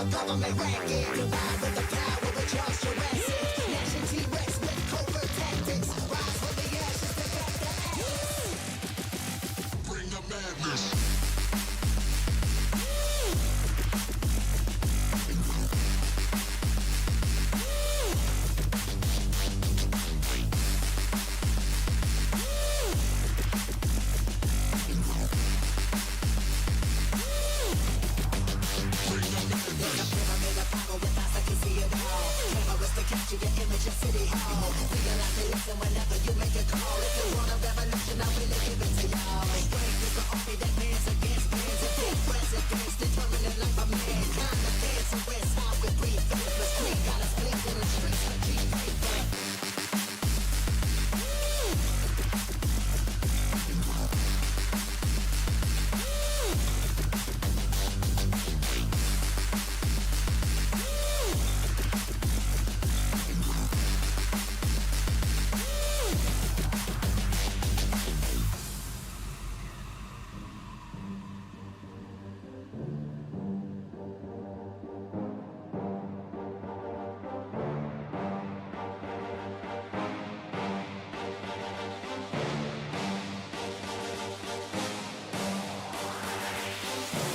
of government racket. Combined with the power of Charles Jurassic. Nation T-Rex with covert tactics. Rise from the ashes to back the ashes. Bring the madness. Capture your image of City Hall. Realize they listen whenever you make a call. If you want a revolution, I really give it to y'all. Strength is the army that bands against bands and big presidents, determining life of mankind. The cancerous, how we breathe, faithless, creep. Got us bleeding in the streets like G-Paper.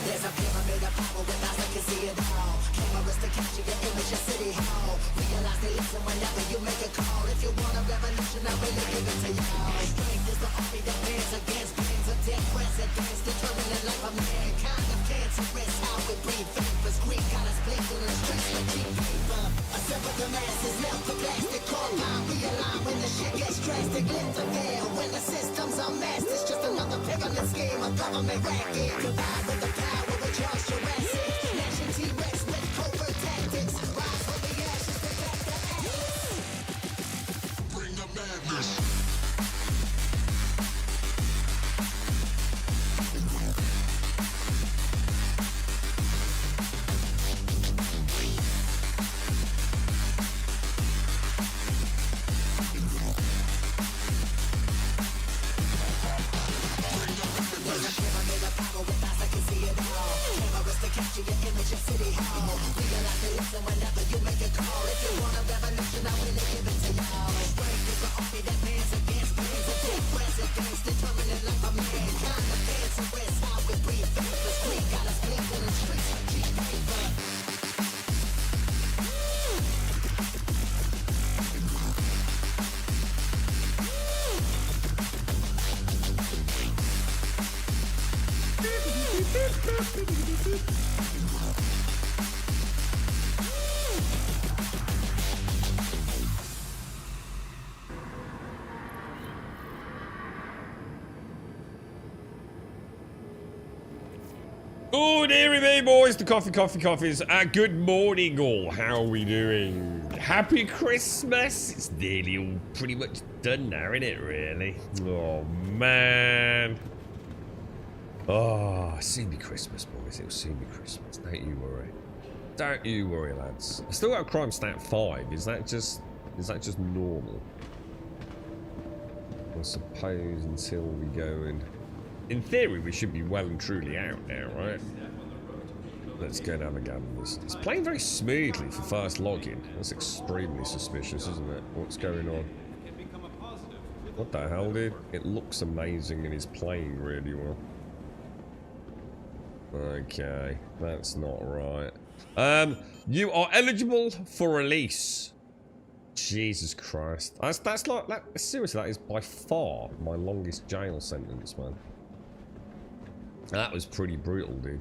There's a pyramid of power with eyes that can see it all. Cameras to capture your image of City Hall. Realize they listen whenever you make a call. If you want a revolution, I really give it to y'all. Strength is the army that bands against bands of dead presidents, determining life of mankind. The cancerous, how we breathe, vapors, Greek got us bleeding in the streets like G-Paper. Assemble the masses, melt the plastic, compound, realign when the shit gets drastic. Lift the veil when the system's unmasked. It's just another pyramid scheme, a government racket. Combined with the power of Charles Jurassic. Nation T-Rex with covert tactics. Rise from the ashes to back the ashes. Bring the madness. Capture your image of City Hall. Realize they listen whenever you make a call. If you want a revolution, I really give it to y'all. Strength is the army that bands against bands of dead presidents, determining life of mankind. The cancerous, how we breathe, vapors, Greek got us bleeding in the streets like G-Paper. Oh, dearie me, boys, the coffees. Good morning, all. How are we doing? Happy Christmas. It's nearly all pretty much done now, isn't it, really? Oh, man. Oh, soon be Christmas, boys. It'll soon be Christmas. Don't you worry. Don't you worry, lads. I still got crime stat 5. Is that just normal? I suppose until we go and... In theory, we should be well and truly out now, right? Let's go and have a gander. It's playing very smoothly for first login. That's extremely suspicious, isn't it? What's going on? What the hell, dude? It looks amazing and is playing really well. Okay, that's not right. You are eligible for release. Jesus Christ. That's like that. Seriously, that is by far my longest jail sentence, man. That was pretty brutal, dude.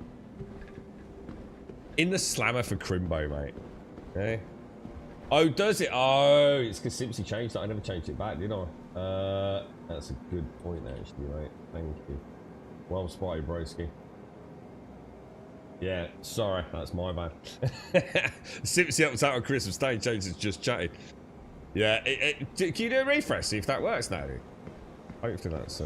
In the slammer for Crimbo, mate. Okay. Oh, does it? Oh, it's because Simpsy changed that. I never changed it back, did I? That's a good point, actually, mate. Thank you. Well spotted, broski. Yeah, sorry, that's my bad. Simpsy helped out on Christmas Day, James has just chatted. Yeah, can you do a refresh, see if that works now? Hopefully that's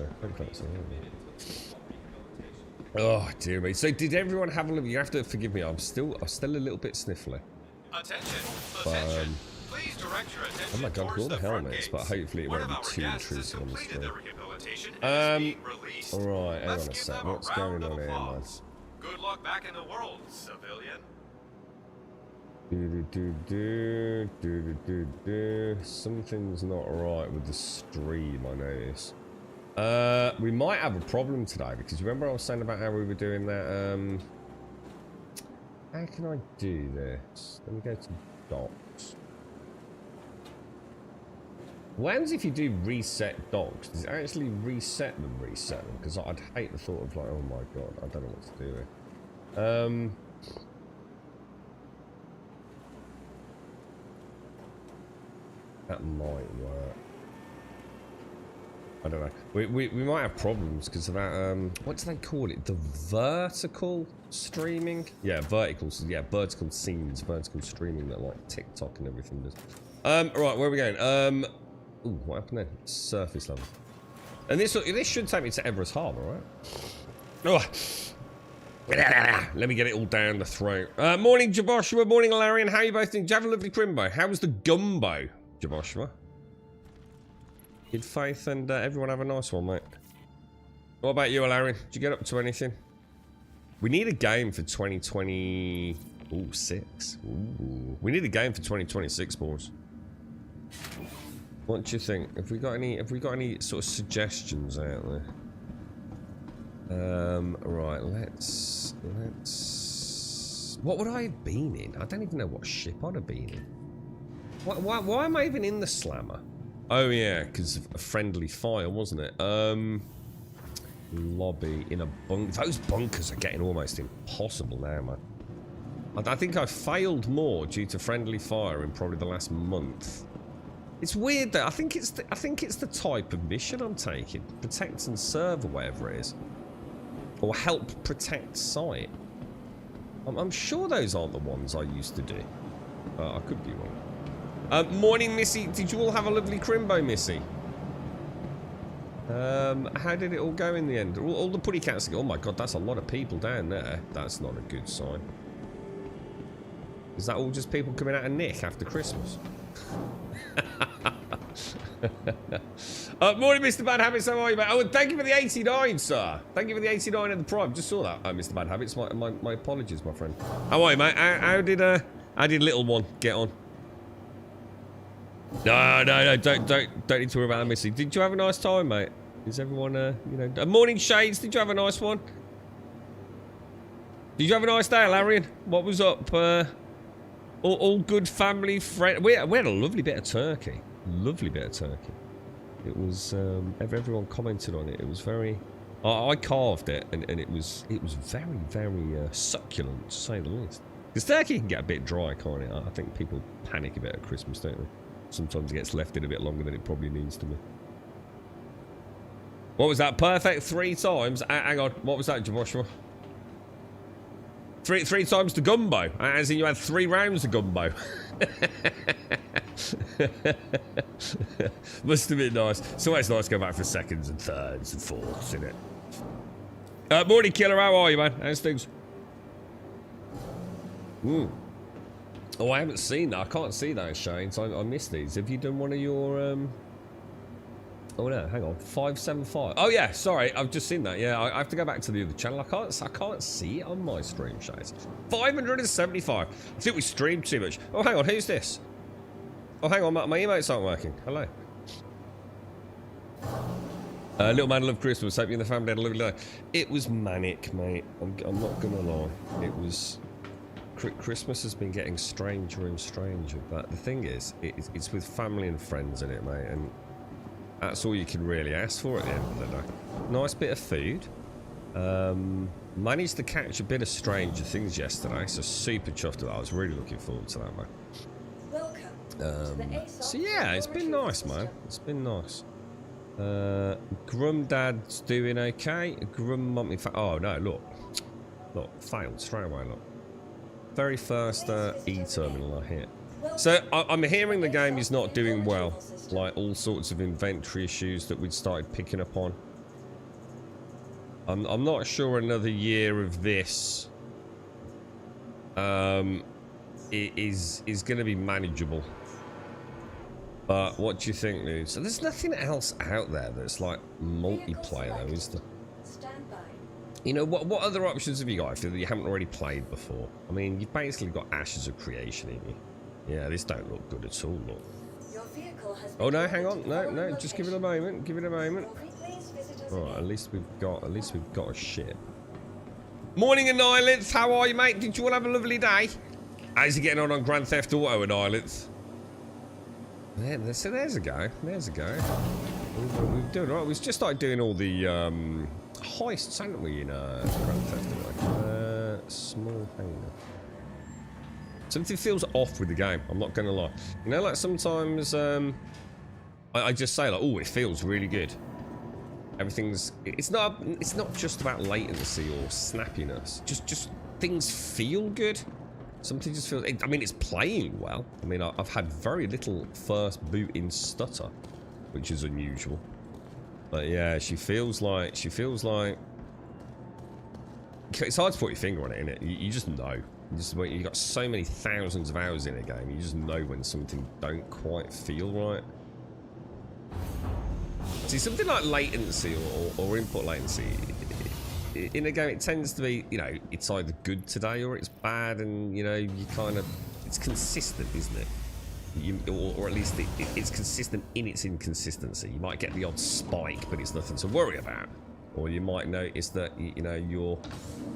Oh dear me. So did everyone have a look? You have to forgive me. I'm still a little bit sniffly. Attention! Attention! Please direct your attention. Oh my god, towards all the the front helmets, gates. but hopefully it One won't of be our too guests has intrusive on the completed screen. the rehabilitation and is being released. Alright, hang on Let's a give sec. them a What's going round on of here, man? applause. Good luck back in the world, civilian. Something's not right with the stream, I notice. We might have a problem today because remember I was saying about how we were doing that. How can I do this? Let me go to docs. What happens if you do reset docs? Does it actually reset them? Because I'd hate the thought of like, oh my god, I don't know what to do here. That might work. I don't know. We might have problems because of that. What do they call it? The vertical streaming? Yeah, vertical. Yeah, vertical scenes, vertical streaming that like TikTok and everything does. Right, where are we going? Ooh, what happened then? Surface level. And this should take me to Everest Harbour, right? Oh. Let me get it all down the throat. Morning, Jaboshua. Morning, Larian. How are you both doing? Do you have a lovely crimbo? How was the gumbo, Jaboshua? Good faith and everyone have a nice one, mate. What about you, Larian? Did you get up to anything? We need a game for 2026. Ooh. We need a game for 2026, boys. What do you think? Have we got any sort of suggestions out there? Right, let's what would I have been in? I don't even know what ship I'd have been in. Why am I even in the Slammer? Oh yeah, because of a friendly fire, wasn't it? Lobby in a bunk. Those bunkers are getting almost impossible now, man. I think I failed more due to friendly fire in probably the last month. It's weird though. I think it's the type of mission I'm taking. Protect and serve or whatever it is. Or help protect site. I'm sure those aren't the ones I used to do. I could be wrong. Morning, Missy. Did you all have a lovely crimbo, Missy? How did it all go in the end? All the putty cats. Oh my god, that's a lot of people down there. That's not a good sign. Is that all just people coming out of Nick after Christmas? Morning, Mr. Bad Habits. How are you, mate? Oh, and thank you for the 89, sir. Thank you for the 89 and the Prime. Just saw that. Mr. Bad Habits. My apologies, my friend. How are you, mate? How did little one get on? No, don't need to worry about Missy. Did you have a nice time, mate? Is everyone, you know... Morning, Shades. Did you have a nice one? Did you have a nice day, Larian? What was up? All good family, friend. We had a lovely bit of turkey. Lovely bit of turkey. It was, everyone commented on it. It was very... I carved it, and it was very, very succulent, to say the least. Because turkey can get a bit dry, can't it? I think people panic a bit at Christmas, don't they? Sometimes it gets left in a bit longer than it probably needs to be. What was that? Perfect 3 times? Hang on. What was that, Joshua? Three times the gumbo. As in you had 3 rounds of gumbo. Must have been nice. It's always nice to go back for seconds and thirds and fourths, isn't it? Morning, Killer. How are you, man? How's things? Oh, I haven't seen that. I can't see those, Shane, so I missed these. Have you done one of your, Oh, no, hang on. 575. Oh, yeah, sorry. I've just seen that. Yeah, I have to go back to the other channel. I can't see it on my stream, Shane. 575. I think we streamed too much. Oh, hang on. Who's this? Oh, hang on. My emotes aren't working. Hello. Little man loved Christmas. Hope you and the family had a lovely day. It was manic, mate. I'm not going to lie. It was... Christmas has been getting stranger and stranger, but the thing is, it's with family and friends in it, mate, and that's all you can really ask for at the end of the day. Nice bit of food. Managed to catch a bit of Stranger Things yesterday, so super chuffed with that. I was really looking forward to that, mate. So yeah, it's been nice, man. It's been nice. Grum Dad's doing okay. Grum Mummy. Oh no, look, failed straight away. Look. Very first E-terminal I hit. So I'm hearing the game is not doing well. Like all sorts of inventory issues that we'd started picking up on. I'm not sure another year of this is going to be manageable. But what do you think, dude? So there's nothing else out there that's like multiplayer though, is there? You know, what other options have you got if you haven't already played before? I mean, you've basically got Ashes of Creation in you. Yeah, this don't look good at all, look. Your vehicle has Oh no, hang on, no, just give it a moment, give it a moment. Alright, at least we've got a ship. Morning, Annihilants, how are you, mate? Did you all have a lovely day? How's you getting on Grand Theft Auto, Annihilants? Yeah, so there's a go, there's a go. We've done alright, we've just started doing all the heists, haven't we, in Grand Theft Auto? Small hangar. Something feels off with the game, I'm not gonna lie. You know, like sometimes I just say like, oh, it feels really good. Everything's, it's not just about latency or snappiness. Just things feel good. Something just feels, I mean, it's playing well. I mean, I've had very little first boot in stutter, which is unusual. But yeah, she feels like, it's hard to put your finger on it, innit? You just know. You got so many thousands of hours in a game, you just know when something don't quite feel right. See, something like latency or input latency in a game, it tends to be, you know, it's either good today or it's bad, and you know, you kind of, it's consistent, isn't it? Or at least it's consistent in its inconsistency. You might get the odd spike, but it's nothing to worry about. Or you might notice that, you know, your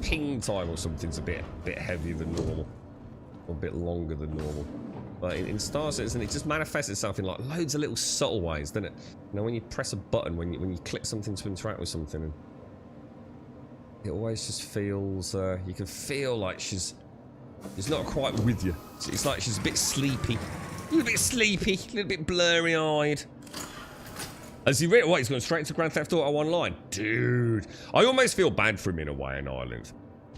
ping time or something's a bit heavier than normal, or a bit longer than normal. But in Star Citizen, it just manifests itself in like loads of little subtle ways, doesn't it? You know, when you press a button, when you click something to interact with something, and it always just feels, you can feel like she's not quite with you. It's like she's a bit sleepy, a little bit blurry-eyed. Has he really? What, he's gone straight to Grand Theft Auto Online? Dude, I almost feel bad for him in a way in Ireland.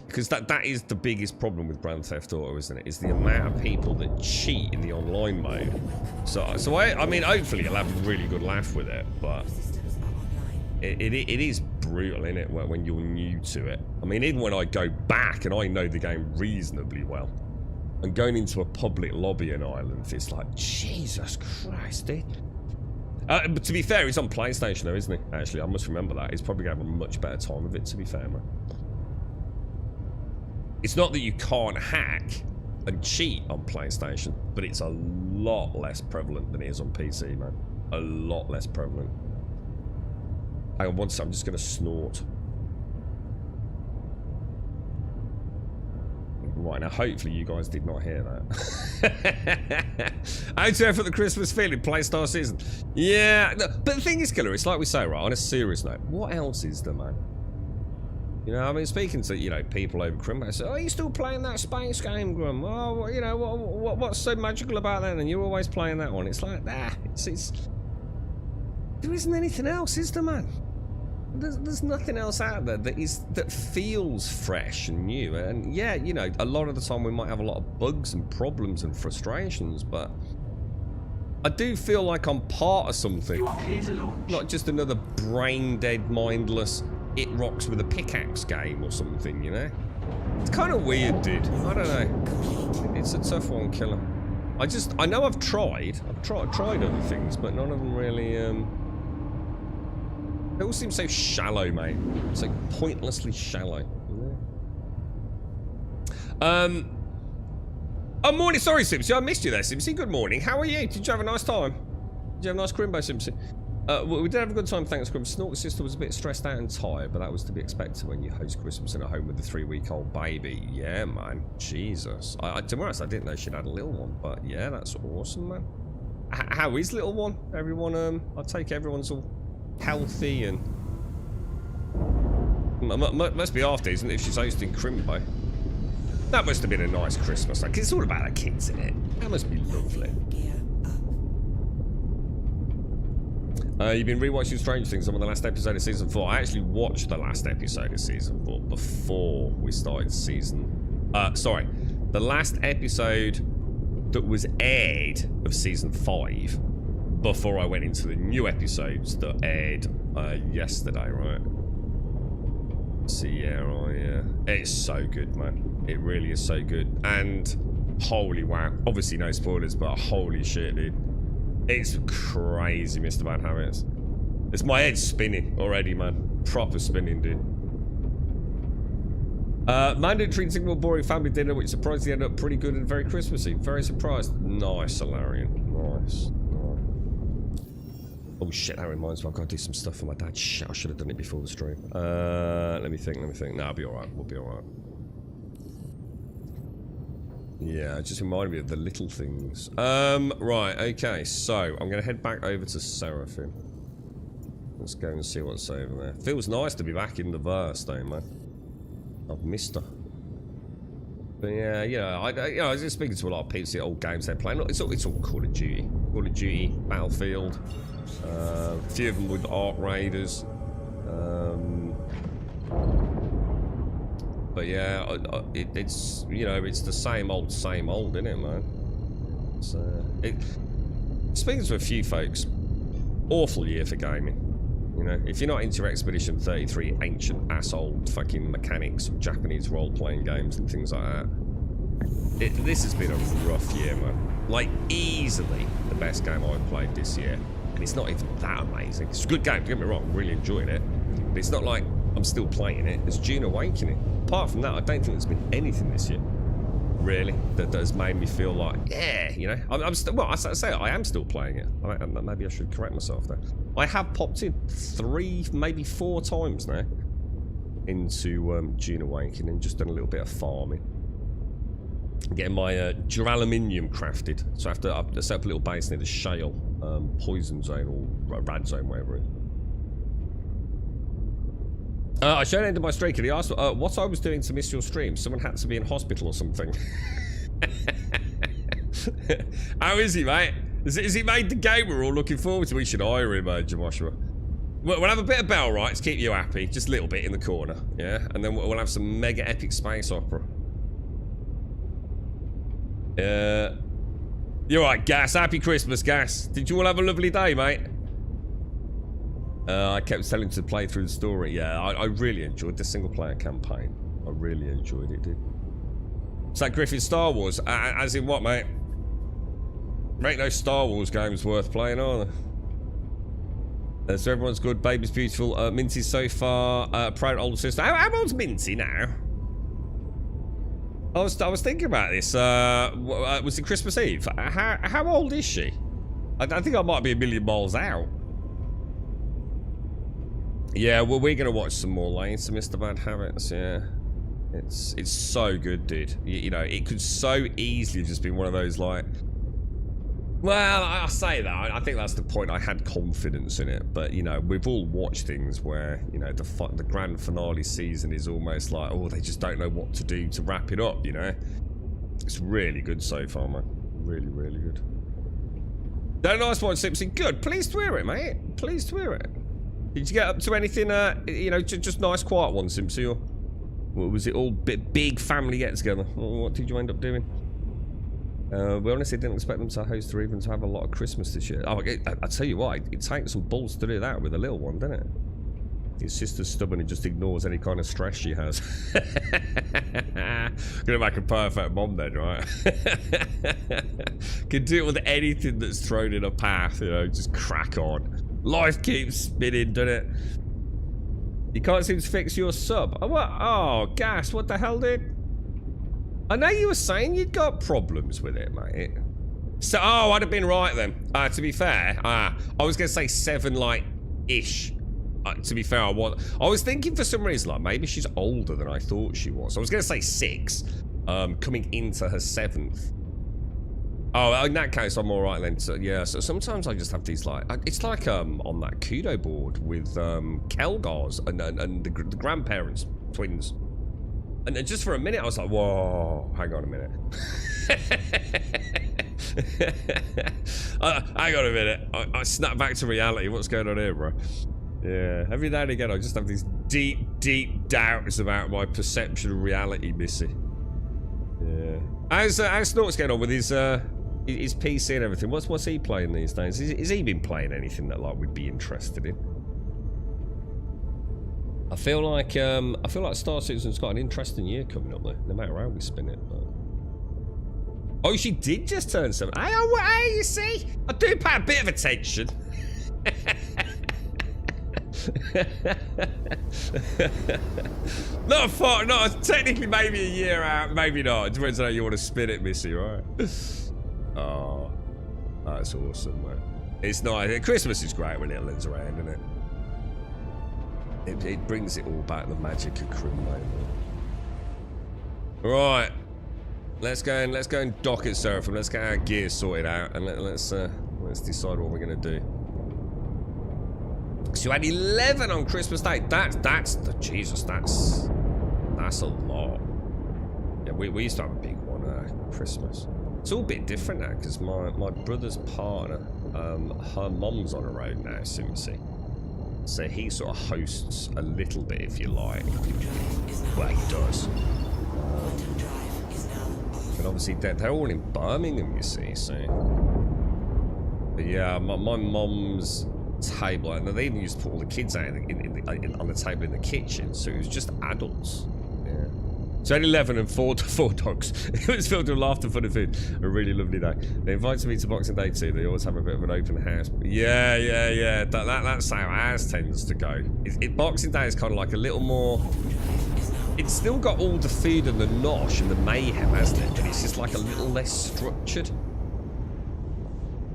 Because that is the biggest problem with Grand Theft Auto, isn't it? Is the amount of people that cheat in the online mode. So I mean, hopefully you'll have a really good laugh with it, but it is brutal, isn't it, when you're new to it. I mean, even when I go back and I know the game reasonably well, and going into a public lobby in Ireland, it's like, Jesus Christ, dude. But to be fair, he's on PlayStation though, isn't he? Actually, I must remember that. He's probably going to have a much better time of it, to be fair, man. It's not that you can't hack and cheat on PlayStation, but it's a lot less prevalent than it is on PC, man. A lot less prevalent. Hang on one second, I'm just going to snort. Right, now hopefully you guys did not hear that. Out there for the Christmas feeling, play Star Citizen. Yeah, no, but the thing is, Killer, it's like we say, right, on a serious note, what else is there, man? You know, I mean, speaking to, you know, people over Crimbo, I say, oh, you still playing that space game, Grum? Oh, you know, what's so magical about that? And you're always playing that one. It's like, it's there isn't anything else, is there, man? There's nothing else out there that feels fresh and new. And yeah, you know, a lot of the time we might have a lot of bugs and problems and frustrations, but I do feel like I'm part of something. Not just another brain-dead, mindless, it rocks with a pickaxe game or something, you know? It's kind of weird, dude. I don't know. It's a tough one, Killer. I know I've tried other things, but none of them really, they all seem so shallow, mate. It's like pointlessly shallow, you know? Oh, morning. Sorry, Simpsy. I missed you there, Simpsy. Good morning. How are you? Did you have a nice time? Did you have a nice Crimbo, Simpsy? Well, we did have a good time, thanks, Grim. Snort's sister was a bit stressed out and tired, but that was to be expected when you host Christmas in a home with a 3-week-old baby. Yeah, man. Jesus. To be honest, I didn't know she'd had a little one, but yeah, that's awesome, man. How is little one? Everyone, I take everyone's all healthy and... Must be after, isn't it, if she's hosting Crimbo? That must have been a nice Christmas. Like, it's all about the kids, isn't it? That must be lovely. You've been rewatching Stranger Things on the last episode of Season 4. I actually watched the last episode of Season 4 before we started Season... the last episode that was aired of Season 5 before I went into the new episodes that aired yesterday, right? So yeah, it's so good, man. It really is so good. And holy wow. Obviously no spoilers, but holy shit, dude. It's crazy, Mr. Bad Habits. It's my head spinning already, man. Proper spinning, dude. Mandatory single boring family dinner, which surprisingly ended up pretty good and very Christmassy. Very surprised. Nice, Solarian. Nice. Oh shit, that reminds me, I've got to do some stuff for my dad. Shit, I should have done it before the stream. Let me think. No, I'll be alright. We'll be alright. Yeah, it just reminded me of the little things. Right, okay, so I'm going to head back over to Seraphim. Let's go and see what's over there. Feels nice to be back in the verse, though, man. I've missed her. But yeah, I was just speaking to a lot of people, the old games they're playing. It's all Call of Duty. Call of Duty, Battlefield. A few of them with Ark Raiders. But yeah, it's it's the same old, isn't it, man? So speaking to a few folks, awful year for gaming. You know, if you're not into Expedition 33 ancient ass old fucking mechanics of Japanese role-playing games and things like that, this has been a rough year, man. Like, easily the best game I've played this year. And it's not even that amazing. It's a good game, don't get me wrong, I'm really enjoying it. But it's not like I'm still playing it. It's Dune Awakening. Apart from that, I don't think there's been anything this year, really, that has made me feel like, yeah, you know, I'm still, well, I say I am still playing it. Maybe I should correct myself there. I have popped in 3, maybe 4 times now into Dune Awakening and just done a little bit of farming. Getting my duraluminium crafted. So I have to set up a little base near the shale poison zone or rad zone, wherever it is. I showed end of my streak and he asked what I was doing to miss your stream. Someone had to be in hospital or something. How is he, mate? Is he made the game we're all looking forward to? We should hire him, Joshua. We'll have a bit of bell rights, keep you happy. Just a little bit in the corner, yeah? And then we'll have some mega epic space opera. You're right, Gas. Happy Christmas, Gas. Did you all have a lovely day, mate? I kept telling him to play through the story. Yeah, I really enjoyed the single-player campaign. I really enjoyed it, dude. Is that Griffin Star Wars? As in what, mate? Make no Star Wars games worth playing, are there? So everyone's good. Baby's beautiful. Minty's so far. Proud older sister. How old's Minty now? I was thinking about this. Was it Christmas Eve? How old is she? I think I might be a million miles out. Yeah, well, we're gonna watch some more later, Mr. Bad Habits. Yeah, it's so good, dude. You know, it could so easily have just been one of those like. Well, I say that. I think that's the point. I had confidence in it, but you know, we've all watched things where you know the grand finale season is almost like, oh, they just don't know what to do to wrap it up. You know, it's really good so far, man. Really, really good. No, nice one, Simpson. Good. Pleased to hear it, mate. Pleased to hear it. Did you get up to anything? You know, just nice, quiet one, Simpson. Or was it all big family get together? What did you end up doing? We honestly didn't expect them to host or even to have a lot of Christmas this year. Oh, I tell you what, it takes some balls to do that with a little one, doesn't it? His sister's stubborn and just ignores any kind of stress she has. Gonna make a perfect mom then, right? Can do it with anything that's thrown in her path, you know, just crack on. Life keeps spinning, doesn't it? You can't seem to fix your sub. Oh, what? Oh, Gas, what the hell, dude? I know you were saying you'd got problems with it, mate. So, oh, I'd have been right then. To be fair, I was going to say 7, like, ish. To be fair, I was thinking for some reason, like, maybe she's older than I thought she was. I was going to say 6, coming into her 7th. Oh, in that case, I'm all right then. So, yeah, so sometimes I just have these, like, it's like on that Kudo board with Kelgars and the grandparents, twins. And just for a minute, I was like, whoa, hang on a minute. Hang on a minute. I snapped back to reality. What's going on here, bro? Yeah, every now and again, I just have these deep, deep doubts about my perception of reality, Missy. Yeah. How's Snort's getting on with his PC and everything? What's he playing these days? Has he been playing anything that like we'd be interested in? I feel like Star Citizen's got an interesting year coming up there, no matter how we spin it. But... Oh, she did just turn 7. Hey, you see? I do pay a bit of attention. not technically maybe a year out, maybe not. It depends on how you want to spin it, Missy, right? Oh, that's awesome, man. It's nice. Christmas is great when it lends around, isn't it? It brings it all back, the magic of Crimbo. Right. Let's go and dock it, Seraphim. Let's get our gear sorted out and let's decide what we're gonna do. So you had 11 on Christmas Day. That's the Jesus. That's a lot. Yeah, we used to have a big one Christmas. It's all a bit different now because my brother's partner, her mom's on the road now, Simsy. So he sort of hosts a little bit, if you like. Well, he does. But obviously they're all in Birmingham, you see. So, but yeah, my mom's table, and they even used to put all the kids out on the table in the kitchen, so it was just adults. Yeah. So 11 and four dogs. It was filled with laughter for the food. A really lovely day. They invited me to Boxing Day too. They always have a bit of an open house. But yeah. That's how ours tends to go. Boxing Day is kind of like a little more. It's still got all the food and the nosh and the mayhem, hasn't it? But it's just like a little less structured.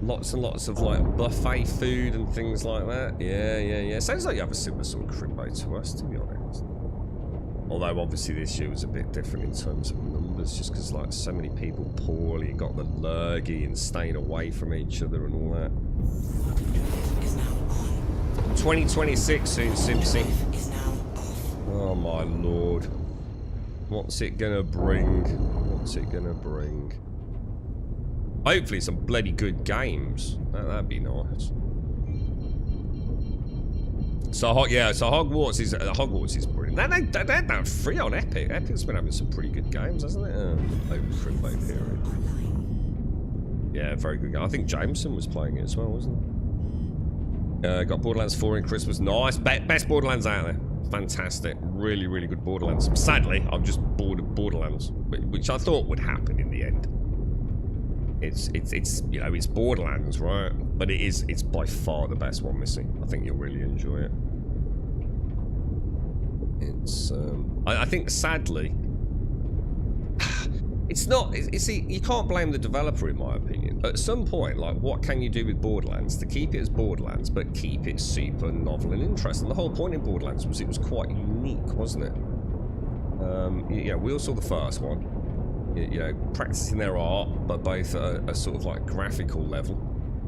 Lots and lots of like buffet food and things like that. Yeah. Sounds like you have a similar sort of Crimbo to us, to be honest. Although obviously this year was a bit different in terms of numbers, just because like so many people poorly and got the lurgy and staying away from each other and all that. 2026 soon, Simpsy. Oh my lord. What's it gonna bring? What's it gonna bring? Hopefully some bloody good games. That'd be nice. So Hogwarts is brilliant. They're that free on Epic. Epic's been having some pretty good games, hasn't it? Over Crimbo period. Yeah, very good game. I think Jameson was playing it as well, wasn't he? Got Borderlands 4 in Christmas. Nice. Best Borderlands out there. Fantastic. Really, really good Borderlands. Sadly, I'm just bored of Borderlands, which I thought would happen in the end. It's you know, it's Borderlands, right? But it's by far the best one, Missy. I think you'll really enjoy it. It's I think sadly it's not. You see, you can't blame the developer, in my opinion. At some point, like, what can you do with Borderlands to keep it as Borderlands, but keep it super novel and interesting? The whole point in Borderlands was it was quite unique, wasn't it? Yeah, we all saw the first one. You know, practicing their art, but both at a sort of like graphical level.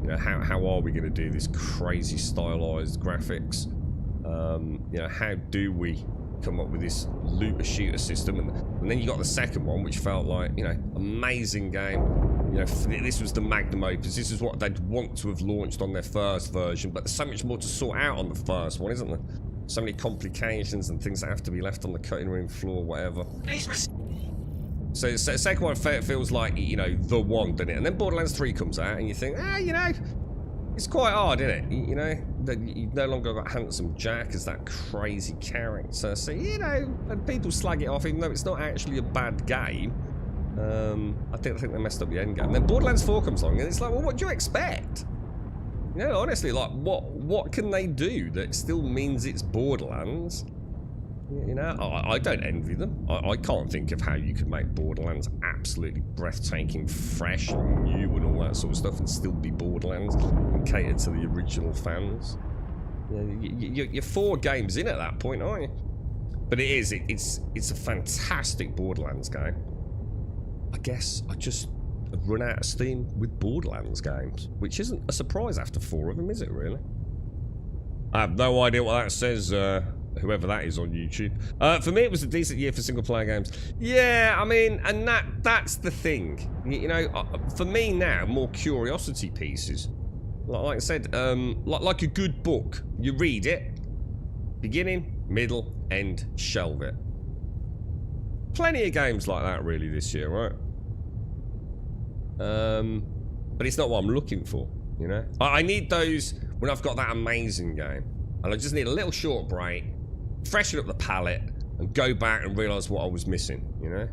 You know, how are we going to do this crazy stylized graphics? You know, how do we come up with this looter shooter system? And then you got the second one, which felt like, you know, amazing game. You know, this was the magnum opus. This is what they'd want to have launched on their first version, but there's so much more to sort out on the first one, isn't there? So many complications and things that have to be left on the cutting room floor, whatever. So the second one feels like, you know, the one, doesn't it? And then Borderlands 3 comes out and you think, you know, it's quite hard, isn't it? You know, that you've no longer got Handsome Jack as that crazy character. So, you know, and people slag it off even though it's not actually a bad game. I think they messed up the end game. And then Borderlands 4 comes along and it's like, well, what do you expect? You know, honestly, like, what can they do that still means it's Borderlands? You know, I don't envy them. I can't think of how you could make Borderlands absolutely breathtaking, fresh, and new and all that sort of stuff and still be Borderlands and cater to the original fans. You're 4 games in at that point, aren't you? But it's a fantastic Borderlands game. I guess I just have run out of steam with Borderlands games, which isn't a surprise after 4 of them, is it really? I have no idea what that says, whoever that is on YouTube. For me, it was a decent year for single-player games. Yeah, I mean, and that's the thing. You know, for me now, more curiosity pieces. Like I said, like a good book. You read it, beginning, middle, end, shelve it. Plenty of games like that, really, this year, right? But it's not what I'm looking for, you know? I need those when I've got that amazing game. And I just need a little short break, freshen up the palette, and go back and realise what I was missing, you know?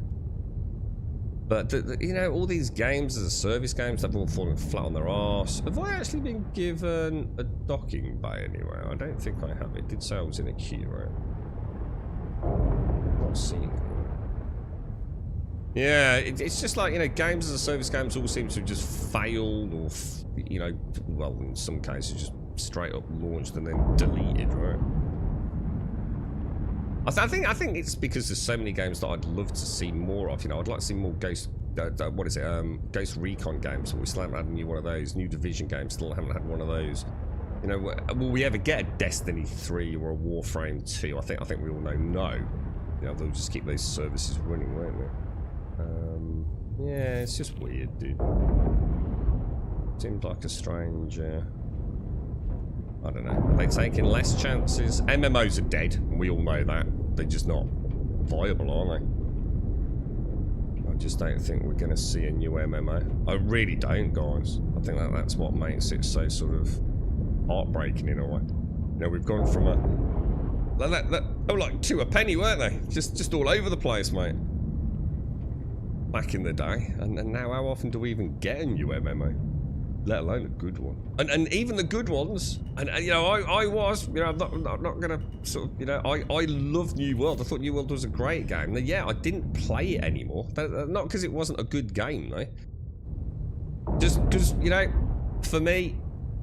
But, you know, all these games as a service games, they've all fallen flat on their arse. Have I actually been given a docking bay anywhere? I don't think I have. It did say I was in a queue, right? not seeing it. Yeah, it's just like, you know, games as a service games all seem to have just failed or, you know, well, in some cases just straight up launched and then deleted, right? I think it's because there's so many games that I'd love to see more of. You know, I'd like to see more Ghost Recon games, and we still haven't had a new one of those. New Division games, still haven't had one of those. You know, will we ever get a Destiny 3 or a Warframe 2? I think we all know no. You know, they'll just keep those services running, won't they? Yeah, it's just weird, dude. Seems like a strange, I don't know. Are they taking less chances? MMOs are dead, and we all know that. They're just not viable, are they? I just don't think we're going to see a new MMO. I really don't, guys. I think that's what makes it so sort of heartbreaking in a way. You know, we've gone from like 2 a penny, weren't they? Just all over the place, mate. Back in the day, and now how often do we even get a new MMO? Let alone a good one. And even the good ones, and you know, I was, you know, I'm not gonna sort of, you know, I love New World. I thought New World was a great game. Yeah, I didn't play it anymore. Not because it wasn't a good game, though. Just because, you know, for me,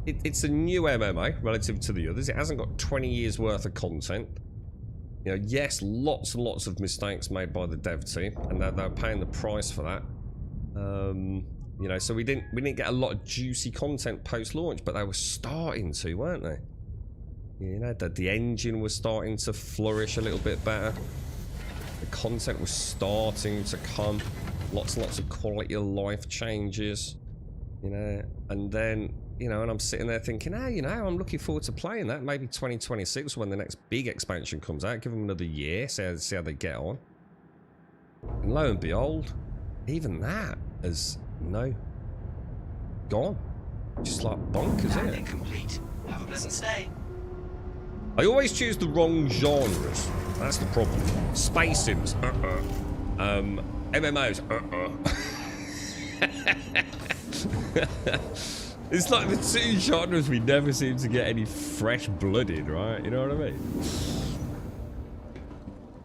it's a new MMO relative to the others. It hasn't got 20 years worth of content. You know, yes, lots and lots of mistakes made by the dev team, and they're paying the price for that. You know, so we didn't get a lot of juicy content post-launch, but they were starting to, weren't they? You know, the engine was starting to flourish a little bit better. The content was starting to come. Lots and lots of quality of life changes. You know, and then, you know, and I'm sitting there thinking, you know, I'm looking forward to playing that. Maybe 2026 when the next big expansion comes out. Give them another year, see how they get on. And lo and behold, even that is, gone. Just like bonkers, isn't it? Complete. Have a pleasant stay. I always choose the wrong genres. That's the problem. Space Sims, MMOs, It's like the 2 genres we never seem to get any fresh blood in, right? You know what I mean?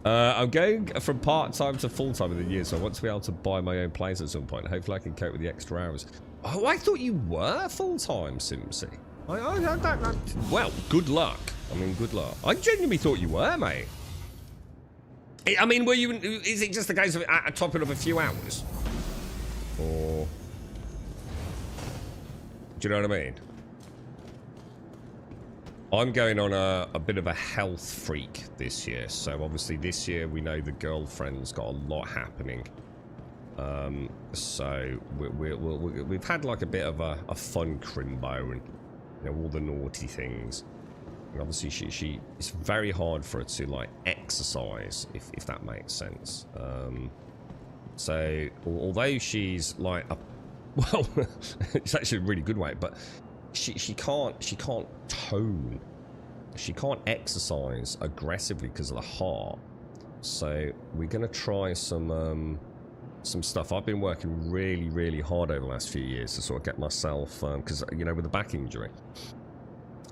I'm going from part-time to full-time in the year, so I want to be able to buy my own place at some point. Hopefully I can cope with the extra hours. Oh, I thought you were full-time, Simsy. Well, good luck. I mean, good luck. I genuinely thought you were, mate. I mean, were you? Is it just a case of topping up a few hours? Or... do you know what I mean? I'm going on a bit of a health freak this year. So obviously this year we know the girlfriend's got a lot happening. So we've had like a bit of a fun crimbo and, you know, all the naughty things. And obviously she it's very hard for her to like exercise, if that makes sense. So although she's like a, well, it's actually a really good weight, but she can't tone. She can't exercise aggressively because of the heart. So we're gonna try some stuff. I've been working really hard over the last few years to sort of get myself, because you know, with the back injury.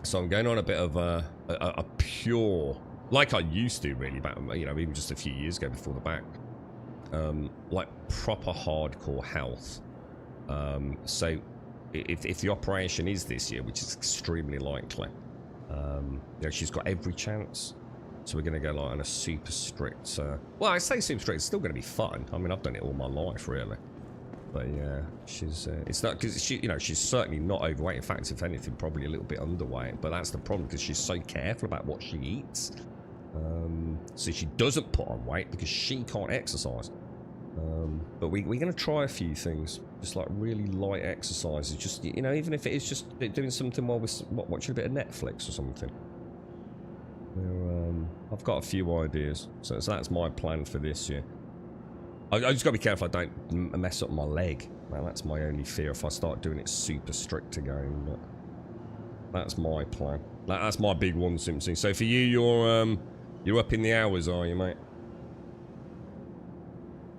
So I'm going on a bit of a pure, like I used to really back, you know, even just a few years ago before the back, like proper hardcore health. So if the operation is this year, which is extremely likely, you know, she's got every chance. So we're going to go like on a super strict, well, I say super strict, it's still going to be fun. I mean, I've done it all my life, really. But yeah, she's, it's not, because she, you know, she's certainly not overweight. In fact, if anything, probably a little bit underweight. But that's the problem, because she's so careful about what she eats. So she doesn't put on weight because she can't exercise. But we're going to try a few things, just like really light exercises. Just, you know, even if it is just doing something while we're watching a bit of Netflix or something. I've got a few ideas, so that's my plan for this year. I just got to be careful I don't mess up my leg. Man, that's my only fear if I start doing it super strict again. But that's my plan. That's my big one, Simpson. So for you, you're up in the hours, are you, mate?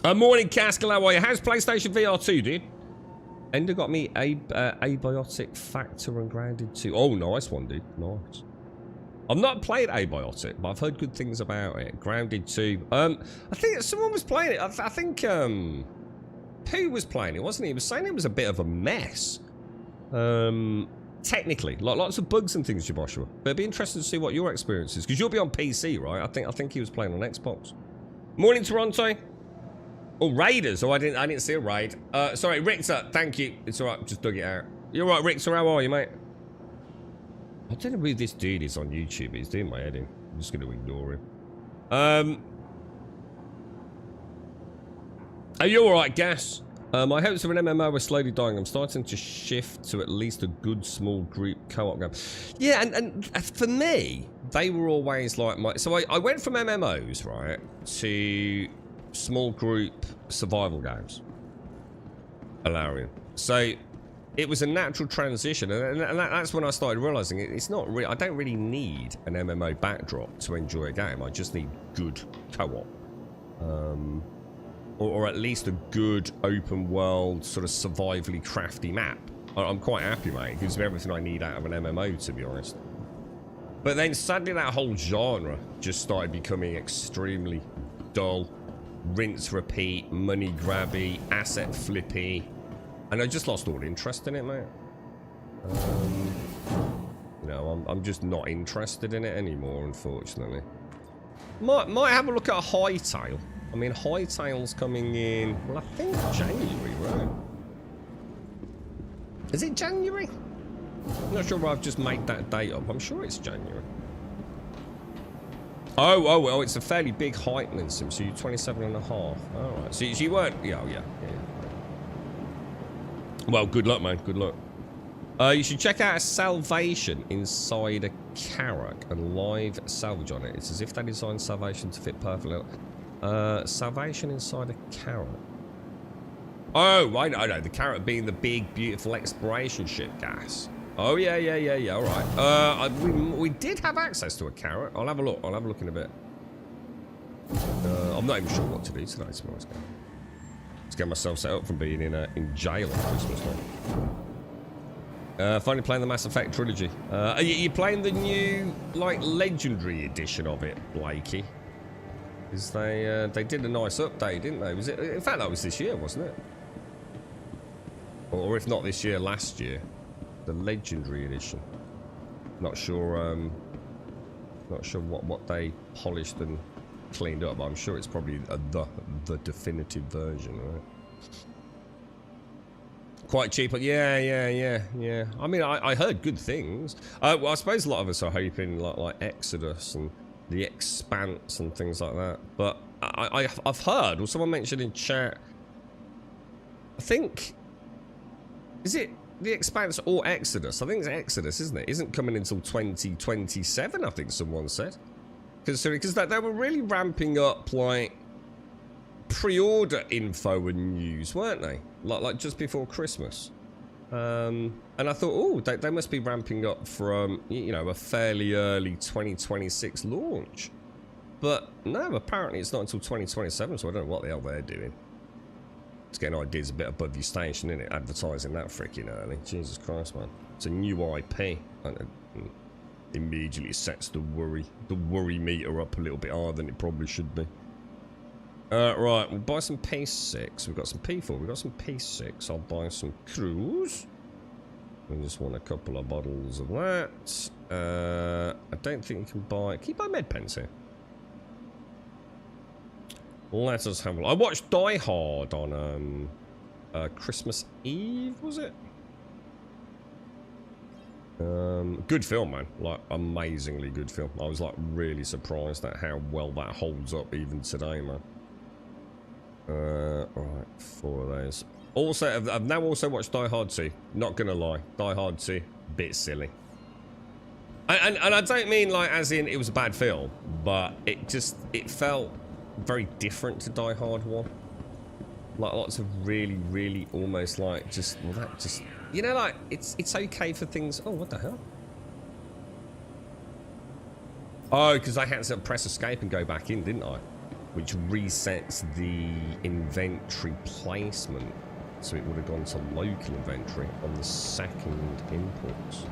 Morning, Caskell. How are you? How's PlayStation VR 2, dude? Ender got me a Abiotic Factor and Grounded 2. Oh, nice one, dude. Nice. I've not played Abiotic, but I've heard good things about it. Grounded 2. I think someone was playing it. I think Pooh was playing it, wasn't he? He was saying it was a bit of a mess. Technically, like lots of bugs and things, Joshua. But it'd be interesting to see what your experience is, because you'll be on PC, right? I think he was playing on Xbox. Morning, Toronto. Oh, Raiders. Oh, I didn't see a raid. Sorry, Richter. Thank you. It's all right. Just dug it out. You're right, Richter. How are you, mate? I don't know who this dude is on YouTube. He's doing my head in. I'm just going to ignore him. Are you all right, Gas? My hopes of an MMO are slowly dying. I'm starting to shift to at least a good small group co-op game. Yeah, and for me, they were always like my... So I went from MMOs, right, to small group survival games. Alarian. So it was a natural transition, and that's when I started realizing it's not really... I don't really need an MMO backdrop to enjoy a game. I just need good co-op. Or at least a good open world sort of survivally crafty map. I'm quite happy, mate. It gives me everything I need out of an MMO, to be honest. But then sadly that whole genre just started becoming extremely dull, rinse repeat, money grabby, asset flippy, and I just lost all interest in it, mate. You know, I'm just not interested in it anymore, unfortunately. Might have a look at a Hightail. I mean, Hightail's coming in, well, I think January, right? Is it January? I'm not sure why I've just made that date up. I'm sure it's January. Oh, it's a fairly big height in sim, so you're 27.5. All right. So you weren't, yeah. Well, good luck, man. Good luck. You should check out a Salvation inside a Carrack and live salvage on it. It's as if they designed Salvation to fit perfectly. Salvation inside a Carrack. Oh, I know. The Carrack being the big, beautiful exploration ship, Gas. Oh, yeah. All right. We did have access to a Carrack. I'll have a look. In a bit. I'm not even sure what to do today, to be honest. Let's get myself set up from being in jail on Christmas, man. Finally playing the Mass Effect trilogy. Are you playing the new, like, legendary edition of it, Blakey? Because they did a nice update, didn't they? Was it? In fact, that was this year, wasn't it? Or if not this year, last year. The legendary edition. Not sure what they polished and cleaned up. I'm sure it's probably the definitive version, right? Quite cheap, but yeah. I mean, I heard good things. Well, I suppose a lot of us are hoping like Exodus and The Expanse and things like that. But I've heard, or someone mentioned in chat, I think, is it The Expanse or Exodus? I think it's Exodus, isn't it? Isn't coming until 2027, I think someone said. Because they were really ramping up, like, pre-order info and news, weren't they? Like just before Christmas. And I thought, oh, they must be ramping up from, you know, a fairly early 2026 launch. But no, apparently it's not until 2027, so I don't know what the hell they're doing. It's getting ideas a bit above your station, isn't it? Advertising that freaking early. Jesus Christ, man. It's a new IP. And it immediately sets the worry meter up a little bit higher than it probably should be. Right, we'll buy some P6. We've got some P4. We've got some P6. I'll buy some Cruise. I just want a couple of bottles of that. I don't think you can buy... Can you buy med pens here? Let us have a look. I watched Die Hard on Christmas Eve, was it? Good film, man. Like, amazingly good film. I was, like, really surprised at how well that holds up even today, man. Right, 4 of those. Also, I've now also watched Die Hard 2. Not gonna lie. Die Hard 2, bit silly. And I don't mean, like, as in it was a bad film, but it felt very different to Die Hard 1. Like, lots of really almost like just, well, that just, you know, like, it's okay for things. Oh, what the hell? Oh, because I had to press escape and go back in, didn't I? Which resets the inventory placement. So it would have gone to local inventory on the second impulse.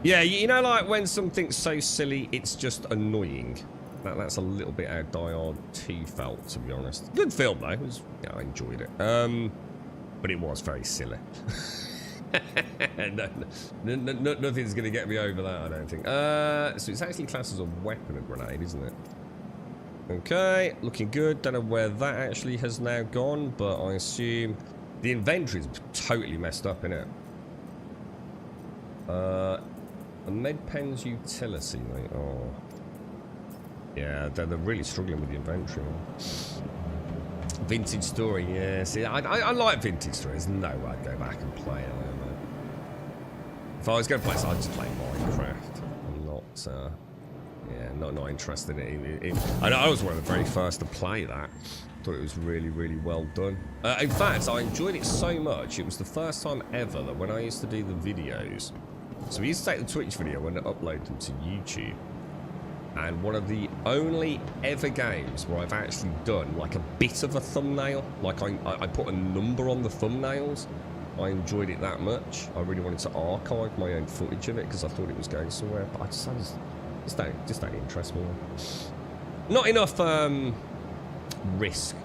Yeah, you know, like when something's so silly, it's just annoying. That's a little bit how Die Hard 2 felt, to be honest. Good film, though. It was, yeah, I enjoyed it. But it was very silly. Nothing's going to get me over that, I don't think. So it's actually classed as a weapon, a grenade, isn't it? Okay, looking good. Don't know where that actually has now gone, but I assume the inventory is totally messed up, innit? A med pen's utility, mate. Oh. Yeah, they're really struggling with the inventory. Vintage Story, yeah. See, I like Vintage Story. There's no way I'd go back and play it. If I was going to play, I'd just play Minecraft. I'm not, yeah, not interested in it. I was one of the very first to play that. Thought it was really, really well done. In fact, I enjoyed it so much. It was the first time ever that when I used to do the videos. So we used to take the Twitch video and upload them to YouTube. And one of the only ever games where I've actually done like a bit of a thumbnail, like I put a number on the thumbnails. I enjoyed it that much. I really wanted to archive my own footage of it because I thought it was going somewhere. But I just don't interest me. Not enough risk,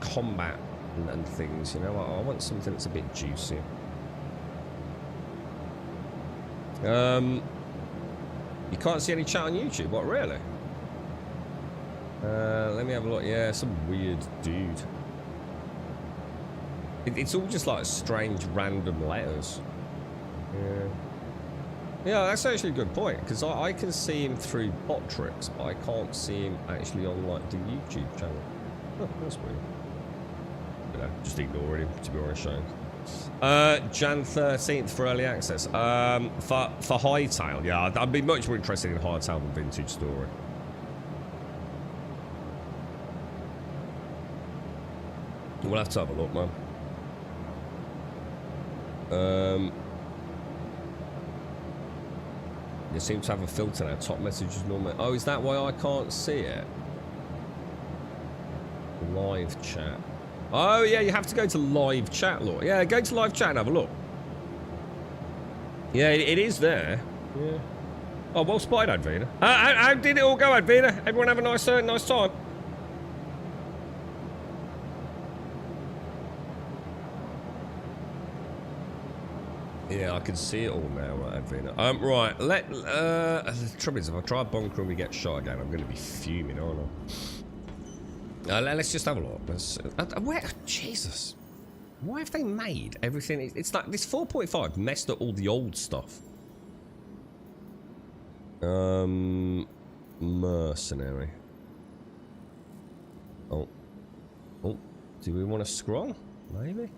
combat and things. You know, I want something that's a bit juicy. You can't see any chat on YouTube. What, really? Let me have a look. Yeah, some weird dude. It's all just like strange random letters. Yeah. Yeah, that's actually a good point, because I can see him through bot tricks, but I can't see him actually on like the YouTube channel. Oh, that's weird. You know, just ignore him, to be honest, Shane. Jan 13th for early access. For Hightail, yeah, I'd be much more interested in Hightail than Vintage Story. We'll have to have a look, man. You seem to have a filter now. Top messages normally. Oh, is that why I can't see it? Live chat. Oh, yeah, you have to go to live chat, look. Yeah, go to live chat and have a look. Yeah, it is there. Yeah. Oh, well spotted, Advina. How did it all go, Advina? Everyone have a nice time? Yeah, I can see it all now, Advina. Right, the trouble is, if I try a bunker and we get shot again, I'm going to be fuming, aren't I? Let's just have a look. Where? Jesus. Why have they made everything? It's like this 4.5 messed up all the old stuff. Mercenary. Oh. Do we want to scroll? Maybe.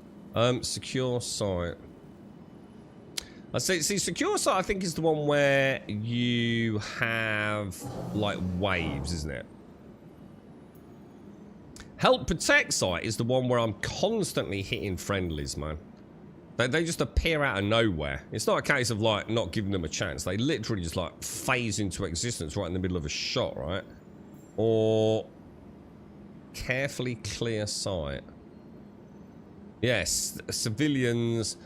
Secure site. I see, secure site I think is the one where you have like waves, isn't it? Help protect site is the one where I'm constantly hitting friendlies, man. They just appear out of nowhere. It's not a case of like not giving them a chance. They literally just like phase into existence right in the middle of a shot, right? Or carefully clear site. Yes, civilians,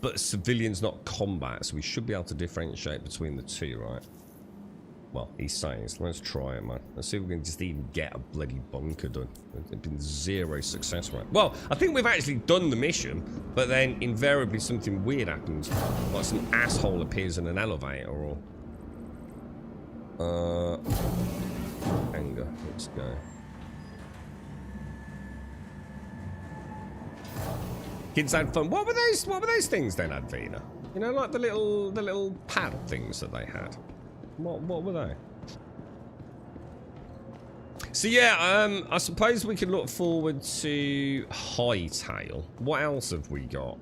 but civilians not combat, so we should be able to differentiate between the two, right? Well, he's saying, so let's try it, man. Let's see if we can just even get a bloody bunker done. There's been zero success rate. Well, I think we've actually done the mission, but then invariably something weird happens. Like some asshole appears in an elevator, or... anger, let's go. Kids had fun. What were those things then, Advina? You know, like the little pad things that they had. What were they? So yeah, I suppose we can look forward to Hightail. What else have we got?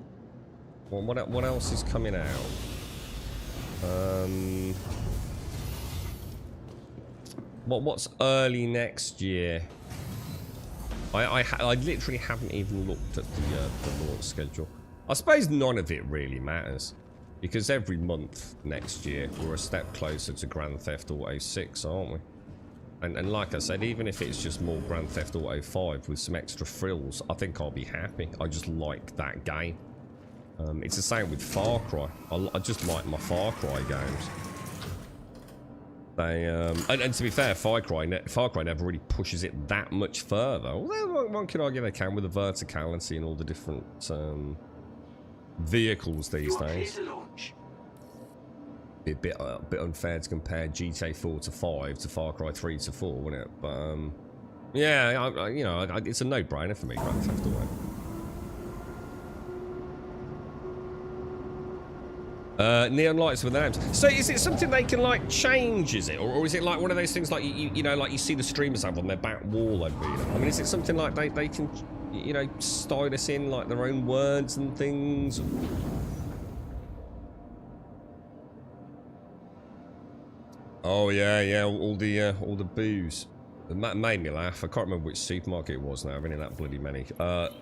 What else is coming out? What's early next year? I literally haven't even looked at the launch schedule. I suppose none of it really matters, because every month next year we're a step closer to Grand Theft Auto 6, aren't we? And like I said, even if it's just more Grand Theft Auto 5 with some extra frills, I think I'll be happy. I just like that game. It's the same with Far Cry. I just like my Far Cry games. They and to be fair, Far Cry never really pushes it that much further. Although one could argue they can with the verticality and all the different vehicles these days. Be a bit unfair to compare GTA 4 to 5 to Far Cry 3 to 4, wouldn't it? But yeah, you know, it's a no-brainer for me. Grand Theft Auto. Neon lights with lamps. So is it something they can like change? Is it, or is it like one of those things like you know, like you see the streamers have on their back wall over you? I mean, is it something like they can, you know, style us in like their own words and things? Oh yeah, all the booze. That made me laugh. I can't remember which supermarket it was now. I've been in that bloody many.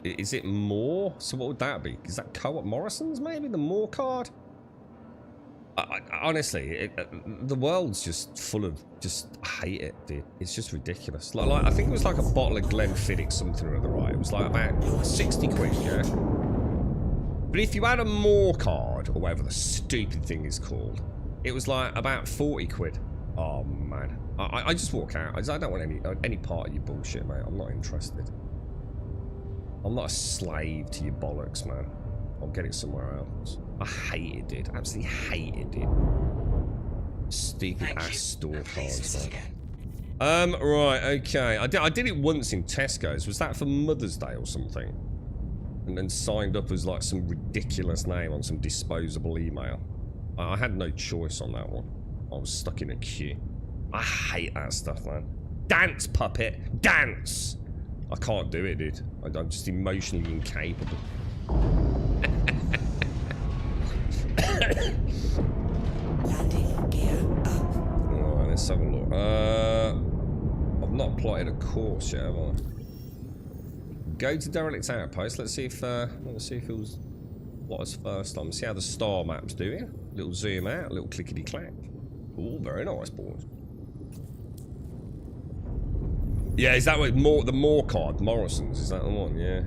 Is it more? So what would that be? Is that Co-op Morrison's maybe? The more card? Honestly, the world's just full of I hate it, dude. It's just ridiculous. Like I think it was like a bottle of Glenfiddich something or other, right? It was like about 60 quid, yeah? But if you had a more card, or whatever the stupid thing is called, it was like about 40 quid. Oh, man. I just walk out. I don't want any part of your bullshit, mate. I'm not interested. I'm not a slave to your bollocks, man. I'll get it somewhere else. I hated it. Absolutely hated it. Stupid ass store cards, man. Right, okay. I did it once in Tesco's. Was that for Mother's Day or something? And then signed up as like some ridiculous name on some disposable email. I had no choice on that one. I was stuck in a queue. I hate that stuff, man. Dance, puppet! Dance! I can't do it, dude. I'm just emotionally incapable. Landing gear up. Alright, let's have a look. I've not plotted a course yet, have I? Go to derelict outpost. Let's see if it was plot us first time. See how the star map's doing. Little zoom out, little clickety clack. Oh, very nice, boys. Yeah, is that what the more card, Morrison's? Is that the one? Yeah.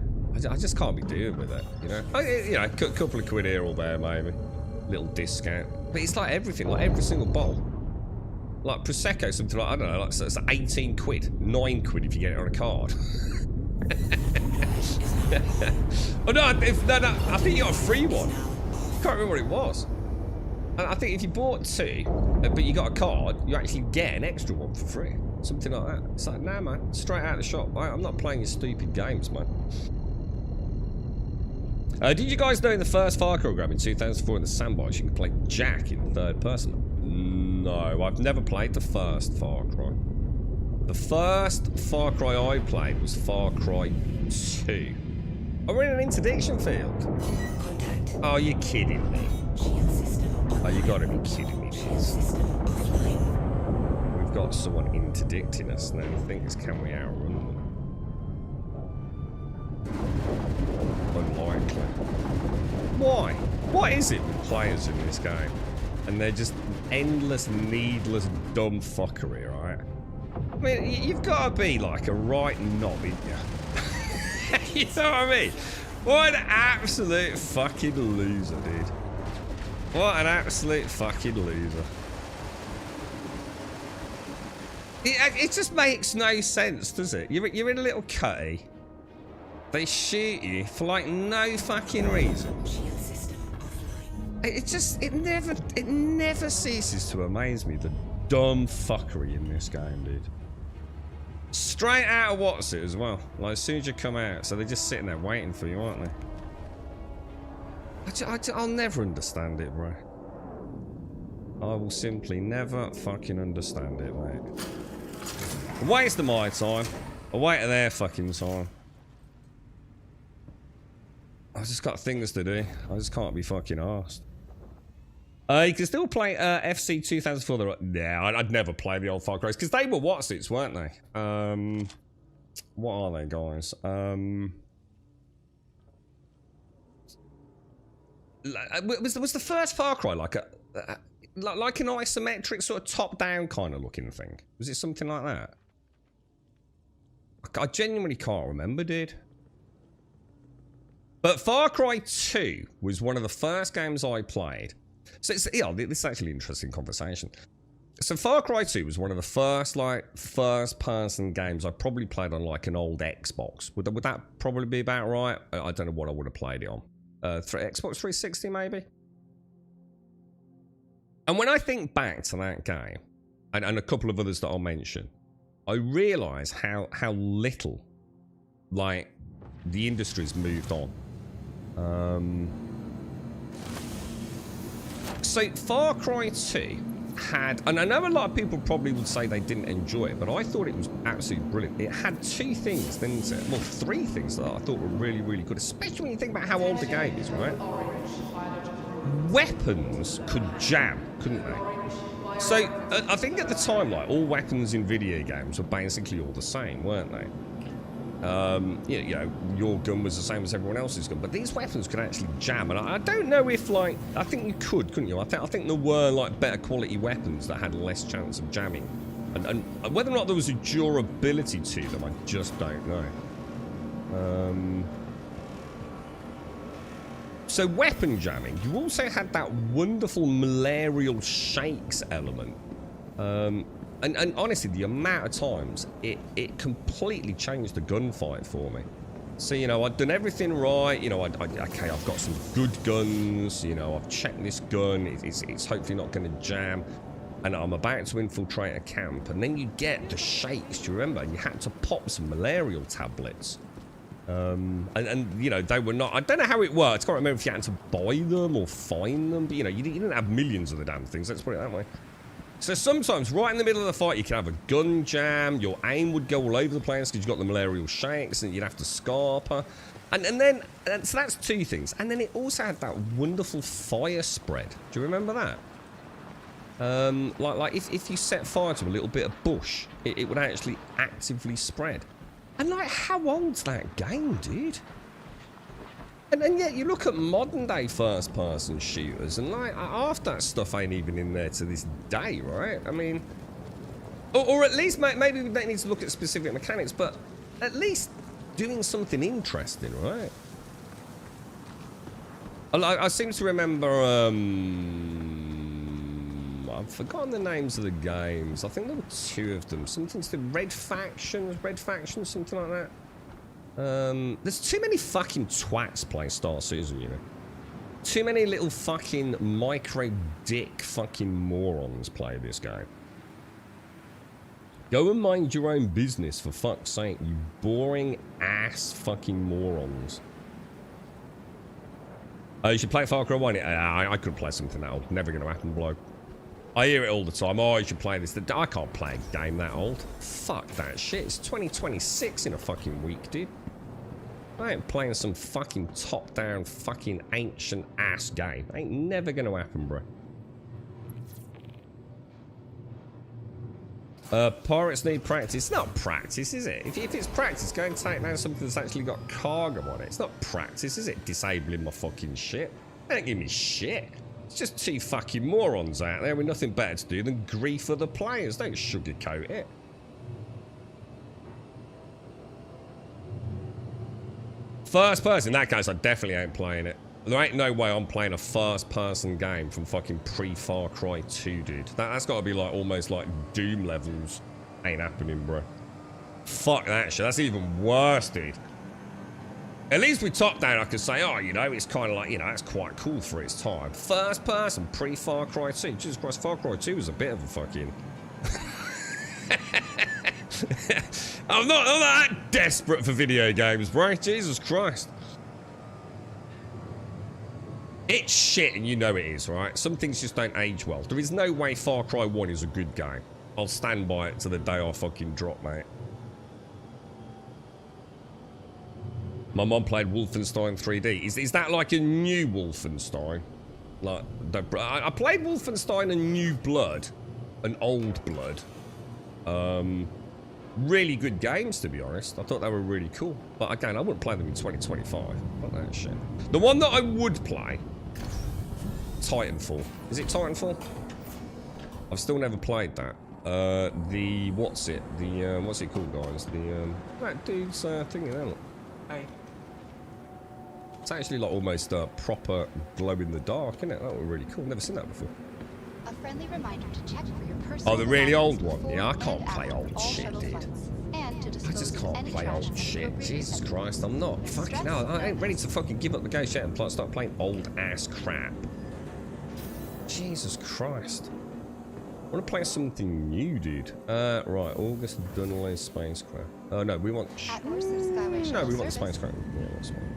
I just can't be dealing with it, you know. You know, a couple of quid here or there, maybe. Little discount. But it's like everything, like every single bottle. Like Prosecco, something like, I don't know, like it's 18 quid. 9 quid if you get it on a card. Oh no, no, I think you got a free one. I can't remember what it was. And I think if you bought 2, but you got a card, you actually get an extra one for free. Something like that. It's like, nah, man, straight out of the shop. I'm not playing your stupid games, man. Did you guys know in the first Far Cry game in 2004 in the sandbox you can play Jack in third person? No, I've never played the first Far Cry. The first Far Cry I played was Far Cry 2. Oh, we're in an interdiction field. Contact. Oh, you're kidding me. Shield system offline. Oh, you gotta be kidding me. Shield system offline. We've got someone interdicting us now. The thing is, can we outrun them? Unlikely. Why? What is it with players in this game? And they're just endless, needless, dumb fuckery, right? I mean, you've got to be like a right knob, ain't you? You know what I mean? What an absolute fucking loser, dude. What an absolute fucking loser. It just makes no sense, does it? You're in a little cutty. They shoot you for like no fucking reason. Shield system offline. It never ceases to amaze me, the dumb fuckery in this game, dude. Straight out of what's it as well. Like as soon as you come out, so they're just sitting there waiting for you, aren't they? I'll never understand it, bro. I will simply never fucking understand it, mate. A waste of my time. A waste of their fucking time. I've just got things to do. I just can't be fucking arsed. You can still play FC 2004. Yeah, I'd never play the old Far Cry's because they were what's-its, weren't they? What are they, guys? Was the first Far Cry like like an isometric sort of top-down kind of looking thing? Was it something like that? I genuinely can't remember, dude. But Far Cry 2 was one of the first games I played. So it's, yeah, this is actually an interesting conversation. So Far Cry 2 was one of the first, like, first-person games I probably played on, like, an old Xbox. Would that probably be about right? I don't know what I would have played it on. Xbox 360, maybe? And when I think back to that game, and a couple of others that I'll mention, I realise how little, like, the industry's moved on. So Far Cry 2 had, and I know a lot of people probably would say they didn't enjoy it, but I thought it was absolutely brilliant. It had two things, didn't it? Well, three things that I thought were really, really good, especially when you think about how old the game is, right? Weapons could jam, couldn't they? So I think at the time, like, all weapons in video games were basically all the same, weren't they? You know, your gun was the same as everyone else's gun, but these weapons could actually jam, and I don't know if, like, I think you could, couldn't you? I think there were, like, better quality weapons that had less chance of jamming, and whether or not there was a durability to them, I just don't know. So weapon jamming, you also had that wonderful malarial shakes element. And honestly, the amount of times it completely changed the gunfight for me. So, you know, I'd done everything right. You know, okay, I've got some good guns. You know, I've checked this gun. It's hopefully not going to jam. And I'm about to infiltrate a camp. And then you get the shakes, do you remember? And you had to pop some malarial tablets. And you know, they were not, I don't know how it worked. I can't remember if you had to buy them or find them. But, you know, you didn't have millions of the damn things. Let's put it that way. So sometimes, right in the middle of the fight, you could have a gun jam, your aim would go all over the place because you've got the malarial shakes, and you'd have to scarp her. And then, so that's two things. And then it also had that wonderful fire spread. Do you remember that? Like if you set fire to a little bit of bush, it would actually actively spread. And, like, how old's that game, dude? And yet you look at modern day first person shooters, and, like, half that stuff ain't even in there to this day, right? I mean, or at least maybe we don't need to look at specific mechanics, but at least doing something interesting, right? I seem to remember, I've forgotten the names of the games. I think there were two of them. Something to Red Faction, something like that. There's too many fucking twats playing Star Citizen, you know. Too many little fucking micro dick fucking morons play this game. Go and mind your own business, for fuck's sake, you boring ass fucking morons. You should play Far Cry 1. I could play something that old. Never gonna happen, bloke. I hear it all the time. Oh, you should play this. I can't play a game that old. Fuck that shit. It's 2026 in a fucking week, dude. I ain't playing some fucking top-down fucking ancient-ass game. Ain't never gonna happen, bro. Pirates need practice. It's not practice, is it? If it's practice, go and take down something that's actually got cargo on it. It's not practice, is it? Disabling my fucking shit. They don't give me shit. It's just two fucking morons out there with nothing better to do than grief other players. Don't sugarcoat it. First person, in that case, I definitely ain't playing it. There ain't no way I'm playing a first person game from fucking pre-Far Cry 2, dude. That's got to be like almost like Doom levels. Ain't happening, bro. Fuck that shit. That's even worse, dude. At least with top down, I could say, oh, you know, it's kind of like, you know, that's quite cool for its time. First person, pre-Far Cry 2. Jesus Christ, Far Cry 2 was a bit of a fucking... I'm not that desperate for video games, bro. Jesus Christ. It's shit, and you know it is, right? Some things just don't age well. There is no way Far Cry 1 is a good game. I'll stand by it to the day I fucking drop, mate. My mom played Wolfenstein 3D. Is that like a new Wolfenstein? Like, I played Wolfenstein and New Blood, and Old Blood. Really good games, to be honest. I thought they were really cool. But again, I wouldn't play them in 2025. Fuck that shit. The one that I would play, Titanfall. Is it Titanfall? I've still never played that. What's it called, guys? That dude's thingy there. Look. Hey. It's actually like almost a proper glow in the dark, isn't it? That was really cool. Never seen that before. A friendly reminder to check for your personal Oh, the really old belongings one. Yeah, I before can't and play after old all shit, shuttle dude. flights, and to I dispose just of can't any play trash old at shit. appropriate Jesus sites. Christ, I'm not. Fucking hell, I ain't ready to fucking give up the ghost yet and start playing old ass crap. Jesus Christ. I want to play something new, dude. Right, August Dunley spacecraft. Oh no, we want. At Orson Skyway No, Shuttle we want the Service. spacecraft. Yeah, that's fine.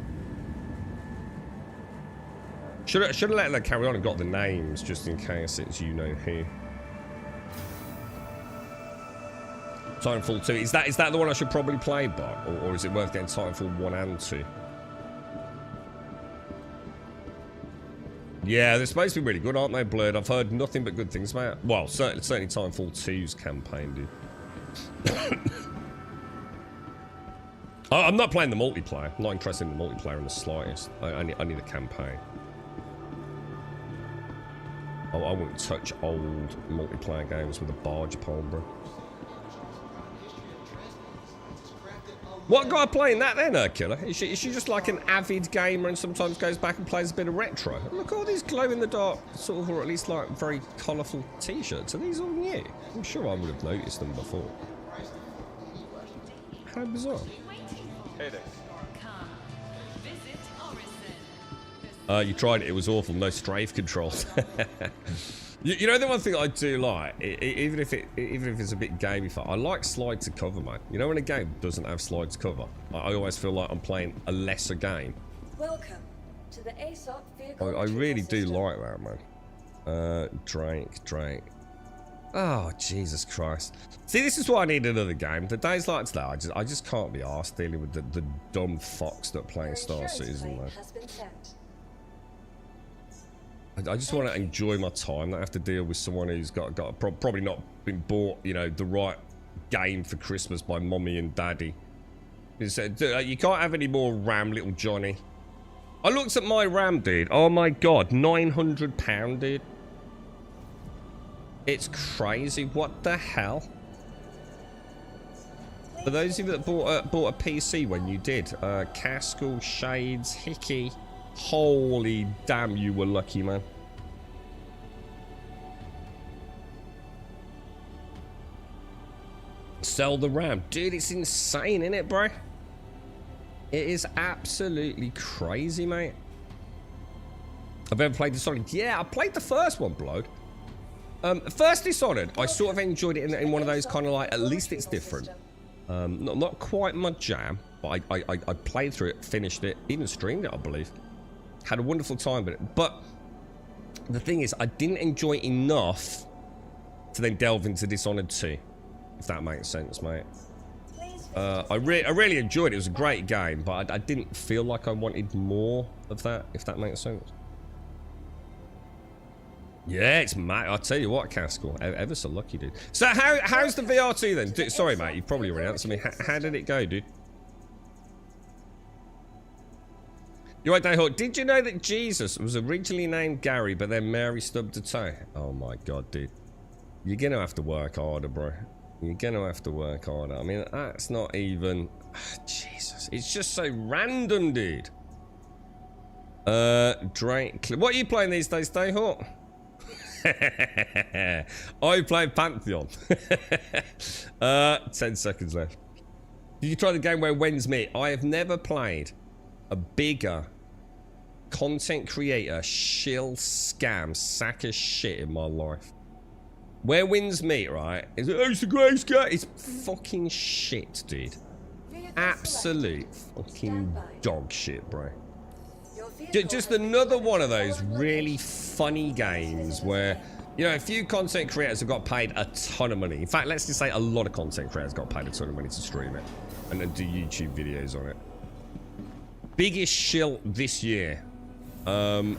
Should have let that carry on and got the names just in case it's you know who. Titanfall 2. Is that the one I should probably play, but or is it worth getting Titanfall 1 and 2? Yeah, they're supposed to be really good, aren't they, Blurred? I've heard nothing but good things about. Well, certainly Titanfall 2's campaign, dude. I'm not playing the multiplayer. I'm not interested in the multiplayer in the slightest. I need a campaign. I wouldn't touch old multiplayer games with a barge pole, bro. What guy playing that then, Killer? Is she just like an avid gamer and sometimes goes back and plays a bit of retro? Look at all these glow-in-the-dark, sort of, or at least like very colourful t-shirts. Are these all new? I'm sure I would have noticed them before. How bizarre. Hey there. You tried it, it was awful. No strafe controls. you know the one thing I do like, even if it's a bit gamified, I like slide to cover, mate. You know when a game doesn't have slide to cover, I always feel like I'm playing a lesser game. Welcome to the ASOP vehicle. I really do system. like that, man. Drake. Oh, Jesus Christ. See, this is why I need another game. The days like today, I just can't be arsed dealing with the dumb fox that playing Your Star insurance Citizen, claim man. has been sent. I just want to enjoy my time, not have to deal with someone who's probably not been bought, you know, the right game for Christmas by mommy and daddy. You can't have any more RAM, little Johnny. I looked at my RAM, dude. Oh my god, £900, dude. It's crazy. What the hell? For those of you that bought a PC when you did, Caskell, Shades, Hickey, holy damn, you were lucky, man. Sell the RAM. Dude, it's insane, isn't it, bro? It is absolutely crazy, mate. I've ever played Dishonored. Yeah, I played the first one, Blood. First Dishonored, I sort of enjoyed it in one of those kind of like, at least it's different. Not quite my jam, but I played through it, finished it, even streamed it, I believe. Had a wonderful time with it. But the thing is, I didn't enjoy it enough to then delve into Dishonored 2, if that makes sense, mate. I really enjoyed it. It was a great game, but I didn't feel like I wanted more of that, if that makes sense. Yeah, it's mad. I'll tell you what, Caskell, ever so lucky, dude. So how's the VR2 then? Sorry, mate, you've probably already answered me. How did it go, dude? You're right, Dayhawk. Did you know that Jesus was originally named Gary, but then Mary stubbed a toe? Oh my god, dude. You're gonna have to work harder, bro. You're gonna have to work harder. I mean, that's not even... Jesus. It's just so random, dude. Drake... What are you playing these days, Dayhawk? I play Pantheon. 10 seconds left. Did you try the game where wins meet? I have never played a bigger content creator shill scam sack of shit in my life. Where wins meet, right? It's the greatest game. It's fucking shit, dude. Absolute fucking dog shit, bro. Just another one of those really funny games where, you know, a few content creators have got paid a ton of money. In fact, let's just say a lot of content creators got paid a ton of money to stream it and then do YouTube videos on it. Biggest shill this year. And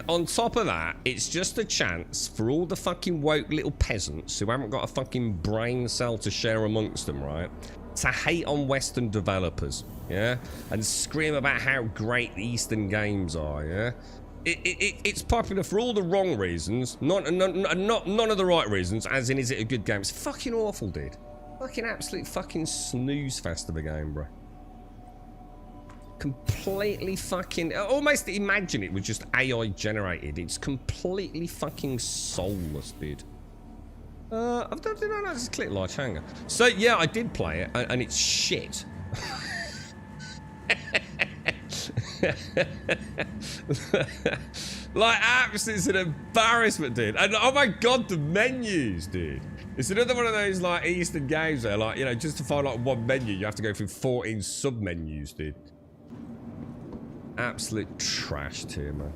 on top of that, it's just a chance for all the fucking woke little peasants who haven't got a fucking brain cell to share amongst them, right? To hate on Western developers, yeah? And scream about how great the Eastern games are, yeah? It's popular for all the wrong reasons, none of the right reasons, as in, is it a good game? It's fucking awful, dude. Fucking absolute fucking snooze fest of a game, bro. Completely fucking... Almost imagine it was just AI generated. It's completely fucking soulless, dude. I've done just click like hanger. So yeah, I did play it, and it's shit. Like, absolutely, it's an embarrassment, dude. And oh my god, the menus, dude. It's another one of those like Eastern games where, like, you know, just to find like one menu, you have to go through 14 sub menus, dude. Absolute trash tier, man.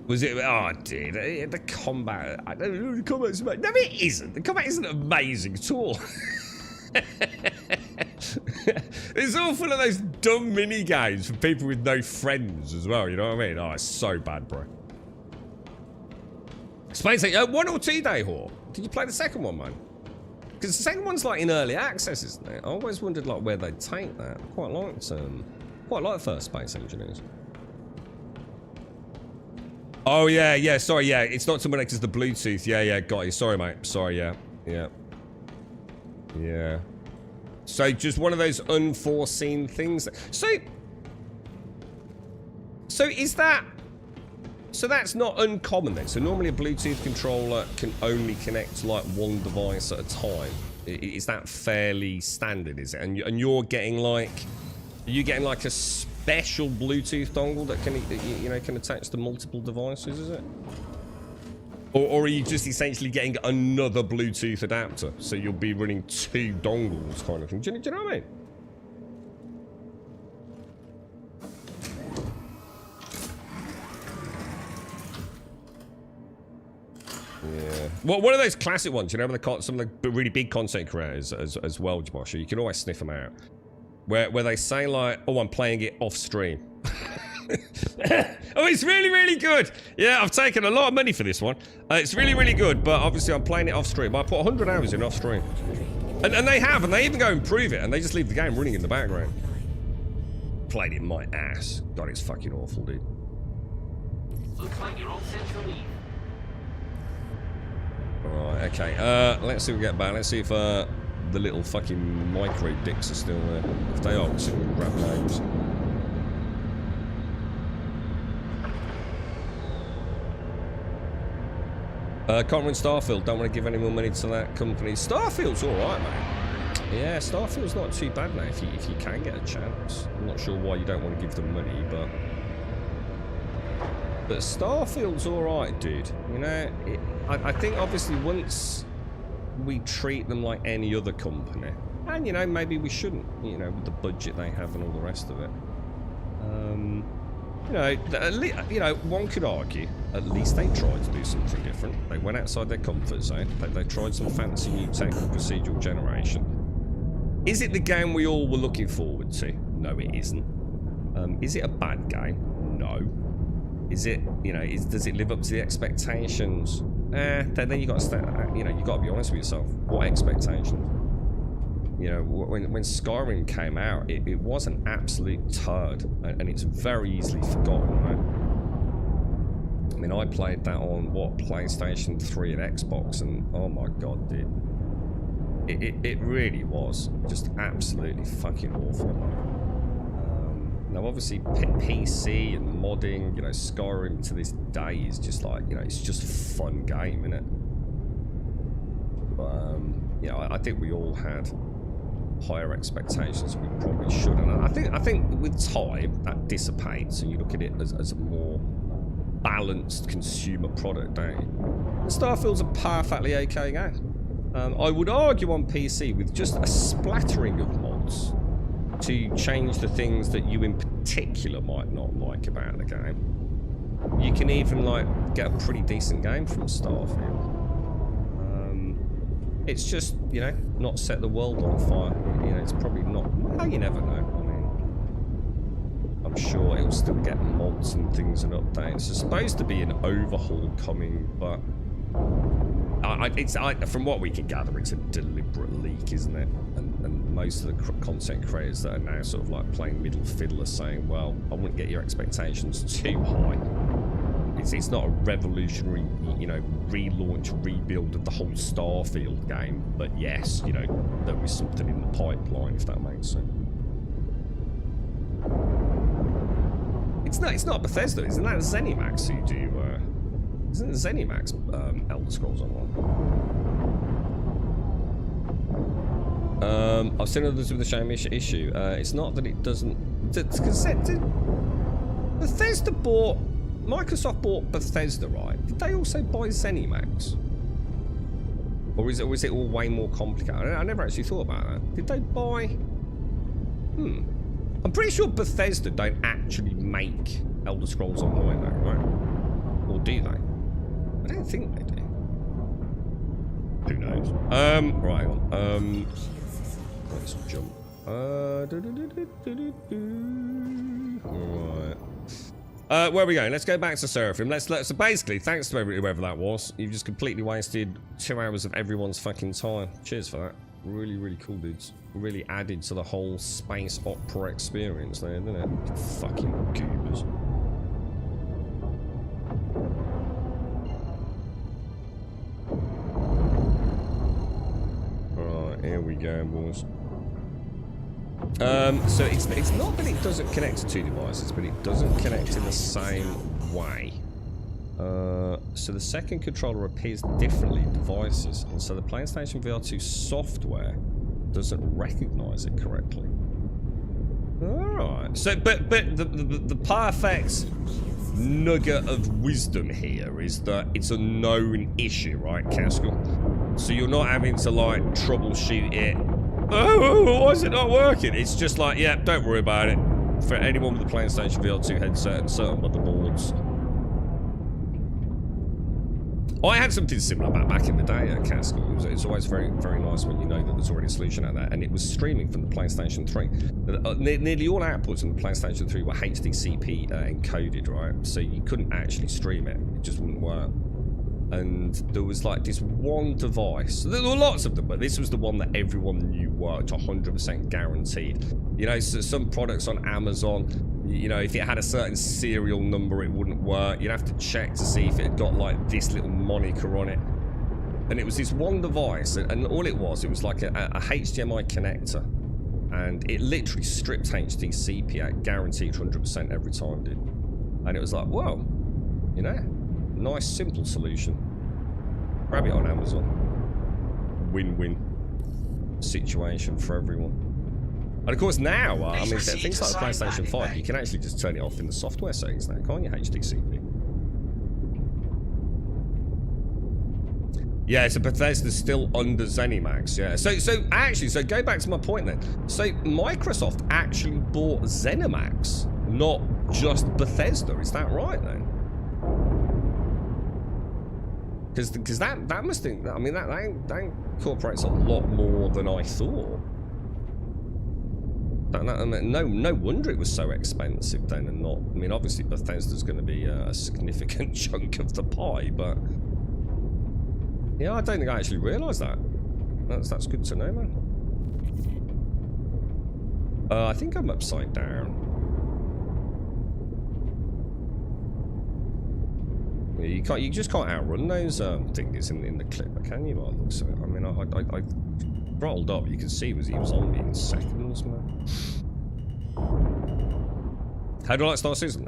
Was it? Oh, dude, the combat. I don't know. The combat's amazing. No, it isn't. The combat isn't amazing at all. It's all full of those dumb mini games for people with no friends as well. You know what I mean? Oh, it's so bad, bro. Space 1 or 2 day whore. Did you play the second one, man? Because the second one's like in early access, isn't it? I always wondered like where they'd take that. Quite like first Space Engineers. Oh yeah, sorry, yeah. It's not someone because the Bluetooth. Yeah, got you. Sorry, mate. Sorry, yeah. So just one of those unforeseen things. So is that? So that's not uncommon then. So normally a Bluetooth controller can only connect to like one device at a time. Is that fairly standard? Is it? And you're getting like, are you getting like a special Bluetooth dongle that can, you know, can attach to multiple devices? Is it? Or are you just essentially getting another Bluetooth adapter? So you'll be running 2 dongles kind of thing. Do you know what I mean? Yeah. Well, one of those classic ones, you know, some of the really big content creators as well, Josh, you can always sniff them out. Where they say like, oh, I'm playing it off stream. Oh, it's really, really good. Yeah, I've taken a lot of money for this one. It's really, really good, but obviously I'm playing it off stream. I put 100 hours in off stream. And they have, and they even go and prove it, and they just leave the game running in the background. Played it my ass. God, it's fucking awful, dude. Looks like you're all set to leave. Alright, okay. Let's see if we get back. Let's see if the little fucking micro dicks are still there. If they are, we'll see if we can grab names. Can't run Starfield. Don't want to give any more money to that company. Starfield's alright, mate. Yeah, Starfield's not too bad now if you can get a chance. I'm not sure why you don't want to give them money, but Starfield's alright, dude. You know, I think obviously once we treat them like any other company, and you know, maybe we shouldn't, you know, with the budget they have and all the rest of it. You know, one could argue at least they tried to do something different. They went outside their comfort zone. They tried some fancy new tech for procedural generation. Is it the game we all were looking forward to? No, it isn't. Is it a bad game? No. Is it, you know, does it live up to the expectations? Then you got to, you know, you got to be honest with yourself. What expectations? You know, when Skyrim came out, it was an absolute turd, and it's very easily forgotten, right? I mean, I played that on, what, PlayStation 3 and Xbox, and oh my god, dude. It really was just absolutely fucking awful. Now, obviously, PC and modding, you know, Skyrim to this day is just like, you know, it's just a fun game, isn't it? But, you know, I think we all had higher expectations than we probably should, and I think with time that dissipates and you look at it as a more balanced consumer product, don't you? And Starfield's a perfectly okay game. I would argue on PC with just a splattering of mods to change the things that you in particular might not like about the game, you can even like get a pretty decent game from Starfield. It's just, you know, not set the world on fire. You know, it's probably not. Well, you never know. I mean, I'm sure it'll still get mods and things and updates. There's supposed to be an overhaul coming, but from what we can gather, it's a deliberate leak, isn't it? And most of the content creators that are now sort of like playing middle fiddle are saying, well, I wouldn't get your expectations too high. It's not a revolutionary, you know, relaunch, rebuild of the whole Starfield game, but yes, you know, there was something in the pipeline, if that makes sense. It's not Bethesda, isn't that ZeniMax who do, isn't it ZeniMax, Elder Scrolls Online? I've seen others with the same issue. It's not that it doesn't, because Bethesda bought, Microsoft bought Bethesda, right? Did they also buy ZeniMax? Or is it all way more complicated? I never actually thought about that. Did they buy, I'm pretty sure Bethesda don't actually make Elder Scrolls Online though, right? Or do they? I don't think they do. Who knows? Right, hang on. Let's jump. Right. Where are we going? Let's go back to Seraphim. So basically, thanks to whoever that was. You've just completely wasted 2 hours of everyone's fucking time. Cheers for that. Really, really cool, dudes. Really added to the whole space opera experience there, didn't it? Fucking goobers. Right, here we go, boys. So it's not that it doesn't connect to 2 devices, but it doesn't connect in the same way. So the second controller appears differently in devices, and so the PlayStation VR2 software doesn't recognize it correctly. Alright. So, but the perfect nugget of wisdom here is that it's a known issue, right, Castle? So you're not having to, like, troubleshoot it. Oh, why is it not working? It's just like, yeah, don't worry about it. For anyone with a PlayStation VR2 headset and certain motherboards. I had something similar back in the day at Castle. It's always very, very nice when you know that there's already a solution out there. And it was streaming from the PlayStation 3. Nearly all outputs on the PlayStation 3 were HDCP encoded, right? So you couldn't actually stream it. It just wouldn't work. And there was like this one device. There were lots of them, but this was the one that everyone knew worked 100% guaranteed. You know, so some products on Amazon, you know, if it had a certain serial number, it wouldn't work. You'd have to check to see if it got like this little moniker on it. And it was this one device, and all it was like a HDMI connector. And it literally stripped HDCP out, guaranteed 100% every time, dude. And it was like, whoa, you know, nice, simple solution. Grab it on Amazon. Win-win situation for everyone. And of course now, I mean, things like the PlayStation 5, you can actually just turn it off in the software settings now, can't you, HDCP? Yeah, so Bethesda's still under ZeniMax, yeah. So go back to my point then. So Microsoft actually bought ZeniMax, not just Bethesda, is that right then? Because that must think, I mean, that incorporates a lot more than I thought. No wonder it was so expensive then, and not, I mean, obviously Bethesda's going to be a significant chunk of the pie, but yeah, I don't think I actually realised that. That's good to know, man. I think I'm upside down. Yeah, you just can't outrun those things in the clip, can you? By the looks of it. I mean, I rolled up. You can see he was on me in seconds, man. How do I like Star Citizen?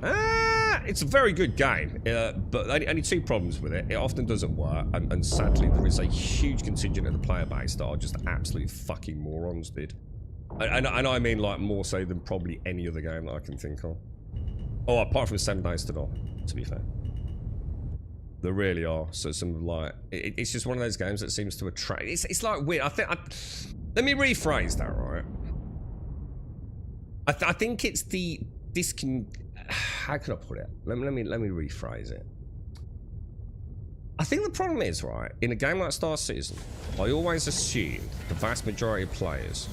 It's a very good game, but only 2 problems with it. It often doesn't work, and sadly there is a huge contingent of the player base that are just absolute fucking morons, dude. And I mean, like, more so than probably any other game that I can think of. Oh, apart from 7 Days to Die, to be fair. There really are. So some, like, it's just one of those games that seems to attract. It's like weird. Let me rephrase that, right? I think it's the how can I put it? Let me rephrase it. I think the problem is, right, in a game like Star Citizen, I always assumed the vast majority of players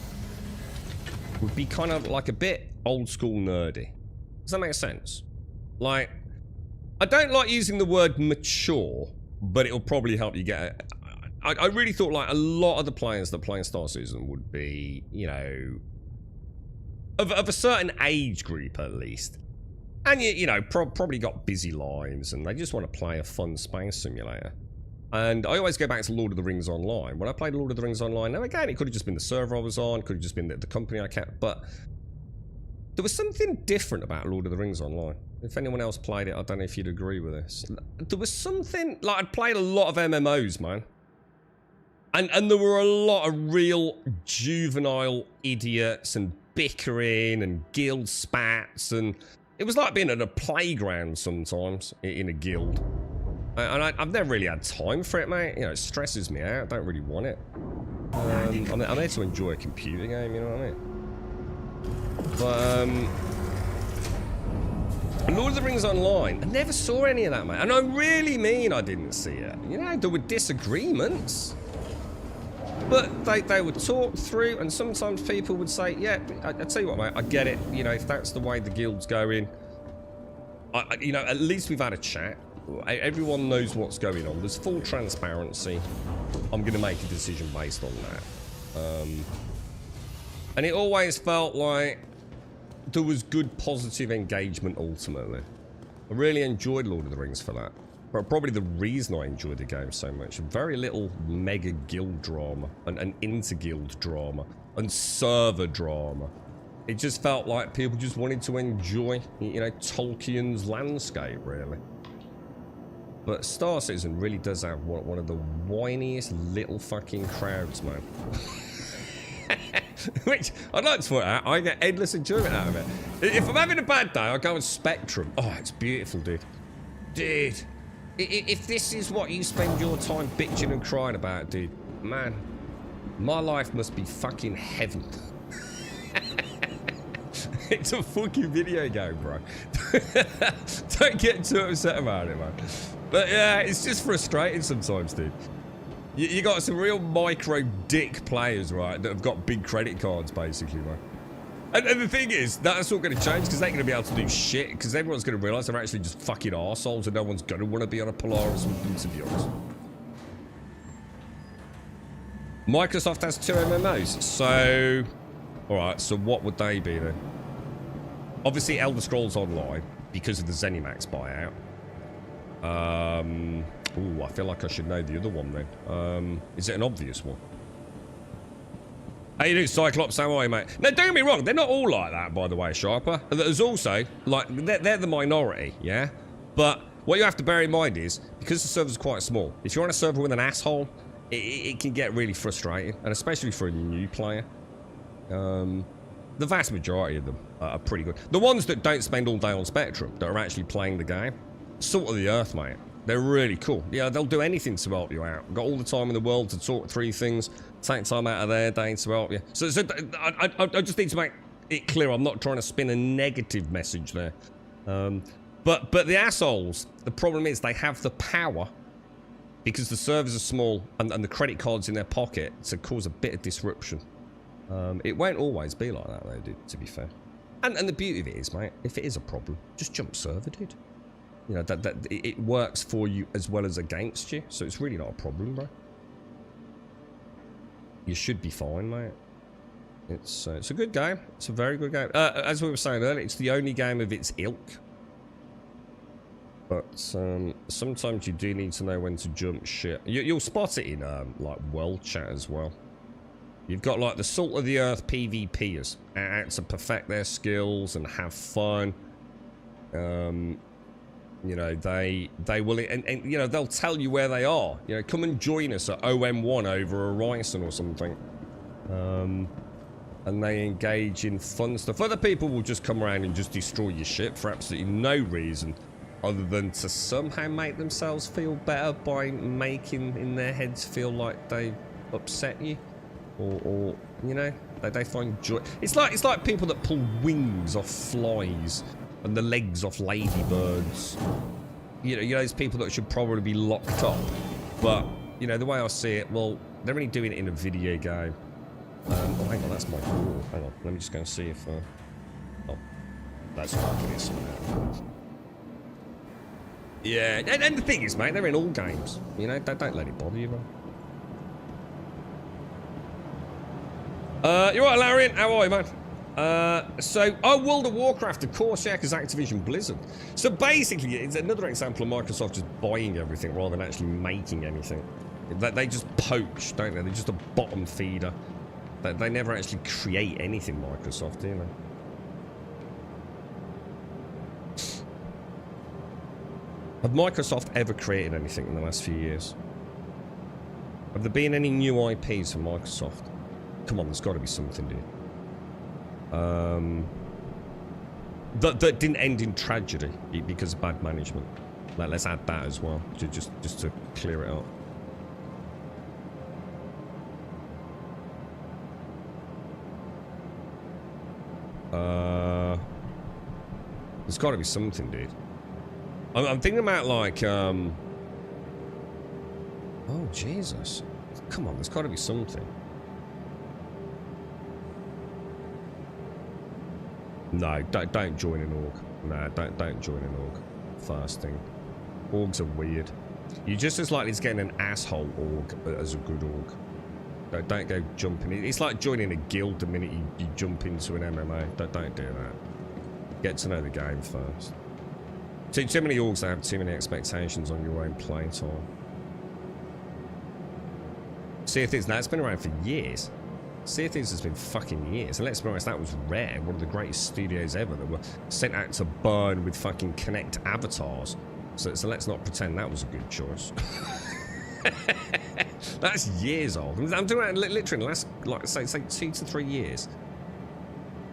would be kind of like a bit old school nerdy. Does that make sense? Like, I don't like using the word mature, but it'll probably help you get it. I really thought, like, a lot of the players that play in Star Citizen would be, you know, of a certain age group at least. And, you know, probably got busy lives and they just want to play a fun space simulator. And I always go back to Lord of the Rings Online. When I played Lord of the Rings Online, now again, it could have just been the server I was on, could have just been the company I kept, but There was something different about Lord of the Rings Online. If anyone else played it, I don't know if you'd agree with this. There was something, like, I'd played a lot of MMOs, man. And there were a lot of real juvenile idiots and bickering and guild spats, and it was like being at a playground sometimes in a guild. And I've never really had time for it, mate. You know, it stresses me out. I don't really want it. I'm there to enjoy a computer game, you know what I mean? But, Lord of the Rings Online, I never saw any of that, mate. And I really mean I didn't see it. You know, there were disagreements. But they would talk through, and sometimes people would say, yeah, I tell you what, mate, I get it. You know, if that's the way the guild's going, you know, at least we've had a chat. Everyone knows what's going on. There's full transparency. I'm going to make a decision based on that. And it always felt like there was good, positive engagement ultimately. I really enjoyed Lord of the Rings for that. But probably the reason I enjoyed the game so much. Very little mega guild drama and inter-guild drama and server drama. It just felt like people just wanted to enjoy, you know, Tolkien's landscape, really. But Star Citizen really does have one of the whiniest little fucking crowds, man. Which, I'd like to point out, I get endless enjoyment out of it. If I'm having a bad day, I go on Spectrum. Oh, it's beautiful, dude. Dude. If this is what you spend your time bitching and crying about, dude, man, my life must be fucking heaven. It's a fucking video game, bro. Don't get too upset about it, man. But yeah, it's just frustrating sometimes, dude. You got some real micro dick players, right, that have got big credit cards, basically, man. And the thing is, that's not going to change because they're going to be able to do shit because everyone's going to realise they're actually just fucking arseholes and no one's going to want to be on a Polaris with them, to be honest. Microsoft has 2 MMOs, so... Alright, so what would they be then? Obviously, Elder Scrolls Online, because of the ZeniMax buyout. Ooh, I feel like I should know the other one then. Is it an obvious one? How you doing, Cyclops? How are you, mate? Now, don't get me wrong, they're not all like that, by the way, Sharper. There's also, like, they're the minority, yeah? But what you have to bear in mind is, because the server's quite small, if you're on a server with an asshole, it can get really frustrating, and especially for a new player. The vast majority of them are pretty good. The ones that don't spend all day on Spectrum, that are actually playing the game, Salt of the Earth, mate. They're really cool. Yeah, they'll do anything to help you out. Got all the time in the world to talk through things, take time out of their day to help you. So I just need to make it clear I'm not trying to spin a negative message there. But the assholes, the problem is they have the power, because the servers are small and the credit cards in their pocket, to cause a bit of disruption. It won't always be like that, though, dude, to be fair. And the beauty of it is, mate, if it is a problem, just jump server, dude. You know, it works for you as well as against you, so it's really not a problem, bro. You should be fine, mate. It's a good game. It's a very good game. As we were saying earlier, it's the only game of its ilk. But sometimes you do need to know when to jump shit. You'll spot it in like world chat as well. You've got like the Salt of the Earth PvPers out to perfect their skills and have fun. You know, they will, and you know, they'll tell you where they are. You know, come and join us at OM1 over Horizon or something. And they engage in fun stuff. Other people will just come around and just destroy your ship for absolutely no reason other than to somehow make themselves feel better by making in their heads feel like they upset you, or you know, they find joy. It's like people that pull wings off flies and the legs off ladybirds. You know those people that should probably be locked up. But you know, the way I see it, well, they're only doing it in a video game. Oh, hang on, that's my door. Hang on, let me just go and see if. Oh, that's fucking it somehow. Yeah, and the thing is, mate, they're in all games. You know, don't let it bother you, man. You're right, Larian. How are you, man? World of Warcraft, of course, yeah, because Activision Blizzard. So basically, it's another example of Microsoft just buying everything rather than actually making anything. They just poach, don't they? They're just a bottom feeder. They never actually create anything, Microsoft, do they? Have Microsoft ever created anything in the last few years? Have there been any new IPs from Microsoft? Come on, there's got to be something, dude. That didn't end in tragedy because of bad management. Like, let's add that as well, just to clear it up. There's got to be something, dude. I'm thinking about like, oh Jesus! Come on, there's got to be something. No, don't join an org. No, don't join an org. First thing, orgs are weird. You're just as likely to get an asshole org as a good org. Don't go jumping. It's like joining a guild the minute you jump into an MMO. Don't do that. Get to know the game first. Too many orgs that have too many expectations on your own playtime. Sea of Thieves, that's been around for years. Sea of Thieves has been fucking years. And let's be honest, that was Rare, one of the greatest studios ever that were sent out to burn with fucking Kinect avatars. So let's not pretend that was a good choice. That's years old. I'm doing it literally in the last, like, say 2 to 3 years.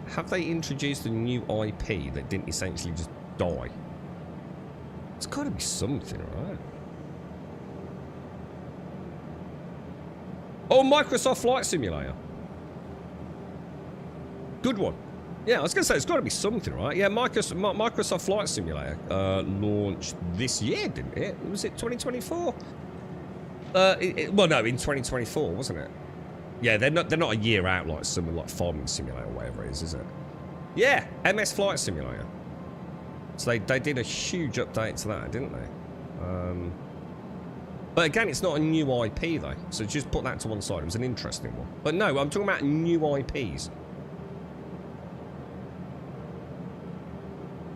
Have they introduced a new IP that didn't essentially just die? It's got to be something, right? Oh, Microsoft Flight Simulator. Good one. Yeah, I was going to say, it's got to be something, right? Yeah, Microsoft Flight Simulator launched this year, didn't it? Was it 2024? Well, no, in 2024, wasn't it? Yeah, they're not a year out like some like Farming Simulator or whatever it is it? Yeah, MS Flight Simulator. So they did a huge update to that, didn't they? But again, it's not a new IP though, so just put that to one side. It was an interesting one. But no, I'm talking about new IPs.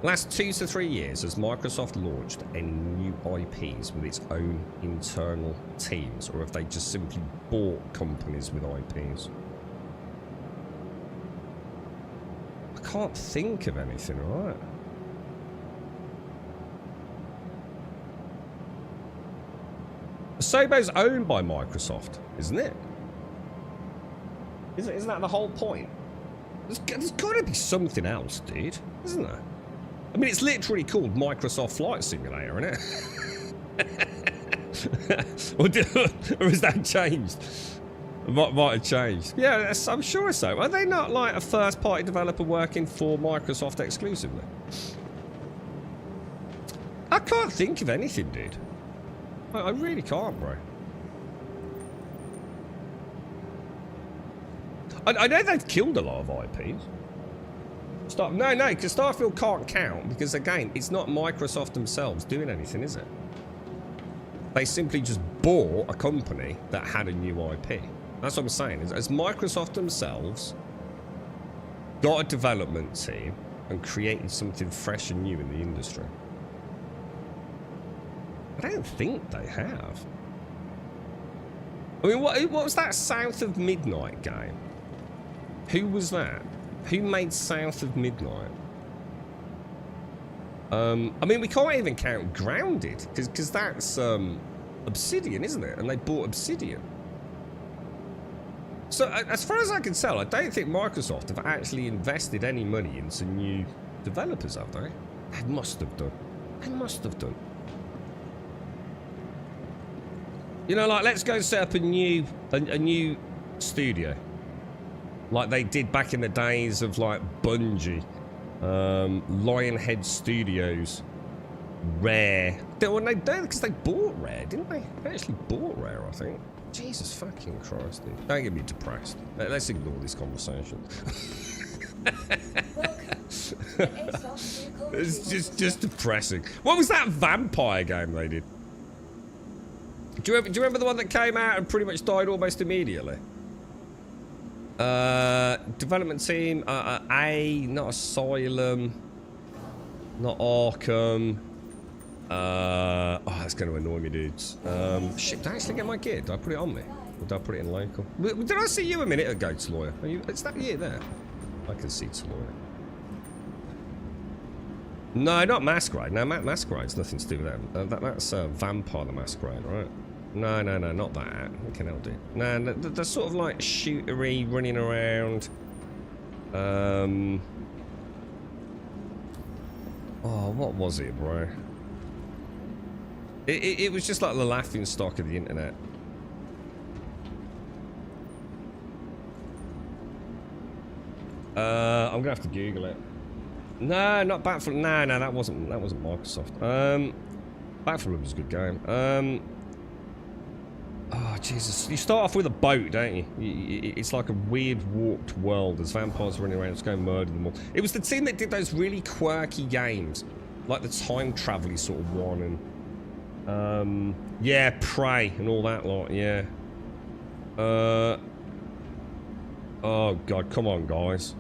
Last 2 to 3 years, has Microsoft launched any new IPs with its own internal teams, or have they just simply bought companies with IPs? I can't think of anything, right? Asobo's owned by Microsoft, isn't it? Isn't that the whole point? There's got to be something else, dude, isn't there? I mean, it's literally called Microsoft Flight Simulator, isn't it? Or has that changed? Might have changed. Yeah, I'm sure so. Are they not like a first-party developer working for Microsoft exclusively? I can't think of anything, dude. I really can't, bro. I know they've killed a lot of IPs. No, because Starfield can't count because, again, it's not Microsoft themselves doing anything, is it? They simply just bought a company that had a new IP. That's what I'm saying. As Microsoft themselves got a development team and created something fresh and new in the industry. I don't think they have. I mean, what was that South of Midnight game? Who was that? Who made South of Midnight? I mean, we can't even count Grounded, because that's Obsidian, isn't it? And they bought Obsidian. So, as far as I can tell, I don't think Microsoft have actually invested any money into new developers, have they? They must have done. They must have done. You know, like, let's go set up a new studio. Like they did back in the days of like Bungie, Lionhead Studios, Rare. Well, they don't, because they bought Rare, didn't they? They actually bought Rare, I think. Jesus fucking Christ, dude. Don't get me depressed. Let's ignore this conversation. It's just depressing. What was that vampire game they did? Do you remember the one that came out and pretty much died almost immediately? Development team, not Asylum, not Arkham. Oh, that's going to annoy me, dudes. Shit, did I actually get my gear? Did I put it on me? Or did I put it in local? Did I see you a minute ago, Taloya? Is that you there? I can see Taloya. No, not Masquerade. No, Masquerade's nothing to do with that. That's Vampire the Masquerade, right? No, not that. What can I do? No, they're sort of like shootery, running around. Oh, what was it, bro? It was just like the laughing stock of the internet. I'm gonna have to Google it. No, not Back 4 Blood. No, that wasn't Microsoft. Back 4 Blood was a good game. Oh Jesus! You start off with a boat, don't you? It's like a weird warped world. There's vampires running around, just going murder them all. It was the team that did those really quirky games, like the time travel sort of one, and yeah, Prey and all that lot. Yeah. Oh God, come on, guys.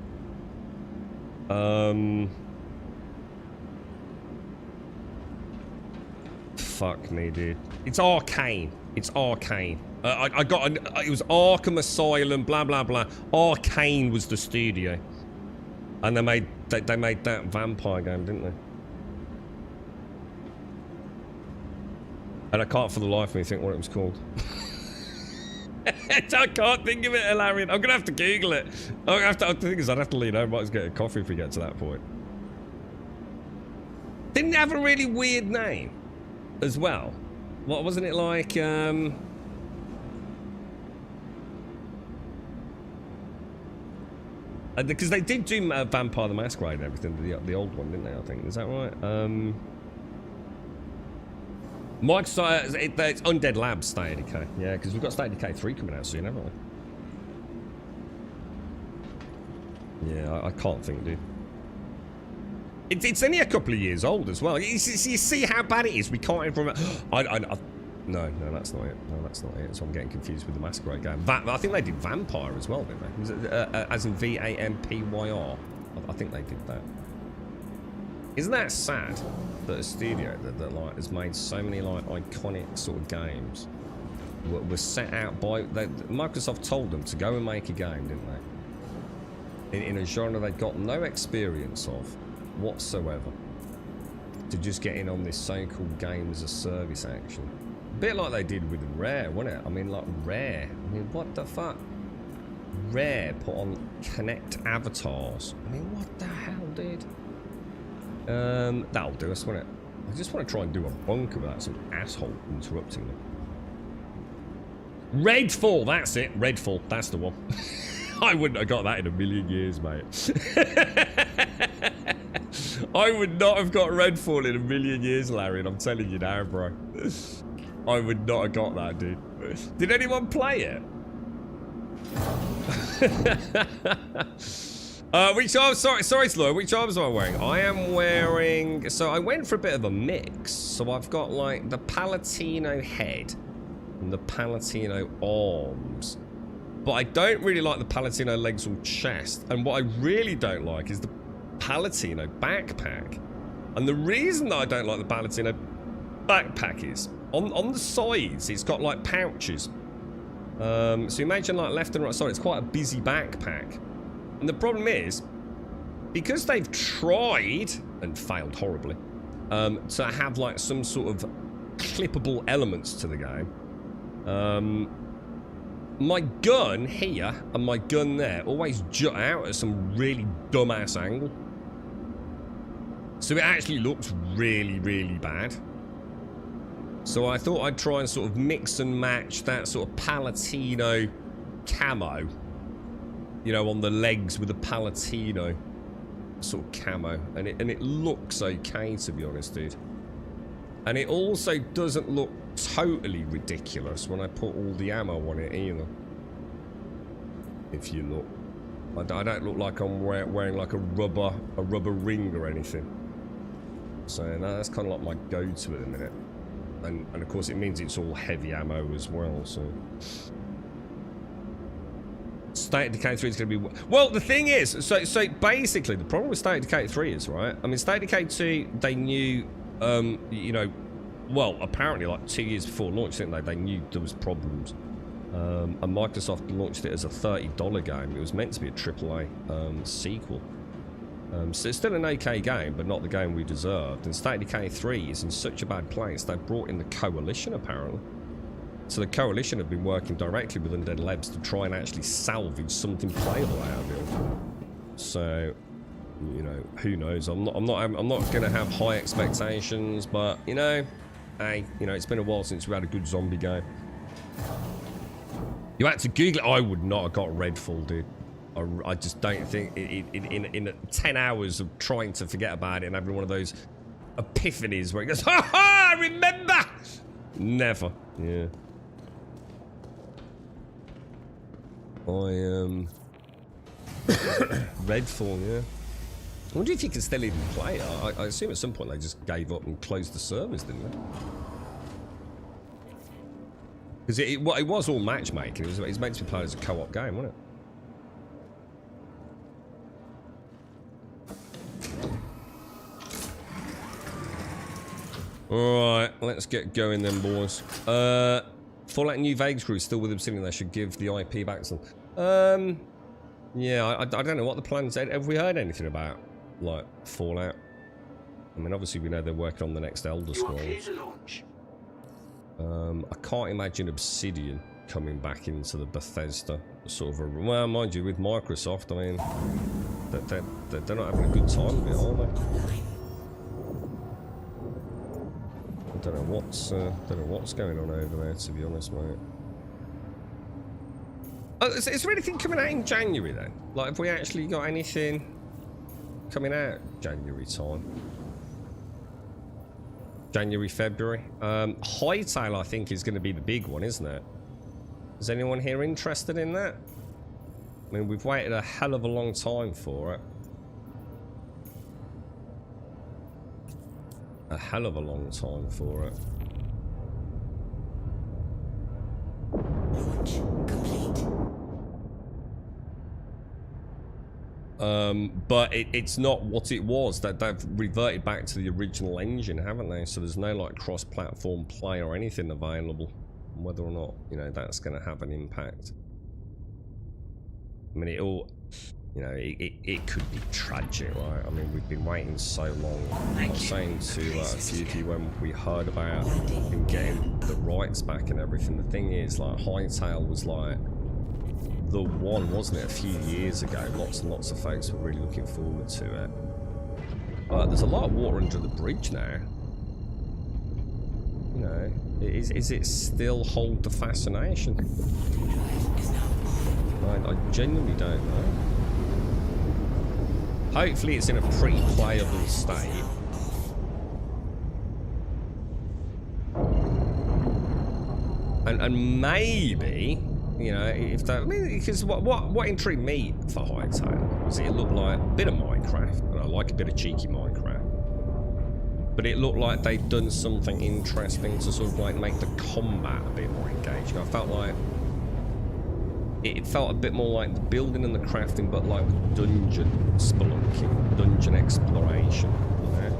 Fuck me, dude. It's Arcane. It's Arcane. I got it was Arkham Asylum, blah blah blah. Arcane was the studio, and they made that vampire game, didn't they? And I can't for the life of me think what it was called. I can't think of it, Hilarion. I'm gonna have to Google it. The thing is, I'd have to lean over. Might as well get a coffee if we get to that point. Didn't it have a really weird name as well? What wasn't it like? Because they did do Vampire the Masquerade and everything, the old one, didn't they? I think, is that right? Microsoft, it's Undead Labs State of Decay. Yeah, because we've got State of Decay 3 coming out soon, haven't we? Yeah, I can't think, dude. It's only a couple of years old as well. You see how bad it is? We can't even remember. No, that's not it. No, that's not it. So I'm getting confused with the Masquerade game. I think they did Vampire as well, didn't they? Was it, as in Vampyr. I think they did that. Isn't that sad that a studio that like has made so many like iconic sort of games were set out by Microsoft told them to go and make a game, didn't they? In a genre they'd got no experience of whatsoever, to just get in on this so-called game as a service action. A bit like they did with Rare, wasn't it? I mean, like Rare. I mean, what the fuck? Rare put on Connect avatars. I mean, what the hell, dude? That'll do us, won't it? I just want to try and do a bunker without some asshole interrupting me. Redfall, that's it. Redfall, that's the one. I wouldn't have got that in a million years, mate. I would not have got Redfall in a million years, Larry, and I'm telling you now, bro. I would not have got that, dude. Did anyone play it? Which arms? Sorry, Slow. Which arms am I wearing? I am wearing. So I went for a bit of a mix. So I've got like the Palatino head and the Palatino arms, but I don't really like the Palatino legs or chest. And what I really don't like is the Palatino backpack. And the reason that I don't like the Palatino backpack is on the sides it's got like pouches. So imagine like left and right side. It's quite a busy backpack. And the problem is, because they've tried, and failed horribly, to have like some sort of clippable elements to the game, my gun here and my gun there always jut out at some really dumbass angle. So it actually looks really, really bad. So I thought I'd try and sort of mix and match that sort of Palatino camo, you know, on the legs with a Palatino sort of camo, and it looks okay, to be honest, dude. And it also doesn't look totally ridiculous when I put all the ammo on it either. If you look, I don't look like I'm wearing like a rubber ring or anything. So that's kind of like my go-to at the minute, and of course it means it's all heavy ammo as well. So. State of Decay 3 is going to be... Well, the thing is, so basically, the problem with State of Decay 3 is, right, I mean, State of Decay 2, they knew, you know, well, apparently, like 2 years before launch, didn't they? They knew there was problems. And Microsoft launched it as a $30 game. It was meant to be a AAA sequel. So it's still an okay game, but not the game we deserved. And State of Decay 3 is in such a bad place, they've brought in the Coalition, apparently. So the Coalition have been working directly with Undead Labs to try and actually salvage something playable out of it. So, you know, who knows? I'm not going to have high expectations, but you know, hey, you know, it's been a while since we had a good zombie game. You had to Google it. I would not have got Redfall, dude. I just don't think in 10 hours of trying to forget about it and having one of those epiphanies where it goes, ha ha, I remember. Never. Yeah. Redfall, yeah. I wonder if you can still even play it. I assume at some point they just gave up and closed the servers, didn't they? Because it was all matchmaking. It was meant to be played as a co-op game, wasn't it? Alright, let's get going then, boys. Fallout New Vegas crew is still with Obsidian. They should give the IP back to them. Yeah, I don't know what the plan said. Have we heard anything about, like, Fallout? I mean, obviously we know they're working on the next Elder Scrolls. I can't imagine Obsidian coming back into the Bethesda sort of a... Well, mind you, with Microsoft, I mean, they're not having a good time with it, are they? I don't know what's going on over there, to be honest, mate. Oh, is there anything coming out in January then? Like, have we actually got anything coming out January time? January, February? Hightail, I think, is going to be the big one, isn't it? Is anyone here interested in that? I mean, we've waited a hell of a long time for it. A hell of a long time for it. Launch complete. But it's not what it was. They've reverted back to the original engine, haven't they? So there's no like cross-platform play or anything available. Whether or not, you know, that's going to have an impact. I mean, it all, you know, it could be tragic, right? I mean, we've been waiting so long. I was saying to a few of you when we heard about them getting the rights back and everything, the thing is, like, Hightail was like the one, wasn't it, a few years ago? Lots and lots of folks were really looking forward to it. But there's a lot of water under the bridge now. You know, is it still hold the fascination? I genuinely don't know. Hopefully it's in a pretty playable state. And maybe, you know, if that, I mean, because what intrigued me for Hightail was it looked like a bit of Minecraft, and I like a bit of cheeky Minecraft, but it looked like they'd done something interesting to sort of like make the combat a bit more engaging. I felt like it felt a bit more like the building and the crafting, but like with dungeon spelunking, dungeon exploration, you know?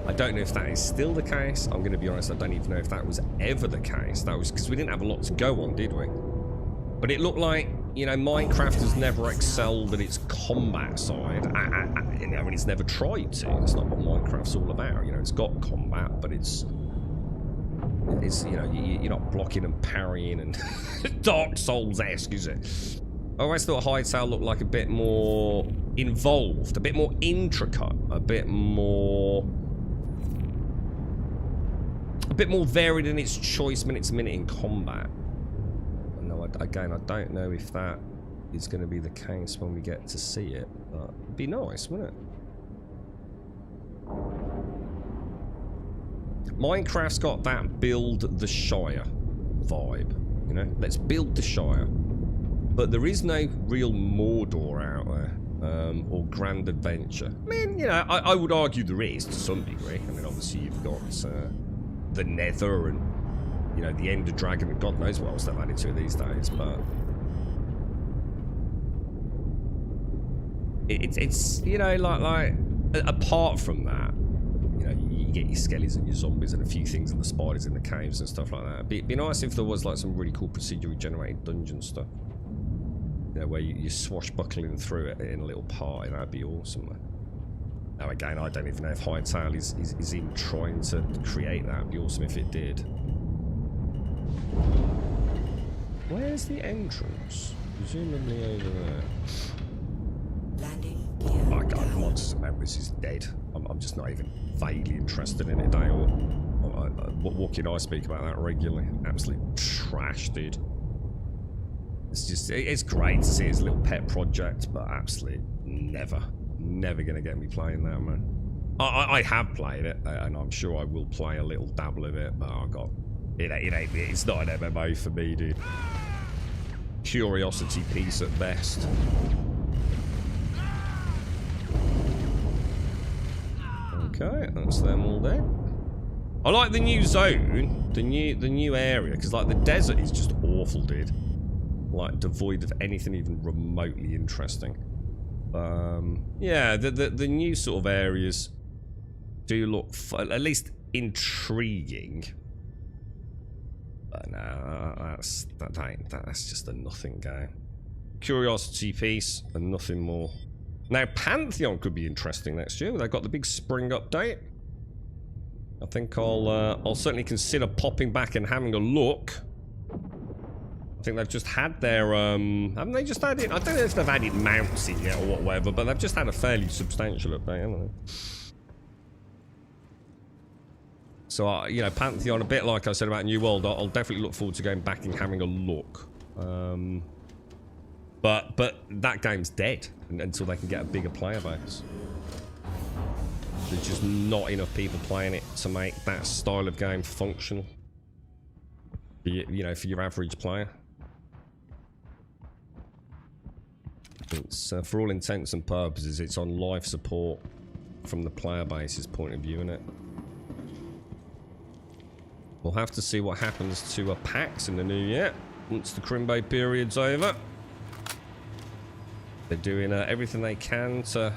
I don't know if that is still the case. I'm going to be honest, I don't even know if that was ever the case. That was because we didn't have a lot to go on, did we? But it looked like, you know, Minecraft has never excelled at its combat side. You know, and it's never tried to. That's not what Minecraft's all about. You know, it's got combat, but it's you know, you're not blocking and parrying and Dark Souls-esque, is it? I always thought Hightail looked like a bit more involved, a bit more intricate, a bit more varied in its choice minute to minute in combat. No, again, I don't know if that is going to be the case when we get to see it, but it'd be nice, wouldn't it? Minecraft's got that build the Shire vibe, you know? Let's build the Shire. But there is no real Mordor out there, or Grand Adventure. I mean, you know, I would argue there is to some degree. I mean, obviously you've got the Nether and, you know, the Ender Dragon, and God knows what else they've added to it these days, but it's you know, like apart from that, you know, you get your skellies and your zombies and a few things and the spiders in the caves and stuff like that. It'd be nice if there was like some really cool procedurally generated dungeon stuff, you know, where you're swashbuckling through it in a little party. That'd be awesome, man. Now again, I don't even know if Hightail is in trying to create that. It'd be awesome if it did. Where's the entrance? Presumably over there. Landing Oh gear. my god, Monsters and Memories is dead. I'm just not even vaguely interested in it, Dale. Walkie and I speak about that regularly. Absolute trash, dude. It's just, it's great to see his little pet project, but absolutely never gonna get me playing that, man. I have played it, and I'm sure I will play a little dabble of it, but oh god, it's not an MMO for me, dude. Curiosity piece at best. Okay, that's them all there. I like the new zone, the new area, because like the desert is just awful, dude. Like devoid of anything even remotely interesting. Yeah, the new sort of areas do look at least intriguing. But no, that's just a nothing game. Curiosity piece and nothing more. Now Pantheon could be interesting next year. They've got the big spring update. I think I'll certainly consider popping back and having a look. I think they've just had their haven't they just had it? I don't know if they've added mounts in yet or whatever, but they've just had a fairly substantial update, haven't they? So you know, Pantheon, a bit like I said about New World, I'll definitely look forward to going back and having a look. But that game's dead until they can get a bigger player base. There's just not enough people playing it to make that style of game functional. You know, for your average player. It's for all intents and purposes, it's on life support from the player base's point of view, innit? We'll have to see what happens to PAX in the new year once the Crimbo period's over. They're doing everything they can to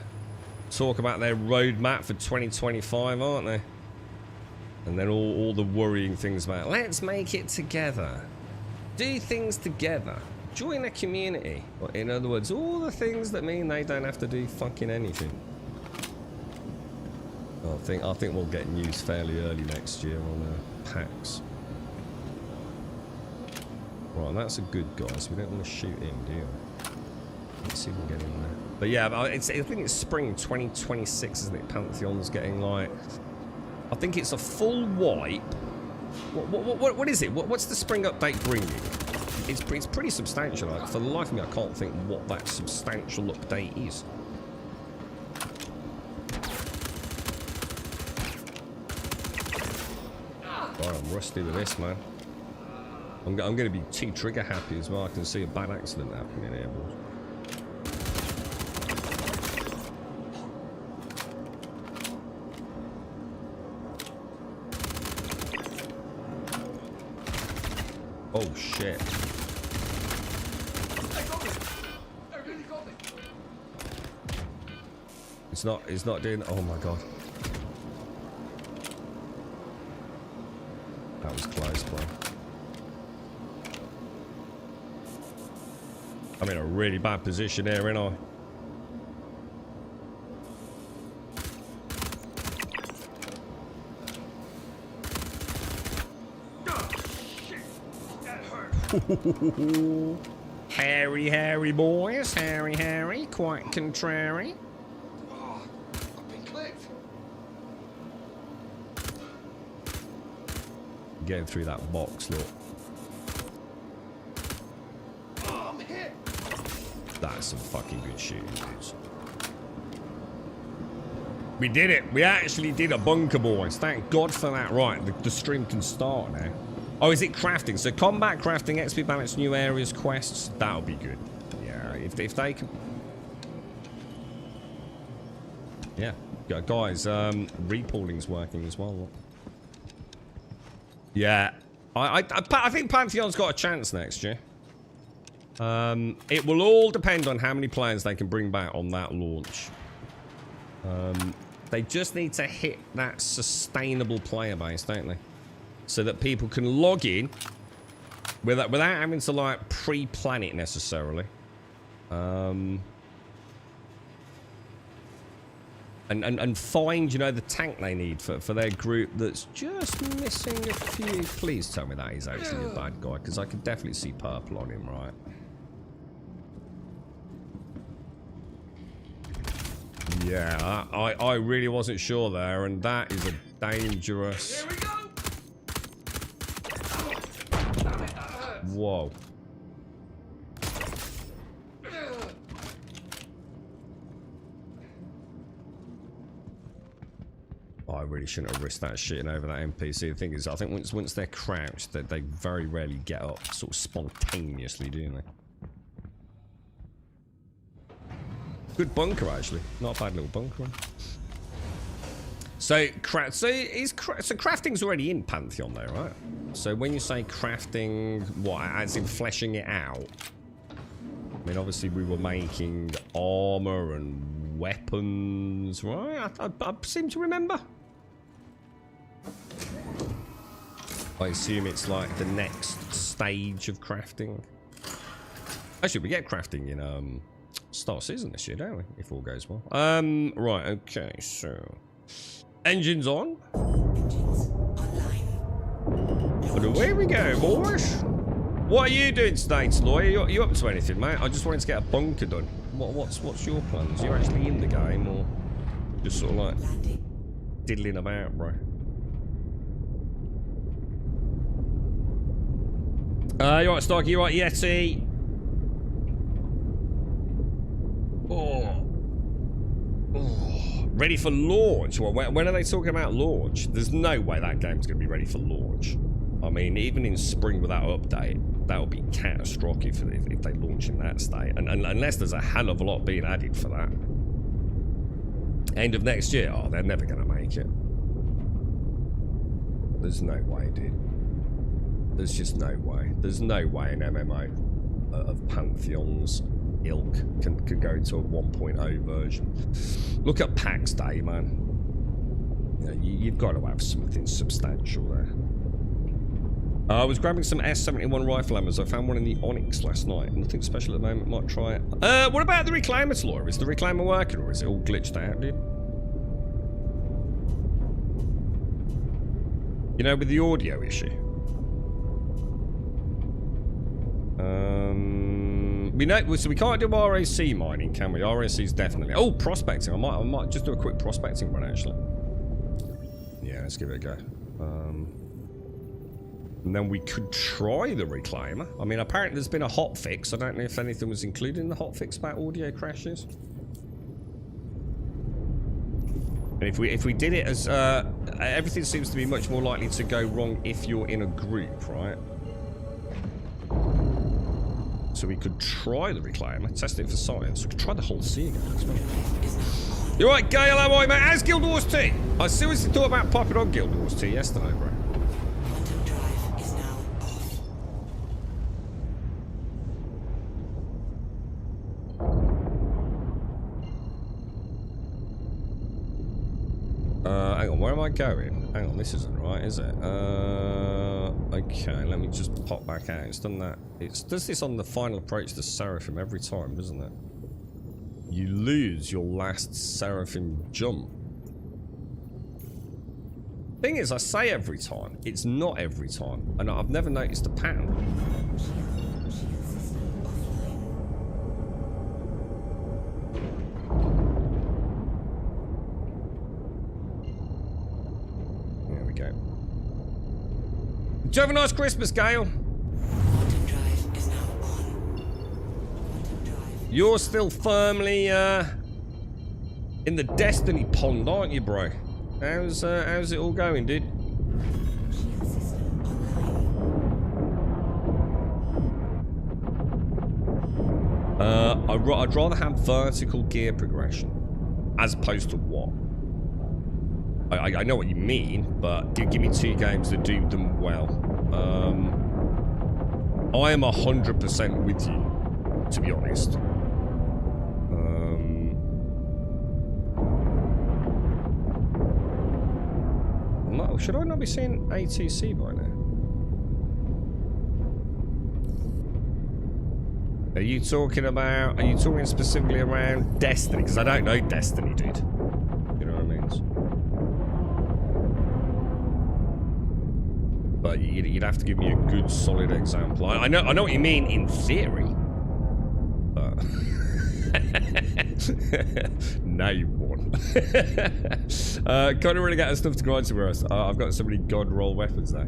talk about their roadmap for 2025, aren't they? And then all the worrying things about, let's make it together. Do things together. Join a community. Or in other words, all the things that mean they don't have to do fucking anything. I think we'll get news fairly early next year on PAX. Right, that's a good guy, so we don't want to shoot him, do you? Let's see if we can get in there. But yeah, I think it's spring 2026, isn't it? Pantheon's getting like... I think it's a full wipe. What is it? What's the spring update bringing? It's pretty substantial. Like, for the life of me, I can't think what that substantial update is. God, I'm rusty with this, man. I'm going to be too trigger happy as well. I can see a bad accident happening in here, boys. Oh shit. It's not doing, oh my god. That was close, bro. I'm in a really bad position here, ain't I? Harry boys, Harry, quite contrary. Oh, I've been clipped. Getting through that box, look. Oh, I'm hit. That's some fucking good shooting, dudes. We did it. We actually did a bunker, boys. Thank God for that. Right, the stream can start now. Oh, is it crafting? So combat crafting, XP balance, new areas, quests. That'll be good. Yeah, if they can. Yeah, guys. Repooling's working as well. Look. Yeah, I think Pantheon's got a chance next year. It will all depend on how many players they can bring back on that launch. They just need to hit that sustainable player base, don't they? So that people can log in without having to like pre-plan it necessarily. and find, you know, the tank they need for their group that's just missing a few. Please tell me that he's actually a bad guy, because I could definitely see purple on him, right? Yeah, I really wasn't sure there, and that is a dangerous... Here we go! Whoa. I really shouldn't have risked that shitting over that NPC. The thing is, I think once they're crouched, they very rarely get up sort of spontaneously, do they? Good bunker, actually. Not a bad little bunker. So crafting's already in Pantheon, though, right? So when you say crafting, what, as in fleshing it out? I mean, obviously we were making armor and weapons, right? I seem to remember. I assume it's like the next stage of crafting. Actually, we get crafting in Star Season this year, don't we? If all goes well. Right, okay, so engines on. And away we go, boys. What are you doing today, Lawyer? You up to anything, mate? I just wanted to get a bunker done. What's your plans? Are you actually in the game, or just sort of like diddling about, bro? You right, Starkey? You right, Yeti? Oh. Ready for launch? Well, when are they talking about launch? There's no way that game's going to be ready for launch. I mean, even in spring with that update, that would be catastrophic if they launch in that state. And unless there's a hell of a lot being added for that. End of next year? Oh, they're never going to make it. There's no way, dude. There's just no way. There's no way an MMO of Pantheon's ilk can go into a 1.0 version. Look at PAX Day, man. You know, you've got to have something substantial there. I was grabbing some S71 rifle ammo. I found one in the Onyx last night. Nothing special at the moment. Might try it. What about the Reclaimer, Laura? Is the Reclaimer working, or is it all glitched out, dude? You know, with the audio issue. We know, so we can't do RAC mining, can we? RAC's definitely. Oh, prospecting. I might just do a quick prospecting run, actually. Yeah, let's give it a go. And then we could try the Reclaimer. I mean, apparently there's been a hotfix. I don't know if anything was included in the hotfix about audio crashes. And if we did it as everything seems to be much more likely to go wrong if you're in a group, right? So we could try the Reclaimer, test it for science. We could try the whole sea again as well. You're right, Gale, how are you, mate? How's Guild Wars 2? I seriously thought about popping on Guild Wars 2 yesterday, bro. Quantum drive is now off. Hang on, where am I going? Hang on, this isn't right, is it? Okay, let me just pop back out. It's done that. It does this on the final approach to Seraphim every time, doesn't it? You lose your last Seraphim jump. Thing is, I say every time. It's not every time. And I've never noticed a pattern. There we go. Did you have a nice Christmas, Gale? Quantum drive is now on. Quantum drive. You're still firmly in the Destiny pond, aren't you, bro? How's it all going, dude? Shield system online. I'd rather have vertical gear progression as opposed to what? I know what you mean, but give me 2 games that do them well. I am 100% with you, to be honest. Should I not be seeing ATC by now? Are you talking specifically around Destiny? Because I don't know Destiny, dude. You Like, you'd have to give me a good, solid example. I know what you mean in theory. But... Name one. Can't really get stuff to grind somewhere else. I've got so many god roll weapons now.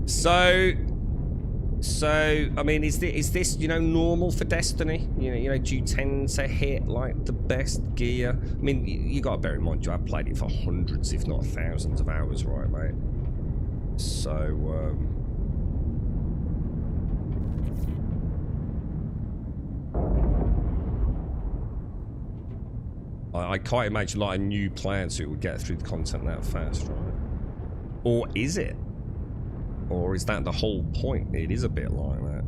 So I mean, is this you know, normal for Destiny? You know, do you tend to hit like the best gear? I mean, you got to bear in mind, I've played it for hundreds, if not thousands, of hours, right, mate? So I can't imagine like a new player so it would get through the content that fast, right? Or is it? Or is that the whole point? It is a bit like that.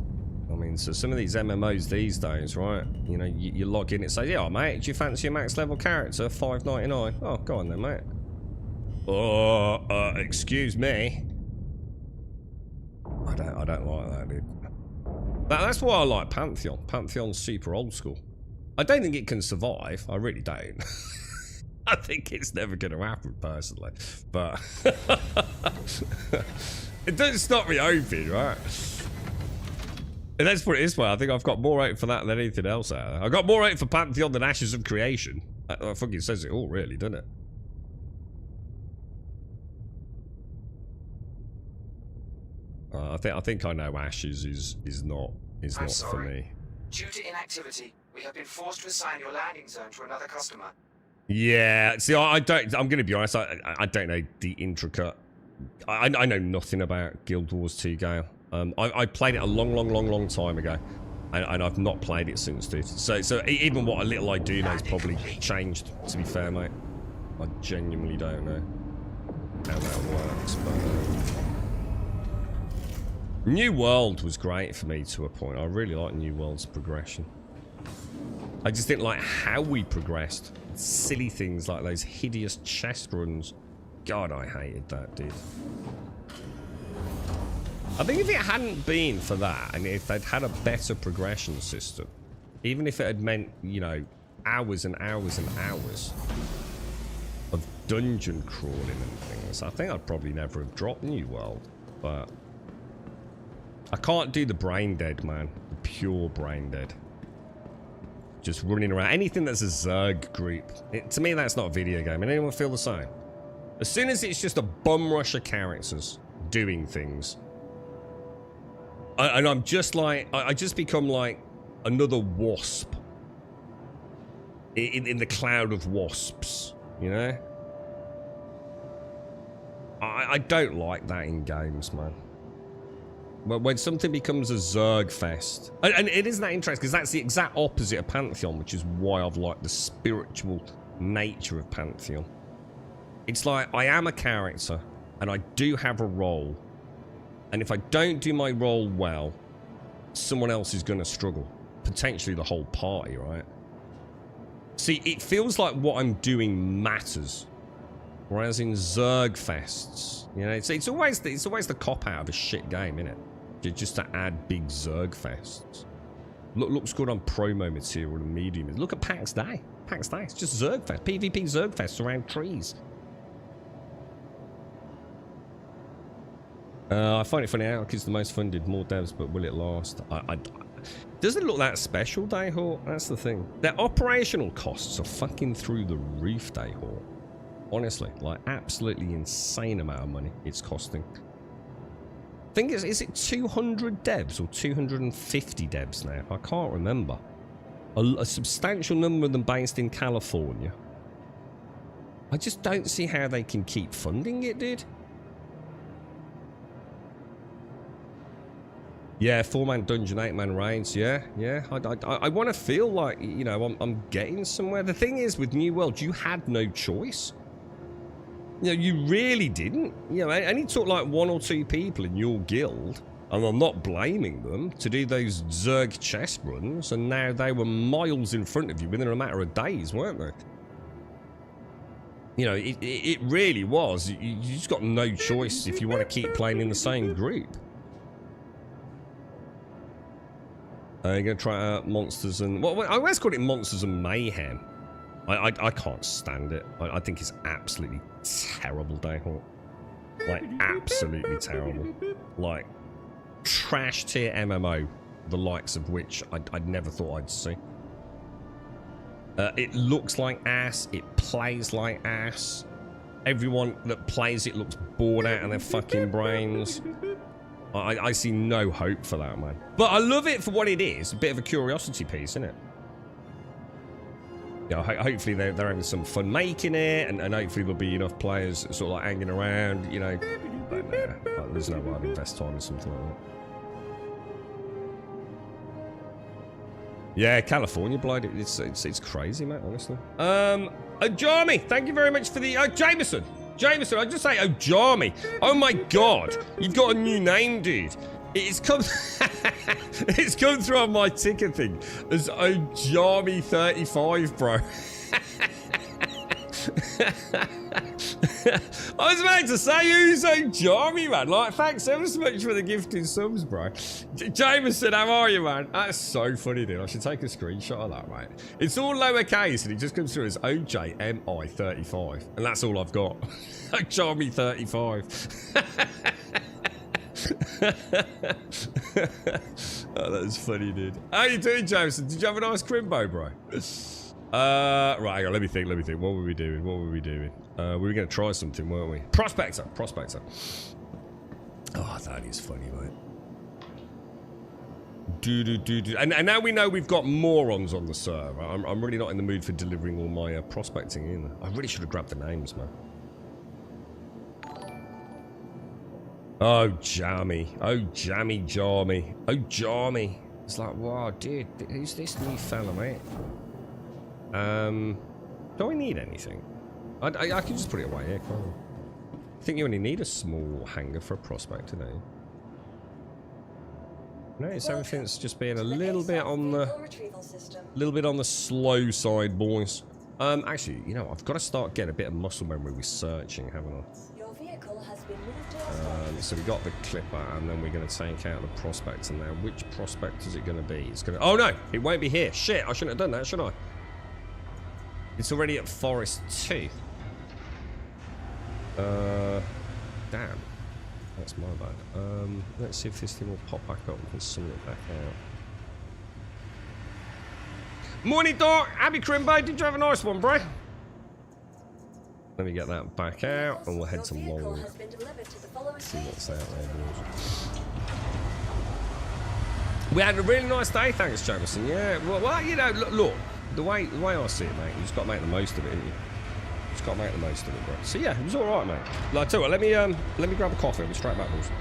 I mean, so some of these MMOs these days, right? You know, you log in, it says, yeah, mate, do you fancy a max level character? $5.99. Oh, go on then, mate. Oh, excuse me. I don't like that, dude. That's why I like Pantheon. Pantheon's super old school. I don't think it can survive. I really don't. I think it's never going to happen, personally. But it doesn't stop me hoping, right? And let's put it this way. I think I've got more hope for that than anything else out there. I've got more hope for Pantheon than Ashes of Creation. That fucking says it all, really, doesn't it? I think I know Ashes is not for me. Due to inactivity, we have been forced to assign your landing zone to another customer. Yeah, see, I'm going to be honest, I don't know the intricate... I know nothing about Guild Wars 2, Gale. I played it a long time ago, and I've not played it since, dude. So even what little I do know has probably changed, to be fair, mate. I genuinely don't know how that works, but... New World was great for me to a point. I really like New World's progression. I just didn't like how we progressed. Silly things like those hideous chest runs. God, I hated that, dude. I think if it hadn't been for that, and if they'd had a better progression system, even if it had meant, you know, hours and hours and hours of dungeon crawling and things, I think I'd probably never have dropped New World. But I can't do the brain dead, man. The pure brain dead. Just running around. Anything that's a Zerg group. To me, that's not a video game. And anyone feel the same? As soon as it's just a bum rush of characters doing things. And I'm just like... I just become like another wasp. In the cloud of wasps. You know? I don't like that in games, man. When something becomes a Zerg fest, and it isn't that interesting because that's the exact opposite of Pantheon, which is why I've liked the spiritual nature of Pantheon. It's like I am a character and I do have a role, and if I don't do my role well, someone else is going to struggle, potentially the whole party, right? See, it feels like what I'm doing matters. Whereas in Zerg fests, you know, it's always the cop out of a shit game, innit? Just to add big Zerg fests. Looks good on promo material and medium. Look at PAX Day. PAX Day, it's just Zerg fest. PvP Zerg fests around trees. I find it funny how it's the most funded, more devs, but will it last? Doesn't look that special, Dayhawk. That's the thing. Their operational costs are fucking through the roof, Dayhawk. Honestly, like absolutely insane amount of money it's costing. I think is it 200 devs or 250 devs now? I can't remember. A substantial number of them based in California. I just don't see how they can keep funding it, dude. Yeah, 4-man dungeon, 8-man raids. Yeah. I want to feel like, you know, I'm getting somewhere. The thing is, with New World, you had no choice. You know, you really didn't. You know, and it took like 1 or 2 people in your guild, and I'm not blaming them, to do those Zerg chest runs, and now they were miles in front of you within a matter of days, weren't they? You know, it really was. You just got no choice if you want to keep playing in the same group. You're going to try out Monsters and... Well, I always call it Monsters and Mayhem. I can't stand it. I think it's absolutely terrible, Dayhawk. Like, absolutely terrible. Like, trash tier MMO, the likes of which I'd never thought I'd see. It looks like ass. It plays like ass. Everyone that plays it looks bored out of their fucking brains. I see no hope for that, man. But I love it for what it is. A bit of a curiosity piece, isn't it? Yeah, hopefully they're having some fun making it, and hopefully there'll be enough players sort of like hanging around, you know. But there's no way I'd invest time in something like that. Yeah, California blind. It's crazy, mate. Honestly. Jeremy, thank you very much for the Jameson. Jameson, I just say Jeremy. Oh my God, you've got a new name, dude. It's come. It's come through on my ticket thing as Jeremy35, bro. I was about to say, who's Jeremy, man? Like, thanks ever so much for the gifted subs, bro. Jameson, how are you, man? That's so funny, dude. I should take a screenshot of that, mate. It's all lowercase, and it just comes through as OJMI35, and that's all I've got. Jeremy35. Oh, that's funny, dude. How you doing, Jameson? Did you have a nice crimbo, bro? Right, hang on, let me think. What were we doing? We were going to try something, weren't we? Prospector. Oh, that is funny, mate. And now we know we've got morons on the server. I'm really not in the mood for delivering all my prospecting either. I really should have grabbed the names, man. Oh, Jammy. It's like, wow, dude, who's this new fella, mate? Do I need anything? I can just put it away here, can't I? I think you only need a small hangar for a prospector, don't you? Notice everything's just being a little bit on the slow side, boys. Actually, you know, I've got to start getting a bit of muscle memory with searching, haven't I? Your vehicle has been moved to So we got the clipper, and then we're going to take out the prospector now. Which prospect is it going to be? It's going to... Oh, no! It won't be here. Shit, I shouldn't have done that, should I? It's already at Forest 2. Damn. That's my bad. Let's see if this thing will pop back up. We can summon it back out. Morning, Doc! Happy Crimbo! Did you have a nice one, bro? Let me get that back out, and we'll head to Long. See what's out there, boys. We had a really nice day, thanks, Jameson. Yeah, well, you know, look, the way I see it, mate, you just got to make the most of it, ain't you? Just got to make the most of it, bro. So yeah, it was all right, mate. Like, I tell you what, let me grab a coffee. I'll be straight back, boys.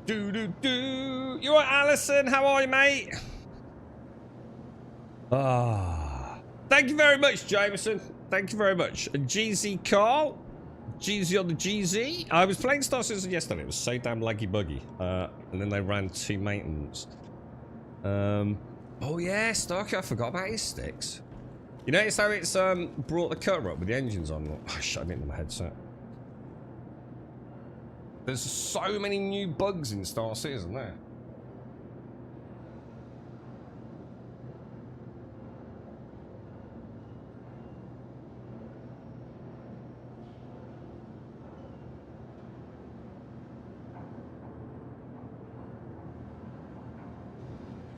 You alright, Alison? How are you, mate? Ah. Thank you very much, Jameson. Thank you very much. GZ Carl. GZ on the GZ. I was playing Star Citizen yesterday. It was so damn laggy buggy. And then they ran 2 maintenance. Oh yeah, Starkey, I forgot about his sticks. You notice how it's brought the cutter up with the engines on? Oh shit, I didn't have my headset. There's so many new bugs in Star Citizen there.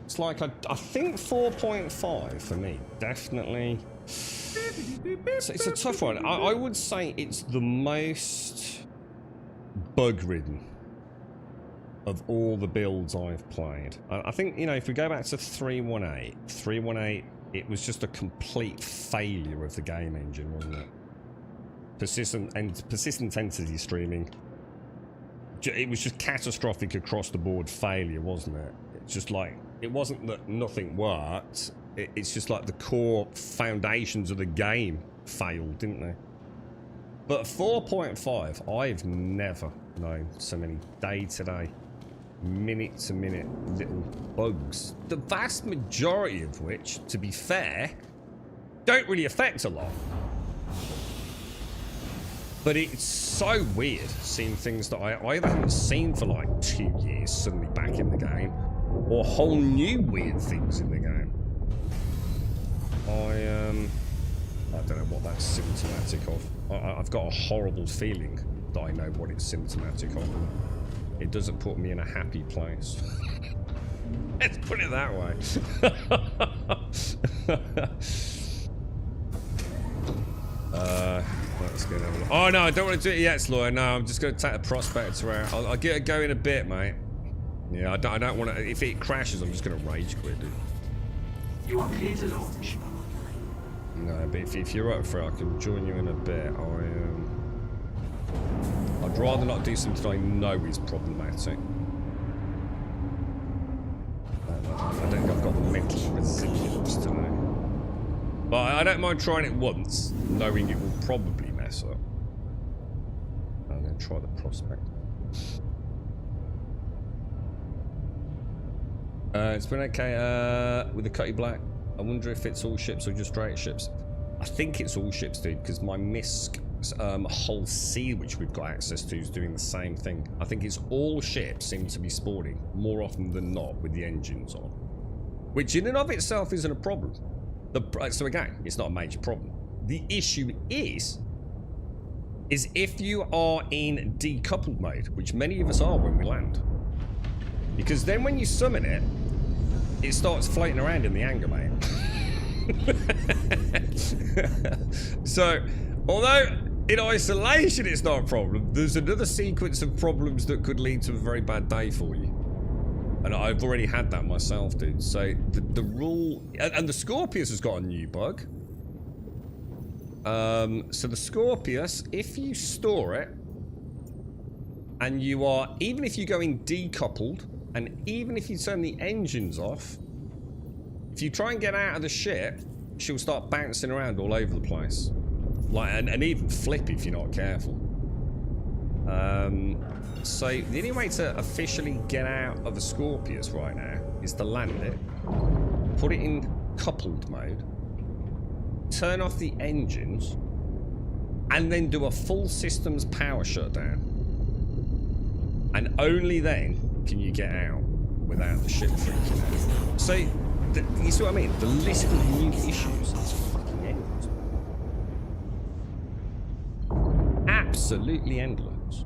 It's like, I think 4.5 for me, definitely. It's a tough one. I would say it's the most bug-ridden of all the builds I've played. I think, you know, if we go back to 3.18, it was just a complete failure of the game engine, wasn't it? Persistent entity streaming. It was just catastrophic across the board failure, wasn't it? It's just like, it wasn't that nothing worked. It's just like the core foundations of the game failed, didn't they? But 4.5, I've never known so many day-to-day, minute-to-minute little bugs. The vast majority of which, to be fair, don't really affect a lot. But it's so weird seeing things that I either haven't seen for like 2 years suddenly back in the game, or whole new weird things in the game. I don't know what that's symptomatic of. I've got a horrible feeling that I know what it's symptomatic of. It doesn't put me in a happy place. Let's put it that way. Let's go have a look. Oh no, I don't want to do it yet, Sloy. No, I'm just going to take the Prospector out. I'll get it going in a bit, mate. Yeah, I don't want to. If it crashes, I'm just going to rage quit, dude. You are clear to launch. No, but if you're up for it, I can join you in a bit. I'd rather not do something I know is problematic. I don't think I've got the mental resilience today. But I don't mind trying it once, knowing it will probably mess up. I'm going to try the Prospect. It's been okay with the Cutty Black. I wonder if it's all ships or just straight ships. I think it's all ships, dude, because my MISC whole sea, which we've got access to, is doing the same thing. I think it's all ships seem to be spawning more often than not with the engines on, which in and of itself isn't a problem. So again, it's not a major problem. The issue is if you are in decoupled mode, which many of us are when we land. Because then when you summon it, it starts floating around in the anger, mate. So, although in isolation it's not a problem, there's another sequence of problems that could lead to a very bad day for you. And I've already had that myself, dude. So the rule, and the Scorpius has got a new bug. So the Scorpius, if you store it, and you are, even if you go in decoupled, and even if you turn the engines off, if you try and get out of the ship, she'll start bouncing around all over the place. Like, and even flip if you're not careful. So the only way to officially get out of a Scorpius right now is to land it, put it in coupled mode, turn off the engines, and then do a full systems power shutdown. And only then can you get out without the ship freaking out. So, you see what I mean? The list of new issues is fucking endless. Absolutely endless.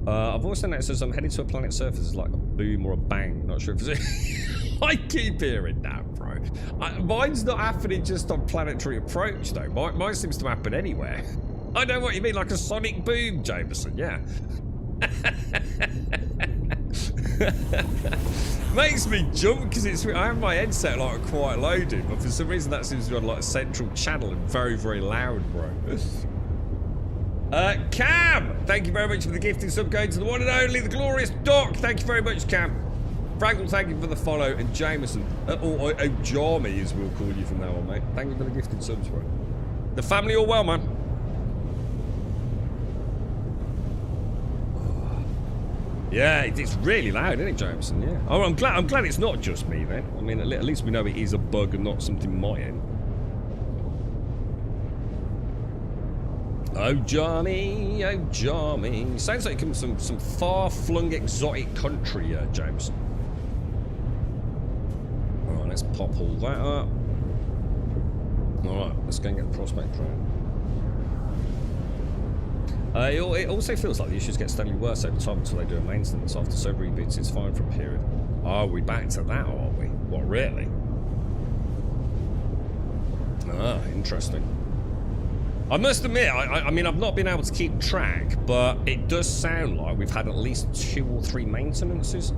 I've also noticed as I'm headed to a planet's surface, it's like a boom or a bang. Not sure if it's... I keep hearing that, bro. Mine's not happening just on planetary approach, though. Mine seems to happen anywhere. I know what you mean, like a sonic boom, Jameson, yeah. Makes me jump because it's... I have my headset like quite loaded, but for some reason that seems to be on like a central channel and very, very loud, bro. Cam, thank you very much for the gifting sub going to the one and only, the glorious Doc. Thank you very much, Cam. Frankel, thank you for the follow, and Jameson, or Jarmy as we'll call you from now on, mate. Thank you for the gifted subs, bro. The family all well, man. Yeah, it's really loud, isn't it, Jameson? Yeah. Oh, I'm glad it's not just me then. I mean, at least we know it is a bug and not something my end. Oh, Jarmy, oh, Jarmy. Sounds like it comes from some far-flung exotic country, Jameson. Alright, let's pop all that up. Alright, let's go and get the prospect right. It also feels like the issues get steadily worse over time until they do a maintenance. After server reboots, it's fine for a period. Are we back to that, are we? What, really? Ah, interesting. I must admit, I mean, I've not been able to keep track, but it does sound like we've had at least 2 or 3 maintenances.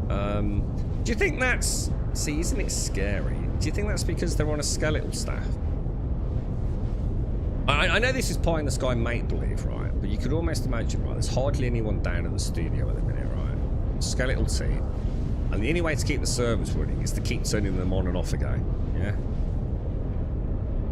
Do you think that's... See, isn't it scary? Do you think that's because they're on a skeletal staff? I know this is pie in the sky make-believe, right? But you could almost imagine, right? There's hardly anyone down at the studio at the minute, right? Skeletal team. And the only way to keep the servers running is to keep turning them on and off again, yeah?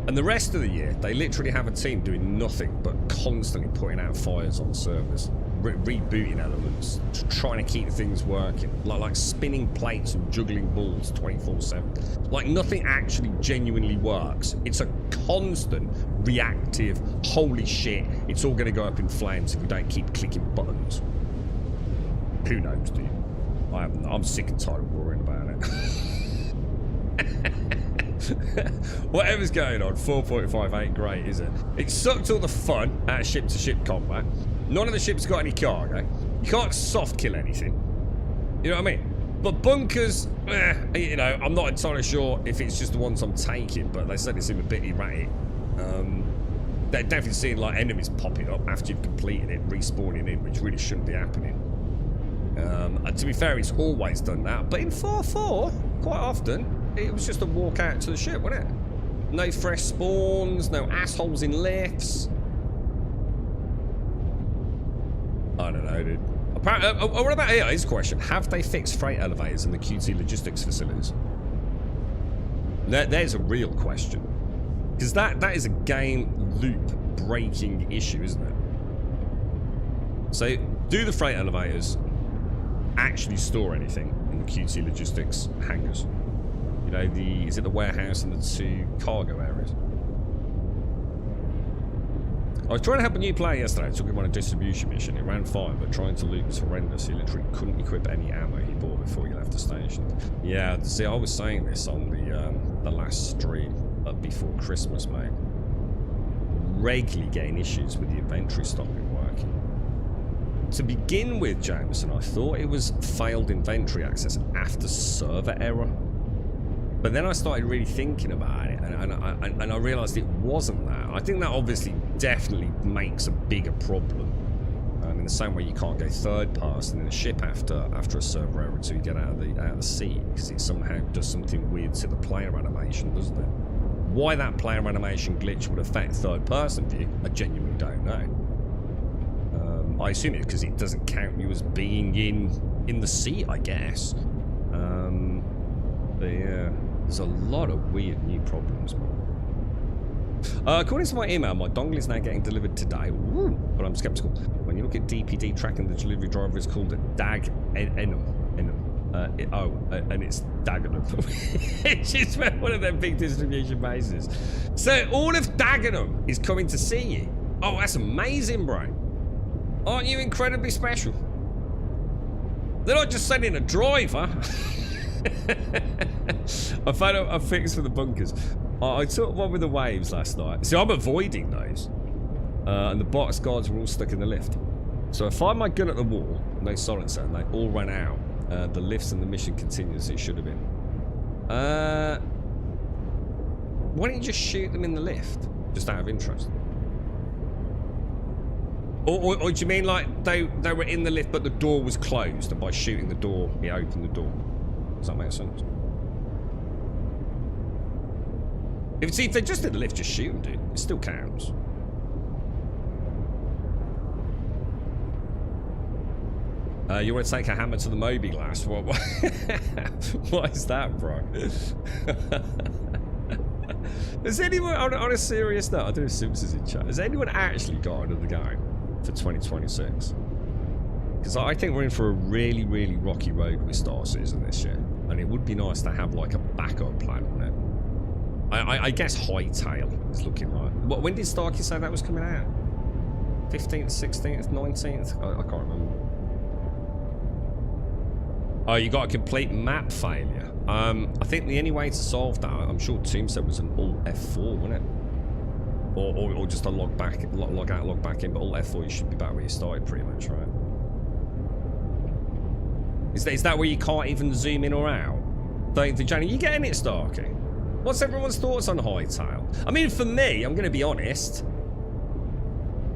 And the rest of the year, they literally have a team doing nothing but constantly putting out fires on servers, rebooting elements, trying to keep things working, like spinning plates and juggling balls 24/7. Like nothing actually genuinely works. It's a constant reactive, holy shit, it's all going to go up in flames if we don't keep clicking buttons. Who knows, dude? I'm sick and tired of worrying about it. Whatever's going on, 4.5 ain't great, is it? It sucked all the fun out of ship-to-ship combat. None of the ships got any cargo. You can't soft kill anything. You know what I mean? But bunkers, you know, I'm not entirely sure if it's just the ones I'm taking, but they said it seemed a bit erratic. They're definitely seeing like enemies popping up after you've completed it, respawning in, which really shouldn't be happening. And to be fair, it's always done that. But in 4.4, quite often, it was just a walk out to the ship, wasn't it? No fresh spawns, no assholes in lifts. I don't know, dude. Apparently, what about here? Here's a question. Have they fixed freight elevators in the QT logistics facilities? There's a real question. Because that is a game loop breaking issue, isn't it? So, do the freight elevators actually store anything in the QT logistics hangars? You know, is it the warehouse and the 2 cargo areas? I was trying to help a new player yesterday. I took him on a distribution mission. It ran fine, but trying to loot was horrendous. He literally couldn't equip any ammo he bought before he left the station. Yeah, see, I was saying this on the last stream before Christmas, mate. Regularly getting issues with the inventory stopping working. To begin with, Jameson, I thought it was failed inventory access after server error. But then I started really thinking about it, and I realised it wasn't that. I think that obviously definitely makes a bigger problem. In the same way you can't go third person in a ship after a server error until you get out of the sea, because it somehow does something weird to the player animation, doesn't it? Why that player animation glitch would affect third person view, I genuinely don't know. I assume it's because it doesn't count you as being in the sea, I guess. But yeah, there's a lot of weird new problems, man. According to my email, my dongle is now getting delivered today. Ooh, but I'm skeptical. When you look at DPD tracking, the delivery driver is called Dagenham. And it's Dagenham. It's just one of them big distribution bases. So all of Dagenham is coming to see you. Oh, that's amazing, bro. Aren't you incredibly special? They're not just sending a driver. I found a fix for the bunkers. I took one with the waves last night. See, I'm avoiding those. And the box guards were all stuck in the lift. So I fired my gun at the wall, no silencer, and they all ran out. The lifts and the mission continues as it should have been. Why don't you just shoot them in the lift? Just out of interest. Or do you mean like they were in the lift but the door was closed, and by shooting the door, it opened the door? Does that make sense? If they're just in the lift, just shoot them, dude. It still counts. You want to take a hammer to the Moby glass? What is that, bro? Has anyone, on a serious note, I do have Simpsons in chat, has anyone actually got another game for 2026? Because I think we're in for a really, really rocky road with Star Citizen this year. And it would be nice to have like a backup plan on it. I guess Hightail is looking like. When did Starkey say that was coming out? 15th, 16th, 19th? I can't remember. Oh, you got a complete map failure. I think the only way to solve that, I'm sure Tombstone was an Alt F4, wasn't it? Or just a log out, log back in, but Alt F4 you should be back where you started pretty much, right? Is that where you can't even zoom in or out? Johnny, you getting it, Starkey? What's everyone's thoughts on Hightail? I mean, for me, I'm going to be honest.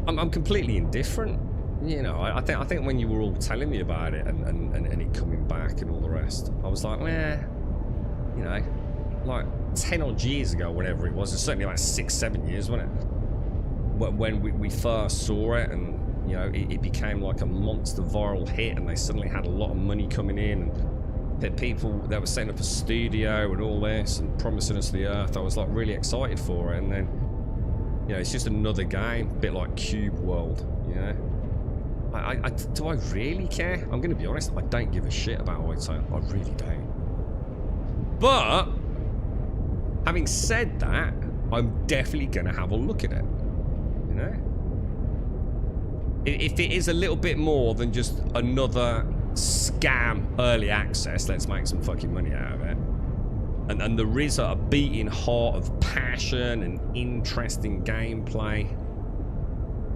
I'm completely indifferent. You know, I think when you were all telling me about it and it coming back and all the rest, I was like, you know, like 10 odd years ago, whatever it was. It's certainly like 6-7 years, wasn't it? When we first saw it, and you know, it became like a monster viral hit, and they suddenly had a lot of money coming in, and that people that were setting up a studio and all this and promising us the earth. I was like really excited for it, and then you know, it's just another game, a bit like Cube World, you know. Do I really care? I'm going to be honest, I don't give a shit about Hightail. I really don't. But having said that, I'm definitely going to have a look at it, you know. If it is a little bit more than just another scam early access, let's make some fucking money out of it, and there is a beating heart of passion and interesting gameplay,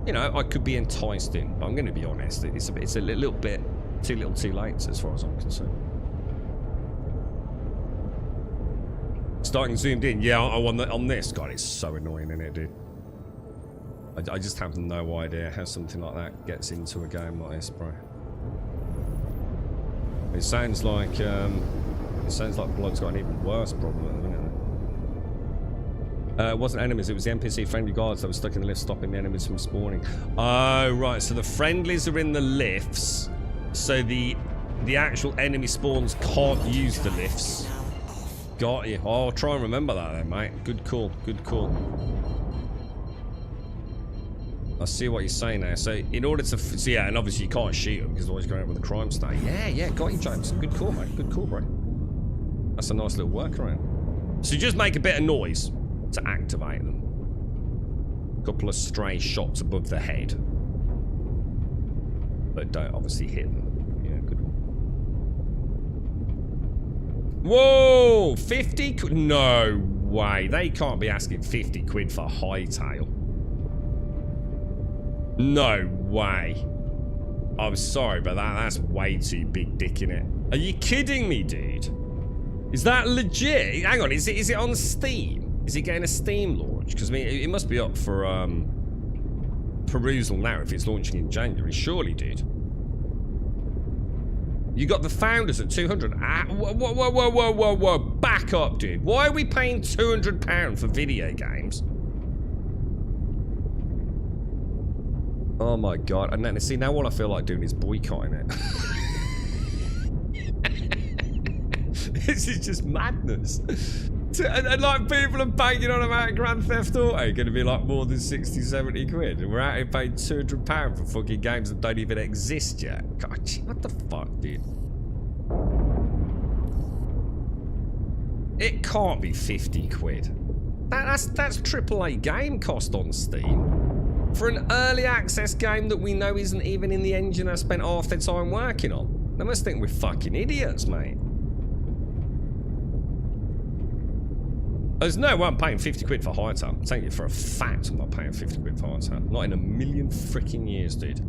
you know, I could be enticed in. But I'm going to be honest, it's a little bit too little too late as far as I'm concerned. Starting zoomed in, yeah, on this. God, it's so annoying, isn't it, dude? I just have no idea how something like that gets into a game like this, bro. It sounds like Blood's got an even worse problem at the minute. It wasn't enemies, it was the NPC friendly guards that were stuck in the lift stopping the enemies from spawning. Oh, right, so the friendlies are in the lifts, so the actual enemy spawns can't use the lifts. Got you. Oh, I'll try and remember that then, mate. Good call, good call. I see what you're saying there. So in order to, so yeah, and obviously you can't shoot them because they're always going out with a crime stat. Yeah, got you, James. Good call, mate. Good call, bro. That's a nice little workaround. So just make a bit of noise to activate them. A couple of stray shots above the head, but don't obviously hit them. Yeah, good one. Whoa, 50 quid? No way. They can't be asking 50 quid for Hightail. No way. I'm sorry, but that's way too big dick in it. Are you kidding me, dude? Is that legit? Hang on, is it on Steam? Is it getting a Steam launch? Because I mean, it must be up for perusal now if it's launching in January. Surely, dude. You got the founders at 200. Whoa. Back up, dude. Why are we paying £200 for video games? Oh my god. And then, see, now all I feel like doing is boycotting it. This is just madness. And like, people are banging on about Grand Theft Auto going to be like more than 60, 70 quid. And we're out here paying £200 for fucking games that don't even exist yet. God, what the fuck, dude? It can't be 50 quid. That's AAA game cost on Steam. For an early access game that we know isn't even in the engine I spent half the time working on. They must think we're fucking idiots, mate. There's no way I'm paying 50 quid for Hightail. I'm telling you for a fact I'm not paying 50 quid for Hightail. Not in a million freaking years, dude.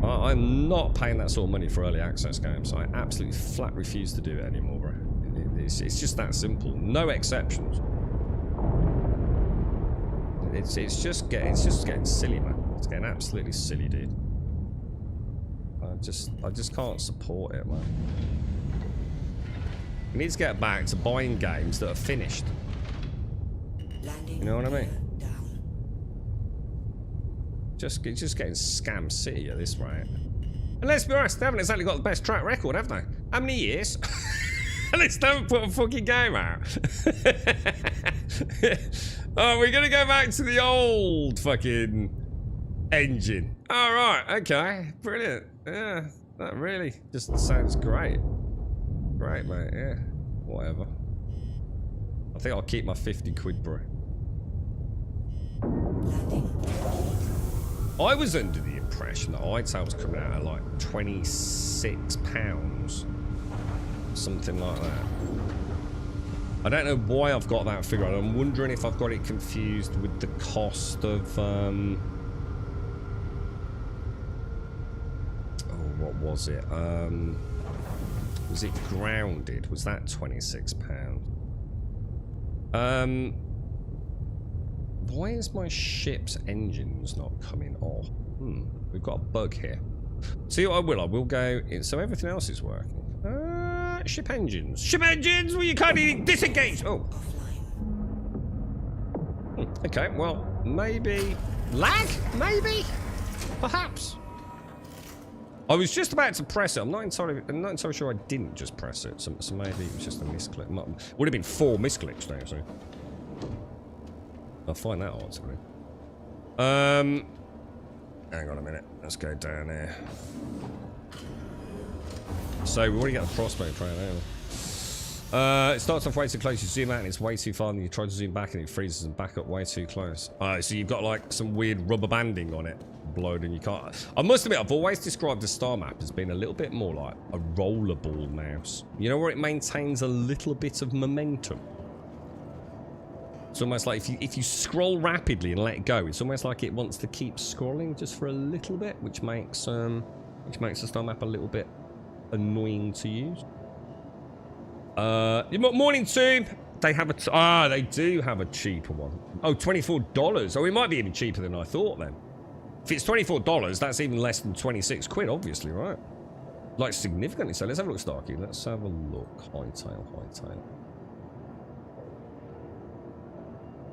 I'm not paying that sort of money for early access games. I absolutely flat refuse to do it anymore, bro. It's just that simple. No exceptions. It's just getting silly, man. It's getting absolutely silly, dude. I just can't support it, man. We need to get back to buying games that are finished. You know what I mean? It's just getting scam city at this rate. And let's be honest, they haven't exactly got the best track record, have they? How many years? At least they haven't put a fucking game out. Oh, we're gonna go back to the old fucking engine. All right, okay, brilliant. Yeah, that really just sounds great. Great, mate. Yeah, whatever. I think I'll keep my 50 quid, bro. I was under the impression that iTail was coming out at like £26, something like that. I don't know why I've got that figure. I'm wondering if I've got it confused with the cost of oh, what was it? Was it Grounded? Was that £26? Why is my ship's engines not coming off? We've got a bug here. See what I will go in, so everything else is working. Ship engines. Ship engines! Well, you can't even disengage! Oh. Okay, well, maybe... Lag? Maybe? Perhaps. I was just about to press it. I'm not entirely sure I didn't just press it. So maybe it was just a misclick. Would have been 4 misclicks now, so... I'll find that out, actually. Hang on a minute. Let's go down here. So we already got the prospect right now. It starts off way too close. You zoom out and it's way too far. And you try to zoom back and it freezes and back up way too close. So you've got like some weird rubber banding on it, blowed, and you can't. I must admit, I've always described the Star map as being a little bit more like a rollerball mouse. You know, where it maintains a little bit of momentum. It's almost like if you scroll rapidly and let it go, it's almost like it wants to keep scrolling just for a little bit, which makes the Star map a little bit annoying to use. Morning Tomb. They have they do have a cheaper one. Oh, $24. Oh, it might be even cheaper than I thought then. If it's $24, that's even less than 26 quid, obviously, right? Like significantly so. Let's have a look, Starkey. Let's have a look. Hightail.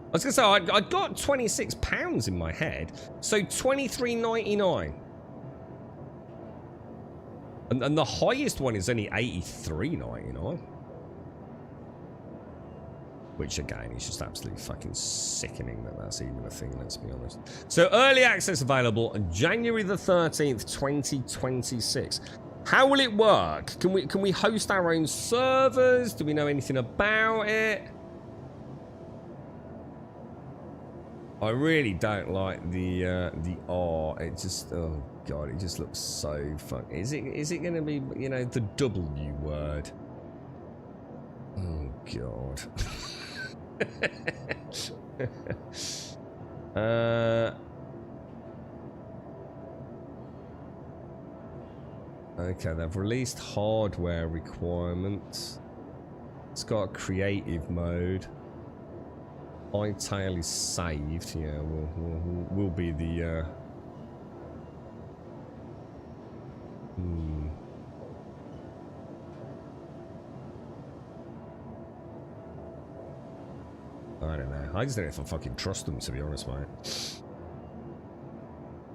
I was gonna say I got £26 in my head, so $23.99. And the highest one is only $83.99. Which again is just absolutely fucking sickening that that's even a thing, let's be honest. So early access available on January the 13th, 2026. How will it work? Can we host our own servers? Do we know anything about it? I really don't like the art. It just, oh god, it just looks so fun. Is it going to be, you know, the W word? Oh god. Okay, they've released hardware requirements. It's got a creative mode. Hightail is saved. Yeah, will be the I don't know. I just don't know if I fucking trust them, to be honest, mate.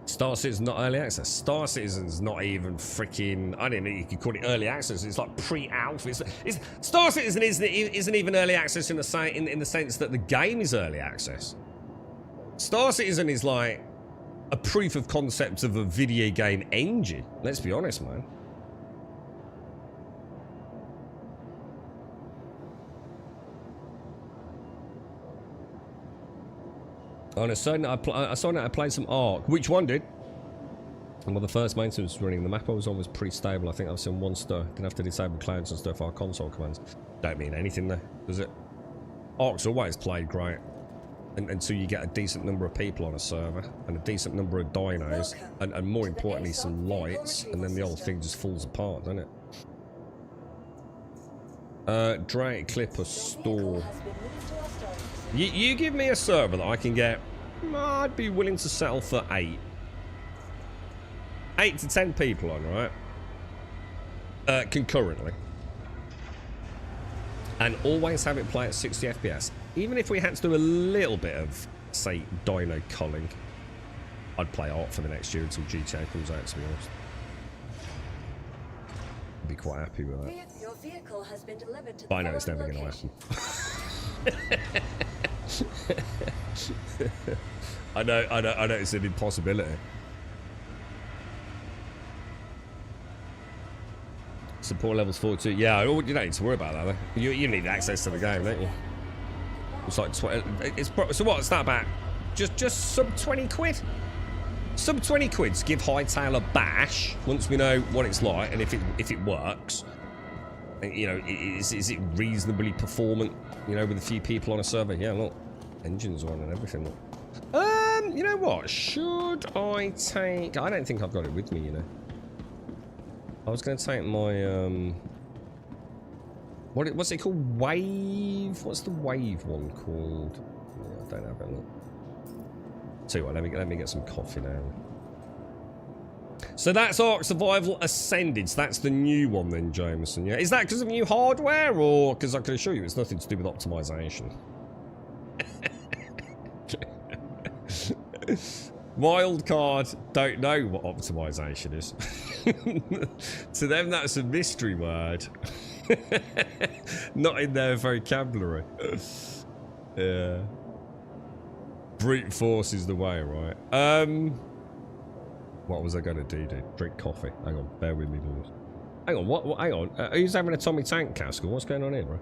Star Citizen's not early access. Star Citizen's not even freaking. I don't know. You could call it early access. It's like pre-alpha. It's Star Citizen isn't even early access in the sense that the game is early access. Star Citizen is like a proof of concept of a video game engine. Let's be honest, man. On a certain, I saw that I played some Ark. Which one did? And well, the first maintenance was running. The map I was on was pretty stable. I think I've seen one star. Didn't have to disable clouds and stuff. Our console commands don't mean anything there, does it? Ark's always played great until you get a decent number of people on a server and a decent number of dinos and more importantly some lights, and then the whole thing just falls apart, doesn't it? Drag Clipper store. You give me a server that I can get. I'd be willing to settle for 8 to 10 people on, right? Concurrently. And always have it play at 60 FPS. Even if we had to do a little bit of, say, dino culling, I'd play Ark for the next year until GTA comes out, to be honest. I'd be quite happy with that. Your vehicle has been delivered to But I the know it's never following going to location. happen. I know it's an impossibility. Support levels 42. Yeah, you don't need to worry about that. Though. You need access to the game, don't you? It's like so. What's that about? Just sub 20 quid. Sub 20 quid to give Hightail a bash once we know what it's like and if it works. You know, is it reasonably performant? You know, with a few people on a server. Yeah, look, engines on and everything. Look. You know what? Should I take? I don't think I've got it with me. You know. I was going to take my what's it called? Wave? What's the wave one called? Yeah, I don't have it. Look. Tell you what, let me get some coffee now. So that's Ark Survival Ascended. So that's the new one then, Jameson. Yeah, is that because of new hardware, or because I can assure you it's nothing to do with optimization? Wildcard don't know what optimization is. To them, that's a mystery word. Not in their vocabulary. Yeah. Brute force is the way, right? What was I going to do, dude? Drink coffee. Hang on, bear with me, dude. Hang on, what hang on. Who's having a Tommy Tank cask? What's going on here, bro?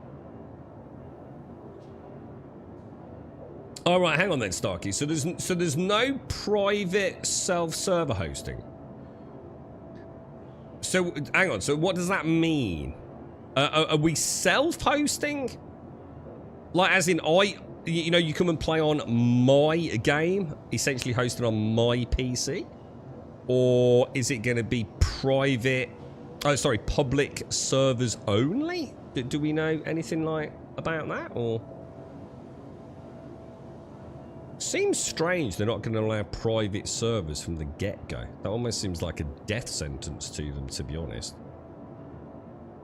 All right, hang on then, Starkey. So there's no private self-server hosting. So hang on. So what does that mean? Are we self-hosting? Like, as in, you know, you come and play on my game, essentially hosted on my PC, or is it going to be private? Oh, sorry, public servers only. Do we know anything like about that, or? Seems strange they're not going to allow private servers from the get-go. That almost seems like a death sentence to them, to be honest.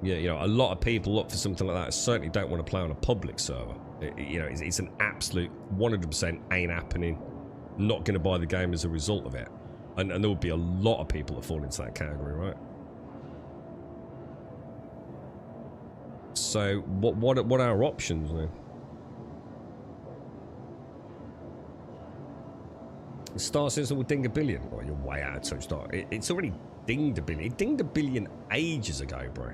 Yeah, you know, a lot of people look for something like that. Certainly don't want to play on a public server. You know, it's an absolute 100% ain't happening. Not going to buy the game as a result of it. And there would be a lot of people that fall into that category, right? So, what are our options then? Star Citizen will ding a billion. Oh, you're way out of touch, Star. It's already dinged a billion. It dinged a billion ages ago, bro.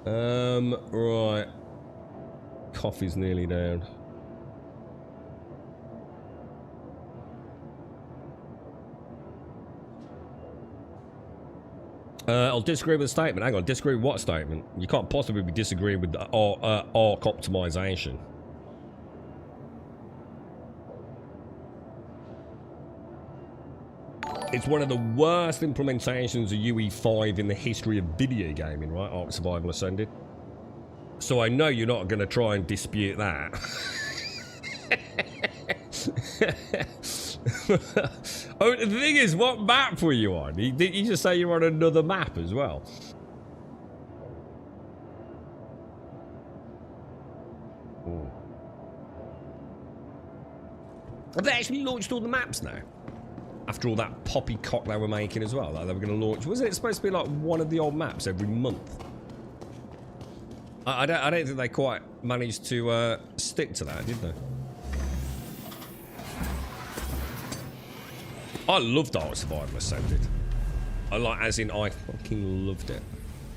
Right. Coffee's nearly down. I'll disagree with the statement. Hang on, disagree with what statement? You can't possibly be disagreeing with the ARC optimization. It's one of the worst implementations of UE5 in the history of video gaming, right? Ark Survival Ascended. So I know you're not going to try and dispute that. Oh, the thing is, what map were you on? Did you just say you're on another map as well? Ooh. Have they actually launched all the maps now? After all that poppycock they were making as well, like they were going to launch. Wasn't it supposed to be like one of the old maps every month? I don't think they quite managed to stick to that, did they? I loved Ark Survival Ascended. I fucking loved it.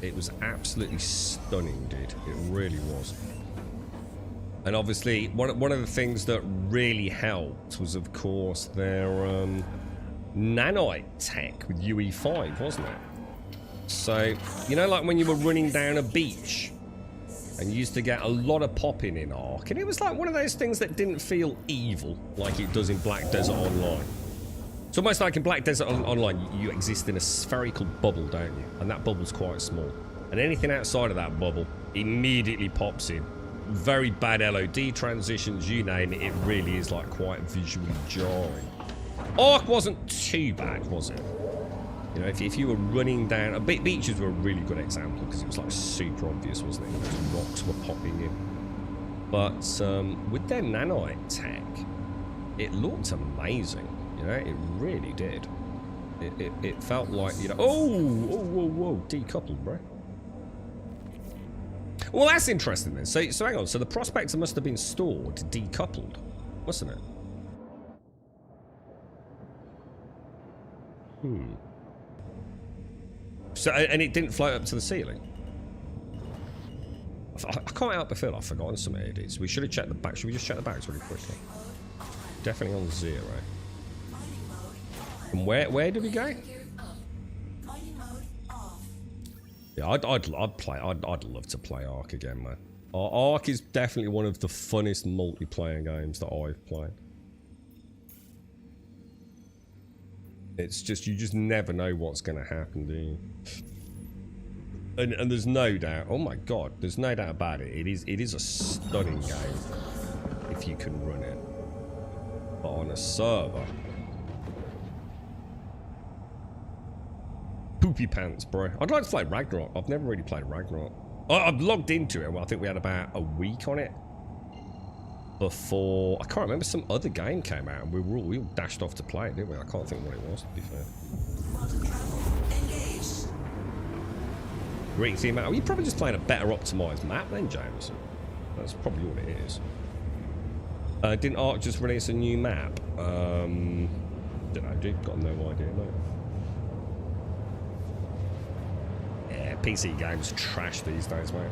It was absolutely stunning, dude. It really was. And obviously, one of the things that really helped was, of course, their nanite tech with UE5, wasn't it? So, you know, like when you were running down a beach and you used to get a lot of popping in Ark, and it was like one of those things that didn't feel evil like it does in Black Desert Online. It's almost like in Black Desert Online, you exist in a spherical bubble, don't you? And that bubble's quite small. And anything outside of that bubble immediately pops in. Very bad LOD transitions, you name it, it really is like quite visually jarring. Ark wasn't too bad, was it? You know, if you were running down... Beaches were a really good example because it was like super obvious, wasn't it? Those rocks were popping in. But with their nanite tech, it looked amazing. You know, it really did. It felt like, you know... Oh! Whoa. Decoupled, bro. Well, that's interesting then. So hang on. So the prospector must have been stored decoupled, wasn't it? So, and it didn't float up to the ceiling? I can't help but feel I've forgotten some edits. We should have checked the back. Should we just check the backs really quickly? Definitely on 0. And where did we go? Yeah, I'd love to play Ark again, man. Ark is definitely one of the funnest multiplayer games that I've played. It's just, you just never know what's going to happen, do you? And there's no doubt, oh my god, there's no doubt about it. It is a stunning game if you can run it. But on a server, poopy pants, bro. I'd like to play Ragnarok. I've never really played Ragnarok. I've logged into it. Well, I think we had about a week on it before. I can't remember, some other game came out and we all dashed off to play it, didn't we? I can't think what it was, to be fair. Great theme out. You're probably just playing a better optimized map then, James. That's probably what it is. Didn't Ark just release a new map? Don't know, dude. Got no idea, mate. Yeah, PC games are trash these days, mate.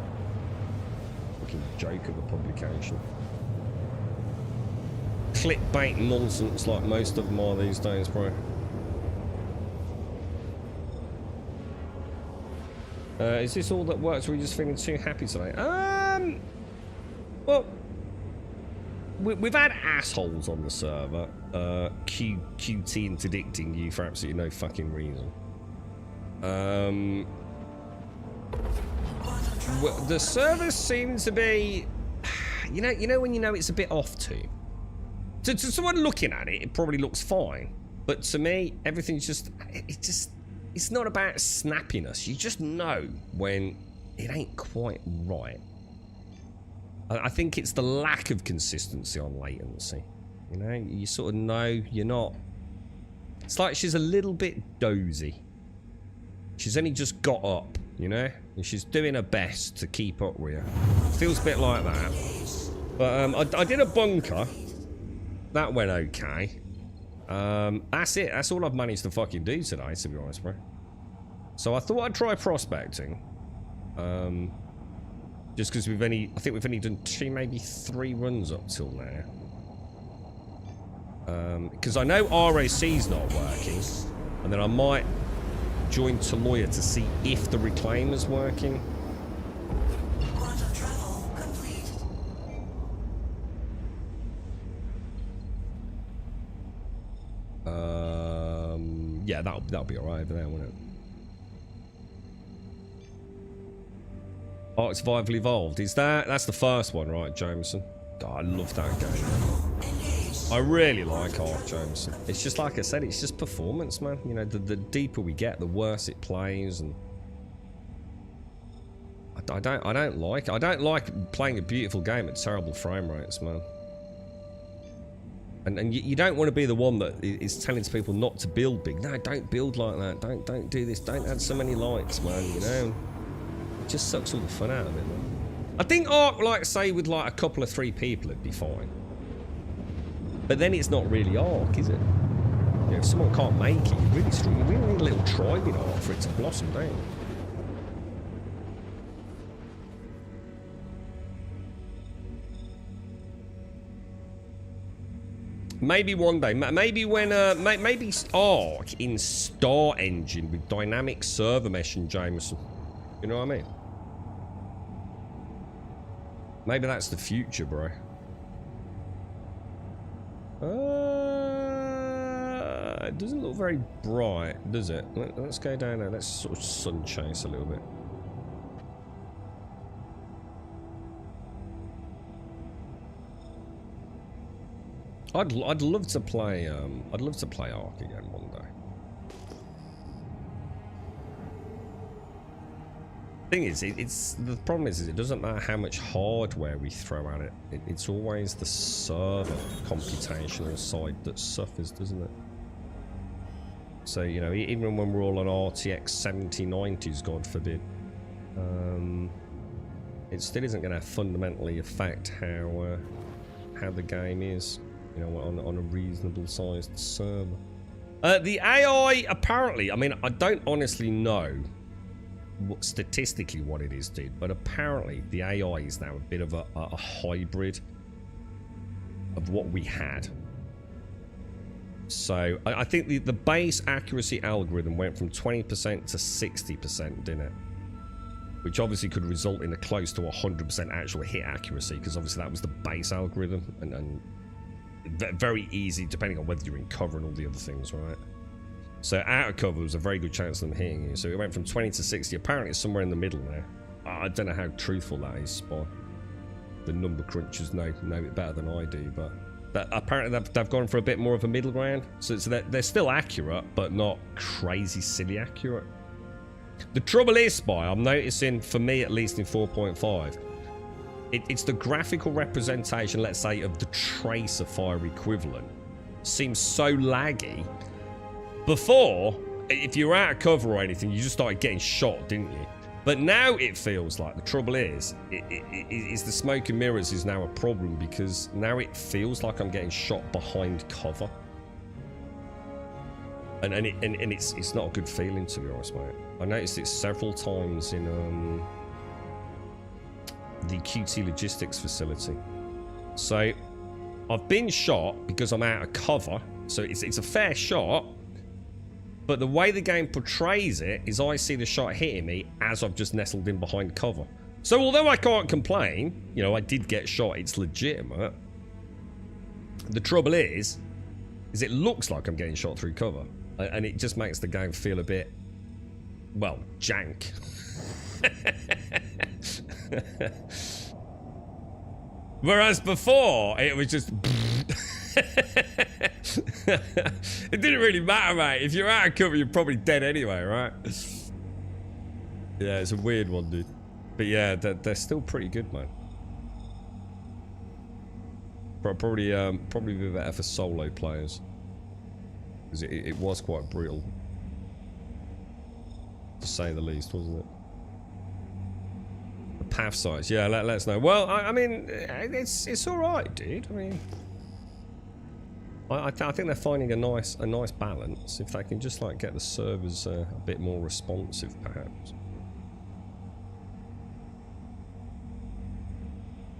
Fucking joke of a publication. Clickbait nonsense like most of them are these days, bro. Is this all that works, or are you just feeling too happy today? Well, we've had assholes on the server QT interdicting you for absolutely no fucking reason. Well, the server seems to be, you know when you know it's a bit off to someone looking at it, it probably looks fine, but to me, everything's just, it's not about snappiness. You just know when it ain't quite right. I think it's the lack of consistency on latency. You know, you sort of know you're not. It's like she's a little bit dozy. She's only just got up, you know, and she's doing her best to keep up with you. Feels a bit like that. But I did a bunker. That went okay. That's it. That's all I've managed to fucking do today, to be honest, bro. So I thought I'd try prospecting. Just because I think we've only done 2, maybe 3 runs up till now. Because I know RAC's not working, and then I might join Taloya to see if the Reclaimer's working. Yeah, that'll be alright over there, won't it? Ark Survival Evolved. That's the first one, right, Jameson? God, I love that game. I really like Ark, Jameson. It's just like I said, it's just performance, man. You know, the deeper we get, the worse it plays, and I don't like playing a beautiful game at terrible frame rates, man. And you don't want to be the one that is telling people not to build big. No, don't build like that. Don't do this. Don't add so many lights, man. You know, it just sucks all the fun out of it, man. I think Ark, like say, with like a couple of 3 people, it'd be fine. But then it's not really Ark, is it? You know, if someone can't make it, you really need a little tribe in Ark for it to blossom, don't you? Maybe one day, maybe when, maybe Ark in Star Engine with dynamic server meshing, Jameson. You know what I mean? Maybe that's the future, bro. It doesn't look very bright, does it? Let's go down there. Let's sort of sun chase a little bit. I'd love to play Ark again one day. Thing is, the problem is it doesn't matter how much hardware we throw at it. It's always the server computational side that suffers, doesn't it? So, you know, even when we're all on RTX 7090s, God forbid, it still isn't going to fundamentally affect how the game is, you know, on a reasonable sized server. The AI, apparently, I mean, I don't honestly know statistically what it is, dude, but apparently the AI is now a bit of a hybrid of what we had. So I think the base accuracy algorithm went from 20% to 60%, didn't it? Which obviously could result in a close to 100% actual hit accuracy, because obviously that was the base algorithm, and very easy depending on whether you're in cover and all the other things, right? So out of cover was a very good chance of them hitting you. So it went from 20 to 60. Apparently it's somewhere in the middle now. I don't know how truthful that is, but the number crunchers know it better than I do, but apparently they've gone for a bit more of a middle ground. So they're still accurate, but not crazy silly accurate. The trouble is, Spy, I'm noticing, for me at least in 4.5, it's the graphical representation, let's say, of the tracer fire equivalent seems so laggy. Before, if you were out of cover or anything, you just started getting shot, didn't you? But now it feels like the trouble is the smoke and mirrors is now a problem, because now it feels like I'm getting shot behind cover, and it's not a good feeling, to be honest, mate. I noticed it several times in the QT logistics facility. So I've been shot because I'm out of cover, so it's a fair shot. But the way the game portrays it is I see the shot hitting me as I've just nestled in behind cover. So although I can't complain, you know, I did get shot, it's legitimate. The trouble is it looks like I'm getting shot through cover. And it just makes the game feel a bit, well, jank. Whereas before, it was just... It didn't really matter, mate. If you're out of cover, you're probably dead anyway, right? Yeah, it's a weird one, dude. But yeah, they're still pretty good, man. Probably be better for solo players, because it was quite brutal, to say the least, wasn't it? The path size, yeah. Let us know. Well, I mean, it's all right, dude. I mean. I think they're finding a nice balance. If they can just like get the servers a bit more responsive, perhaps.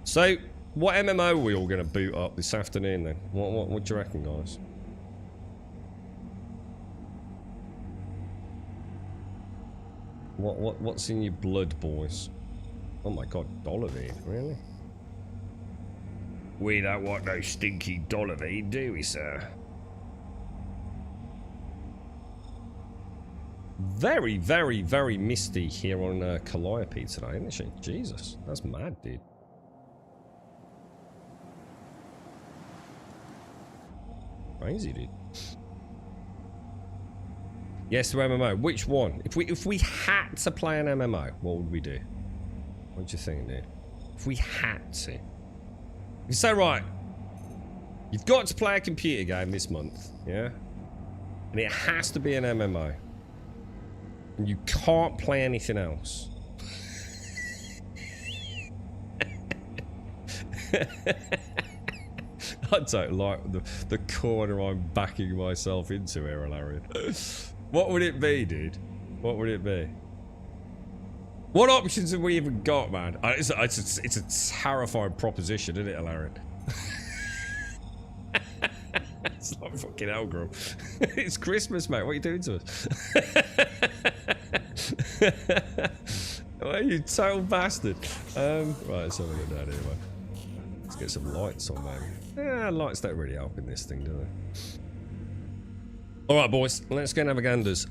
So, what MMO are we all going to boot up this afternoon then? What do you reckon, guys? What's in your blood, boys? Oh my God, Dollarine, really? We don't want no stinky Dollarine, do we, sir? Very, very, very misty here on Calliope today, isn't she? Jesus, that's mad, dude. Crazy, dude. Yes, to MMO. Which one? If we had to play an MMO, what would we do? What do you think, dude? If we had to. You say, right, you've got to play a computer game this month, yeah? And it has to be an MMO. And you can't play anything else. I don't like the corner I'm backing myself into here, Hilarion. What would it be, dude? What would it be? What options have we even got, man? It's a terrifying proposition, isn't it, Hilarion? It's like fucking Elgrim. It's Christmas, mate. What are you doing to us? Oh, you total bastard. Right, let's have a look down here, man. Let's get some lights on, man. Yeah, lights don't really help in this thing, do they? Alright, boys. Let's go and have a ganders.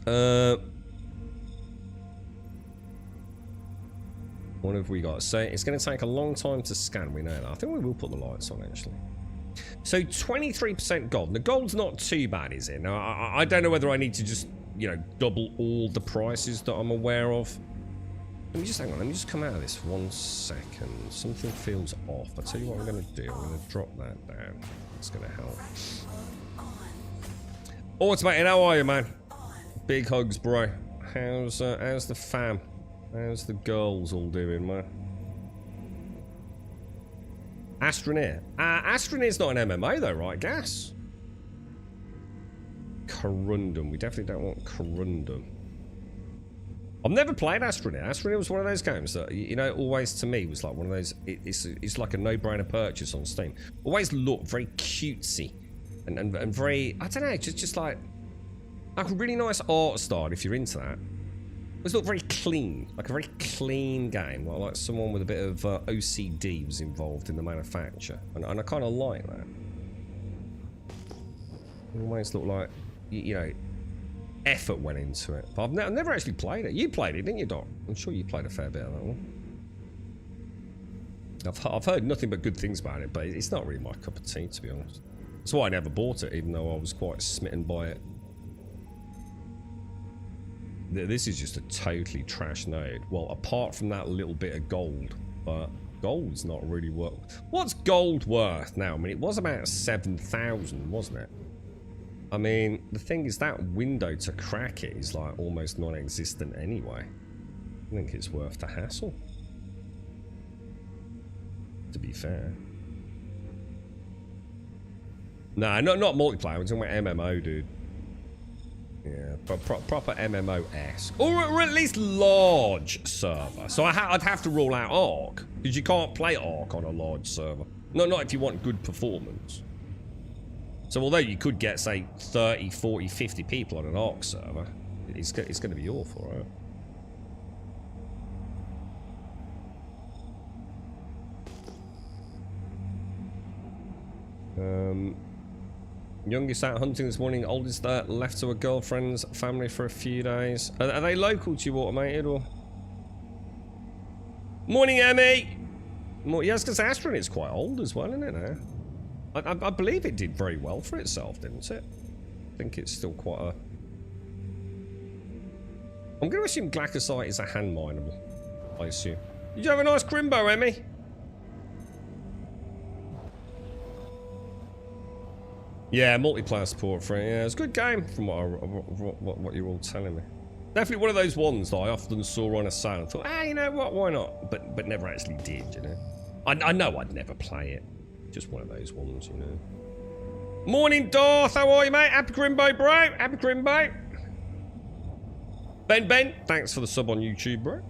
What have we got? So it's going to take a long time to scan. We know that. I think we will put the lights on, actually. So 23% gold. The gold's not too bad, is it? Now, I don't know whether I need to just, you know, double all the prices that I'm aware of. Let me just hang on. Let me just come out of this for 1 second. Something feels off. I'll tell you what I'm going to do. I'm going to drop that down. It's going to help. Automated, how are you, man? Big hugs, bro. How's the fam? How's the girls all doing, man? Astroneer. Astroneer's not an MMO though, right? Gas. Corundum. We definitely don't want Corundum. I've never played Astroneer. Astroneer was one of those games that, you know, always to me was like one of those. It's like a no-brainer purchase on Steam. Always looked very cutesy and very, I don't know, just like a really nice art style if you're into that. It looked very clean, like a very clean game, like someone with a bit of OCD was involved in the manufacture, and I kind of like that. It always looked like, you know, effort went into it. But I've never actually played it. You played it, didn't you, Doc? I'm sure you played a fair bit of that one. I've heard nothing but good things about it, but it's not really my cup of tea, to be honest. That's why I never bought it, even though I was quite smitten by it. This is just a totally trash node. Well, apart from that little bit of gold, but gold's not really worth. What's gold worth now? I mean, it was about 7,000, wasn't it? I mean, the thing is that window to crack it is like almost non-existent anyway. I think it's worth the hassle, to be fair. Nah, not multiplayer. We're talking about MMO, dude. Yeah, but proper MMO-esque. Or at least large server. So I'd have to rule out Ark, because you can't play Ark on a large server. Not if you want good performance. So although you could get, say, 30, 40, 50 people on an Ark server, it's going to be awful, right? Youngest out hunting this morning, oldest left to a girlfriend's family for a few days. Are they local to you, Automated, or? Morning, Emmy! Yeah, I was going to say, Astronaut's quite old as well, isn't it, now? I believe it did very well for itself, didn't it? I think it's still quite a... I'm going to assume Glacocyte is a hand mineable, I assume. Did you have a nice crimbo, Emmy? Yeah, multiplayer support for it. Yeah, it's a good game from what you're all telling me. Definitely one of those ones that I often saw on a sale and thought, you know what, why not? But never actually did, you know. I know I'd never play it. Just one of those ones, you know. Morning, Darth. How are you, mate? Happy Crimbo, bro. Happy Crimbo. Ben, thanks for the sub on YouTube, bro.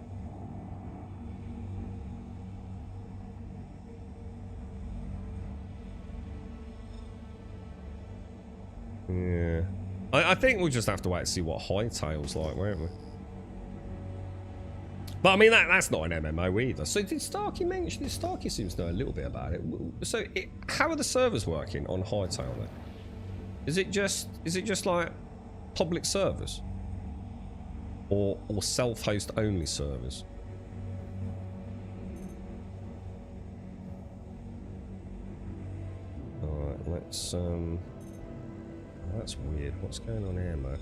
Yeah. I think we'll just have to wait and see what Hightail's like, won't we? But I mean, that's not an MMO either. So did Starkey mention it? Starkey seems to know a little bit about it. So how are the servers working on Hightail then? Is it just like public servers? Or self-host only servers? Alright, let's that's weird. What's going on here, man?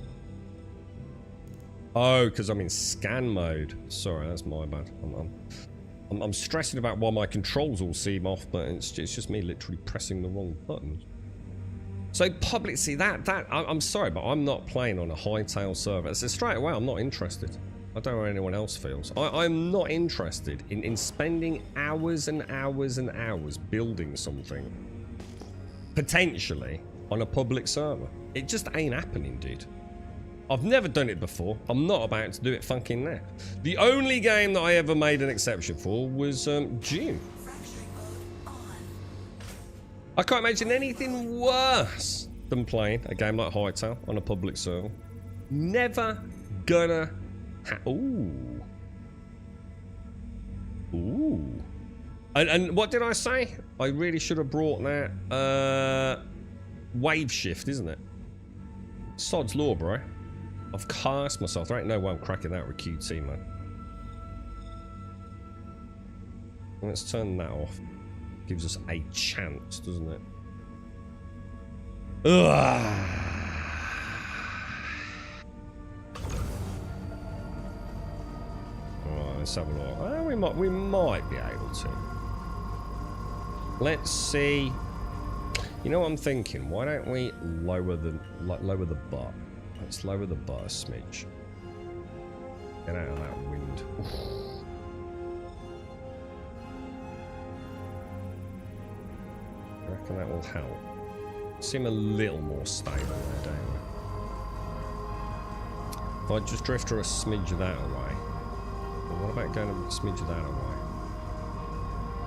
Oh, because I'm in scan mode. Sorry, that's my bad. I'm stressing about why my controls all seem off, but it's just me literally pressing the wrong buttons. So public, see that I'm sorry, but I'm not playing on a Hightail server. So straight away, I'm not interested. I don't know how anyone else feels. I'm not interested in spending hours and hours and hours building something, potentially, on a public server. It just ain't happening, dude. I've never done it before. I'm not about to do it fucking now. The only game that I ever made an exception for was June. I can't imagine anything worse than playing a game like Hightail on a public server. Never gonna Ooh. And what did I say? I really should have brought that wave shift, isn't it? Sod's law, bro. I've cast myself. There ain't no way I'm cracking that with QT, man. Let's turn that off. Gives us a chance, doesn't it? Ugh. Alright, let's have a look. Oh, we might be able to. Let's see. You know what I'm thinking? Why don't we lower the butt? Let's lower the bar a smidge. Get out of that wind. Oof. I reckon that will help. Seem a little more stable there, don't we? If I just drift her a smidge of that away. Well, what about going a smidge of that away?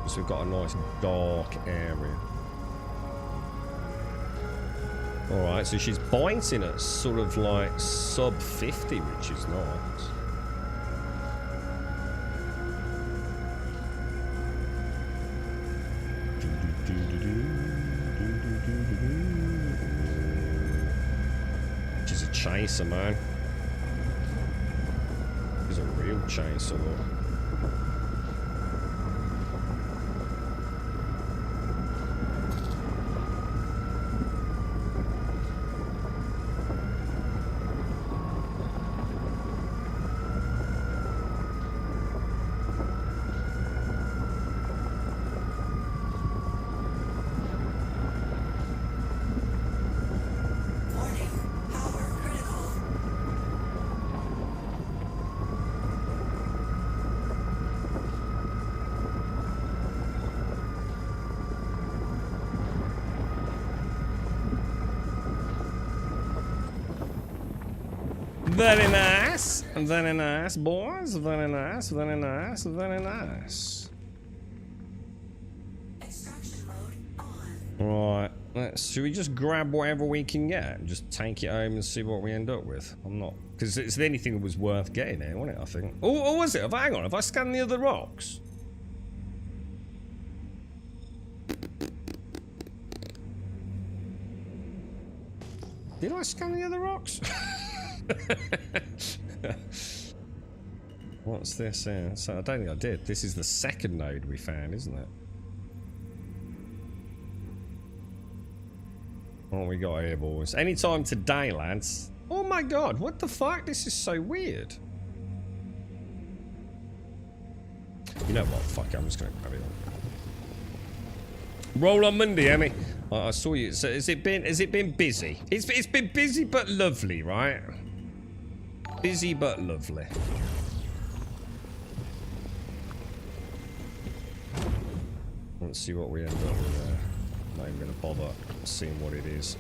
So we've got a nice dark area. Alright, so she's biting at sort of like sub 50, which is nice. She's a chaser, man. She's a real chaser, look. Very nice, boys. Very nice, very nice, very nice. Extraction mode on. Right, should we just grab whatever we can get and just take it home and see what we end up with? I'm not, because it's anything that was worth getting here, wasn't it? I think. Oh, was it? Hang on, have I scanned the other rocks? Did I scan the other rocks? What's this here? So I don't think I did. This is the second node we found, isn't it? What we got here, boys? Anytime today, lads. Oh my god, what the fuck? This is so weird. You know what? Fuck it, I'm just gonna grab it on. Roll on Monday, Emmy. I saw you. So has it been busy? It's been busy but lovely, right? Busy but lovely. Let's see what we end up with there. I'm not even going to bother seeing what it is.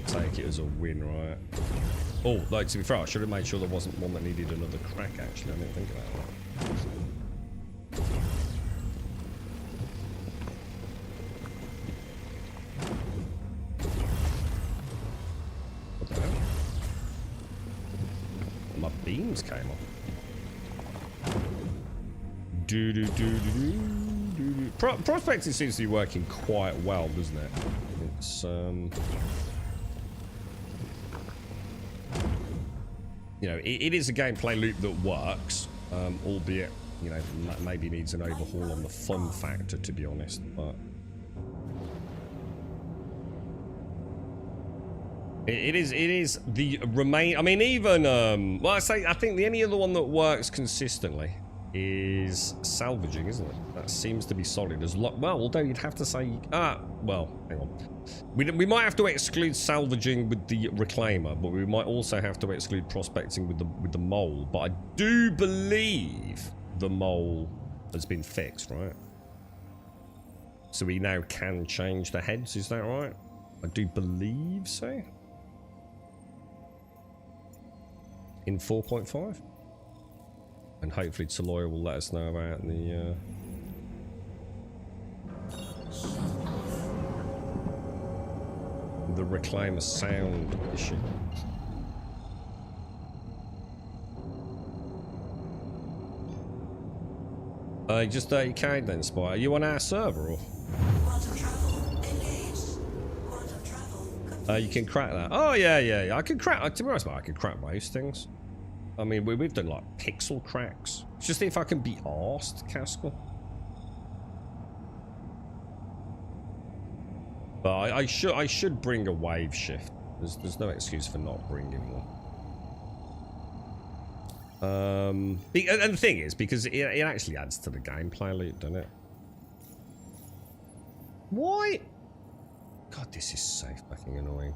Take it as a win, right? Oh, like, to be fair, I should have made sure there wasn't one that needed another crack, actually. I didn't think about that. What the hell? My beams came off. Prospecting seems to be working quite well, doesn't it? It's you know, it is a gameplay loop that works, albeit, you know, maybe needs an overhaul on the fun factor, to be honest. But it is the remain. I mean, even well, I think the only other one that works consistently is salvaging, isn't it? That seems to be solid as well. Although you'd have to say, well, hang on. We might have to exclude salvaging with the reclaimer, but we might also have to exclude prospecting with the mole. But I do believe the mole has been fixed, right? So we now can change the heads. Is that right? I do believe so. In 4.5. And hopefully Taloya will let us know about the reclaimer sound issue. Just 30k then, Spy. Are you on our server or? Quantum travel engaged. Quantum travel. You can crack that. Oh yeah. I can crack. To be honest, I can crack most things. I mean, we've done like pixel cracks. It's just if I can be arsed, Caskell. But I should bring a wave shift. There's no excuse for not bringing one. And the thing is, because it actually adds to the gameplay loop, doesn't it? Why? God, this is so fucking annoying.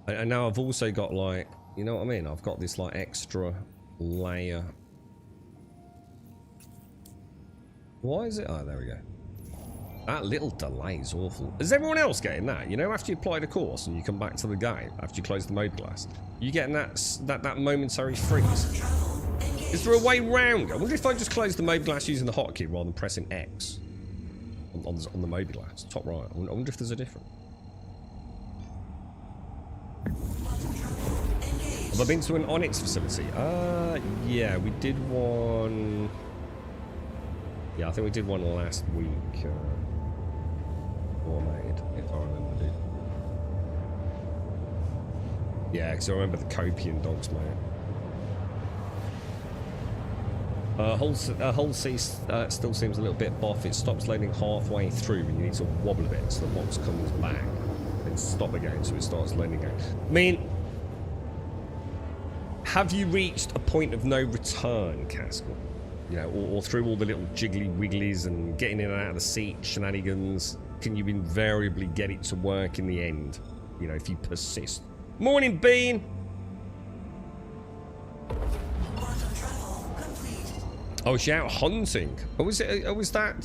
And now I've also got like, you know what I mean? I've got this like extra layer. Why is it? Oh, there we go. That little delay is awful. Is everyone else getting that? You know, after you apply the course and you come back to the game, after you close the mode glass, you getting that momentary freeze. Is there a way round? I wonder if I just close the mode glass using the hotkey rather than pressing X on the mode glass, top right. I wonder if there's a difference. Have I been to an Onyx facility? Yeah, we did one. Yeah, I think we did one last week. Made, if I remember it. Yeah, because I remember the Copian dogs, mate. Hull C still seems a little bit boff. It stops loading halfway through and you need to wobble a bit so the box comes back. Then stop again so it starts loading again. I mean, have you reached a point of no return, Caskell? You know, or through all the little jiggly wigglies and getting in and out of the seat shenanigans, can you invariably get it to work in the end? You know, if you persist. Morning, Bean! Oh, she out hunting. Oh, was it? Oh, was that?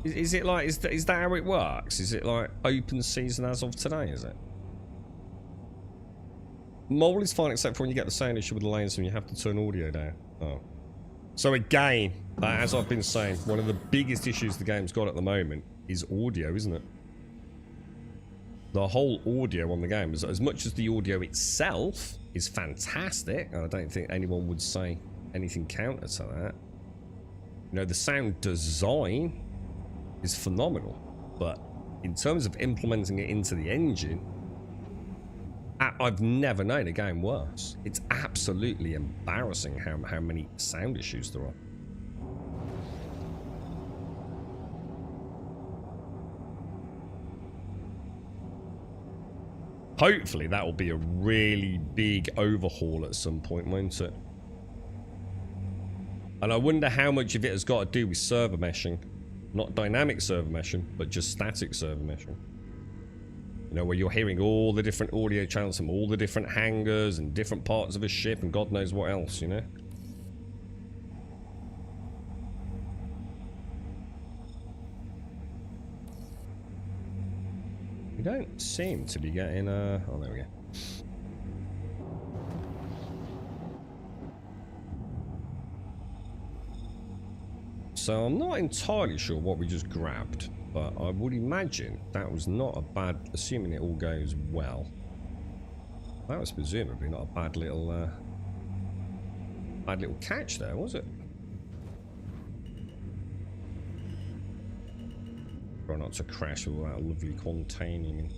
Is it like? Is that how it works? Is it like open season as of today? Is it? Mole is fine except for when you get the sound issue with the lanes and you have to turn audio down. Oh. So again, as I've been saying, one of the biggest issues the game's got at the moment is audio, isn't it? The whole audio on the game, as much as the audio itself is fantastic, and I don't think anyone would say anything counter to that. You know, the sound design is phenomenal, but in terms of implementing it into the engine, I've never known a game worse. It's absolutely embarrassing how many sound issues there are. Hopefully that will be a really big overhaul at some point, won't it? And I wonder how much of it has got to do with server meshing. Not dynamic server meshing, but just static server meshing. You know, where you're hearing all the different audio channels from all the different hangars and different parts of a ship and God knows what else, you know? We don't seem to be getting, oh, there we go. So I'm not entirely sure what we just grabbed, but I would imagine that was not a bad, assuming it all goes well, that was presumably not a bad little catch there, was it? Try not to crash with that lovely containing.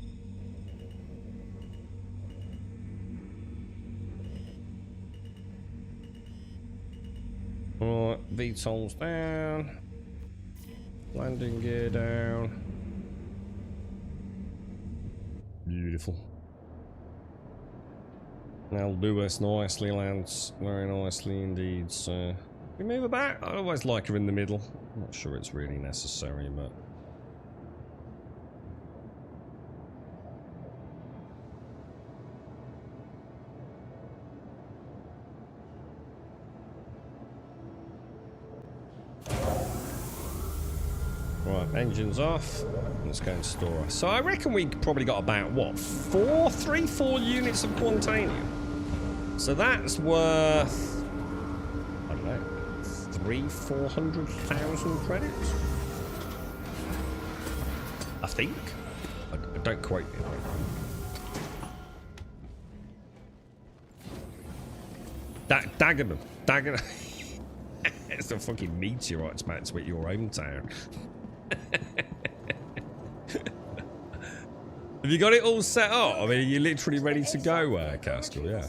Alright, VTOL's down. Landing gear down. Beautiful. Now Lewis nicely lands. Very nicely indeed, so we move her back. I always like her in the middle. I'm not sure it's really necessary, but right, engines off. Let's go and store her. So I reckon we probably got about, what, 4 units of Quantanium. So that's worth, I don't know, 400,000 credits? I think. I don't quote me. Dagenham. Dagenham. It's a fucking meteorite's about to hit your hometown. Have you got it all set up? I mean, are you literally ready to go, Caskell? Yeah.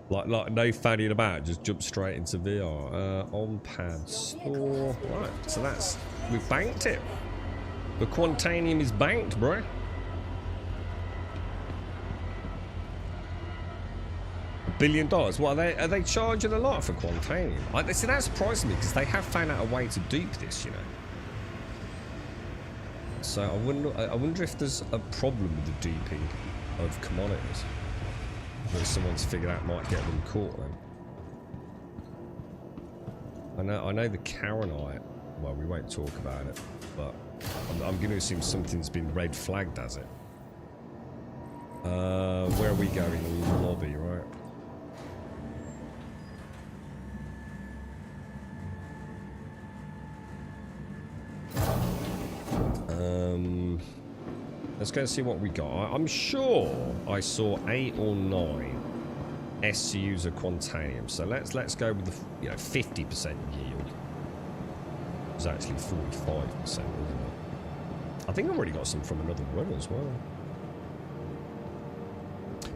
Like no fanning about, just jump straight into VR. On pad store. Right, so that's, we've banked it. The Quantanium is banked, bro. $1 billion. What are they charging a lot for Quantanium? See, that surprises me because they have found out a way to dupe this, you know. So I wonder if there's a problem with the DP of commodities that someone's figured out might get them caught then. I know the Karenite, well, we won't talk about it, but I'm going to assume something's been red flagged as it. Where are we going? Lobby, right? Let's go and see what we got. I'm sure I saw 8 or 9 SCUs of Quantanium. So let's go with the 50% yield. It was actually 45%, wasn't it? I think I've already got some from another run as well.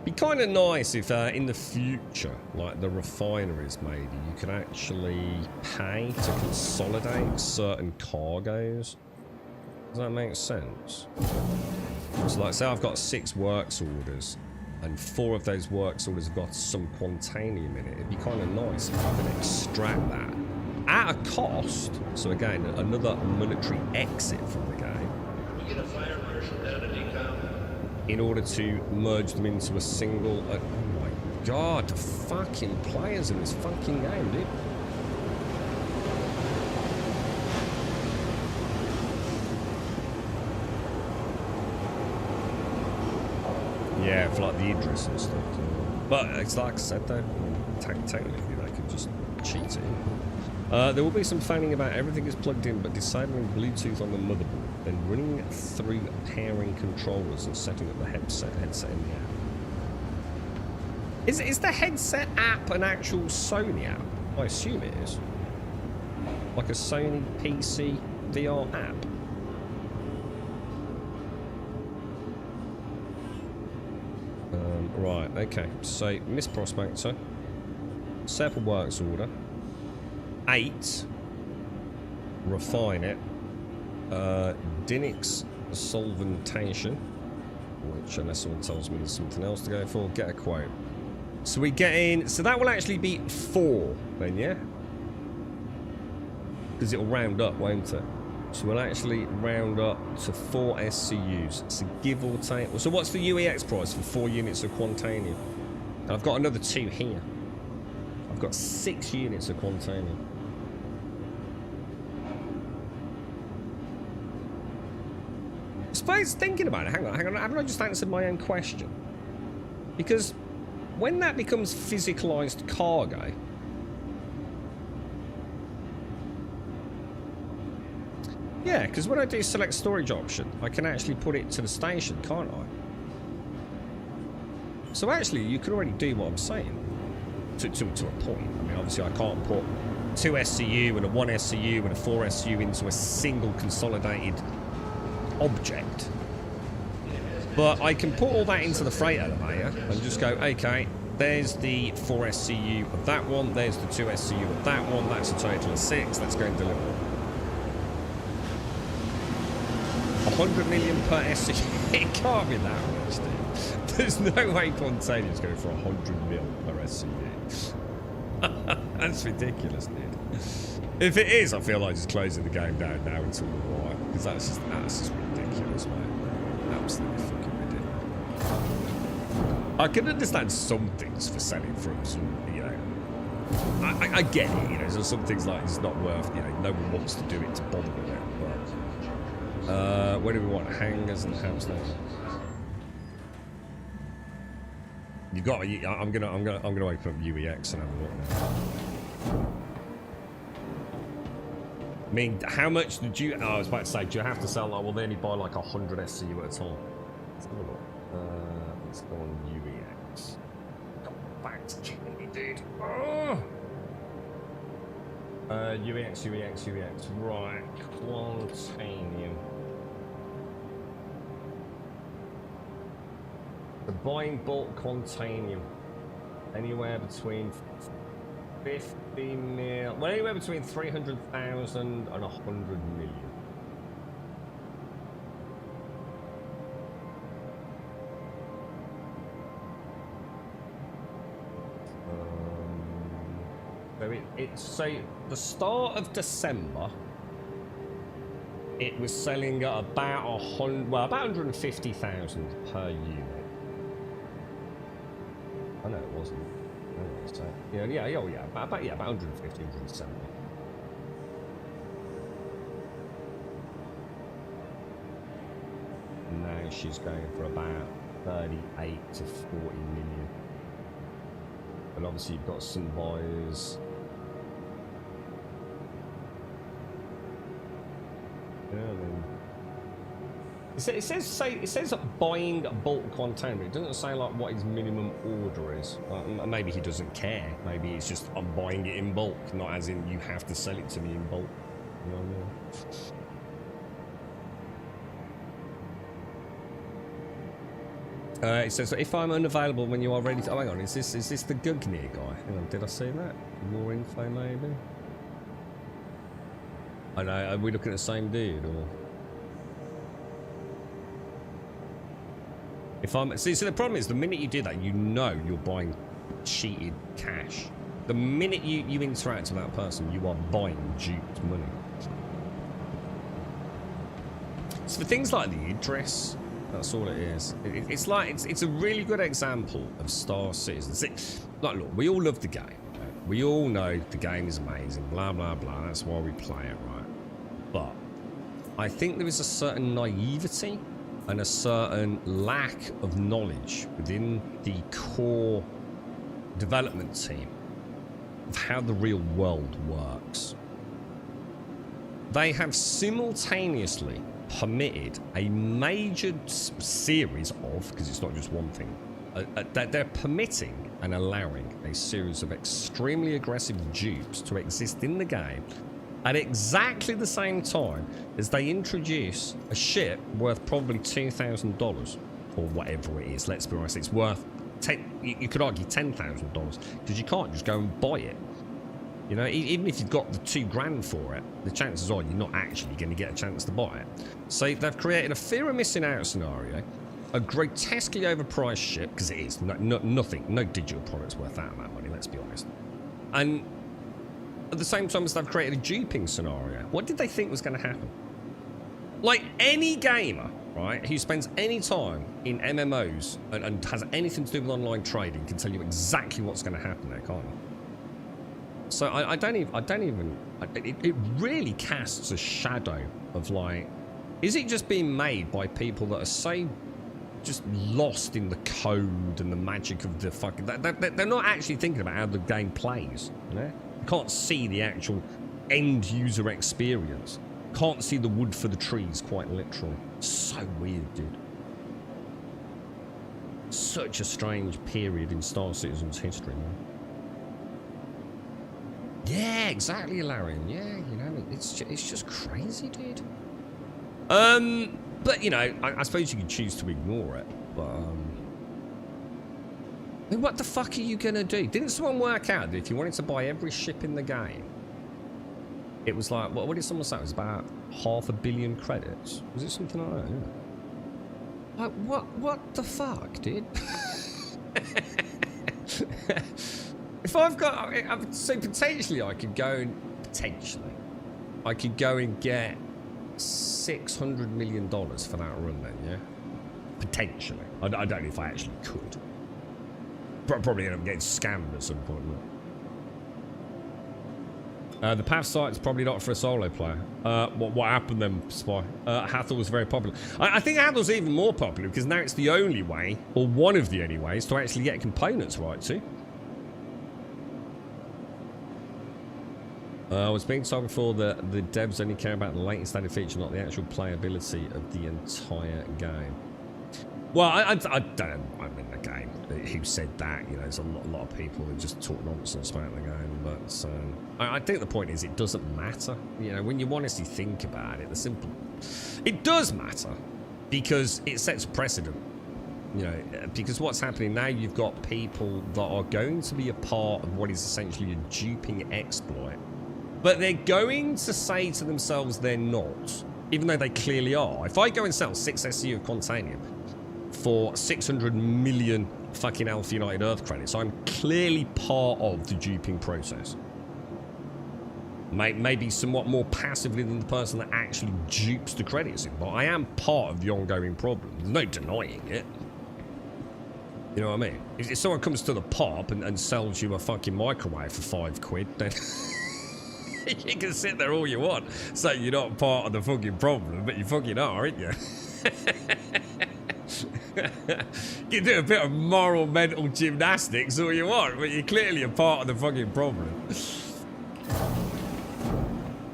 Be kind of nice if in the future, like the refineries maybe, you could actually pay to consolidate certain cargoes. Does that make sense? So like say I've got 6 works orders and 4 of those works orders have got some Quantanium in it. It'd be kind of nice if I could extract that at a cost. So again, another monetary exit from the game. We get a fire marshal down at decom. In order to merge them into a single... oh my god, the fucking players in this fucking game, dude. Yeah, for like the Idris and stuff. But it's like I said though, technically they could just cheat it. There will be some fanning about everything is plugged in, but disabling Bluetooth on the motherboard, then running through pairing controllers and setting up the headset in the app. Is the headset app an actual Sony app? I assume it is. Like a Sony PC VR app. Right, okay. So, Miss Prospector. Set up a works order. 8. Refine it. Dinix solventation. Which, unless someone tells me there's something else to go for, get a quote. So we get in... So that will actually be 4, then, yeah? Because it'll round up, won't it? So we'll actually round up to 4 SCUs. So give or take... So what's the UEX price for 4 units of Quantanium? I've got another 2 here. I've got 6 units of Quantanium. I suppose, thinking about it, hang on, haven't I just answered my own question? Because when that becomes physicalized cargo... Yeah, because when I do select storage option, I can actually put it to the station, can't I? So actually, you can already do what I'm saying. To a point. I mean, obviously I can't put 2 SCU and a 1 SCU and a 4 SCU into a single consolidated object. But I can put all that into the freight elevator and just go, okay, there's the 4 SCU of that one, there's the 2 SCU of that one, that's a total of 6, let's go and deliver it. 100 million per SCU. It can't be that much, dude. There's no way Quantanium's going for 100 mil per SCU. That's ridiculous, dude. If it is, I feel like just closing the game down now until the wire, because that's just ridiculous, mate. Absolutely fucking ridiculous. I can understand some things for selling from some, you know. I get it, you know. So some things like it's not worth, you know, no one wants to do it to bother with it, but. Where do we want hangers and house now? You got. I'm gonna open up UEX and have a look now. I mean, how much did you? Oh, I was about to say, do you have to sell? Like, well, they only buy like 100 SCU at a time. Let's have a look. Let's go on UEX. Back to Kenny, dude. Oh! UEX. Right, Quantanium. The buying bulk Quantanium. Anywhere between 50 mil. Well, anywhere between 300,000 and 100 million. So it's say the start of December it was selling at about about 150,000 per unit. I know it wasn't. I know it was, about 150, 170. Now she's going for about 38 to 40 million. But obviously you've got some buyers. Yeah, I mean, it says buying a bulk container. It doesn't say like what his minimum order is. Maybe he doesn't care. Maybe it's just I'm buying it in bulk, not as in you have to sell it to me in bulk. You know what I mean? It says, if I'm unavailable when you are ready to... Oh, hang on, is this the Gugnir guy? Hang on, did I see that? More info, maybe? I know, are we looking at the same dude, or... If I'm... See, so the problem is, the minute you do that, you know you're buying cheated cash. The minute you interact with that person, you are buying duped money. So for things like the address... That's all it is. It's like it's a really good example of Star Citizen. Like, look, we all love the game. Right? We all know the game is amazing. Blah blah blah. That's why we play it, right? But I think there is a certain naivety and a certain lack of knowledge within the core development team of how the real world works. They have simultaneously permitted a major series of, because it's not just one thing, that they're permitting and allowing a series of extremely aggressive dupes to exist in the game at exactly the same time as they introduce a ship worth probably $2,000 or whatever it is. Let's be honest, it's worth you could argue $10,000 because you can't just go and buy it. You know, even if you've got the $2,000 for it, the chances are you're not actually going to get a chance to buy it. So they've created a fear of missing out scenario, a grotesquely overpriced ship, because it is, no digital product's worth that amount of money, let's be honest. And at the same time as they've created a duping scenario, what did they think was going to happen? Like any gamer, right, who spends any time in MMOs and has anything to do with online trading can tell you exactly what's going to happen there, can't they? So I don't even. It really casts a shadow of like, is it just being made by people that are so just lost in the code and the magic of the fucking? They're not actually thinking about how the game plays. You know? You can't see the actual end user experience. Can't see the wood for the trees, quite literally. So weird, dude. Such a strange period in Star Citizen's history, man. Yeah, exactly, Larian. Yeah, you know, it's just crazy, dude. But you know, I suppose you could choose to ignore it. But I mean, what the fuck are you gonna do? Didn't someone work out that if you wanted to buy every ship in the game, it was like what did someone say? It was about 500 million credits. Was it something like that? Yeah. Like what the fuck, dude? If I've got, so potentially I could go and get $600 million for that run then, yeah? Potentially. I don't know if I actually could. Probably end up getting scammed at some point. The path site is probably not for a solo player. What happened then, Spy? Hathor was very popular. I think Hathor's even more popular because now it's the only way, or one of the only ways, to actually get components right too. I was being told before that the devs only care about the latest added feature, not the actual playability of the entire game. Well, I don't know. I'm in the game. Who said that? You know, there's a lot of people who just talk nonsense about the game. But I think the point is it doesn't matter. You know, when you honestly think about it, it does matter because it sets precedent. You know, because what's happening now, you've got people that are going to be a part of what is essentially a duping exploit. But they're going to say to themselves they're not, even though they clearly are. If I go and sell 6 SU of Contanium for 600 million fucking Alpha United Earth credits, I'm clearly part of the duping process. Maybe somewhat more passively than the person that actually dupes the credits in, but I am part of the ongoing problem. There's no denying it. You know what I mean? If someone comes to the pop and sells you a fucking microwave for £5, then you can sit there all you want, say you're not part of the fucking problem, but you fucking are, aren't you? You do a bit of moral mental gymnastics all you want, but you're clearly a part of the fucking problem.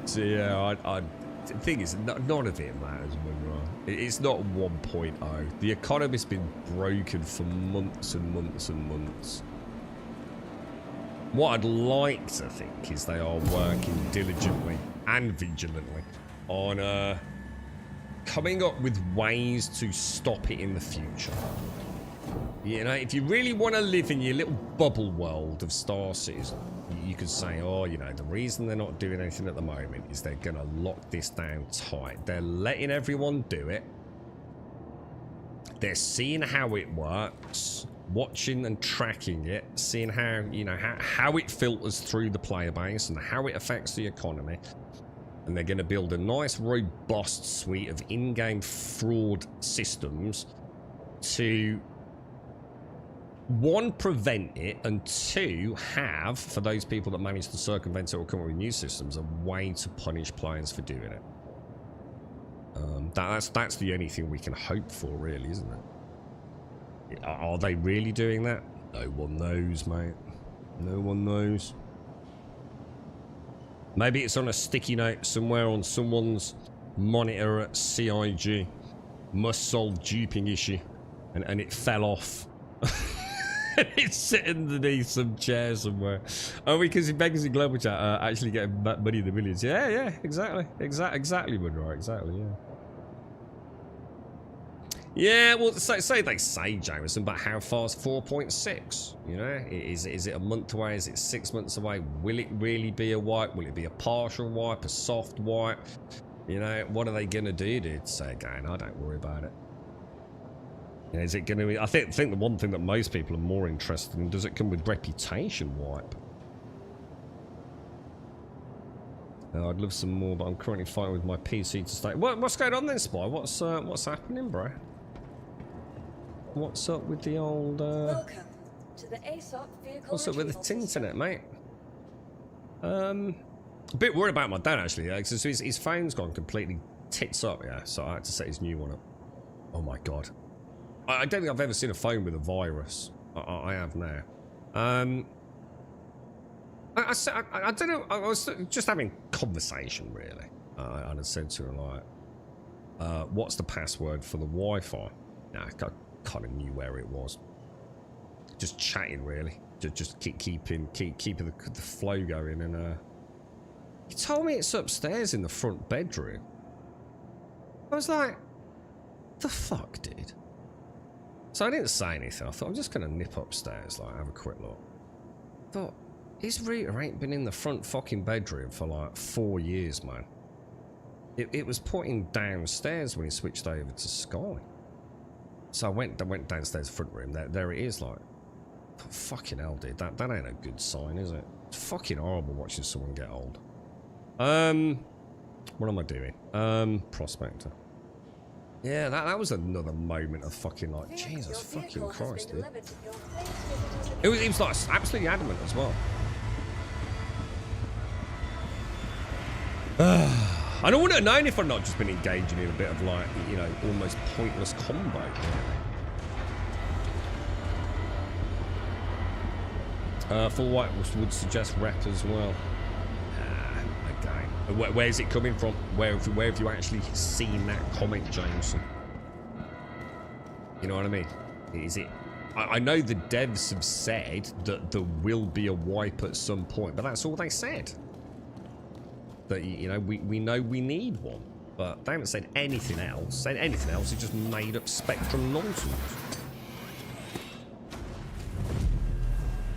So yeah, the thing is, none of it matters, Monroe. It's not 1.0. The economy's been broken for months and months and months. What I'd like to think is they are working diligently and vigilantly on coming up with ways to stop it in the future. You know, if you really want to live in your little bubble world of Star Citizen, you could say, oh, you know, the reason they're not doing anything at the moment is they're going to lock this down tight. They're letting everyone do it. They're seeing how it works, watching and tracking it, seeing how, you know, how it filters through the player base and how it affects the economy. And they're going to build a nice, robust suite of in-game fraud systems to, one, prevent it, and two, have, for those people that manage to circumvent it or come up with new systems, a way to punish players for doing it. That's the only thing we can hope for, really, isn't it? Are they really doing that? No one knows, mate. No one knows. Maybe it's on a sticky note somewhere on someone's monitor at CIG. Must solve duping issue. And it fell off. It's sitting underneath some chair somewhere. Oh, because in Beggars in Global Chat actually getting money in the millions. Yeah, exactly. Exactly, Monroe. Exactly, yeah. Yeah, well, say they say, Jameson, but how far's 4.6? You know, is it a month away? Is it 6 months away? Will it really be a wipe? Will it be a partial wipe, a soft wipe? You know, what are they going to do to say again? I don't worry about it. You know, is it going to be... I think the one thing that most people are more interested in, does it come with reputation wipe? I'd love some more, but I'm currently fighting with my PC to stay... What's going on then, Spy? What's happening, bro? What's up with the old, Welcome to the ASOP vehicle. What's up with the internet, mate? A bit worried about my dad, actually, yeah, because his phone's gone completely tits up, yeah, so I had to set his new one up. Oh my god. I don't think I've ever seen a phone with a virus. I have now. I don't know, I was just having conversation, really. And I said to her, like, what's the password for the Wi-Fi? Nah, I kind of knew where it was. Just chatting, really. Just keeping the flow going. And he told me it's upstairs in the front bedroom. I was like, the fuck, dude? So I didn't say anything. I thought, I'm just going to nip upstairs, like, have a quick look. I thought, his router ain't been in the front fucking bedroom for, like, 4 years, man. It was pointing downstairs when he switched over to Sky. So I went downstairs front room. There it is, like, fucking hell, dude. That ain't a good sign, is it? It's fucking horrible watching someone get old. What am I doing? Prospector. Yeah, that was another moment of fucking, like, Jesus fucking Christ, dude. He was like absolutely adamant as well. I don't want to know if I've not just been engaging in a bit of, like, you know, almost pointless combo. Full white would suggest rep as well. Okay. Where's it coming from? Where have you actually seen that comment, Jameson? You know what I mean? Is it... I know the devs have said that there will be a wipe at some point, but that's all they said. That, you know, we know we need one, but they haven't said anything else. It's just made up Spectrum nonsense.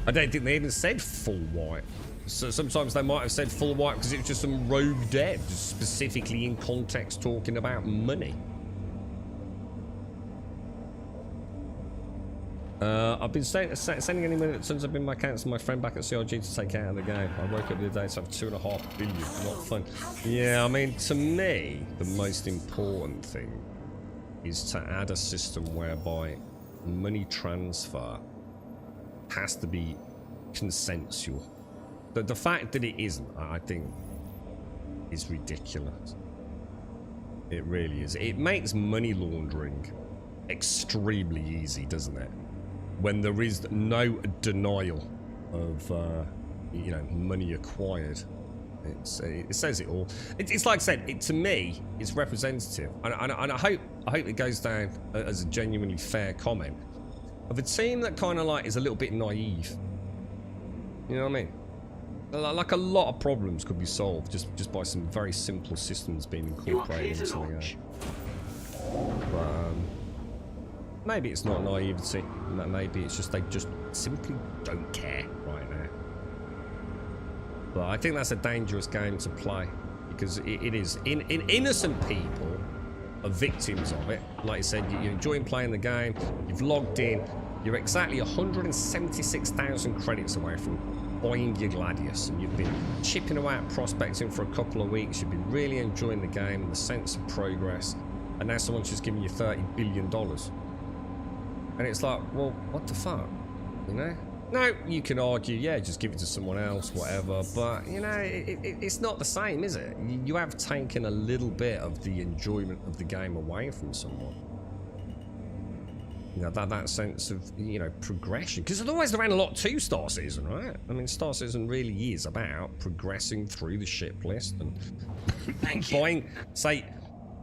I don't think they even said full wipe. So sometimes they might have said full wipe because it was just some rogue dev, just specifically in context talking about money. I've been sending any minutes since I've been my accounts to my friend back at CRG to take out of the game. I woke up the other day to have 2.5 billion. Not fun. Yeah, I mean, to me, the most important thing is to add a system whereby money transfer has to be consensual. The fact that it isn't, I think, is ridiculous. It really is. It makes money laundering extremely easy, doesn't it? When there is no denial of, you know, money acquired. It says it all. It's like I said, to me, it's representative, and I hope it goes down as a genuinely fair comment of a team that kind of like is a little bit naive. You know what I mean? Like a lot of problems could be solved just by some very simple systems being incorporated into the game. But maybe it's not naivety. Maybe it's just they just simply don't care right now. But I think that's a dangerous game to play because it is. Innocent people are victims of it. Like I said, you're enjoying playing the game. You've logged in. You're exactly 176,000 credits away from buying your Gladius, and you've been chipping away at prospecting for a couple of weeks. You've been really enjoying the game and the sense of progress, and now someone's just giving you $30 billion. And it's like, well, what the fuck? You know? Now, you can argue, yeah, just give it to someone else, whatever, but, you know, it's not the same, is it? You have taken a little bit of the enjoyment of the game away from someone. You know, that sense of, you know, progression. Because there's always around a lot to Star Citizen, right? I mean, Star Citizen really is about progressing through the ship list and buying, say,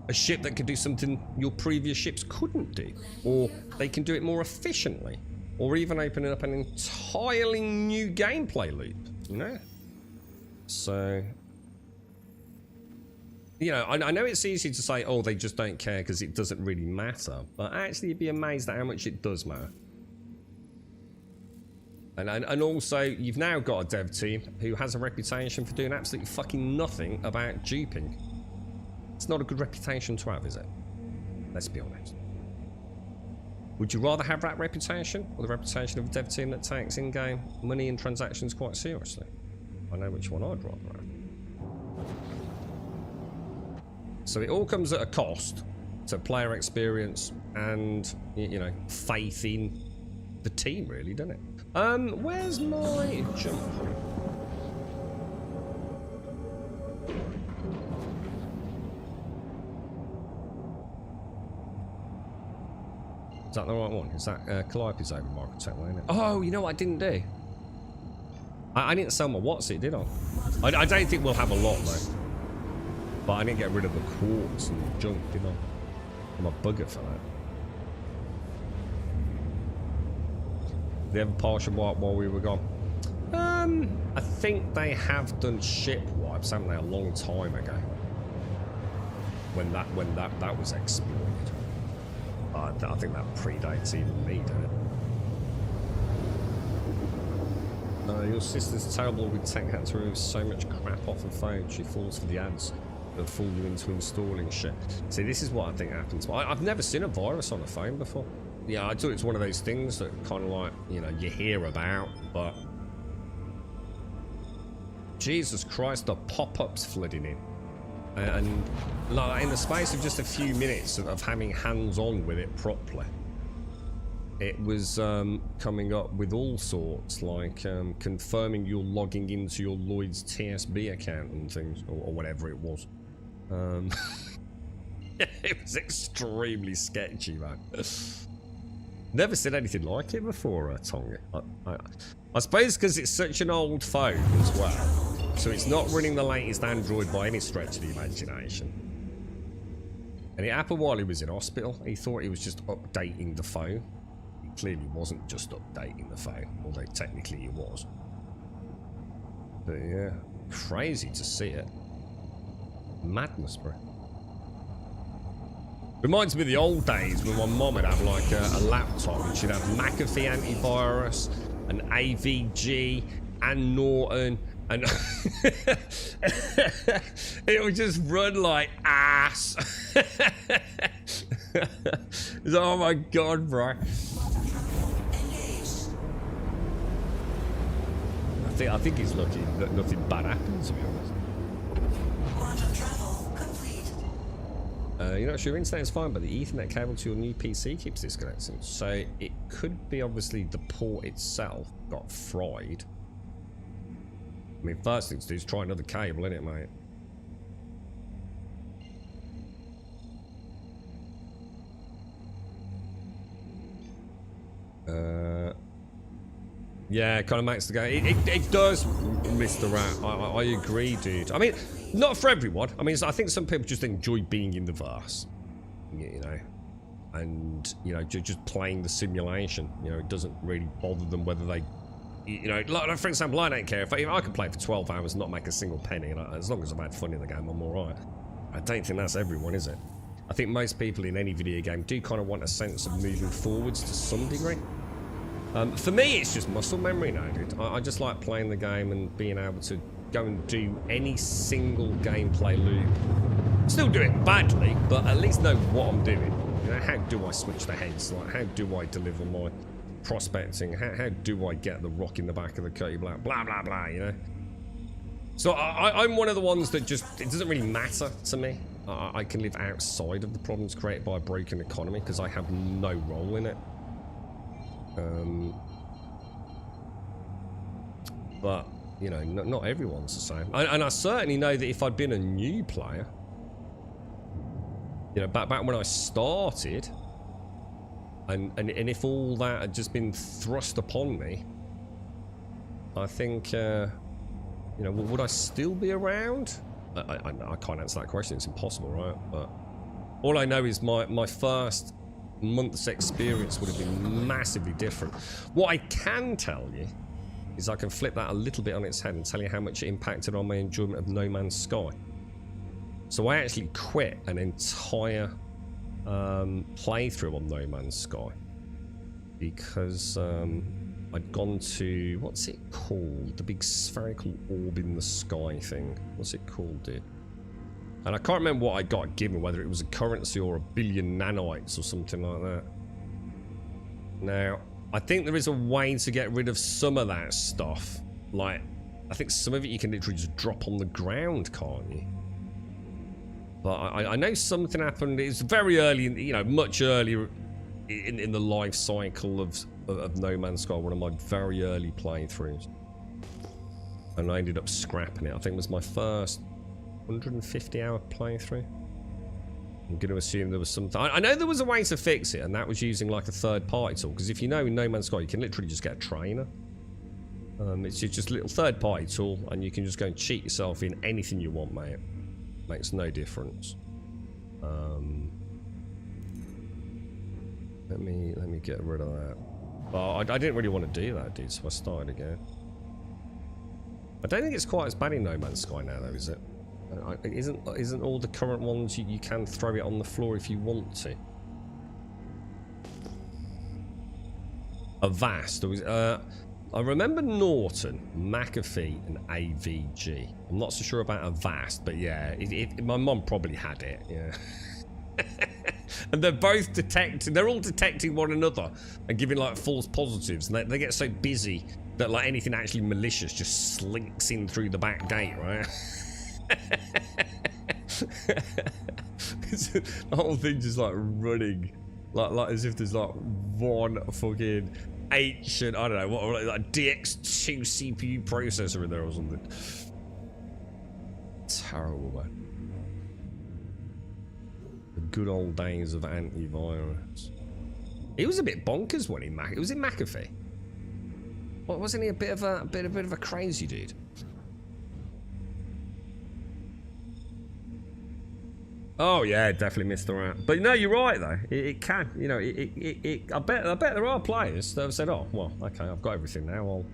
a ship that can do something your previous ships couldn't do. Or they can do it more efficiently. Or even opening up an entirely new gameplay loop, you know? So, you know, I know it's easy to say, oh, they just don't care because it doesn't really matter. But actually, you'd be amazed at how much it does matter. And also, you've now got a dev team who has a reputation for doing absolutely fucking nothing about duping. It's not a good reputation to have, is it? Let's be honest. Would you rather have that reputation or the reputation of a dev team that takes in-game money and transactions quite seriously? I know which one I'd rather have. So it all comes at a cost to player experience and, you know, faith in the team, really, doesn't it? Where's my jump? Is that the right one? Is that Calliope's over Market Lane? Oh, you know what I didn't do? I didn't sell my What's-It, did I? I don't think we'll have a lot, though. But I didn't get rid of the quartz and the junk, did I? I'm a bugger for that. Did they have a partial wipe while we were gone? I think they have done ship wipes, haven't they, a long time ago. When that was explored. I think that predates even me, doesn't it? Your sister's terrible with tech, had to remove so much crap off her phone. She falls for the ads that fool you into installing shit. See, this is what I think happens. I've never seen a virus on a phone before. Yeah, I thought it's one of those things that kind of like, you know, you hear about, but Jesus Christ, the pop-ups flooding in. And like in the space of just a few minutes of having hands-on with it properly, it was coming up with all sorts, like confirming you're logging into your Lloyd's TSB account and things, or whatever it was. It was extremely sketchy, man. Never seen anything like it before, Tonga. I suppose because it's such an old phone as well. So it's not running the latest Android by any stretch of the imagination. And it happened while he was in hospital. He thought he was just updating the phone. He clearly wasn't just updating the phone, although technically he was. But yeah, crazy to see it. Madness, bro. Reminds me of the old days when my mum would have like a laptop and she'd have McAfee antivirus, and AVG, and Norton. And it would just run like ass. Oh my god, bro. I think he's lucky that nothing bad happened, to be honest. Quantum travel complete. You're not sure your internet's fine, but the Ethernet cable to your new PC keeps disconnecting. So it could be obviously the port itself got fried. I mean, first thing to do is try another cable, innit, mate? Yeah, kind of makes the game. It does, Mr. Rat. I agree, dude. I mean, not for everyone. I mean, I think some people just enjoy being in the verse, you know, and you know, just playing the simulation. You know, it doesn't really bother them whether they, you know, like for example, I don't care if I could play for 12 hours and not make a single penny, and as long as I've had fun in the game, I'm all right. I don't think that's everyone, is it? I think most people in any video game do kind of want a sense of moving forwards to some degree. For me, it's just muscle memory now, dude. I just like playing the game and being able to go and do any single gameplay loop. Still do it badly, but at least know what I'm doing. You know, how do I switch the heads? Like, how do I deliver my prospecting? How do I get the rock in the back of the curry? Blah, blah, blah, blah, you know? So I'm one of the ones that just, it doesn't really matter to me. I can live outside of the problems created by a broken economy because I have no role in it. But you know, not everyone's the same, and I certainly know that if I'd been a new player, you know, back when I started, and if all that had just been thrust upon me, I think, you know, would I still be around? I can't answer that question. It's impossible, right? But all I know is my first month's experience would have been massively different. What I can tell you is I can flip that a little bit on its head and tell you how much it impacted on my enjoyment of No Man's Sky. So I actually quit an entire playthrough on No Man's Sky because I'd gone to, what's it called? The big spherical orb in the sky thing. What's it called, dude? And I can't remember what I got given, whether it was a currency or a billion nanites or something like that. Now, I think there is a way to get rid of some of that stuff. Like, I think some of it you can literally just drop on the ground, can't you? But I know something happened. It's very early, you know, much earlier in the life cycle of No Man's Sky, one of my very early playthroughs. And I ended up scrapping it. I think it was my first 150-hour playthrough. I'm going to assume there was something. I know there was a way to fix it, and that was using like a third-party tool. Because if you know in No Man's Sky, you can literally just get a trainer. It's just a little third-party tool, and you can just go and cheat yourself in anything you want, mate. Makes no difference. Let me get rid of that. Well, I didn't really want to do that, dude, so I started again. I don't think it's quite as bad in No Man's Sky now, though, is it? Isn't all the current ones you can throw it on the floor if you want to? Avast. I remember Norton, McAfee, and AVG. I'm not so sure about Avast, but yeah, my mum probably had it. Yeah. And they're both detecting. They're all detecting one another and giving like false positives, and they get so busy that like anything actually malicious just slinks in through the back gate, right? The whole thing just like running, like as if there's like one fucking ancient, I don't know what, like DX2 CPU processor in there or something. Terrible, man. The good old days of antivirus. He was a bit bonkers when he was in McAfee. What, wasn't he a bit of a crazy dude? Oh yeah, definitely Mr. Rat. But no, you're right though. It can, you know, I bet there are players that have said, oh well, okay, I've got everything now.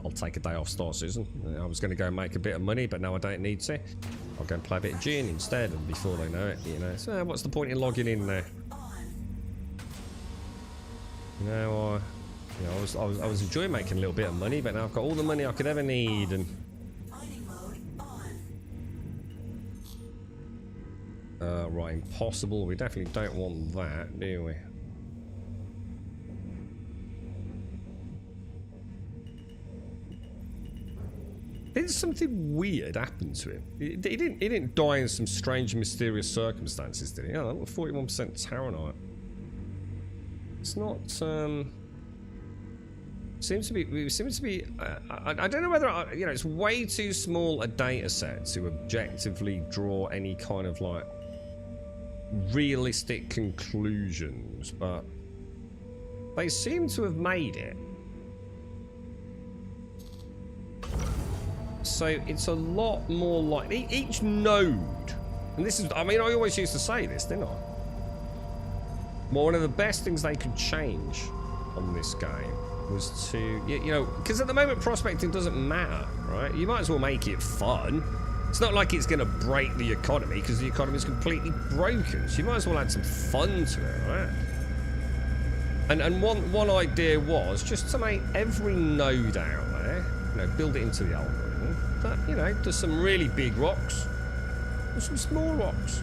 I'll take a day off Star Citizen. I was going to go and make a bit of money, but now I don't need to. I'll go and play a bit of June instead, and before they know it, you know. So what's the point in logging in now? You know, I was enjoying making a little bit of money, but now I've got all the money I could ever need, and. Right, impossible. We definitely don't want that, do we? did something weird happen to him? He didn't die in some strange and mysterious circumstances, did he? Oh, 41% Taranite. It's not, seems to be, I don't know whether, you know, it's way too small a data set to objectively draw any kind of, like, realistic conclusions, but they seem to have made it. So it's a lot more like each node, and this is, I mean, I always used to say this, didn't I? Well, one of the best things they could change on this game was to, you know, because at the moment prospecting doesn't matter, right? You might as well make it fun. It's not like it's going to break the economy, because the economy is completely broken. So you might as well add some fun to it, right? And one idea was just to make every node out there, you know, build it into the algorithm. That, you know, there's some really big rocks, there's some small rocks.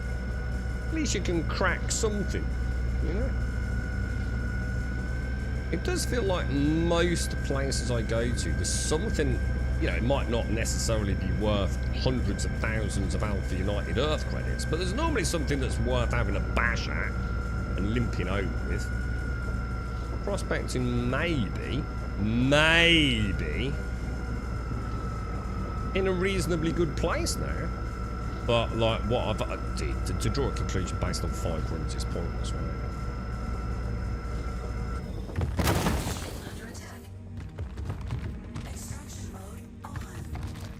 At least you can crack something, you know. It does feel like most places I go to, there's something, you know, it might not necessarily be worth hundreds of thousands of Alpha United Earth credits, but there's normally something that's worth having a bash at and limping over with. Prospecting maybe in a reasonably good place now, but like what I've to draw a conclusion based on 5 runs is pointless,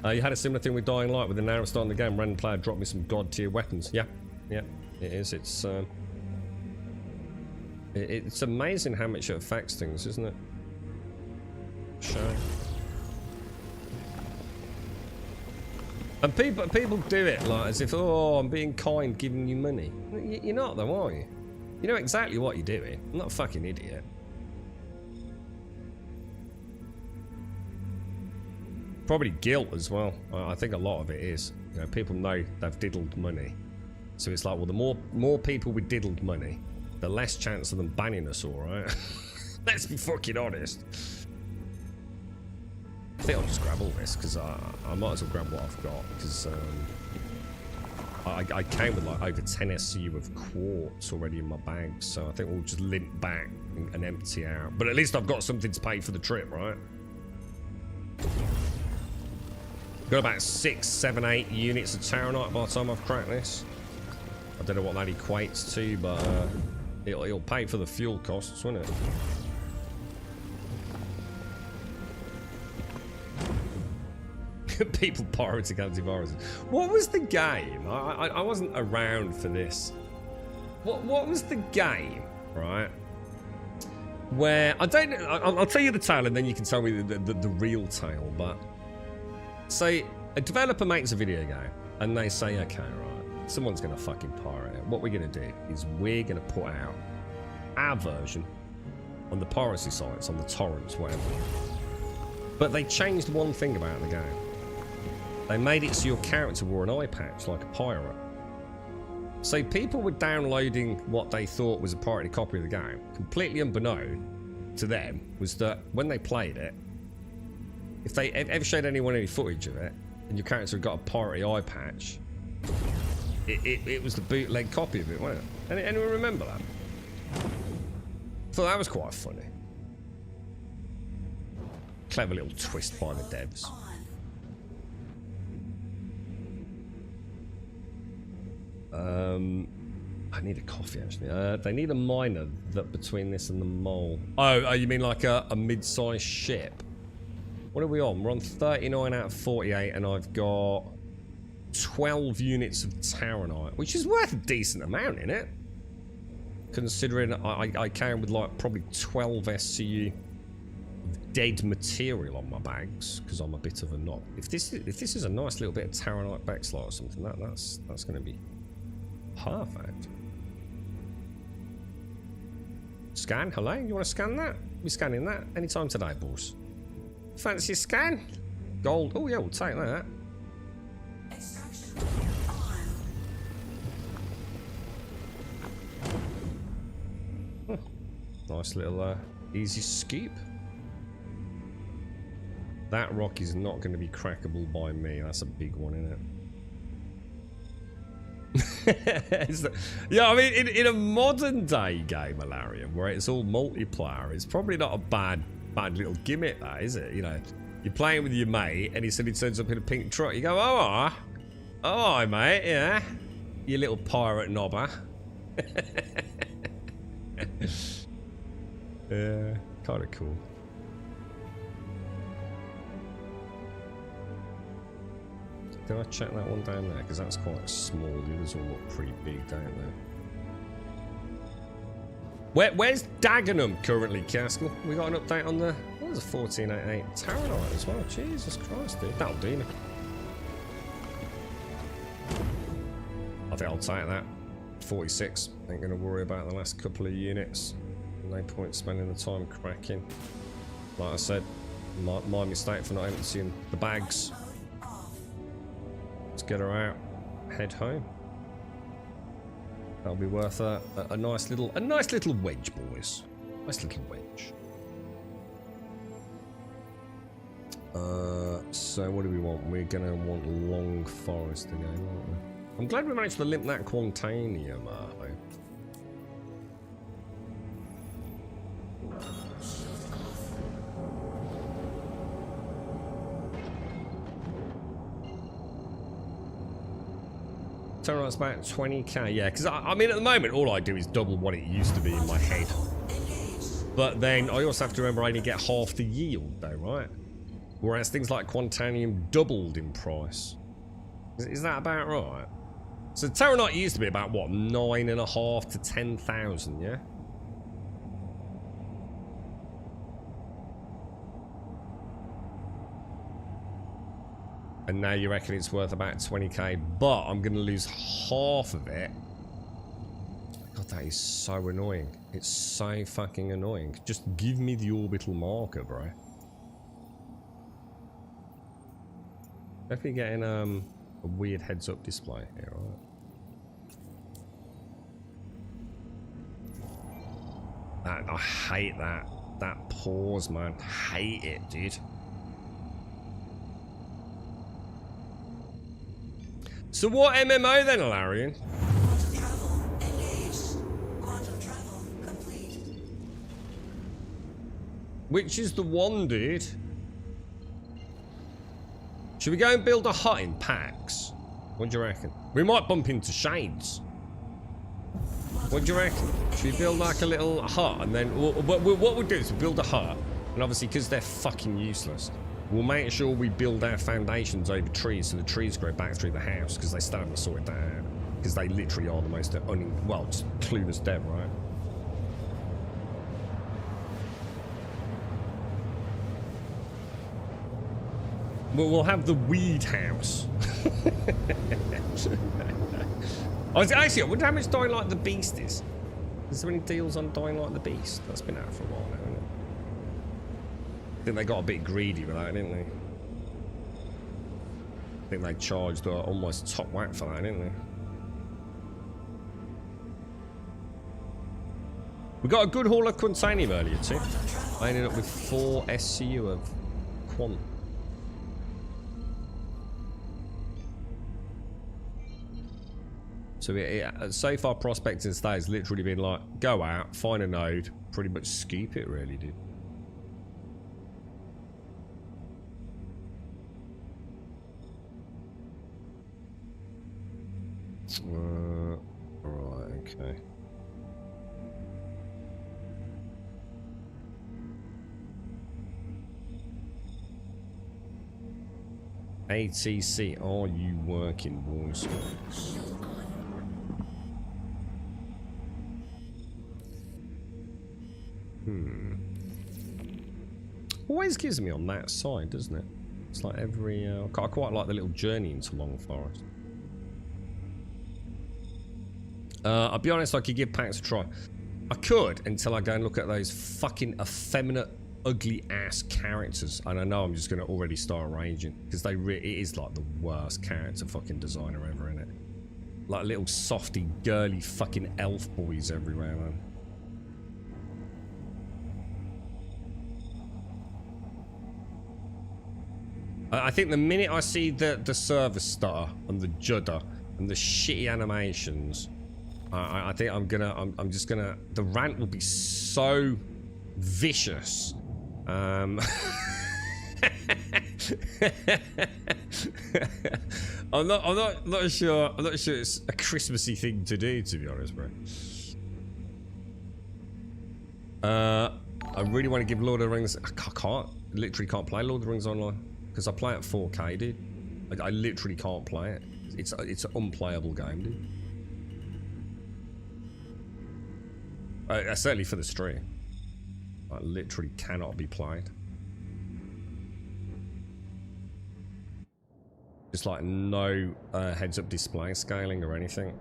right? You had a similar thing with Dying Light with the narrow start in the game. Random player dropped me some god tier weapons. Yeah, it is. It's amazing how much it affects things, isn't it? Sure. And people do it like as if, oh, I'm being kind, giving you money. You're not though, are you? You know exactly what you're doing. I'm not a fucking idiot. Probably guilt as well. I think a lot of it is. You know, people know they've diddled money, so it's like, well, the more people with diddled money, the less chance of them banning us, all right? Let's be fucking honest. I think I'll just grab all this, because I might as well grab what I've got, because I came with like over 10 SCU of quartz already in my bag, so I think we'll just limp back and empty out. But at least I've got something to pay for the trip, right? Got about 6, 7, 8 units of Taranite by the time I've cracked this. I don't know what that equates to, but it'll pay for the fuel costs, won't it? People pirating antiviruses. What was the game? I wasn't around for this. What was the game, right? Where I don't know. I'll tell you the tale, and then you can tell me the real tale. But say a developer makes a video game, and they say, okay, right, someone's gonna fucking pirate it. What we're gonna do is we're gonna put out our version on the piracy sites, on the torrents, whatever. But they changed one thing about the game. They made it so your character wore an eye patch like a pirate. So people were downloading what they thought was a pirated copy of the game, completely unbeknown to them, was that when they played it, if they ever showed anyone any footage of it, and your character had got a piratey eye patch, it was the bootleg copy of it, wasn't it? Anyone remember that? I thought that was quite funny. Clever little twist by the devs. I need a coffee actually. They need a miner that between this and the mole. Oh, you mean like a mid-sized ship? What are we on? We're on 39 out of 48, and I've got 12 units of Taranite, which is worth a decent amount, in it. Considering I came with like probably 12 SCU of dead material on my bags, because I'm a bit of a knob. If this is a nice little bit of Taranite backslide or something, that's going to be perfect. Scan, hello? You want to scan that? We're scanning that anytime today, boss. Fancy a scan? Gold. Oh yeah, we'll take that. Nice little easy scoop. That rock is not going to be crackable by me. That's a big one, isn't it? Yeah, I mean, in a modern day game, Alarian, where it's all multiplayer, it's probably not a bad little gimmick, that, is it? You know, you're playing with your mate, and he suddenly turns up in a pink truck. You go, oh, hi, mate, yeah. You little pirate knobber. Yeah, kind of cool. Did I check that one down there? Because that's quite small. The others all look pretty big, don't they? Where's Dagenham currently, Caskell? We got an update on the... Oh, there's a 1488 Taronite as well. Jesus Christ, dude. That'll do me. I think I'll take that. 46. Ain't going to worry about the last couple of units. No point spending the time cracking. Like I said, my mistake for not emptying the bags. Let's get her out. Head home. That'll be worth a nice little wedge, boys. Nice little wedge. So what do we want? We're gonna want Long Forest again, aren't we? I'm glad we managed to limp that Quantanium, though. Turn about 20k, yeah, because I mean at the moment all I do is double what it used to be in my head. But then I also have to remember I only get half the yield though, right? Whereas things like Quantanium doubled in price. Is that about right? So Terranite used to be about what, 9.5 to 10,000, yeah? And now you reckon it's worth about 20k, but I'm going to lose half of it. God, that is so annoying. It's so fucking annoying. Just give me the orbital marker, bro. Definitely getting a weird heads-up display here, right? I hate that. That pause, man. Hate it, dude. So what MMO then, Alarian? Quantum travel engaged. Quantum travel complete. Which is the one, dude? Should we go and build a hut in packs? What do you reckon? We might bump into Shades. What do you reckon? Should we build like a little hut and then... what we'll do is we'll build a hut, and obviously because they're fucking useless, we'll make sure we build our foundations over trees so the trees grow back through the house, because they still haven't sorted that out. Because they literally are the most well, just clueless dead, right? Well, we'll have the weed house. Actually, I wonder how much Dying Like the Beast is. Is there any deals on Dying Like the Beast? That's been out for a while now, hasn't it? I think they got a bit greedy with that, didn't they? I think they charged almost top whack for that, didn't they? We got a good haul of Quantanium earlier too. I ended up with 4 SCU of Quant. So so far prospecting today has literally been like, go out, find a node, pretty much scoop it really, dude. Right, okay. ATC, are you working, boys? Always gives me on that side, doesn't it? It's like every... I quite like the little journey into Long Forest. I'll be honest, I could give packs a try. I could, until I go and look at those fucking effeminate, ugly-ass characters. And I know I'm just going to already start raging. Because it is like the worst character fucking designer ever, isn't it? Like little softy, girly fucking elf boys everywhere, man. I think the minute I see the server stutter and the judder and the shitty animations, I think I'm just gonna, the rant will be so vicious. I'm not sure it's a Christmassy thing to do, to be honest, bro. I really want to give Lord of the Rings. Literally can't play Lord of the Rings online because I play at 4K, dude. I literally can't play it. It's an unplayable game, dude. Certainly for the stream. I literally cannot be played. Just like no heads-up display scaling or anything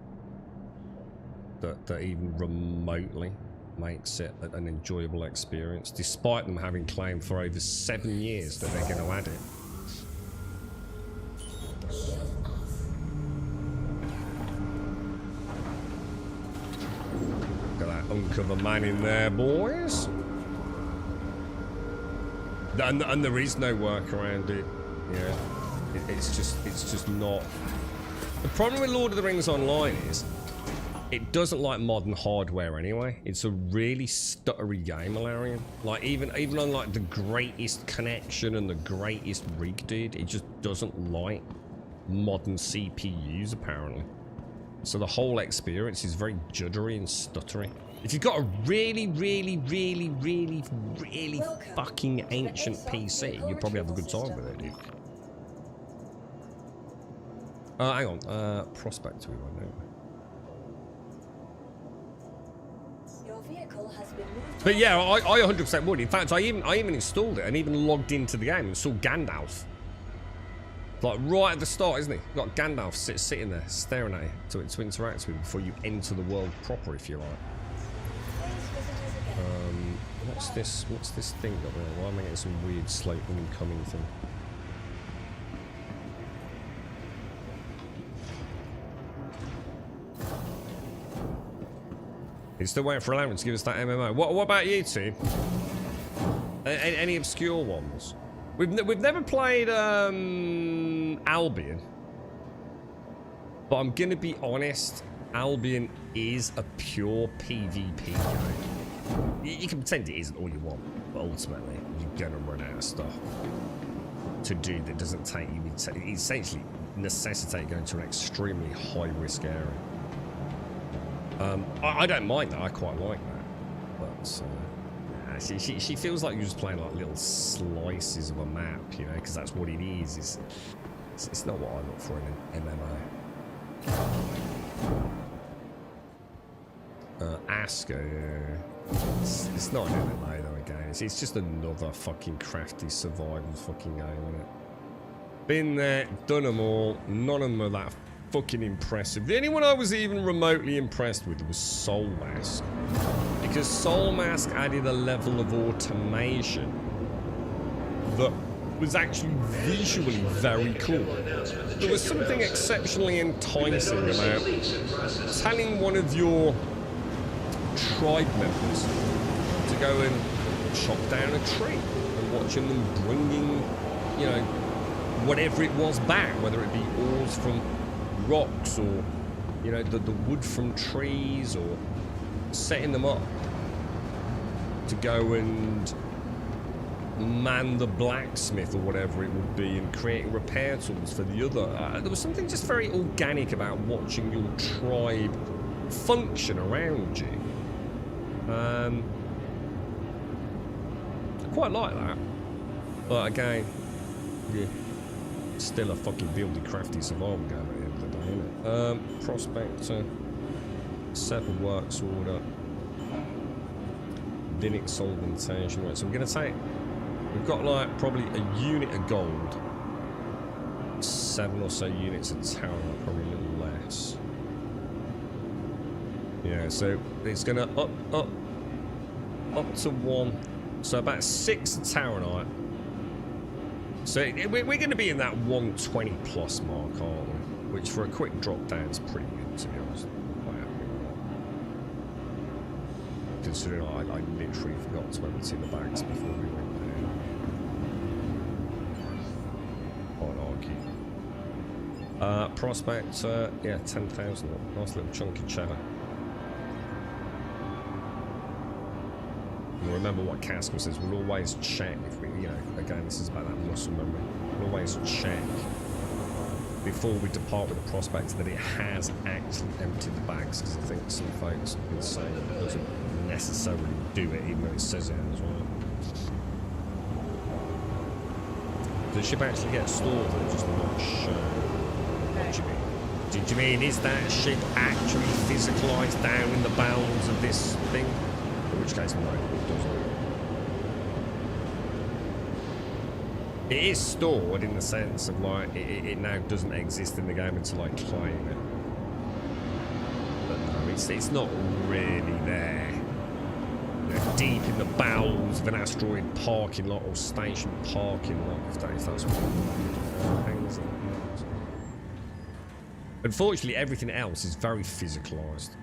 that even remotely makes it an enjoyable experience, despite them having claimed for over 7 years that they're going to add it. Got that uncover man in there, boys. And there is no work around it. Yeah, it's just not. The problem with Lord of the Rings Online is it doesn't like modern hardware anyway. It's a really stuttery game, Alarian. Like even on like the greatest connection and the greatest rig, dude, it just doesn't like modern CPUs apparently. So the whole experience is very juddery and stuttery. If you've got a really fucking ancient PC, you probably have a good time with it, dude. Hang on, Prospect we went over. But yeah, I 100% would. In fact, I even installed it and even logged into the game and saw Gandalf. Like right at the start, isn't he? You've got Gandalf sitting there, staring at you to interact with before you enter the world proper, if you like. What's this thing up there? Why am I getting some weird slate incoming thing? He's still waiting for Alan to give us that MMO. What about you two? Any obscure ones? We've never played Albion, but I'm gonna be honest. Albion is a pure PvP game. You can pretend it isn't all you want, but ultimately you're gonna run out of stuff to do that doesn't take you. Essentially necessitate going to an extremely high-risk area. I don't mind that. I quite like that, but she feels like you're just playing like little slices of a map, you know, because that's what it is. It's not what I look for in an MMO. Asker, yeah. It's not an MMO though. Again, it's just another fucking crafty survival fucking game, isn't it? Been there, done them all. None of them are that fucking impressive. The only one I was even remotely impressed with was Soul Mask, because Soul Mask added a level of automation that was actually visually very cool. There was something exceptionally enticing about telling one of your tribe members to go and chop down a tree and watching them bringing, you know, whatever it was back, whether it be ores from rocks or, you know, the wood from trees, or setting them up to go and man the blacksmith or whatever it would be, and creating repair tools for the other. There was something just very organic about watching your tribe function around you. I quite like that, but again, yeah, still a fucking buildy crafty survival game at the end of the day, isn't it? Prospector, several works order, Linux solventation. Right, so we're gonna take, we've got like probably a unit of gold, 7 or so units of talent, probably a little less. Yeah, so it's gonna up to 1, so about 6 Taranite. So we're going to be in that 120 plus mark, aren't we? Which for a quick drop down is pretty good, to be honest. Quite happy with that. Considering I literally forgot to empty the bags before we went Prospect, yeah, 10,000. Nice little chunky cheddar. And remember what Casco says, we'll always check if we, you know, again, this is about that muscle memory. We'll always check before we depart with the prospect that it has actually emptied the bags, because I think some folks have been saying it doesn't necessarily do it, even though it says it as well. Does the ship actually get stored or just not shown? What do you mean? Did you mean, is that ship actually physicalised down in the bowels of this thing? In which case, no, it doesn't. It is stored in the sense of, like, it now doesn't exist in the game until I claim it. But no, it's not really there. You know, deep in the bowels of an asteroid parking lot or station parking lot, if that's what hangs in. Unfortunately, everything else is very physicalised.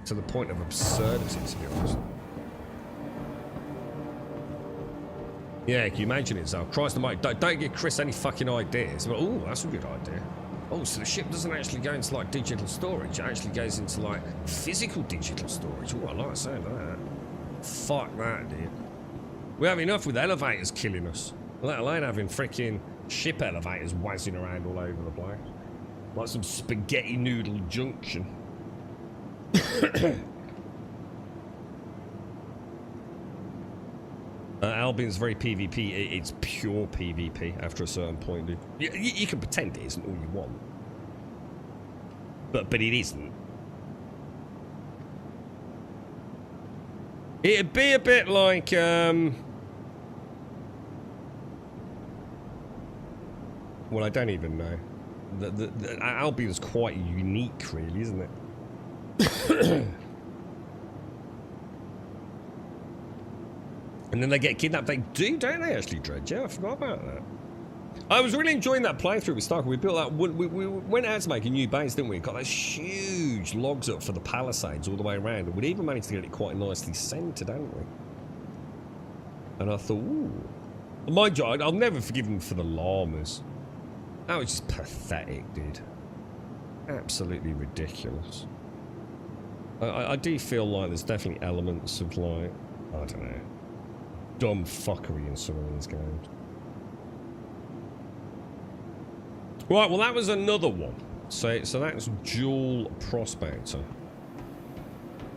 To the point of absurdity, to be honest. Yeah, can you imagine it, Zal? Christ almighty, don't give Chris any fucking ideas. But, oh, that's a good idea. Oh, so the ship doesn't actually go into, like, digital storage. It actually goes into, like, physical digital storage. Oh, I like the sound of that. Fuck that, dude. We have enough with elevators killing us. Let alone having freaking ship elevators whizzing around all over the place. Like some spaghetti noodle junction. Albion's very PvP. It's pure PvP after a certain point, dude. You can pretend it isn't all you want, but it isn't. It'd be a bit like well, I don't even know. The Albion's quite unique, really, isn't it? And then they get kidnapped. They do, don't they, actually, Dredge? Yeah, I forgot about that. I was really enjoying that playthrough with Starker. We built that. We went out to make a new base, didn't we? Got those huge logs up for the palisades all the way around. And we'd even managed to get it quite nicely centered, hadn't we? And I thought, ooh. Mind you, I'll never forgive them for the llamas. That was just pathetic, dude. Absolutely ridiculous. I do feel like there's definitely elements of, like, I don't know, dumb fuckery in some of these games. Right, well, that was another one. So that's dual prospector.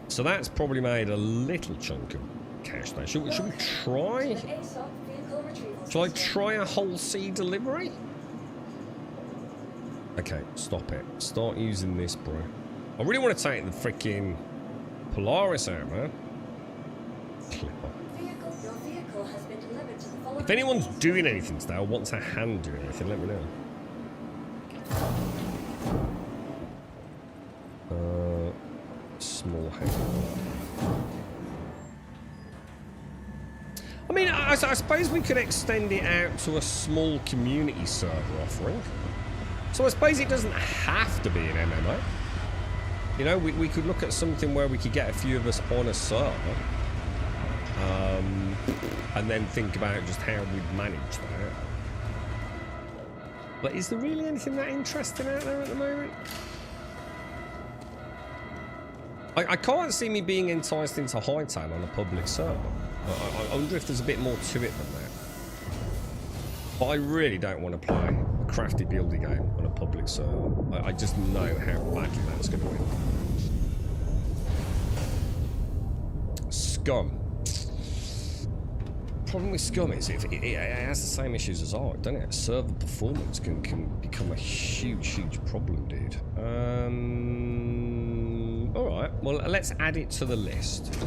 So that's probably made a little chunk of cash there. Should we try? Shall I try a whole sea delivery? Okay, stop it. Start using this, bro. I really want to take the freaking Polaris out, man. Clipper. If anyone's doing anything today or wants a hand doing anything, let me know. Small hand. I mean, I suppose we could extend it out to a small community server offering. So I suppose it doesn't have to be an MMO. You know, we could look at something where we could get a few of us on a server. And then think about just how we'd manage that. But is there really anything that interesting out there at the moment? I can't see me being enticed into Hightail on a public server. I wonder if there's a bit more to it than that. But I really don't want to play a crafty buildy game on a public server. I just know how badly that's going to end. Scum. Problem with Scum is it has the same issues as Ark, doesn't it? Server performance can become a huge problem, dude. Alright, well, let's add it to the list.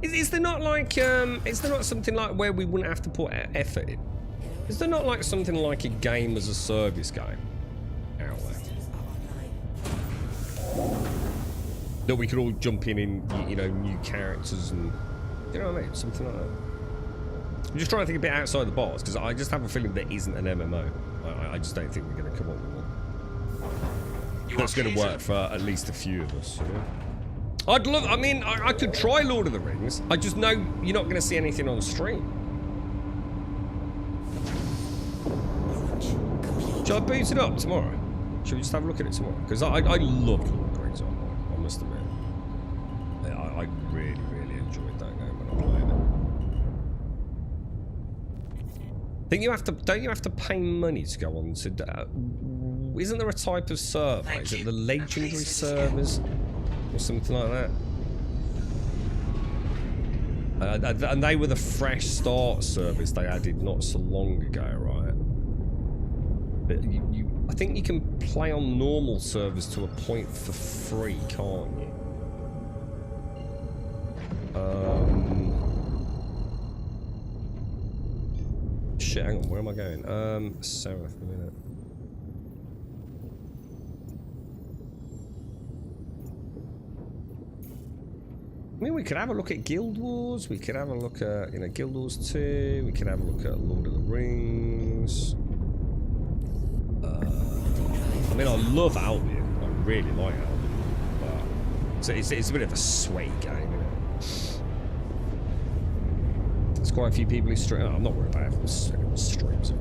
Is there not like, is there not something like where we wouldn't have to put effort in? Is there not like something like a game as a service game out there? That we could all jump in, you know, new characters and, you know what I mean? Something like that. I'm just trying to think a bit outside the box, because I just have a feeling there isn't an MMO. I just don't think we're going to come up with one. That's going to work for at least a few of us, you know? I'd love, I mean, I could try Lord of the Rings. I just know you're not going to see anything on stream. Shall I boot it up tomorrow? Should we just have a look at it tomorrow? Because I loved Lord of the Rings Online, I must admit. I really, really enjoyed that game when I played it. Think you have to, don't you have to pay money to go on to... isn't there a type of server? Is it the legendary servers? Or something like that? And they were the fresh start servers they added not so long ago, right? But I think you can play on normal servers to a point for free, can't you? Shit, hang on, where am I going? South, a minute. I mean, we could have a look at Guild Wars, we could have a look at, you know, Guild Wars 2, we could have a look at Lord of the Rings. I mean, I love Albion, I really like Albion, but it's a bit of a sweaty game, isn't it? There's quite a few people who stream. Oh, I'm not worried about anyone streams.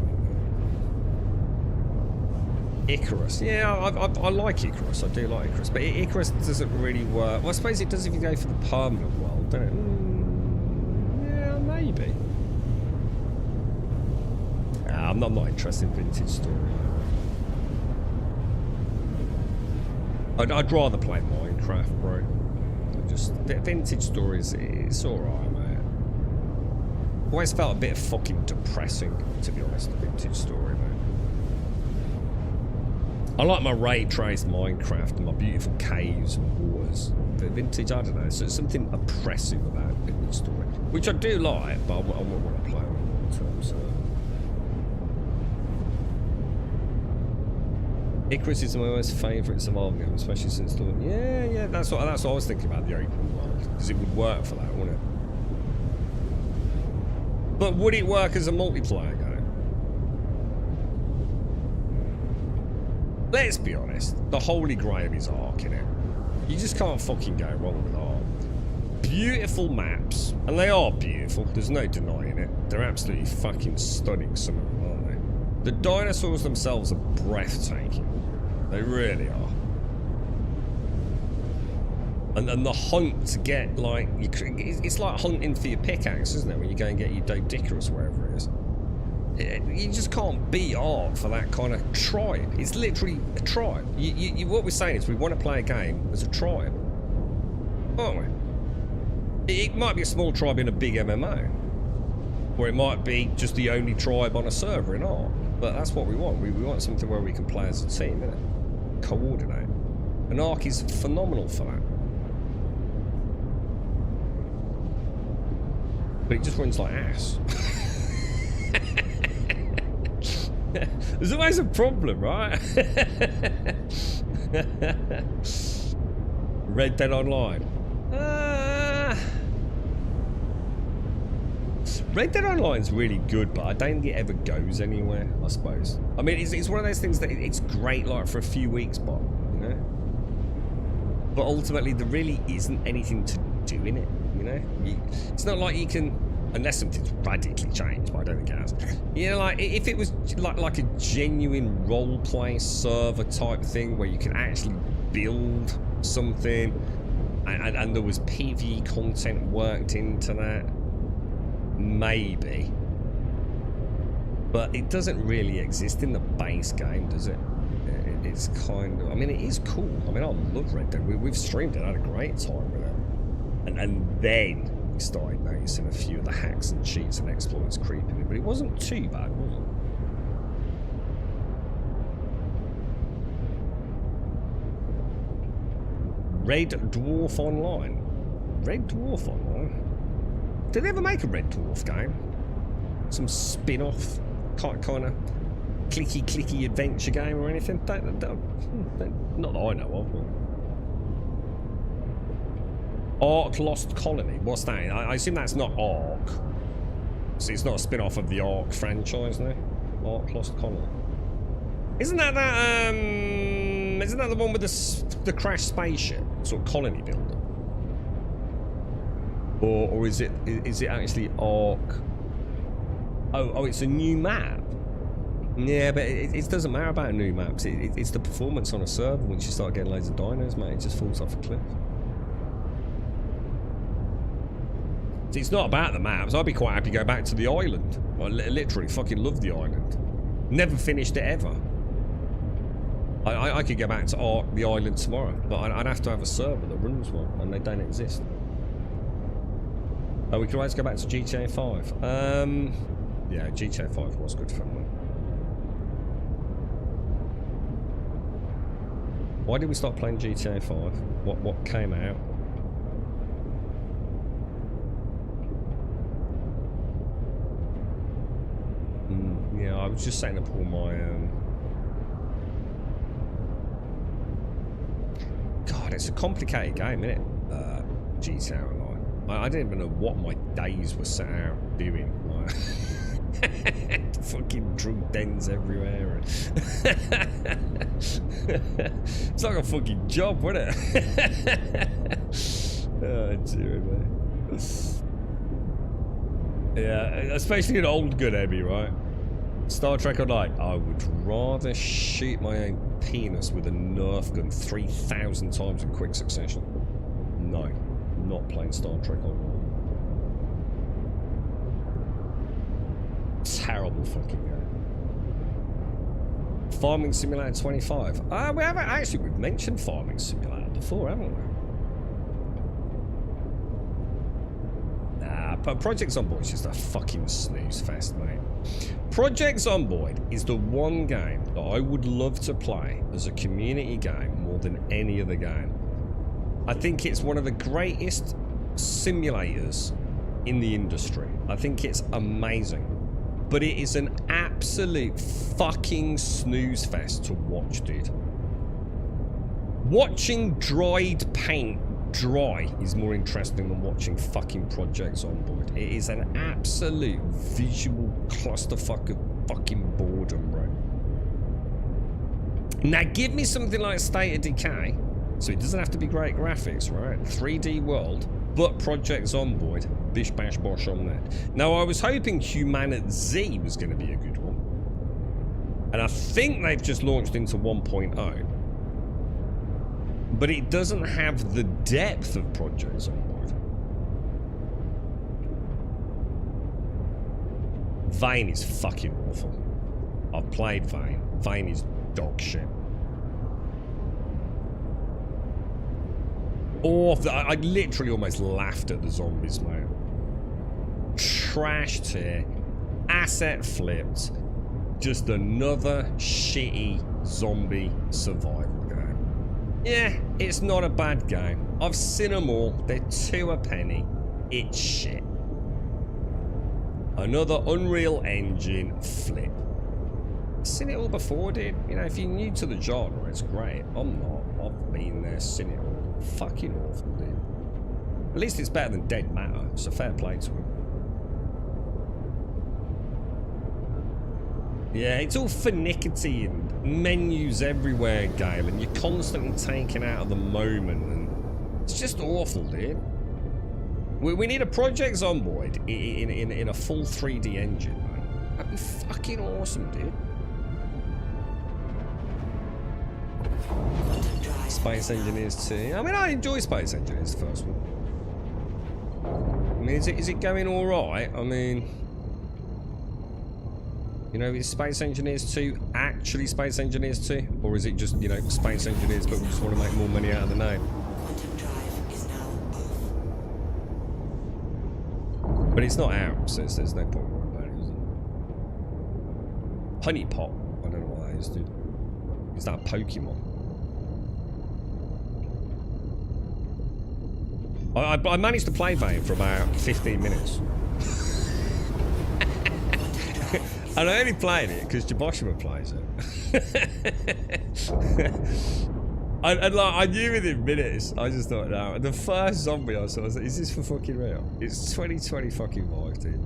Icarus, yeah, I like Icarus. I do like Icarus, but Icarus doesn't really work. Well, I suppose it does if you go for the permanent world, don't it? Yeah, maybe. I'm not interested in vintage story. I'd rather play Minecraft, bro. Just vintage stories, it's alright, mate. Always felt a bit fucking depressing, to be honest, the vintage story, mate. I like my ray traced Minecraft and my beautiful caves and waters. But vintage, I don't know, so it's something oppressive about vintage story. Which I do like, but I wouldn't want to play on it long term, so. Icarus is my most favourite survival game, especially since the... Yeah, that's what I was thinking about, the open world. Because it would work for that, wouldn't it? But would it work as a multiplayer game? Let's be honest, the holy grail is Ark, innit? You just can't fucking go wrong with Ark. Beautiful maps, and they are beautiful, there's no denying it. They're absolutely fucking stunning, some of them, aren't they? The dinosaurs themselves are breathtaking. They really are. And the hunt to get, like, it's like hunting for your pickaxe, isn't it? When you go and get your Dodicurus, wherever it is. You just can't beat Ark for that kind of tribe. It's literally a tribe. What we're saying is we want to play a game as a tribe, aren't we? It might be a small tribe in a big MMO, or it might be just the only tribe on a server in Ark. But that's what we want. We want something where we can play as a team, innit? Coordinate. And Ark is phenomenal for that. But it just runs like ass. There's always a problem, right? Red Dead Online. Red Dead Online's really good, but I don't think it ever goes anywhere, I suppose. I mean, it's one of those things that it's great, like, for a few weeks, but, you know? But ultimately, there really isn't anything to do in it, you know? It's not like you can... Unless something's radically changed, but I don't think it has. You know, like, if it was like a genuine role-play server type thing where you can actually build something and there was PvE content worked into that, maybe. But it doesn't really exist in the base game, does it? It's kind of... I mean, it is cool. I mean, I love Red Dead. We've streamed it, had a great time with it. And then... started noticing a few of the hacks and cheats and exploits creeping in, but it wasn't too bad, was it? Red Dwarf Online. Red Dwarf Online? Did they ever make a Red Dwarf game? Some spin-off kind of clicky adventure game or anything? Not that I know of. But... Ark Lost Colony. What's that? I assume that's not Ark. So it's not a spin-off of the Ark franchise, no? Ark Lost Colony. Isn't that the one with the crashed spaceship? Sort of colony builder? Or is it actually Ark? Oh, it's a new map. Yeah, but it doesn't matter about new maps. It's the performance on a server. Once you start getting loads of dinos, mate, it just falls off a cliff. See, it's not about the maps. I'd be quite happy to go back to the island. I literally fucking love the island. Never finished it ever. I could go back to the island tomorrow, but I'd have to have a server that runs one, and they don't exist. Oh, we could always go back to GTA 5. Yeah, GTA 5 was good fun, man. Why did we start playing GTA 5? What came out? Yeah, I was just setting up all my God, it's a complicated game, isn't it? GTA Online. I didn't even know what my days were set out doing. Like, fucking drug dens everywhere. It's like a fucking job, wasn't it? Oh, dear me. Yeah, especially an old good Emmy, right? Star Trek Online. I would rather shoot my own penis with a Nerf gun 3,000 times in quick succession. No, not playing Star Trek Online. Terrible fucking game. Farming Simulator 25. We haven't actually. We've mentioned Farming Simulator before, haven't we? Nah, but Project Zomboid is just a fucking snooze fest, mate. Project Zomboid is the one game that I would love to play as a community game more than any other game. I think it's one of the greatest simulators in the industry. I think it's amazing. But it is an absolute fucking snooze fest to watch, dude. Watching dried paint dry is more interesting than watching fucking projects on board. It is an absolute visual clusterfuck of fucking boredom, bro. Now give me something like State of Decay, so it doesn't have to be great graphics, right? 3D world, but Project Zomboid, bish bash bosh on that. Now I was hoping Humanity was going to be a good one, and I think they've just launched into 1.0. But it doesn't have the depth of Project Zomboid. Vane is fucking awful. I've played Vane. Vane is dog shit. Awful. I literally almost laughed at the zombies, mate. Trash tier. Asset flipped. Just another shitty zombie survival game. Yeah, it's not a bad game. I've seen them all. They're 2 a penny. It's shit. Another Unreal Engine flip. I've seen it all before, dude. You know, if you're new to the genre, it's great. I'm not. I've been there, seen it all. Fucking awful, dude. At least it's better than Dead Matter. It's a fair play to him. Yeah, it's all finicky and menus everywhere, Gale, and you're constantly taken out of the moment, and it's just awful, dude. We need a Project Zomboid in a full 3D engine, man. That'd be fucking awesome, dude. Space Engineers 2. I mean, I enjoy Space Engineers, the first one. I mean, is it going all right? I mean, you know, is Space Engineers 2 actually Space Engineers 2? Or is it just, you know, Space Engineers, but we just want to make more money out of the name? But it's not out, so there's no point worrying about it, is it? Honey Pot. I don't know what that is, dude. Is that a Pokemon? I managed to play Vane for about 15 minutes. And I only played it because Jaboshima plays it. and like, I knew within minutes, I just thought, no. The first zombie I saw, I was like, is this for fucking real? It's 2020 fucking live, dude.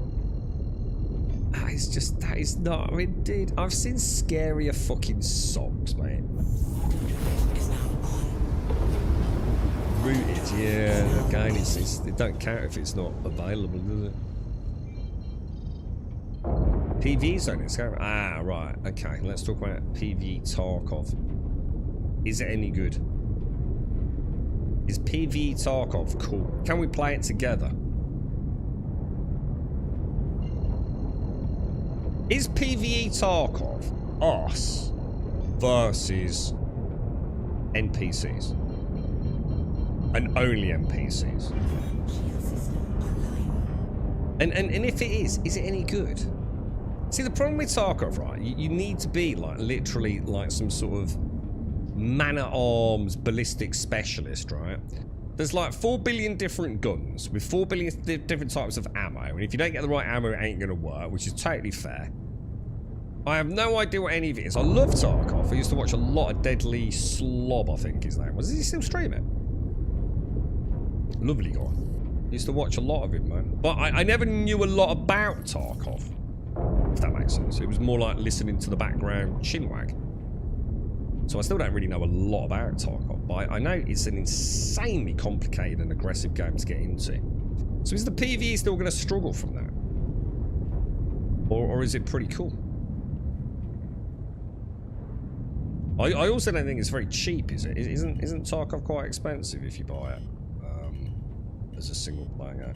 It's just, that is not, I mean, dude, I've seen scarier fucking socks, mate. Rooted, yeah, again, it don't count if it's not available, does it? PvE zone, it's going. Ah, right. Okay, let's talk about PvE Tarkov. Is it any good? Is PvE Tarkov cool? Can we play it together? Is PvE Tarkov us versus NPCs? And only NPCs? And if it is it any good? See, the problem with Tarkov, right? You need to be like literally like some sort of man-at-arms ballistic specialist, right? There's like 4 billion different guns with 4 billion different types of ammo, and if you don't get the right ammo, it ain't gonna work, which is totally fair. I have no idea what any of it is. I love Tarkov. I used to watch a lot of Deadly Slob, I think his name was. Is he still streaming? Lovely guy. Used to watch a lot of him, man. But I never knew a lot about Tarkov, if that makes sense. It was more like listening to the background chinwag. So I still don't really know a lot about Tarkov, but I know it's an insanely complicated and aggressive game to get into. So is the PvE still going to struggle from that? Or is it pretty cool? I also don't think it's very cheap, is it? Isn't Tarkov quite expensive if you buy it as a single player game?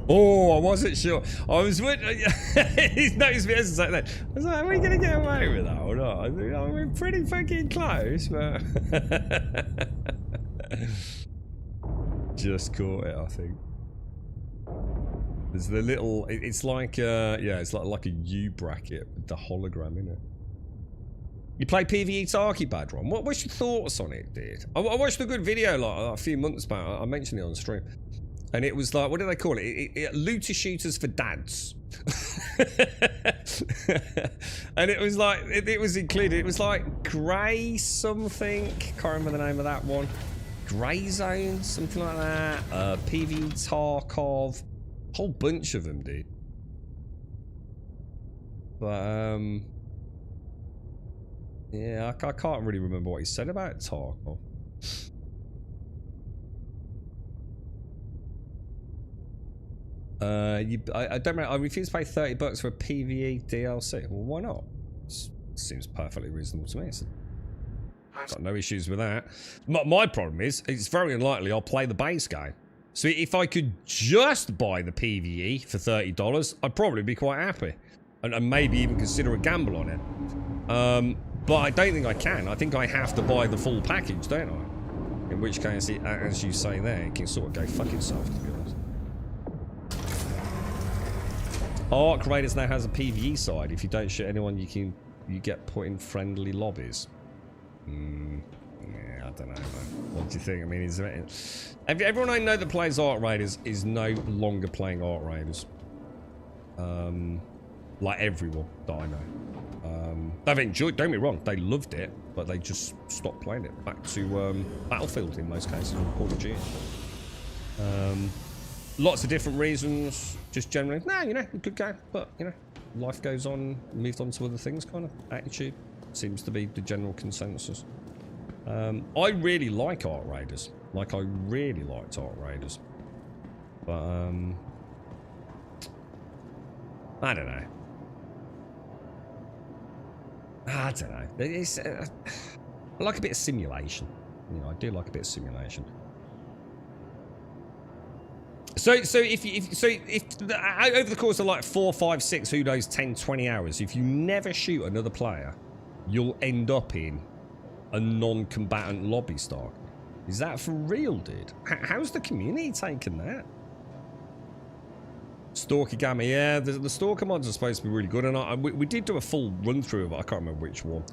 Oh, I wasn't sure. I was he's noticed me as I that. I was like, are we gonna get away with that or not? I think we're pretty fucking close, but just caught it, I think. There's the little. It's like yeah, it's like a U bracket with the hologram in it. You play PvE Tarky, Badron. What's your thoughts on it, dude? I watched a good video like a few months back. I mentioned it on stream. And it was like, what do they call it? Looter shooters for dads. And it was like, it was included. It was like Grey something. Can't remember the name of that one. Grey Zone, something like that. PvE Tarkov. Whole bunch of them, dude. But, yeah, I can't really remember what he said about Tarkov. I don't know. I refuse to pay $30 for a PvE DLC. Well, why not? Seems perfectly reasonable to me. Got no issues with that. My problem is, it's very unlikely I'll play the base game. So if I could just buy the PvE for $30, I'd probably be quite happy, and maybe even consider a gamble on it. But I don't think I can. I think I have to buy the full package, don't I? In which case, as you say there, it can sort of go fuck itself, to be honest. Arc Raiders now has a PvE side. If you don't shoot anyone, you get put in friendly lobbies. Yeah, I don't know, man. What do you think? I mean, everyone I know that plays Arc Raiders is no longer playing Arc Raiders. Like everyone that I know. They've enjoyed. Don't get me wrong, they loved it, but they just stopped playing it. Back to Battlefield in most cases, or Call of Duty. Lots of different reasons. Just generally, nah, you know, good game, but you know, life goes on, moved on to other things. Kind of attitude seems to be the general consensus. I really like Arc Raiders. Like, I really liked Arc Raiders, but I don't know. I don't know. It's, I like a bit of simulation. You know, I do like a bit of simulation. So if over the course of like 4, 5, 6, who knows, 10, 20 hours, if you never shoot another player, you'll end up in a non-combatant lobby start. Is that for real, dude? How's the community taking that? Stalker Gamma, yeah, the Stalker mods are supposed to be really good, and we did do a full run-through of it. I can't remember which one.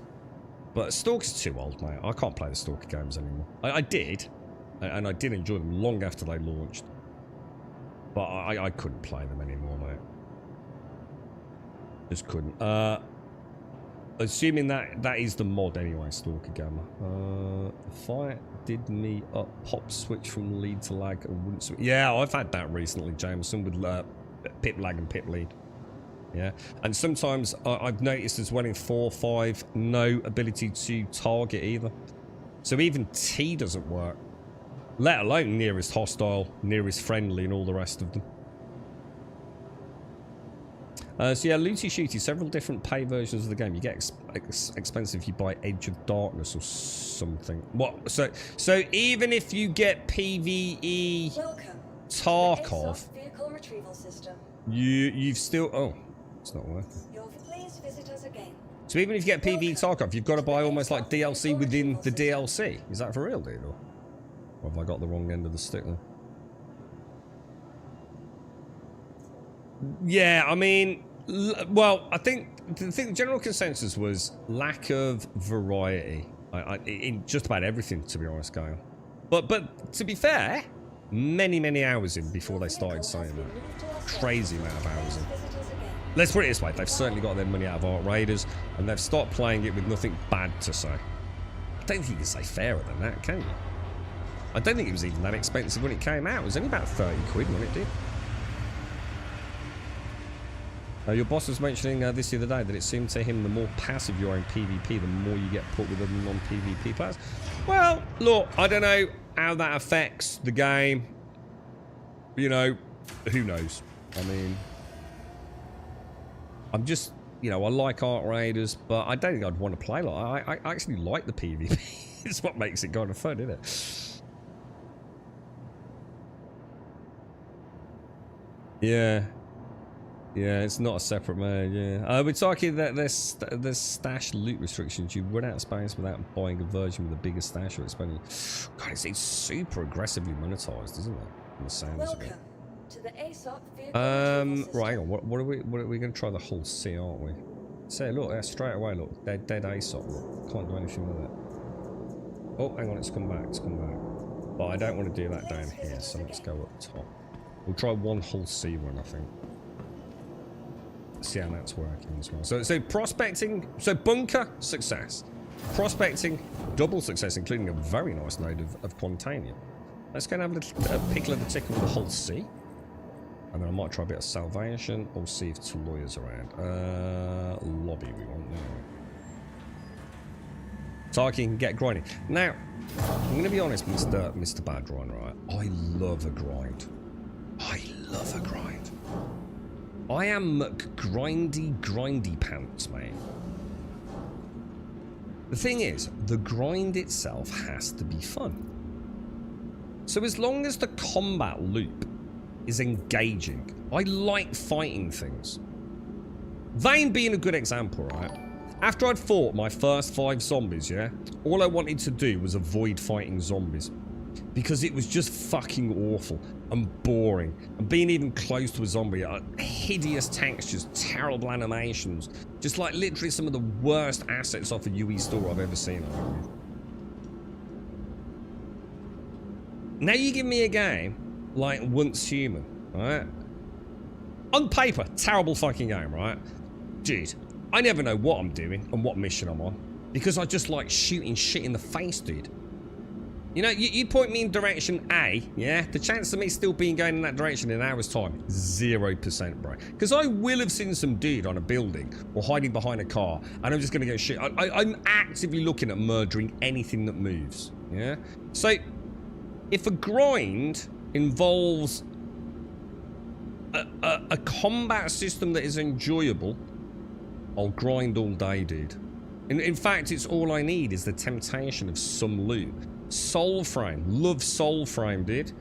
But Stalker's too old, mate. I can't play the Stalker games anymore. I did, and I did enjoy them long after they launched. But I couldn't play them anymore, mate. Just couldn't. Assuming that is the mod anyway, Stalker Gamma. The fight did me up, pop switch from lead to lag and wouldn't switch. Yeah, I've had that recently, Jameson, with pip lag and pip lead. Yeah, and sometimes I've noticed as well in 4, 5, no ability to target either. So even T doesn't work. Let alone nearest hostile, nearest friendly, and all the rest of them. So yeah, looty shooty, several different pay versions of the game. You get expensive if you buy Edge of Darkness or something. What? So even if you get PvE Tarkov, vehicle retrieval system. you've still... Oh, it's not working. Please visit us again. So even if you get PvE Tarkov, you've got to buy almost like DLC within the DLC. Is that for real, dude? Or have I got the wrong end of the stick then? Yeah, I mean... Well, I think the general consensus was lack of variety in just about everything, to be honest, Gail. But to be fair, many hours in before they started saying that. Crazy amount of hours in. Let's put it this way, they've certainly got their money out of Art Raiders, and they've stopped playing it with nothing bad to say. I don't think you can say fairer than that, can you? I don't think it was even that expensive when it came out. It was only about 30 quid when it did. Your boss was mentioning this the other day that it seemed to him the more passive you are in PvP, the more you get put with other non-PvP players. Well, look, I don't know how that affects the game. You know, who knows? I mean, I'm just, you know, I like Art Raiders, but I don't think I'd want to play like I actually like the PvP. It's what makes it kind of fun, isn't it? Yeah. Yeah, it's not a separate mode, yeah. We're talking that there's stash loot restrictions. You run out of space without buying a version with a bigger stash or expanding. God, it's super aggressively monetized, isn't it? In the sounds of it. To the ASOP vehicle right, hang on. What are we going to try the whole C, aren't we? Say, look, straight away, look. Dead ASOP. Look. Can't do anything with it. Oh, hang on, it's come back. But I don't want to do that down here, so let's go up top. We'll try one whole C run, I think. See how that's working as well. So prospecting, so bunker, success. Prospecting, double success, including a very nice load of Quantanium. Let's go and have a pickle of the tickle with the whole C. And then I might try a bit of salvation or see if Taloya's around. Lobby we want now. So I can get grinding. Now, I'm going to be honest, Mr. Badron, right? I love a grind. I am grindy pants, mate. The thing is, the grind itself has to be fun. So as long as the combat loop is engaging, I like fighting things. Vane being a good example, right? After I'd fought my first 5 zombies, yeah, all I wanted to do was avoid fighting zombies. Because it was just fucking awful and boring. And being even close to a zombie, hideous textures, terrible animations. Just like literally some of the worst assets off a UE store I've ever seen. Now you give me a game like Once Human, right? On paper, terrible fucking game, right? Dude, I never know what I'm doing and what mission I'm on. Because I just like shooting shit in the face, dude. You know, you point me in direction A, yeah? The chance of me still being going in that direction in an hour's time, 0%, bro. Because I will have seen some dude on a building or hiding behind a car, and I'm just going to go shit. I'm actively looking at murdering anything that moves, yeah? So, if a grind involves a combat system that is enjoyable, I'll grind all day, dude. In fact, it's all I need is the temptation of some loot. Soulframe. Love Soulframe, dude.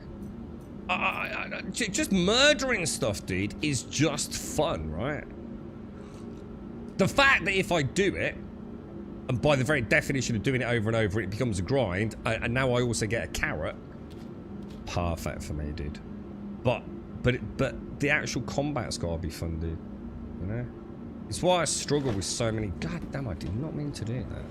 Just murdering stuff, dude, is just fun, right? The fact that if I do it, and by the very definition of doing it over and over, it becomes a grind, and now I also get a carrot, perfect for me, dude. But the actual combat's gotta be fun, dude. You know? It's why I struggle with so many... God damn, I did not mean to do that.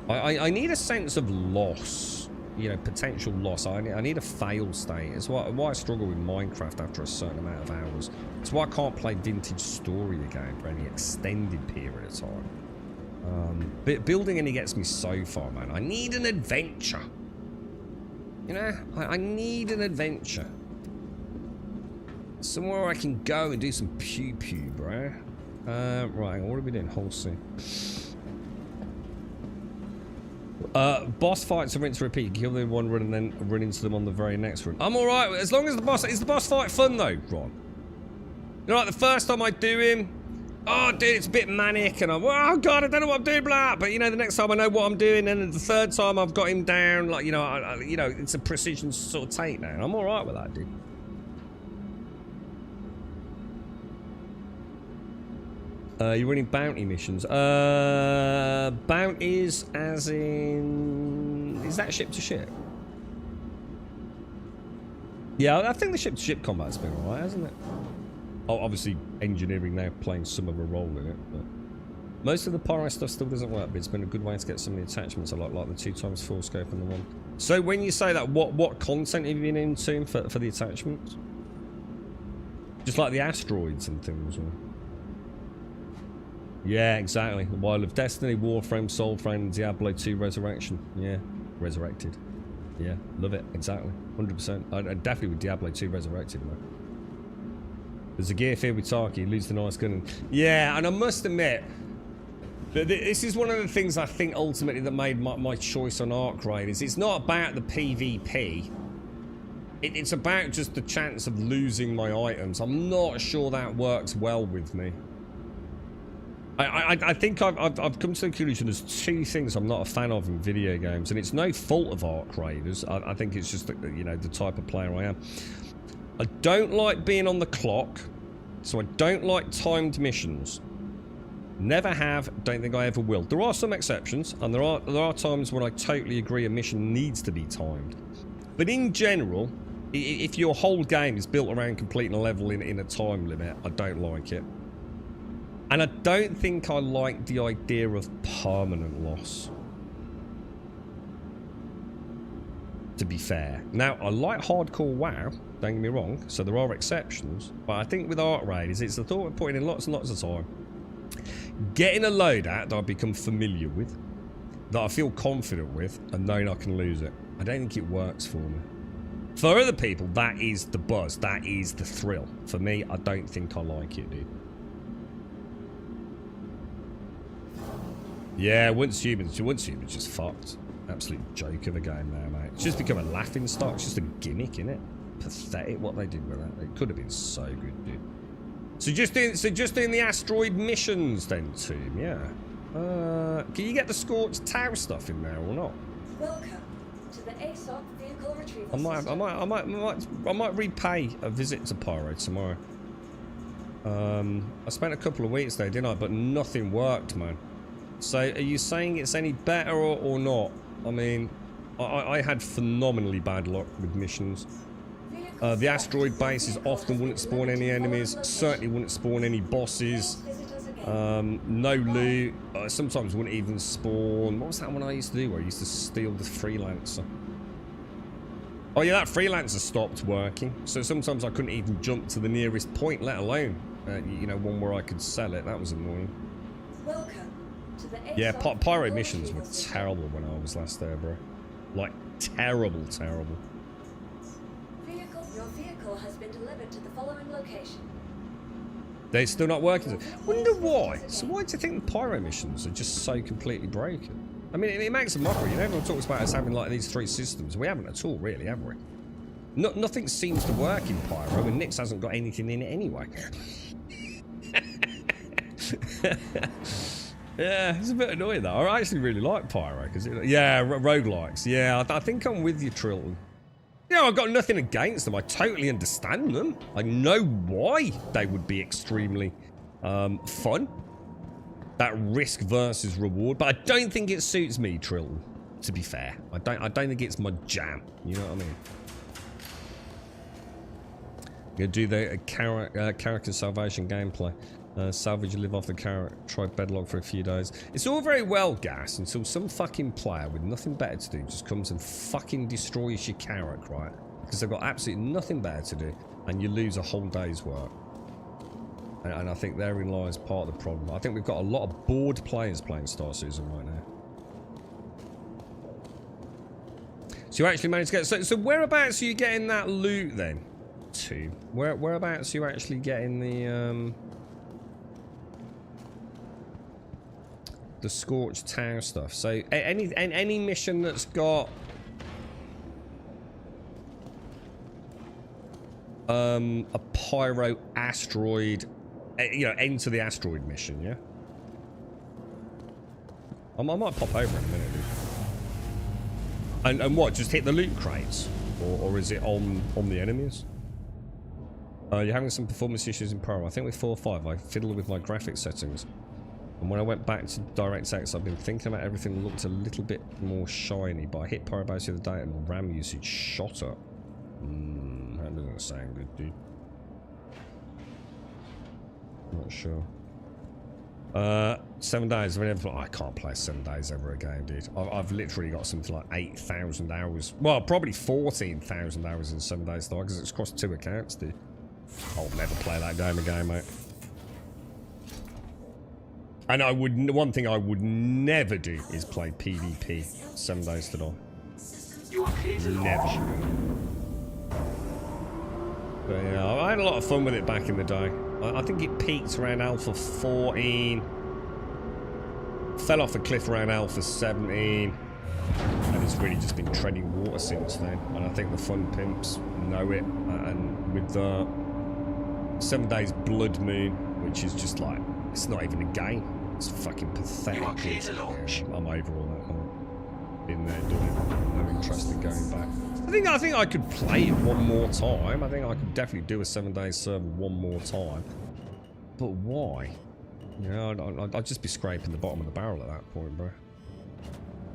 I need a sense of loss, you know, potential loss. I need a fail state. It's why I struggle with Minecraft after a certain amount of hours. It's why I can't play Vintage Story again for any extended period of time. But building only gets me so far, man. I need an adventure. You know, I need an adventure. Somewhere I can go and do some pew-pew, bro. Right, what are we doing? Whole scene. Boss fights are rinse and repeat. Kill them in one run and then run into them on the very next run. I'm alright, as long as the boss... Is the boss fight fun though, Ron? You know, like the first time I do him, oh dude, it's a bit manic and I'm, oh god, I don't know what I'm doing, blah. But you know, the next time I know what I'm doing, and the third time I've got him down, like, you know, you know, it's a precision sort of takedown. I'm alright with that, dude. You're running bounty missions. Bounties as in... Is that ship to ship? Yeah, I think the ship to ship combat's been alright, hasn't it? Oh, obviously engineering now playing some of a role in it, but... Most of the pyro stuff still doesn't work, but it's been a good way to get some of the attachments I like the 2x full scope and the one. So when you say that, what content have you been into for the attachments? Just like the asteroids and things, or... Yeah, exactly. The Wild of Destiny, Warframe, Soulframe, Diablo 2 Resurrection. Yeah, Resurrected. Yeah, love it. Exactly. 100%. I definitely with Diablo 2 Resurrected, man. There's a gear field with Taki, lose the nice gun. Yeah, and I must admit, this is one of the things I think ultimately that made my choice on Arc Raiders. It's not about the PvP. It's about just the chance of losing my items. I'm not sure that works well with me. I think I've come to the conclusion there's two things I'm not a fan of in video games, and it's no fault of Arc Raiders. I think it's just, you know, the type of player I am. I don't like being on the clock, so I don't like timed missions. Never have, don't think I ever will. There are some exceptions, and there are times when I totally agree a mission needs to be timed. But in general, if your whole game is built around completing a level in a time limit, I don't like it. And I don't think I like the idea of permanent loss. To be fair. Now, I like hardcore WoW, don't get me wrong, so there are exceptions. But I think with Arc Raiders, it's the thought of putting in lots and lots of time. Getting a loadout that I've become familiar with, that I feel confident with, and knowing I can lose it. I don't think it works for me. For other people, that is the buzz, that is the thrill. For me, I don't think I like it, dude. Yeah, once humans just fucked. Absolute joke of a game now, mate. It's just become a laughing stock. It's just a gimmick, innit? Pathetic what they did with that. It could have been so good, dude. So just doing the asteroid missions then, Tomb, yeah. Can you get the Scorched Tower stuff in there or not? Welcome to the ASOP vehicle retrieval system. I might repay a visit to Pyro tomorrow. I spent a couple of weeks there, didn't I? But nothing worked, man. So, are you saying it's any better or not? I mean, I had phenomenally bad luck with missions. The asteroid bases often wouldn't spawn any enemies, certainly wouldn't spawn any bosses. No loot, sometimes wouldn't even spawn. What was that one I used to do where I used to steal the freelancer? Oh yeah, that freelancer stopped working. So sometimes I couldn't even jump to the nearest point, let alone, you know, one where I could sell it. That was annoying. Welcome. Yeah, pyro missions were terrible when I was last there, bro. Like, terrible. Your vehicle has been delivered to the following location. They're still not working. Wonder why? So why do you think the pyro missions are just so completely broken? I mean, it makes a mockery. You know, everyone talks about us having like these three systems. We haven't at all, really, have we? Nothing seems to work in pyro, and Nix hasn't got anything in it anyway. Yeah, it's a bit annoying though. I actually really like Pyro because roguelikes. Yeah, I think I'm with you, Trilton. Yeah, I've got nothing against them. I totally understand them. I know why they would be extremely fun. That risk versus reward, but I don't think it suits me, Trilton. To be fair, I don't think it's my jam. You know what I mean? Gonna do the character salvation gameplay. Salvage, live off the carrot, try bedlock for a few days. It's all very well, Gas, until some fucking player with nothing better to do just comes and fucking destroys your carrot, right? Because they've got absolutely nothing better to do, and you lose a whole day's work. And I think therein lies part of the problem. I think we've got a lot of bored players playing Star Citizen right now. So you actually managed to get... So whereabouts are you getting that loot then? Whereabouts are you actually getting the... the Scorched Tower stuff. So any mission that's got a pyro asteroid, you know, enter the asteroid mission, yeah? I might pop over in a minute, dude. And what, just hit the loot crates? Or is it on the enemies? You're having some performance issues in Pyro. I think with 4 or 5, I fiddled with my graphics settings. And when I went back to DirectX, I've been thinking about everything that looked a little bit more shiny. But I hit Pyro Base the other day and RAM usage shot up. That doesn't sound good, dude. Not sure. 7 days. I can't play 7 days ever again, dude. I've literally got something like 8,000 hours. Well, probably 14,000 hours in 7 days though, because it's across 2 accounts, dude. I'll never play that game again, mate. And one thing I would never do is play PvP 7 days to die. Never. But yeah, I had a lot of fun with it back in the day. I think it peaked around Alpha 14. Fell off a cliff around Alpha 17. And it's really just been treading water since then. And I think the fun pimps know it. And with the 7 days Blood Moon, which is just like, it's not even a game. It's fucking pathetic. Yeah, I'm over all that. I'm been there doing it. No interest in going back. I think I could play it one more time. I think I could definitely do a 7 day server one more time. But why? You know, I'd just be scraping the bottom of the barrel at that point, bro.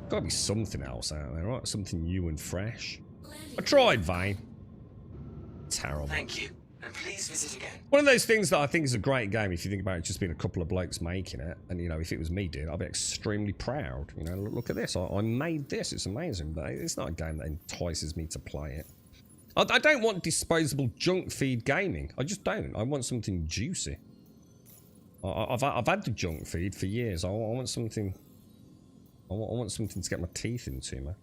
Gotta be something else out there, right? Something new and fresh. I tried, Vane. Terrible. Thank you, and please visit again. One of those things that I think is a great game if you think about it just being a couple of blokes making it. And, you know, if it was me, dude, I'd be extremely proud. You know, look at this. I made this. It's amazing. But it's not a game that entices me to play it. I don't want disposable junk feed gaming. I just don't. I want something juicy. I've had the junk feed for years. I want something... I want something to get my teeth into, man.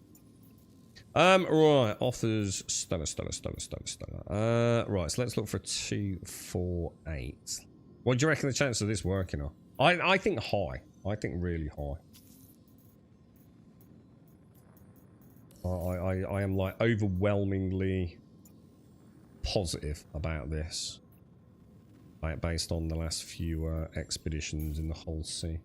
Right, offers stellar. Right, so let's look for 248. What do you reckon the chance of this working are? I think high. I think really high. I am like overwhelmingly positive about this. Like based on the last few expeditions in the whole sea.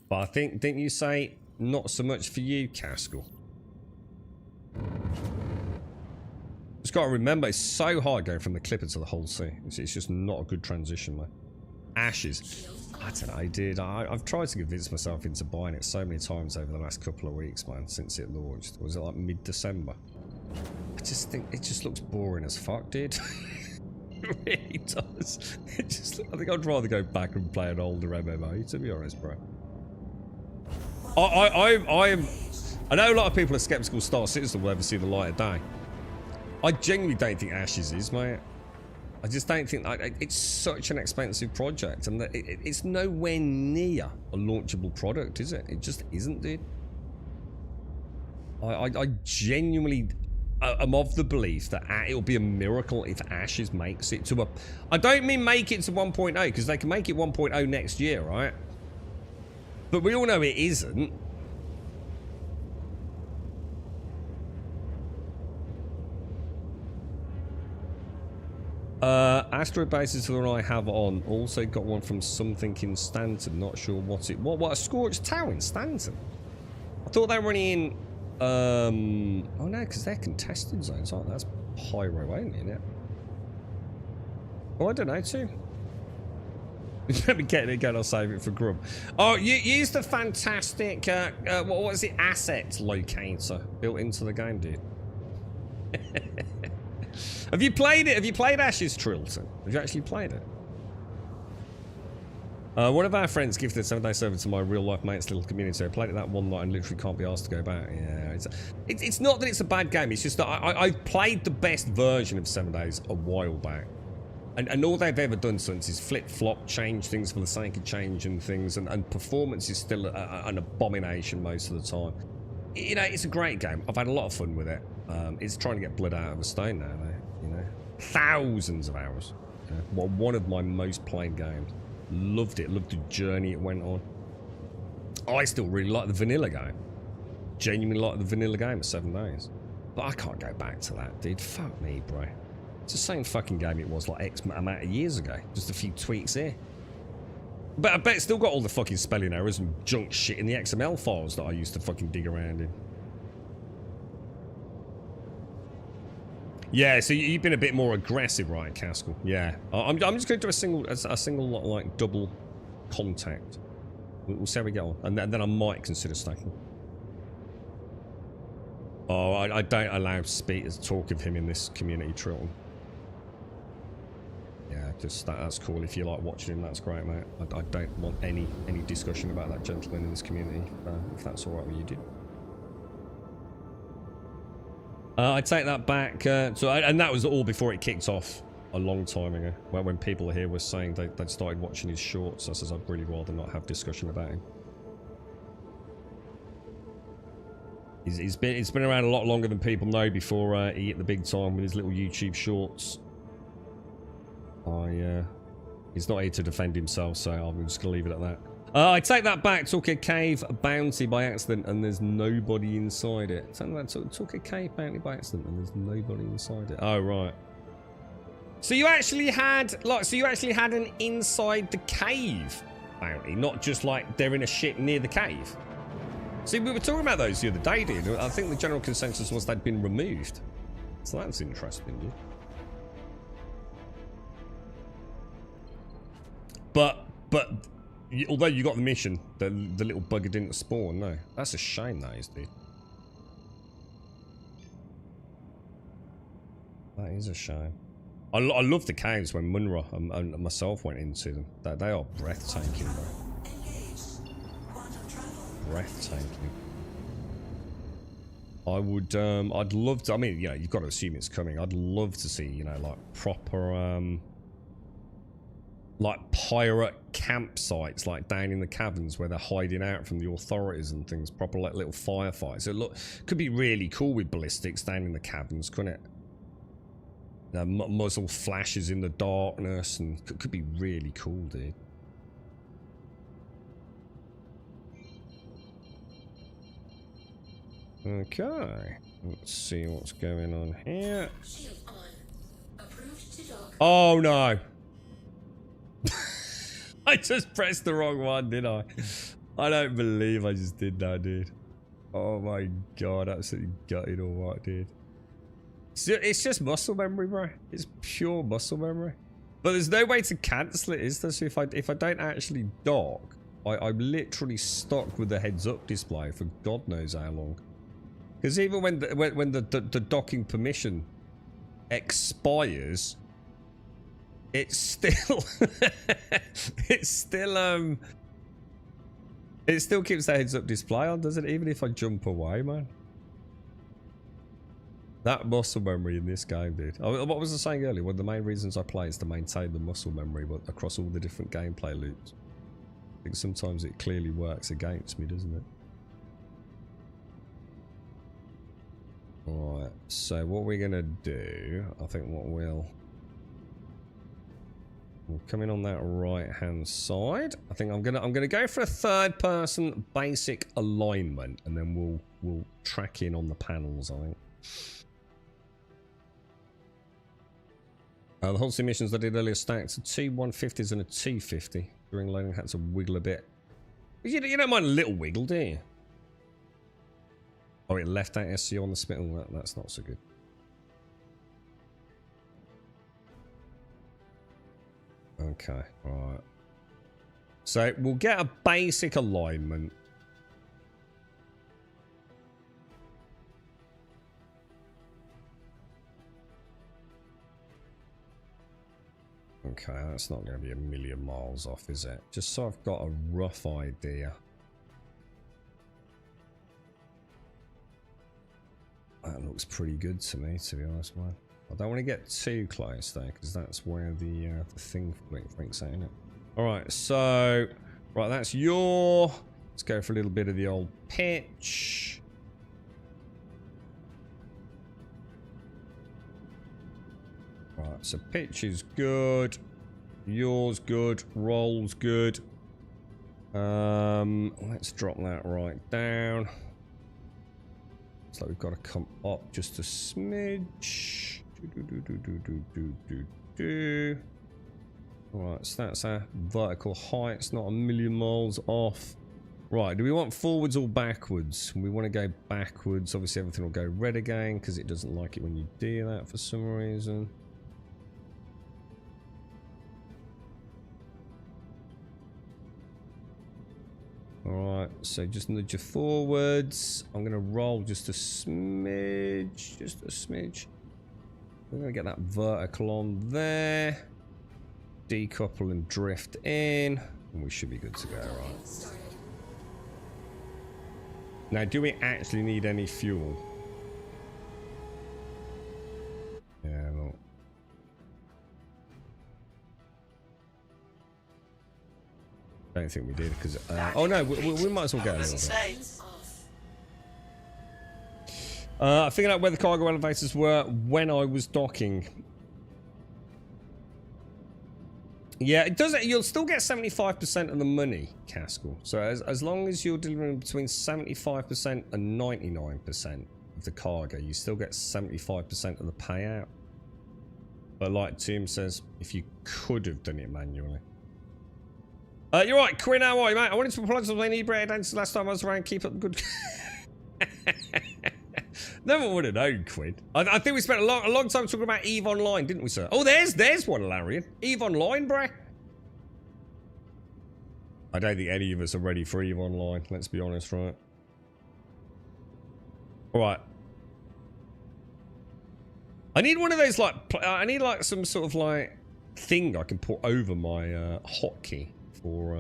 But I think, didn't you say not so much for you, Caskell? Just got to remember, it's so hard going from the Clipper to the whole sea. It's just not a good transition, man. Ashes. I don't know, dude. I've tried to convince myself into buying it so many times over the last couple of weeks, man, since it launched. Was it like mid-December? I just think it just looks boring as fuck, dude. It really does. I think I'd rather go back and play an older MMO, to be honest, bro. I know a lot of people are skeptical Star Citizen will ever see the light of day. I genuinely don't think Ashes is, mate. I just don't think it's such an expensive project, and that it's nowhere near a launchable product, is it? It just isn't, dude. I genuinely am of the belief that it'll be a miracle if Ashes makes it to a... I don't mean make it to 1.0, because they can make it 1.0 next year, right? But we all know it isn't. Asteroid bases that I have on also got one from something in Stanton. Not sure what it... What, a Scorched Tower in Stanton? I thought they were only in... oh no, because they're contested zones, aren't they? That's Pyro only, isn't it? Oh, I don't know, too. Let me get it again, I'll save it for Grub. Oh, you use the fantastic, what is it, asset locator built into the game, dude. Have you played it? Have you played Ashes, Trilton? Have you actually played it? One of our friends gifted a 7 day server to my real life mate's little community. I played it that one night and literally can't be asked to go back. Yeah, it's not that it's a bad game. It's just that I played the best version of 7 days a while back. And all they've ever done since is flip-flop, change things for the sake of changing things, and performance is still an abomination most of the time. You know, it's a great game. I've had a lot of fun with it. It's trying to get blood out of a stone now, though, you know. Thousands of hours. Okay? Well, one of my most played games. Loved it. Loved the journey it went on. I still really like the vanilla game. Genuinely like the vanilla game at 7 days. But I can't go back to that, dude. Fuck me, bro. It's the same fucking game it was like X amount of years ago. Just a few tweaks here. But I bet it's still got all the fucking spelling errors and junk shit in the XML files that I used to fucking dig around in. Yeah, so you've been a bit more aggressive, right, Caskell? Yeah. I'm just going to do a single like double contact. We'll see how we get on. And then I might consider stacking. Oh, I don't allow speakers to talk of him in this community, Trilton. Yeah, just that's cool. If you like watching him, that's great, mate. I don't want any discussion about that gentleman in this community, if that's all right with you, dude. I take that back. And that was all before it kicked off a long time ago. When people here were saying they'd started watching his shorts, I says I'd really rather not have discussion about him. It's been around a lot longer than people know before he hit the big time with his little YouTube shorts. He's not here to defend himself, so I'm just gonna leave it at that. I take that back. Took a cave bounty by accident, and there's nobody inside it. Took a cave bounty by accident, and there's nobody inside it. Oh right. So you actually had an inside the cave bounty, not just like they're in a ship near the cave. See, we were talking about those the other day, dude. I think the general consensus was they'd been removed. So that's interesting, dude. But although you got the mission, the little bugger didn't spawn. No, that's a shame, that is, dude. That is a shame. I love the caves when Munra and myself went into them. They are breathtaking, bro. Breathtaking. I'd love to. I mean, you've got to assume it's coming. I'd love to see, like proper like pirate campsites, like down in the caverns where they're hiding out from the authorities and things. Proper like little firefights. It could be really cool with ballistics down in the caverns, couldn't it? Muzzle flashes in the darkness, and could be really cool, dude. Okay, let's see what's going on here. Oh no! I just pressed the wrong one, didn't I? I don't believe I just did that, dude. Oh my god, absolutely gutted all right, dude. It's just muscle memory, bro. It's pure muscle memory. But there's no way to cancel it, is there? So if I don't actually dock, I'm literally stuck with the heads-up display for God knows how long. Because even when the docking permission expires, it's still it still keeps the heads-up display on, doesn't it? Even if I jump away, man. That muscle memory in this game, dude. What was I saying earlier? One of the main reasons I play is to maintain the muscle memory across all the different gameplay loops. I think sometimes it clearly works against me, doesn't it? Alright, so what we're gonna do, I think we'll come in on that right hand side. I think I'm gonna go for a third person basic alignment, and then we'll track in on the panels, I think. The Holstein missions I did earlier stacked 2 150s and a 250. During loading, had to wiggle a bit. You don't mind a little wiggle, do you? Oh, it left out SCO on the spittle. That's not so good. Okay, alright. So we'll get a basic alignment. Okay, that's not going to be a million miles off, is it? Just so I've got a rough idea. That looks pretty good to me, to be honest, man. I don't want to get too close, though, because that's where the thing freaks out, isn't it? Alright, so... Right, that's your... Let's go for a little bit of the old pitch. Right, so pitch is good. Yours good. Roll's good. Let's drop that right down. So we've got to come up just a smidge. Alright, so that's our vertical height. It's not a million miles off. Right, do we want forwards or backwards? We want to go backwards. Obviously everything will go red again because it doesn't like it when you do that for some reason. Alright, so just nudge you forwards. I'm going to roll just a smidge. Just a smidge. We're going to get that vertical on there. Decouple and drift in. And we should be good to go, right? Now, do we actually need any fuel? Yeah, well. Don't think we did because oh no, we might as well go a little bit. I figured out where the cargo elevators were when I was docking. Yeah, it does. You'll still get 75% of the money, Caskell. So as long as you're delivering between 75% and 99% of the cargo, you still get 75% of the payout. But like Tim says, if you could have done it manually. You're right, Quinn, how are you, mate? I wanted to apologize for my inebriated answer last time I was around. Keep up the good... Never would have known, Quinn. I think we spent a long time talking about EVE Online, didn't we, sir? Oh, there's one, Larian. EVE Online, bruh. I don't think any of us are ready for EVE Online, let's be honest, right? Alright. I need one of those, like... I need, like, some sort of, like, thing I can put over my hotkey for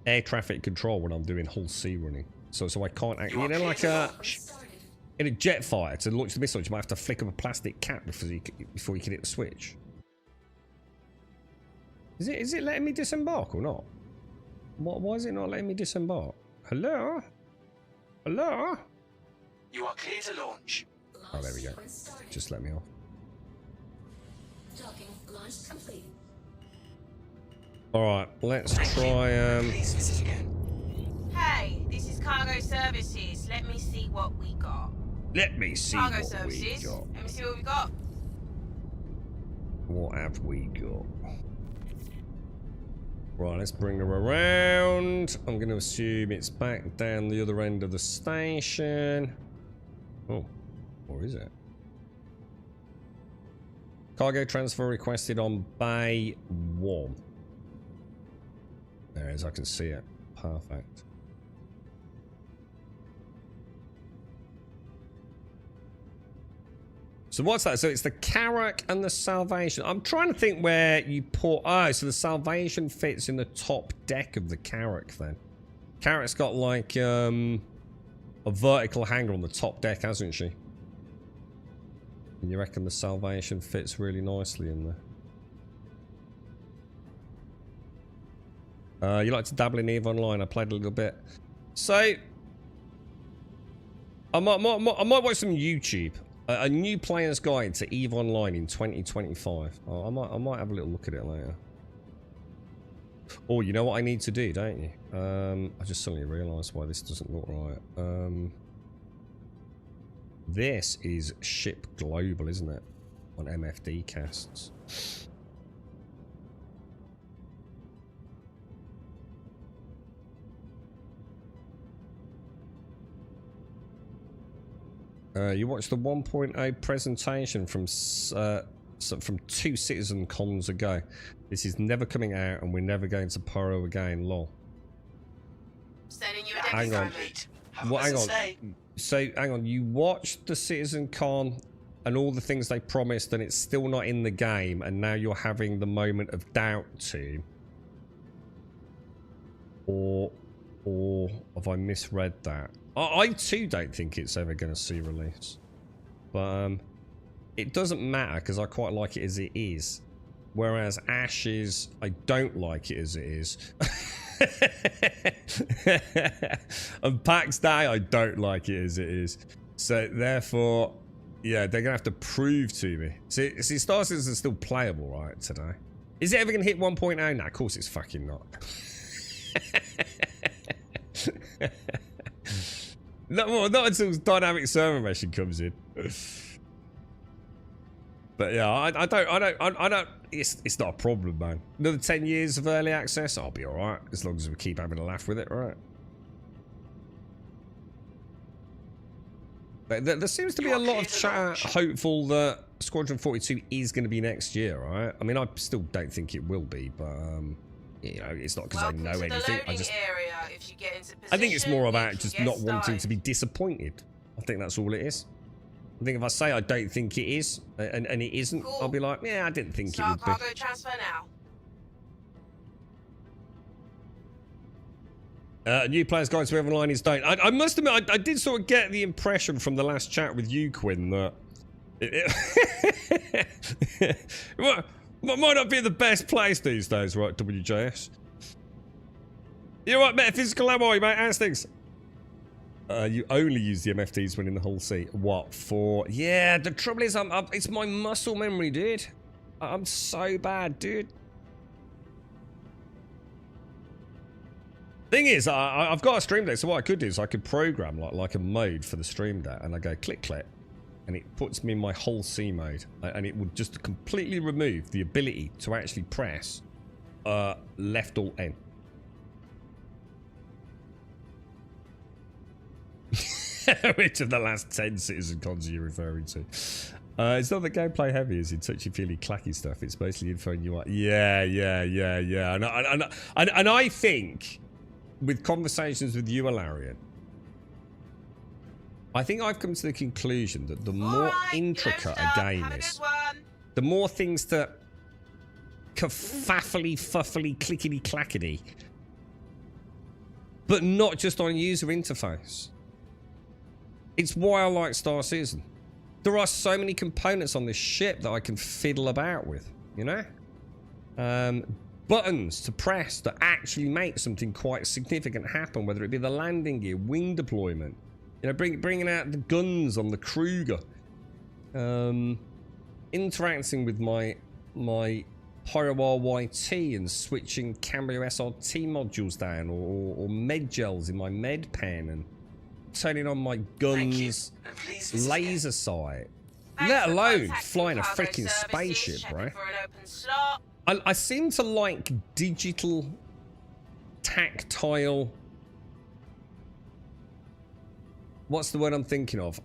air traffic control when I'm doing hull C running. So I can't actually, you know, like in a jet fighter to launch the missiles, you might have to flick up a plastic cap before you can hit the switch. Is it letting me disembark or not? Why is it not letting me disembark? Hello? Hello? You are clear to launch. Oh, there we go. Just let me off. Alright, let's try Please visit again. Hey, this is Cargo Services. Let me see what we got. Let me see Cargo what Services. we got. Let me see what we got. What have we got? Right, let's bring her around. I'm going to assume it's back down the other end of the station. Oh, or is it? Cargo transfer requested on Bay 1. There it is, I can see it. Perfect. So what's that? So it's the Carrack and the Salvation. I'm trying to think where you put... Oh, so the Salvation fits in the top deck of the Carrack then. Carrack's got like a vertical hanger on the top deck, hasn't she? And you reckon the Salvation fits really nicely in there? You like to dabble in EVE Online? I played a little bit. So I might watch some YouTube. A new player's guide to EVE Online in 2025. Oh, I might have a little look at it later. Oh, you know what I need to do, don't you? I just suddenly realised why this doesn't look right. This is Ship Global, isn't it? On MFD casts. You watched the 1.0 presentation from 2 Citizen Cons ago. This is never coming out, and we're never going to Poro again. Lol. Sending you a Hang on. What? Hang on. Stay. So hang on. You watched the Citizen Con and all the things they promised, and it's still not in the game, and now you're having the moment of doubt too. Or have I misread that? I too don't think it's ever going to see release, but it doesn't matter because I quite like it as it is. Whereas Ashes, I don't like it as it is. And PAX Day, I don't like it as it is. So therefore, Yeah, they're gonna have to prove to me. See, Star Citizen is still playable, right, today? Is it ever gonna hit 1.0? Nah, of course it's fucking not. Not until dynamic server meshing comes in. But yeah, I don't. It's not a problem, man. Another 10 years of early access, I'll be all right as long as we keep having a laugh with it, right? But there seems to be a lot of chat hopeful that Squadron 42 is going to be next year, right? I mean, I still don't think it will be, but you know, it's not because I know anything. I think it's more about just not wanting to be disappointed. I think that's all it is. I think if I say I don't think it is, and it isn't, cool. I'll be like, yeah, I didn't think it would be. Cargo transfer now. New players' guides to online is don't. I must admit, I did sort of get the impression from the last chat with you, Quinn, that it might not be the best place these days, right, WJS? You're right, metaphysical ammo, mate. How's things? You only use the MFTs when in the whole seat. What for? Yeah, the trouble is, it's my muscle memory, dude. I'm so bad, dude. Thing is, I've got a stream deck, so what I could do is I could program like a mode for the stream deck, and I go click, and it puts me in my whole C mode, and it would just completely remove the ability to actually press left Alt N. Which of the last 10 Citizen cons are you referring to? It's not the gameplay heavy, is it? Touchy-feely, clacky stuff. It's mostly info and UI. Yeah. And I think, with conversations with you, Alarian, I think I've come to the conclusion that the more intricate a game is, the more things that kerfuffly, fuffly, clickety, clackety, but not just on user interface. It's why I like Star Citizen. There are so many components on this ship that I can fiddle about with, you know? Buttons to press that actually make something quite significant happen, whether it be the landing gear, wing deployment, you know, bringing out the guns on the Kruger, interacting with my Pyro RYT and switching Cambio SRT modules down, or med gels in my med pen, and turning on my guns laser sight, let alone flying a freaking spaceship, right? I seem to like digital, tactile, what's the word I'm thinking of?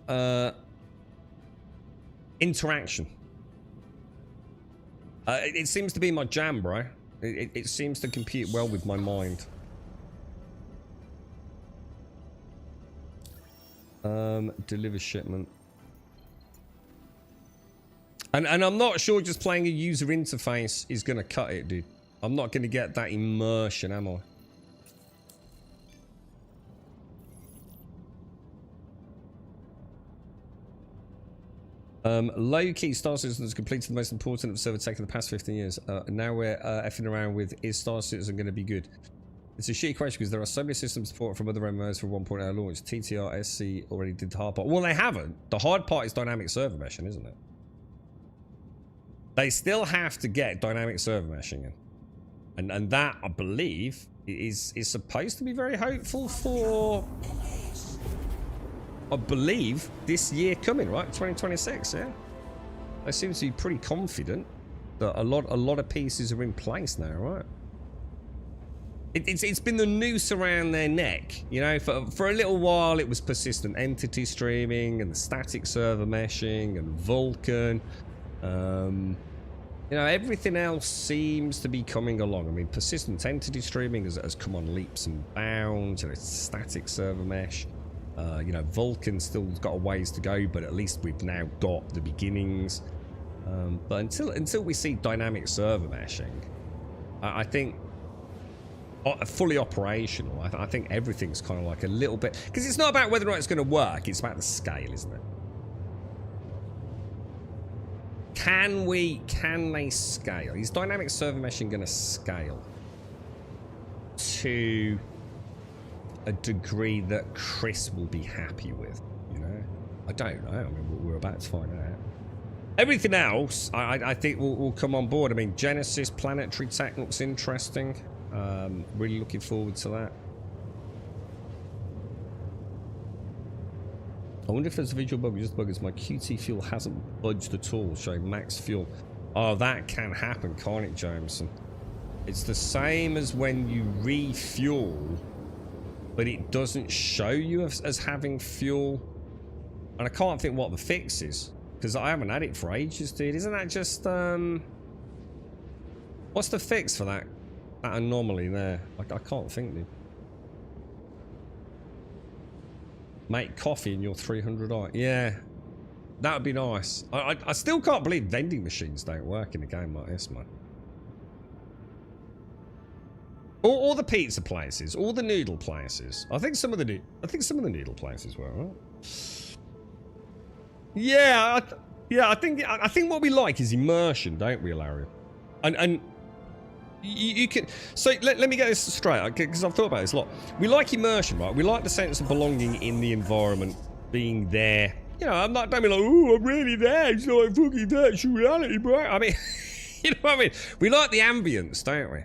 Interaction. It seems to be my jam, bro. It seems to compute well with my mind. Deliver shipment. And I'm not sure just playing a user interface is going to cut it, dude. I'm not going to get that immersion, am I? Low-key, Star Citizen has completed the most important of server tech in the past 15 years. Now we're effing around with, is Star Citizen going to be good? It's a shitty question because there are so many system support from other MMOs for 1.0 launch. TTR, SC already did the hard part. Well, they haven't. The hard part is dynamic server meshing, isn't it? They still have to get dynamic server meshing in. And that, I believe, is supposed to be very hopeful for, I believe, this year coming, right? 2026, yeah? They seem to be pretty confident that a lot of pieces are in place now, right? It's been the noose around their neck, you know. For a little while, it was persistent entity streaming and the static server meshing and Vulkan. You know, everything else seems to be coming along. I mean, persistent entity streaming has come on leaps and bounds. You know, static server mesh. You know, Vulkan's still got a ways to go, but at least we've now got the beginnings. But until we see dynamic server meshing, I think. Fully operational, I think everything's kind of like a little bit, because it's not about whether or not it's going to work, it's about the scale, isn't it? Can they scale? Is dynamic server meshing going to scale to a degree that Chris will be happy with, you know? I don't know. I mean, we're about to find out. Everything else, I think will come on board. I mean, Genesis planetary tech looks interesting. Really looking forward to that. I wonder if there's a visual bug. Just buggers. My QT fuel hasn't budged at all, showing max fuel. Oh, that can happen, can't it, Jameson? It's the same as when you refuel, but it doesn't show you as having fuel. And I can't think what the fix is, because I haven't had it for ages, dude. Isn't that just, what's the fix for that anomaly there? I can't think, dude. Make coffee in your 300i. Yeah, that would be nice. I still can't believe vending machines don't work in a game like this, man. All the pizza places, all the noodle places. I think some of the noodle places were, right? Yeah, I think what we like is immersion, don't we, Larry? And you can. So let me get this straight, because I've thought about this a lot. We like immersion, right? We like the sense of belonging in the environment, being there. You know, don't be like, oh, I'm really there. It's like fucking virtual reality, bro. I mean, you know what I mean? We like the ambience, don't we?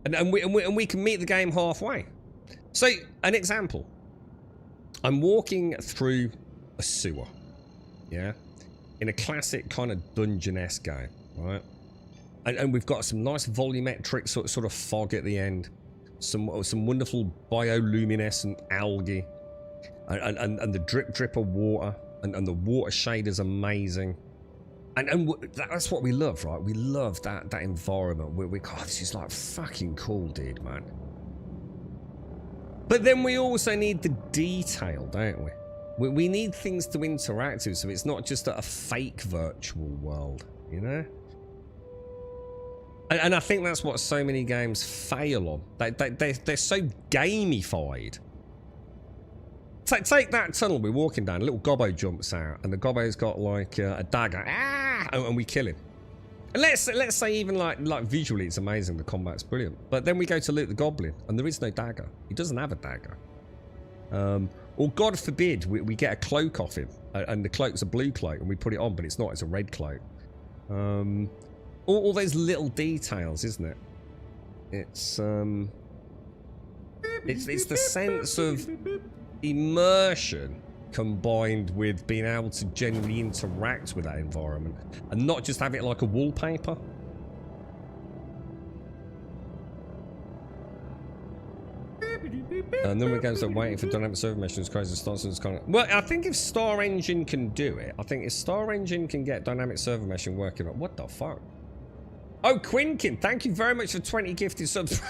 And we can meet the game halfway. So, an example. I'm walking through a sewer. Yeah, in a classic kind of dungeon-esque game, right? And we've got some nice volumetric sort of fog at the end, some wonderful bioluminescent algae, and the drip of water, and the water shade is amazing, and that's what we love, right? We love that environment. God, this is like fucking cool, dude, man. But then we also need the detail, don't we? We need things to interact with, so it's not just a fake virtual world, you know? And I think that's what so many games fail on. They're so gamified. Take that tunnel we're walking down, a little gobbo jumps out, and the gobbo's got like a dagger, and we kill him. And let's say even like visually it's amazing, the combat's brilliant. But then we go to loot the goblin, and there is no dagger. He doesn't have a dagger. Or God forbid we get a cloak off him, and the cloak's a blue cloak, and we put it on, but it's not, it's a red cloak. All those little details, isn't it? It's the sense of immersion combined with being able to genuinely interact with that environment and not just have it like a wallpaper. And then we're going to start waiting for dynamic server missions, crazy starts and kind of. Well, I think if Star Engine can do it, I think if Star Engine can get dynamic server meshing working, what the fuck? Oh, Quinkin, thank you very much for 20 gifted subs.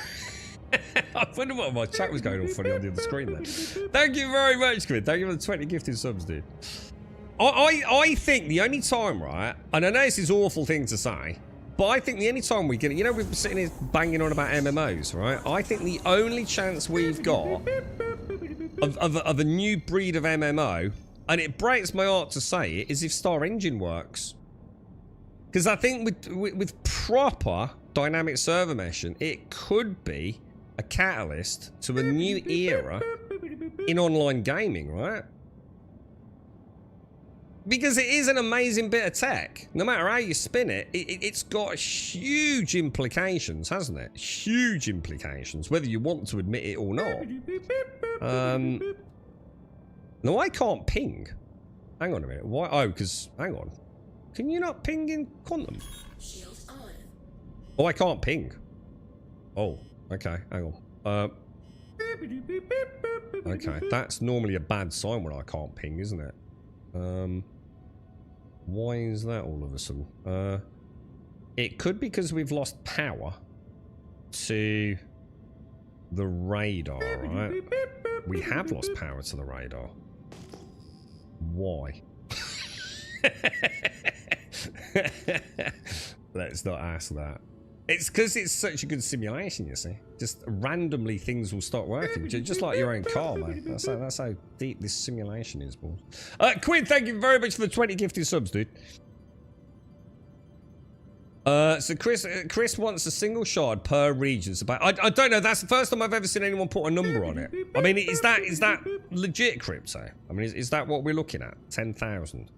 I wonder what my chat was going on funny on the other screen there. Thank you very much, Quinn. Thank you for the 20 gifted subs, dude. I think the only time, right, and I know this is an awful thing to say, but I think the only time we get it, you know, we've been sitting here banging on about MMOs, right? I think the only chance we've got of a new breed of MMO, and it breaks my heart to say it, is if Star Engine works. Because I think with proper dynamic server meshing, it could be a catalyst to a new era in online gaming, right? Because it is an amazing bit of tech. No matter how you spin it, it's got huge implications, hasn't it? Huge implications, whether you want to admit it or not. No, I can't ping. Hang on a minute. Why? Oh, because... Hang on. Can you not ping in Quantum? Oh, I can't ping. Oh, okay. Hang on. Okay, that's normally a bad sign when I can't ping, isn't it? Why is that all of a sudden? It could be because we've lost power to the radar, right? We have lost power to the radar. Why? Let's not ask that. It's because it's such a good simulation, you see. Just randomly things will start working, just like your own car, man. That's how deep this simulation is, boy. Quinn, thank you very much for the 20 gifted subs, dude. So Chris wants a single shard per region. So I don't know. That's the first time I've ever seen anyone put a number on it. I mean, is that legit crypto? I mean, is that what we're looking at? 10,000.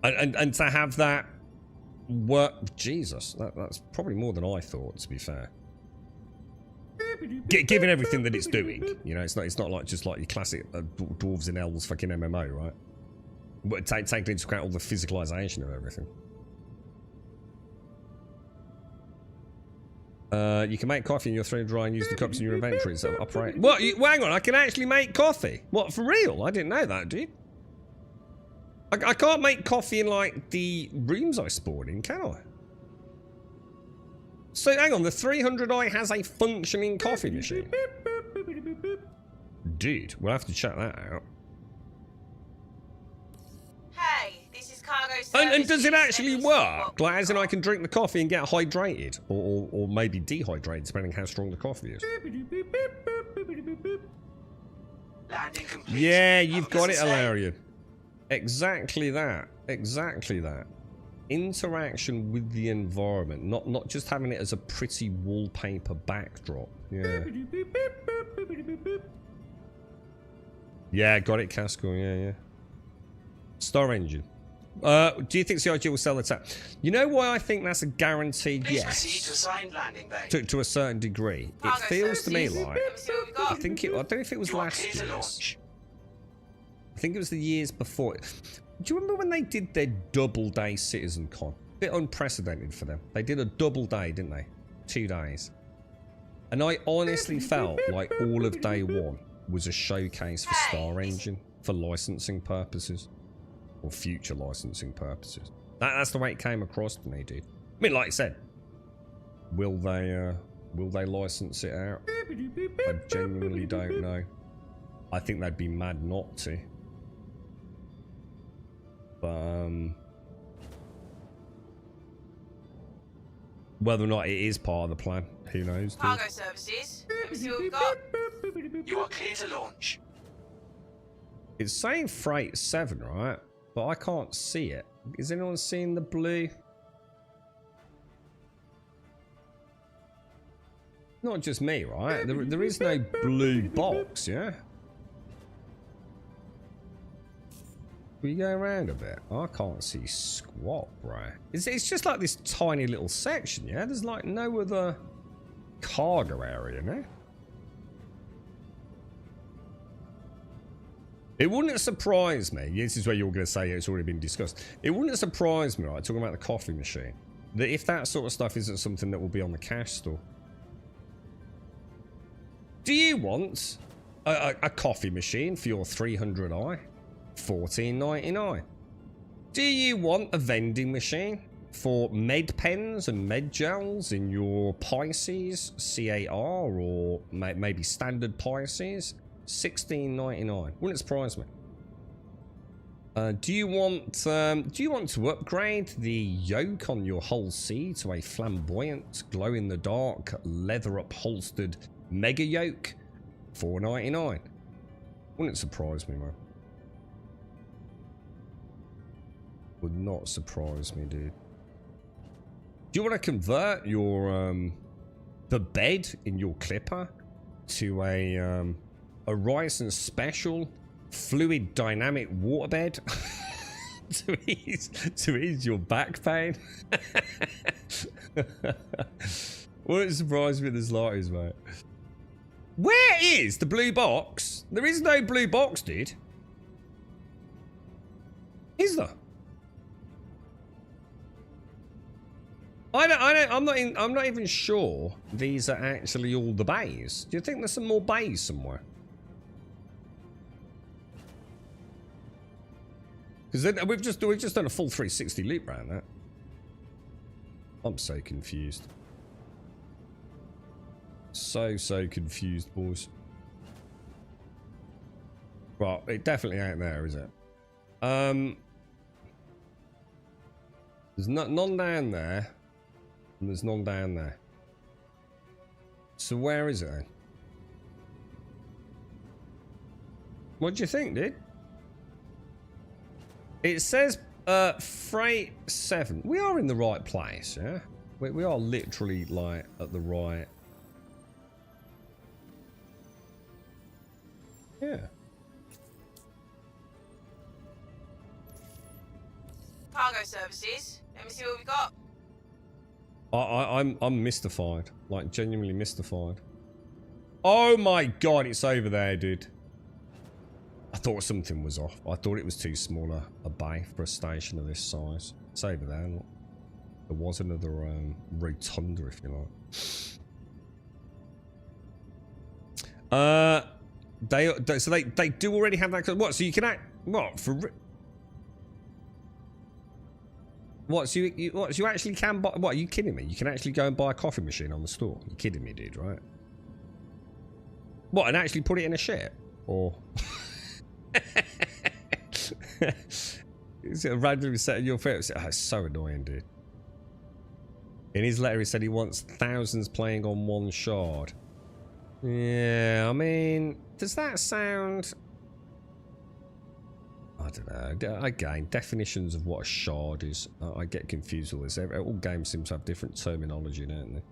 And to have that work, Jesus, that's probably more than I thought. To be fair, given everything that it's doing, you know, it's not like just like your classic dwarves and elves fucking MMO, right? But taking into account all the physicalization of everything. You can make coffee in your throw dry and use the cups in your inventory to operate. What? Well, hang on, I can actually make coffee. What, for real? I didn't know that, dude. I can't make coffee in, like, the rooms I spawn in, can I? So, hang on, the 300i has a functioning coffee machine. Dude, we'll have to check that out. Hey, this is Cargo Services. And does it actually Let me see work? what Like, we as in I got. can drink the coffee and get hydrated? Or maybe dehydrated, depending how strong the coffee is. Landing complete. Yeah, you've Have a got it, pleasant stay. Ilarian. Exactly that. Exactly that. Interaction with the environment, not just having it as a pretty wallpaper backdrop. Yeah. Yeah, got it, Casco. Yeah. Star Engine. Do you think CIG will sell the tap? You know why I think that's a guaranteed Please proceed to yes? assigned landing bay. To a certain degree. It Cargo feels to me services. like, Let me see what we got. I don't know if it was You are last clear to year. launch. I think it was the years before. Do you remember when they did their double day Citizen Con? Bit unprecedented for them. They did a double day, didn't they? 2 days. And I honestly felt like all of day one was a showcase for Star Engine for licensing purposes. Or future licensing purposes. That's the way it came across to me, dude. I mean, like I said, will they license it out? I genuinely don't know. I think they'd be mad not to. But, whether or not it is part of the plan, who knows? Dude? Cargo Services. Let me see what we got. You are clear to launch. It's saying Freight 7, right? But I can't see it. Is anyone seeing the blue? Not just me, right? There is no blue box, yeah? We go around a bit. I can't see squat, bro. It's just like this tiny little section, yeah? There's like no other cargo area, no? It wouldn't surprise me. This is where you're going to say it's already been discussed. It wouldn't surprise me, right, talking about the coffee machine, that if that sort of stuff isn't something that will be on the cash store. Do you want a coffee machine for your 300i? $14.99. Do you want a vending machine for med pens and med gels in your Pisces CAR or maybe standard Pisces? $16.99. Wouldn't surprise me. Do you want to upgrade the yoke on your Hull C to a flamboyant, glow-in-the-dark, leather upholstered mega yoke? $4.99. Wouldn't surprise me, man. Would not surprise me, dude. Do you want to convert your the bed in your Clipper to a Ryzen special fluid dynamic waterbed to ease your back pain? Wouldn't surprise me in the slightest, mate. Where is the blue box? There is no blue box, dude. Is there? I'm not even sure these are actually all the bays. Do you think there's some more bays somewhere? Because we've just done a full 360 loop around that. I'm so confused. So confused, boys. Well, it definitely ain't there, is it? There's none down there. And there's none down there. So where is it then? What do you think, dude? It says Freight 7. We are in the right place, yeah? We are literally, like, at the right... Yeah. Cargo services. Let me see what we got. I'm mystified. Like, genuinely mystified. Oh my god, it's over there, dude. I thought something was off. I thought it was too small a bay for a station of this size. It's over there. Look. There was another rotunda, if you like. So they do already have that. What? So you can act. What for? What? So you actually can buy? What? Are you kidding me? You can actually go and buy a coffee machine on the store. You're kidding me, dude, right? What? And actually put it in a ship, or? Is it randomly set in your face? Oh, it's so annoying, dude. In his letter, he said he wants thousands playing on one shard. Yeah, I mean, does that sound... I don't know. Again, definitions of what a shard is. I get confused with this. All games seem to have different terminology, don't they?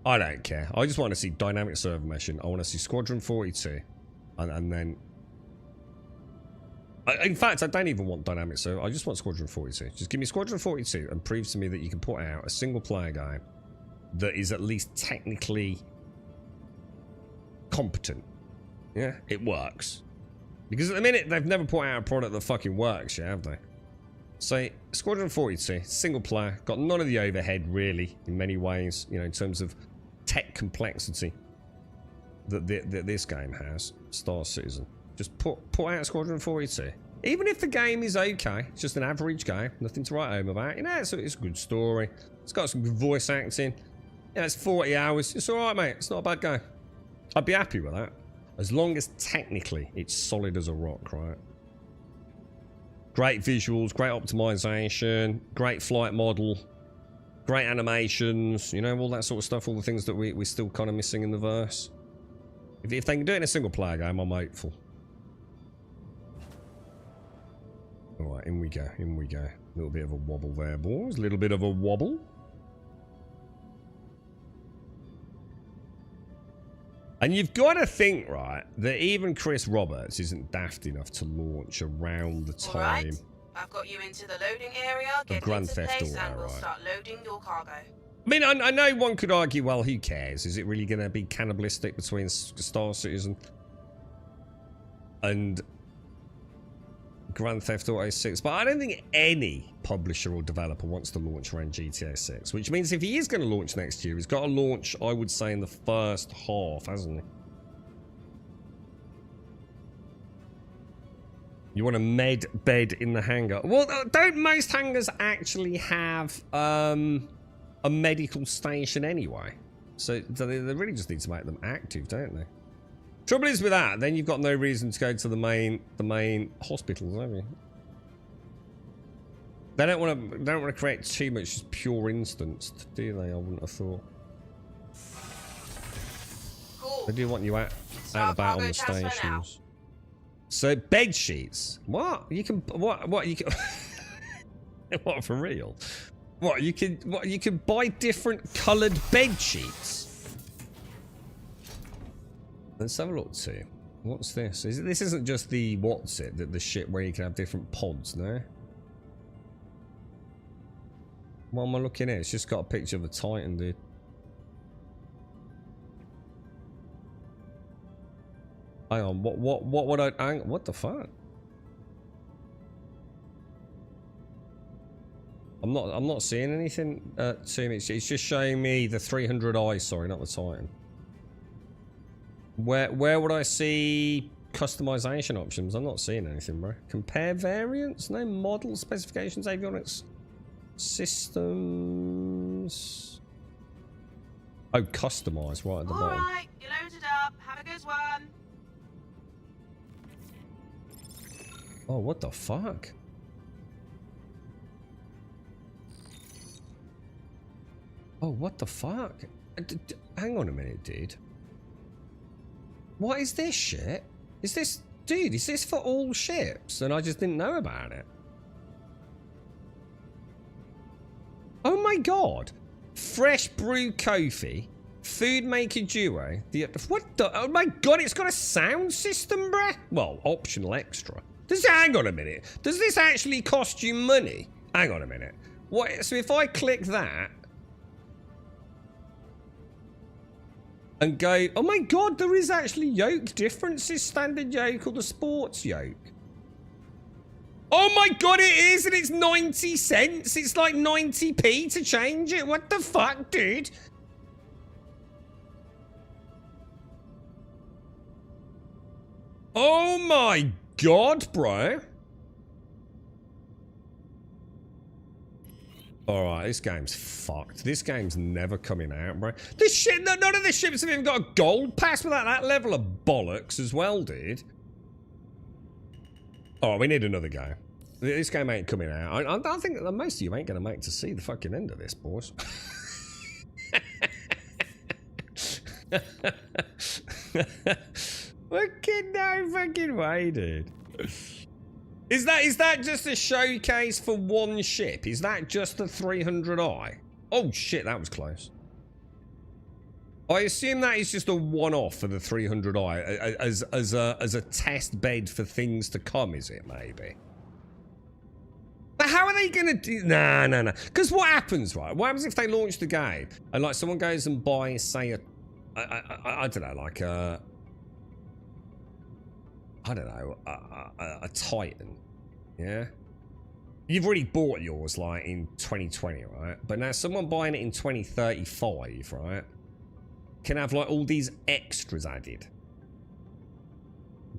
I don't care. I just want to see dynamic server meshing. I want to see Squadron 42. And then... In fact, I don't even want dynamic server. I just want Squadron 42. Just give me Squadron 42 and prove to me that you can put out a single player game that is at least technically competent. Yeah, it works. Because at the minute, they've never put out a product that fucking works, yeah, have they? So, Squadron 42, single player, got none of the overhead, really, in many ways, you know, in terms of tech complexity that this game has. Star Citizen. Just put out Squadron 42. Even if the game is okay, it's just an average game, nothing to write home about. You know, it's a good story. It's got some good voice acting. Yeah, it's 40 hours. It's alright, mate. It's not a bad game. I'd be happy with that. As long as technically it's solid as a rock, right? Great visuals, great optimization, great flight model, great animations, you know, all that sort of stuff, all the things that we're still kind of missing in the verse. If they can do it in a single player game, I'm hopeful. Alright, in we go, in we go. A little bit of a wobble there, boys. A little bit of a wobble. And you've got to think, right, that even Chris Roberts isn't daft enough to launch around the time Right. I've got you into the loading area. Get Grand into Theft place Auto, and we'll right. start loading your cargo. I mean, I know one could argue, well, who cares? Is it really going to be cannibalistic between Star Citizen and Grand Theft Auto 6? But I don't think any publisher or developer wants to launch around GTA 6, which means if he is going to launch next year, he's got to launch, I would say, in the first half, hasn't he? You want a med bed in the hangar. Well, don't most hangars actually have a medical station anyway? So they really just need to make them active, don't they? Trouble is with that, then you've got no reason to go to the main hospitals, have you? They don't want to create too much just pure instanced, do they? I wouldn't have thought. Cool. They do want you out Start about on cargo the transfer now. stations. So bed sheets. What? You can what you can what, for real? What you can buy different coloured bed sheets. Let's have a look too. What's this? This isn't just the the shit where you can have different pods, no? What am I looking at? It's just got a picture of a Titan, dude. Hang on, what would I... What the fuck? I'm not seeing anything to me. It's just showing me the 300i, sorry, not the Titan. Where would I see customization options? I'm not seeing anything, bro. Compare variants? No model specifications, avionics systems. Oh, customize right at the bottom. Alright, you loaded up. Have a good one. Oh, what the fuck? Oh, what the fuck? Hang on a minute, dude. What is this shit? Is this... Dude, is this for all ships? And I just didn't know about it. my god. Fresh brew coffee. Food maker duo. What the? Oh my god, it's got a sound system, bruh. Well, optional extra. Hang on a minute. Does this actually cost you money? Hang on a minute. What? So if I click that and go, oh my god, there is actually yoke differences. Standard yoke or the sports yoke. Oh my god, it is, and it's 90 cents. It's like 90p to change it. What the fuck, dude? Oh my god, bro. Alright, this game's fucked. This game's never coming out, bro. This shit, none of the ships have even got a gold pass without that level of bollocks as well, dude. Oh, we need another go. This game ain't coming out. I think that most of you ain't going to make to see the fucking end of this, boys. Fucking no fucking way, dude. Is that just a showcase for one ship? Is that just the 300i? Oh shit, that was close. I assume that is just a one-off for the 300i as a test bed for things to come, is it, maybe? But how are they gonna do? Nah. Because what happens, right? What happens if they launch the game and like someone goes and buys, say, I don't know, like a Titan, yeah? You've already bought yours like in 2020, right? But now someone buying it in 2035, right, can have like all these extras added.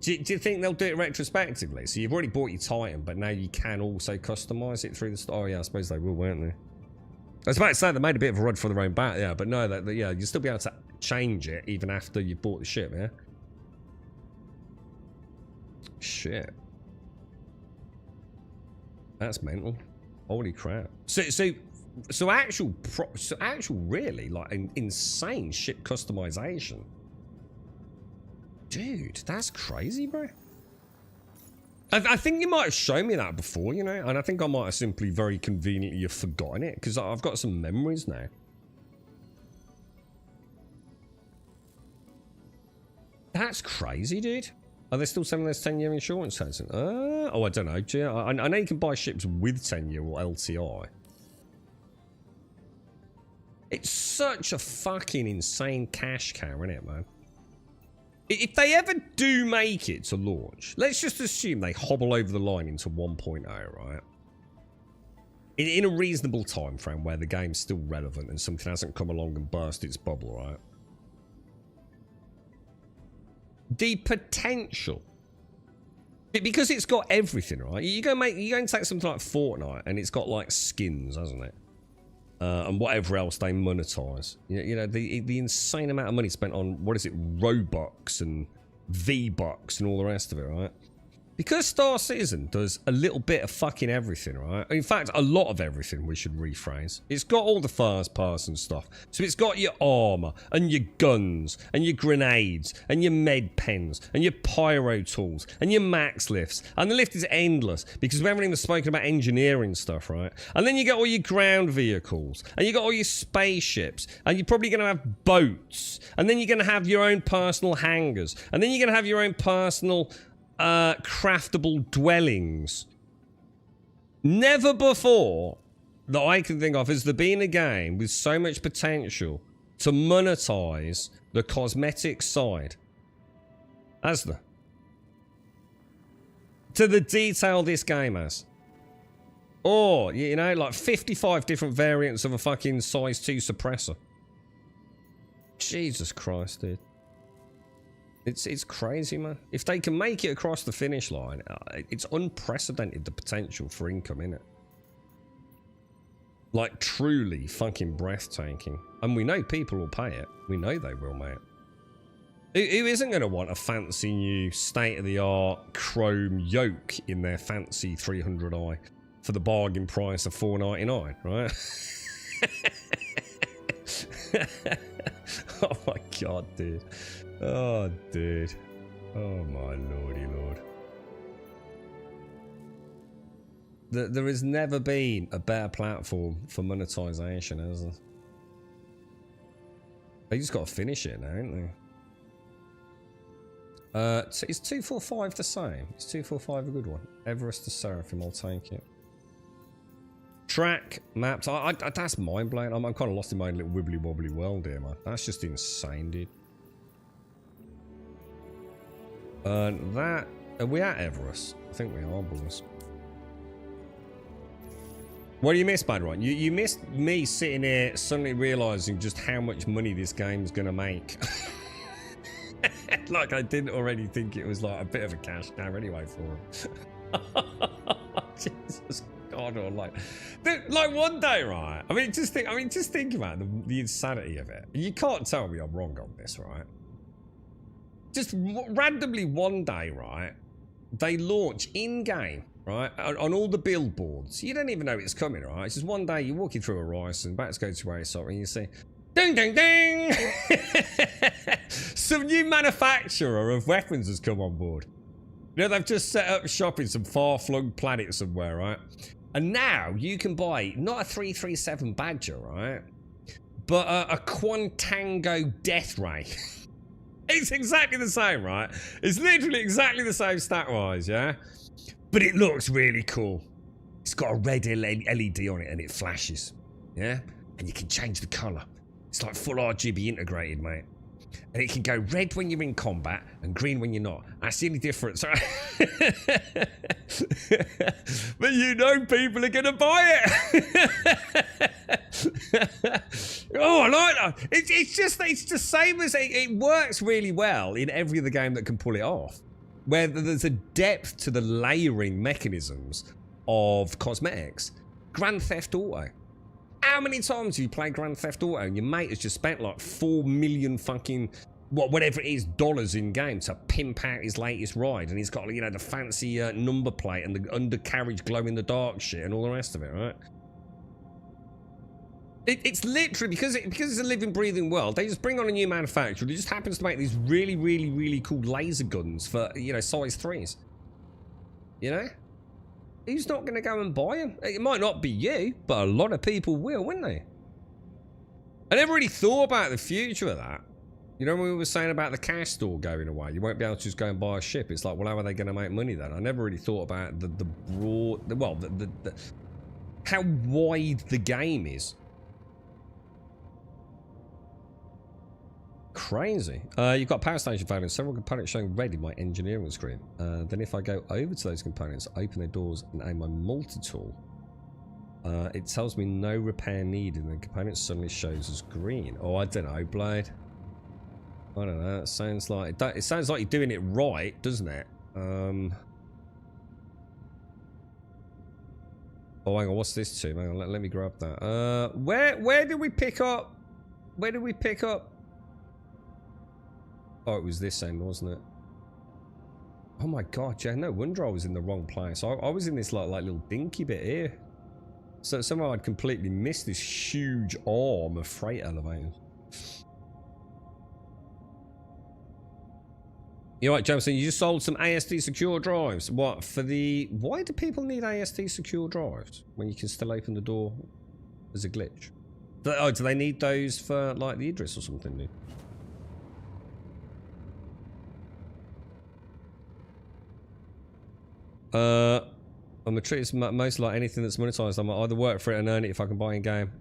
Do you think they'll do it retrospectively? So you've already bought your Titan, but now you can also customize it through the store. Oh yeah, I suppose they will, won't they? I was about to say they made a bit of a run for their own back, yeah, but no, yeah, you'll still be able to change it even after you bought the ship, yeah? Shit. That's mental. Holy crap. So actual really like insane ship customization. Dude, that's crazy, bro. I think you might have shown me that before, you know, and I think I might have simply very conveniently have forgotten it because I've got some memories now. That's crazy, dude. Are they still selling this 10-year insurance, Hanson? Oh, I don't know. I know you can buy ships with 10-year or LTI. It's such a fucking insane cash cow, isn't it, man? If they ever do make it to launch, let's just assume they hobble over the line into 1.0, right? In a reasonable time frame where the game's still relevant and something hasn't come along and burst its bubble, right? The potential, because it's got everything, right? You go and take something like Fortnite, and it's got like skins, hasn't it? And whatever else they monetize. You know, the insane amount of money spent on what is it, Robux and V-Bucks and all the rest of it, right? Because Star Citizen does a little bit of fucking everything, right? In fact, a lot of everything, we should rephrase. It's got all the first-person stuff. So it's got your armor, and your guns, and your grenades, and your med pens, and your pyro tools, and your max lifts. And the lift is endless, because we haven't even spoken about engineering stuff, right? And then you get all your ground vehicles, and you got all your spaceships, and you're probably going to have boats, and then you're going to have your own personal hangars, and then you're going to have your own personal craftable dwellings. Never before that I can think of has there been a game with so much potential to monetize the cosmetic side. Has there? To the detail this game has. Or, you know, like 55 different variants of a fucking size 2 suppressor. Jesus Christ, dude. It's crazy, man. If they can make it across the finish line, it's unprecedented, the potential for income in it. Like, truly fucking breathtaking. And we know people will pay it. We know they will, mate. Who isn't going to want a fancy new state-of-the-art chrome yoke in their fancy 300i for the bargain price of $4.99, right? Oh my god, dude. Oh, dude. Oh my lordy lord. There has never been a better platform for monetization, has there? They just got to finish it now, ain't they? So is 245 the same? Is 245 a good one? Everest to Seraphim, I'll take it. Track, maps, that's mind-blowing. I'm kind of lost in my own little wibbly-wobbly world here, man. That's just insane, dude. That... Are we at Everest? I think we are, boys. What do you miss, Bad Right? You missed me sitting here suddenly realising just how much money this game's going to make. Like I didn't already think it was like a bit of a cash cow anyway for him. Jesus God, or like one day, right? I mean, just think about the insanity of it. You can't tell me I'm wrong on this, right? Just randomly one day, right? They launch in-game, right, on all the billboards. You don't even know it's coming, right? It's just one day you're walking through a rice and about to go to a sort and you see, ding, ding, ding! Some new manufacturer of weapons has come on board. You know, they've just set up shop in some far-flung planet somewhere, right? And now you can buy not a 337 Badger, right, but a Quantango Death Ray. It's exactly the same, right? It's literally exactly the same stat-wise, yeah? But it looks really cool. It's got a red LED on it and it flashes, yeah? And you can change the colour. It's like full RGB integrated, mate. And it can go red when you're in combat and green when you're not. That's the only difference. But you know people are going to buy it. Oh, I like that. It's the same as it works really well in every other game that can pull it off. Where there's a depth to the layering mechanisms of cosmetics. Grand Theft Auto. How many times have you played Grand Theft Auto and your mate has just spent like 4 million fucking, whatever it is, dollars in game to pimp out his latest ride, and he's got, you know, the fancy number plate and the undercarriage glow in the dark shit and all the rest of it, right? It's literally, because it's a living, breathing world, they just bring on a new manufacturer who just happens to make these really, really, really cool laser guns for, you know, size 3s. You know? Who's not going to go and buy them? It might not be you, but a lot of people will, wouldn't they? I never really thought about the future of that. You know when we were saying about the cash store going away? You won't be able to just go and buy a ship. It's like, well, how are they going to make money then? I never really thought about the broad... Well, how wide the game is. Crazy. You've got power station found and several components showing red in my engineering screen. Then if I go over to those components, open their doors and aim my multi-tool, it tells me no repair needed and the component suddenly shows as green. Oh, I don't know, Blade. I don't know. It sounds like you're doing it right, doesn't it? Oh, hang on. What's this to? Hang on. Let me grab that. Where did we pick up? Where did we pick up? Oh, it was this end, wasn't it? Oh my god, yeah, no wonder I was in the wrong place. I was in this like little dinky bit here. So somehow I'd completely missed this huge arm of freight elevators. You're right, Jameson, you just sold some ASD secure drives. What, for the... Why do people need ASD secure drives when you can still open the door as a glitch? Oh, do they need those for like the Idris or something, dude? I'm a treat most like anything that's monetized. I'm either work for it and earn it if I can buy in game.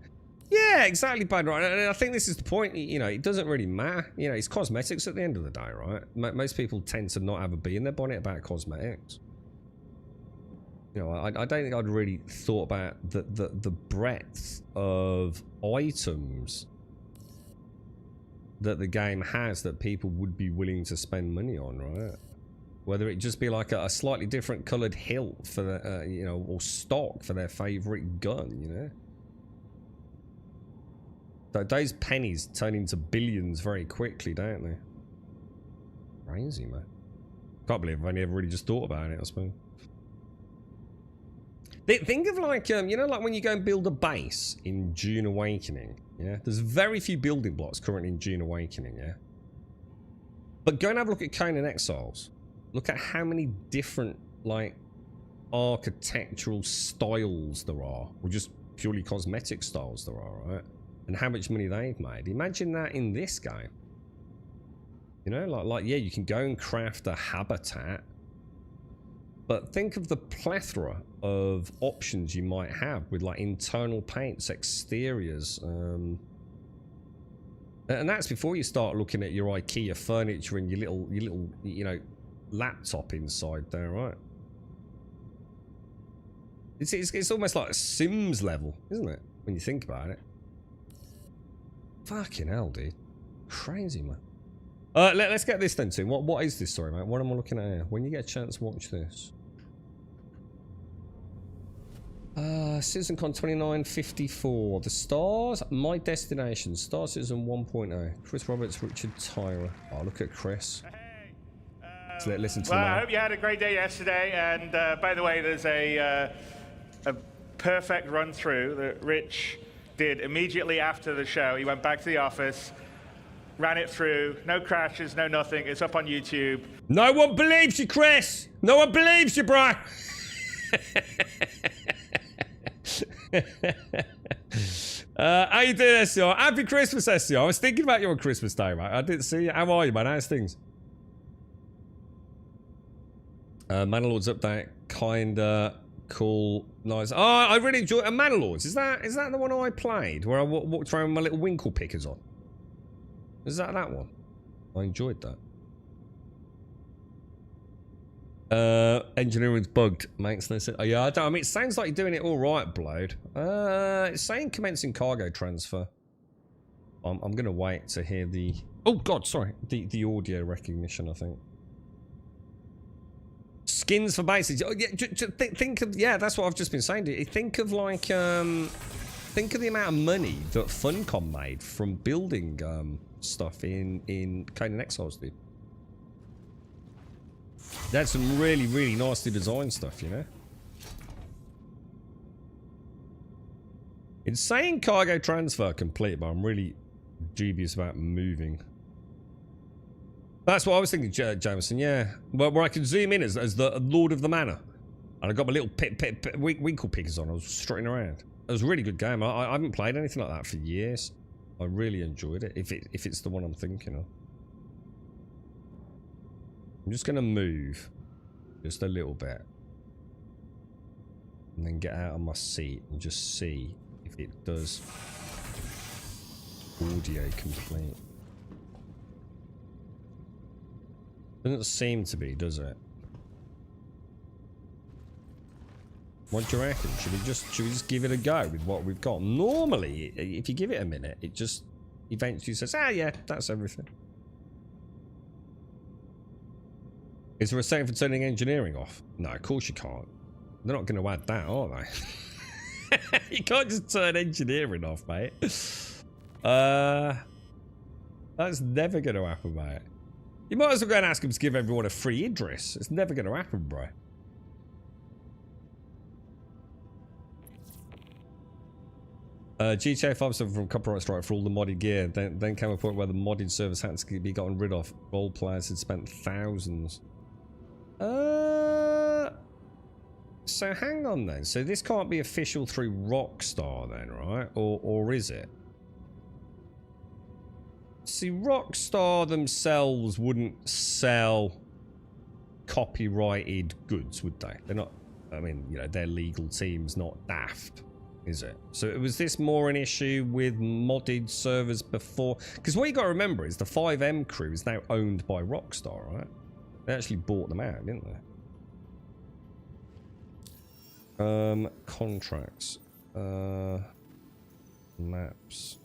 Yeah, exactly, Bad Right. And I think this is the point. You know, it doesn't really matter. You know, it's cosmetics at the end of the day, right? Most people tend to not have a bee in their bonnet about cosmetics. You know, I don't think I'd really thought about the breadth of items that the game has that people would be willing to spend money on, right? Whether it just be like a slightly different coloured hilt for the, you know, or stock for their favourite gun, you know. Those pennies turn into billions very quickly, don't they? Crazy, man. Can't believe I've only ever really just thought about it, I suppose. Think of like, you know, like when you go and build a base in Dune Awakening, yeah? There's very few building blocks currently in Dune Awakening, yeah? But go and have a look at Conan Exiles. Look at how many different, like, architectural styles there are, or just purely cosmetic styles there are, right? And how much money they've made. Imagine that in this game. You know, like yeah, you can go and craft a habitat, but think of the plethora of options you might have with like internal paints, exteriors, and that's before you start looking at your IKEA furniture and your little, you know, laptop inside there, right? It's almost like a Sims level, isn't it? When you think about it. Fucking hell, dude. Crazy, man. Let's get this then, Tim. What is this story, mate? What am I looking at here? When you get a chance, watch this. CitizenCon 2954. The stars, my destination. Star Citizen 1.0. Chris Roberts, Richard Tyra. Oh, look at Chris. So listen to well, I hope you had a great day yesterday. And by the way, there's a perfect run through that Rich did immediately after the show. He went back to the office, ran it through. No crashes, no nothing. It's up on YouTube. No one believes you, Chris. No one believes you, bro. How you doing, SCR? Happy Christmas, SCR. I was thinking about you on Christmas Day, mate. I didn't see you. How are you, man? How's things? Manalord's update, kinda cool, nice. Oh, I really enjoy Manalords. Is that the one I played where I walked around with my little winkle pickers on? Is that one? I enjoyed that. Engineering's bugged, makes no sense. Oh, yeah, I mean, it sounds like you're doing it all right, Blode. It's saying commencing cargo transfer. I'm gonna wait to hear the. Oh God, sorry, the audio recognition. I think. Skins for bases. Oh, yeah, think of, yeah, that's what I've just been saying to you. Think of like think of the amount of money that Funcom made from building stuff in Code and Exiles, dude. That's some really, really nicely designed stuff, you know. It's saying cargo transfer complete, but I'm really dubious about moving. That's what I was thinking, Jameson, yeah. Where I can zoom in as the Lord of the Manor. And I got my little winkle pickers on. I was strutting around. It was a really good game. I haven't played anything like that for years. I really enjoyed it, if it's the one I'm thinking of. I'm just going to move just a little bit. And then get out of my seat and just see if it does audio complete. Doesn't seem to be, does it? What do you reckon? Should we just give it a go with what we've got? Normally, if you give it a minute, it just eventually says, ah, yeah, that's everything. Is there a setting for turning engineering off? No, of course you can't. They're not going to add that, are they? You can't just turn engineering off, mate. That's never going to happen, mate. You might as well go and ask him to give everyone a free Idris. It's never going to happen, bro. GTA 5 suffered from copyright strike for all the modded gear. Then came a point where the modded servers had to be gotten rid of. Role players had spent thousands. So hang on then. So this can't be official through Rockstar then, right? Or is it? See, Rockstar themselves wouldn't sell copyrighted goods, would they? They're not. I mean, you know, their legal team's not daft, is it? So was this more an issue with modded servers before? Because what you got to remember is the 5M crew is now owned by Rockstar, right? They actually bought them out, didn't they? Contracts. Maps.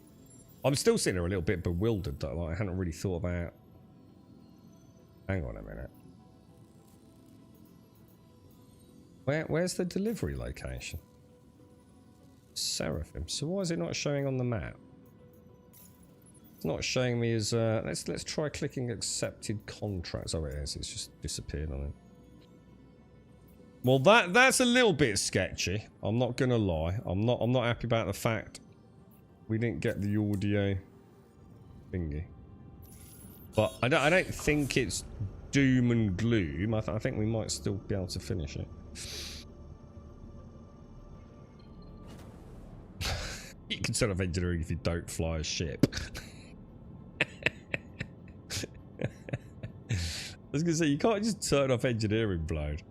I'm still sitting there a little bit bewildered that like, I hadn't really thought about. Hang on a minute. Where's the delivery location? Seraphim. So why is it not showing on the map? It's not showing me as let's try clicking accepted contracts. Oh, it is. It's just disappeared on it. Well, that's a little bit sketchy. I'm not gonna lie. I'm not happy about the fact we didn't get the audio thingy. But I don't think it's doom and gloom. I think we might still be able to finish it. You can turn off engineering if you don't fly a ship. I was gonna say, you can't just turn off engineering, blood.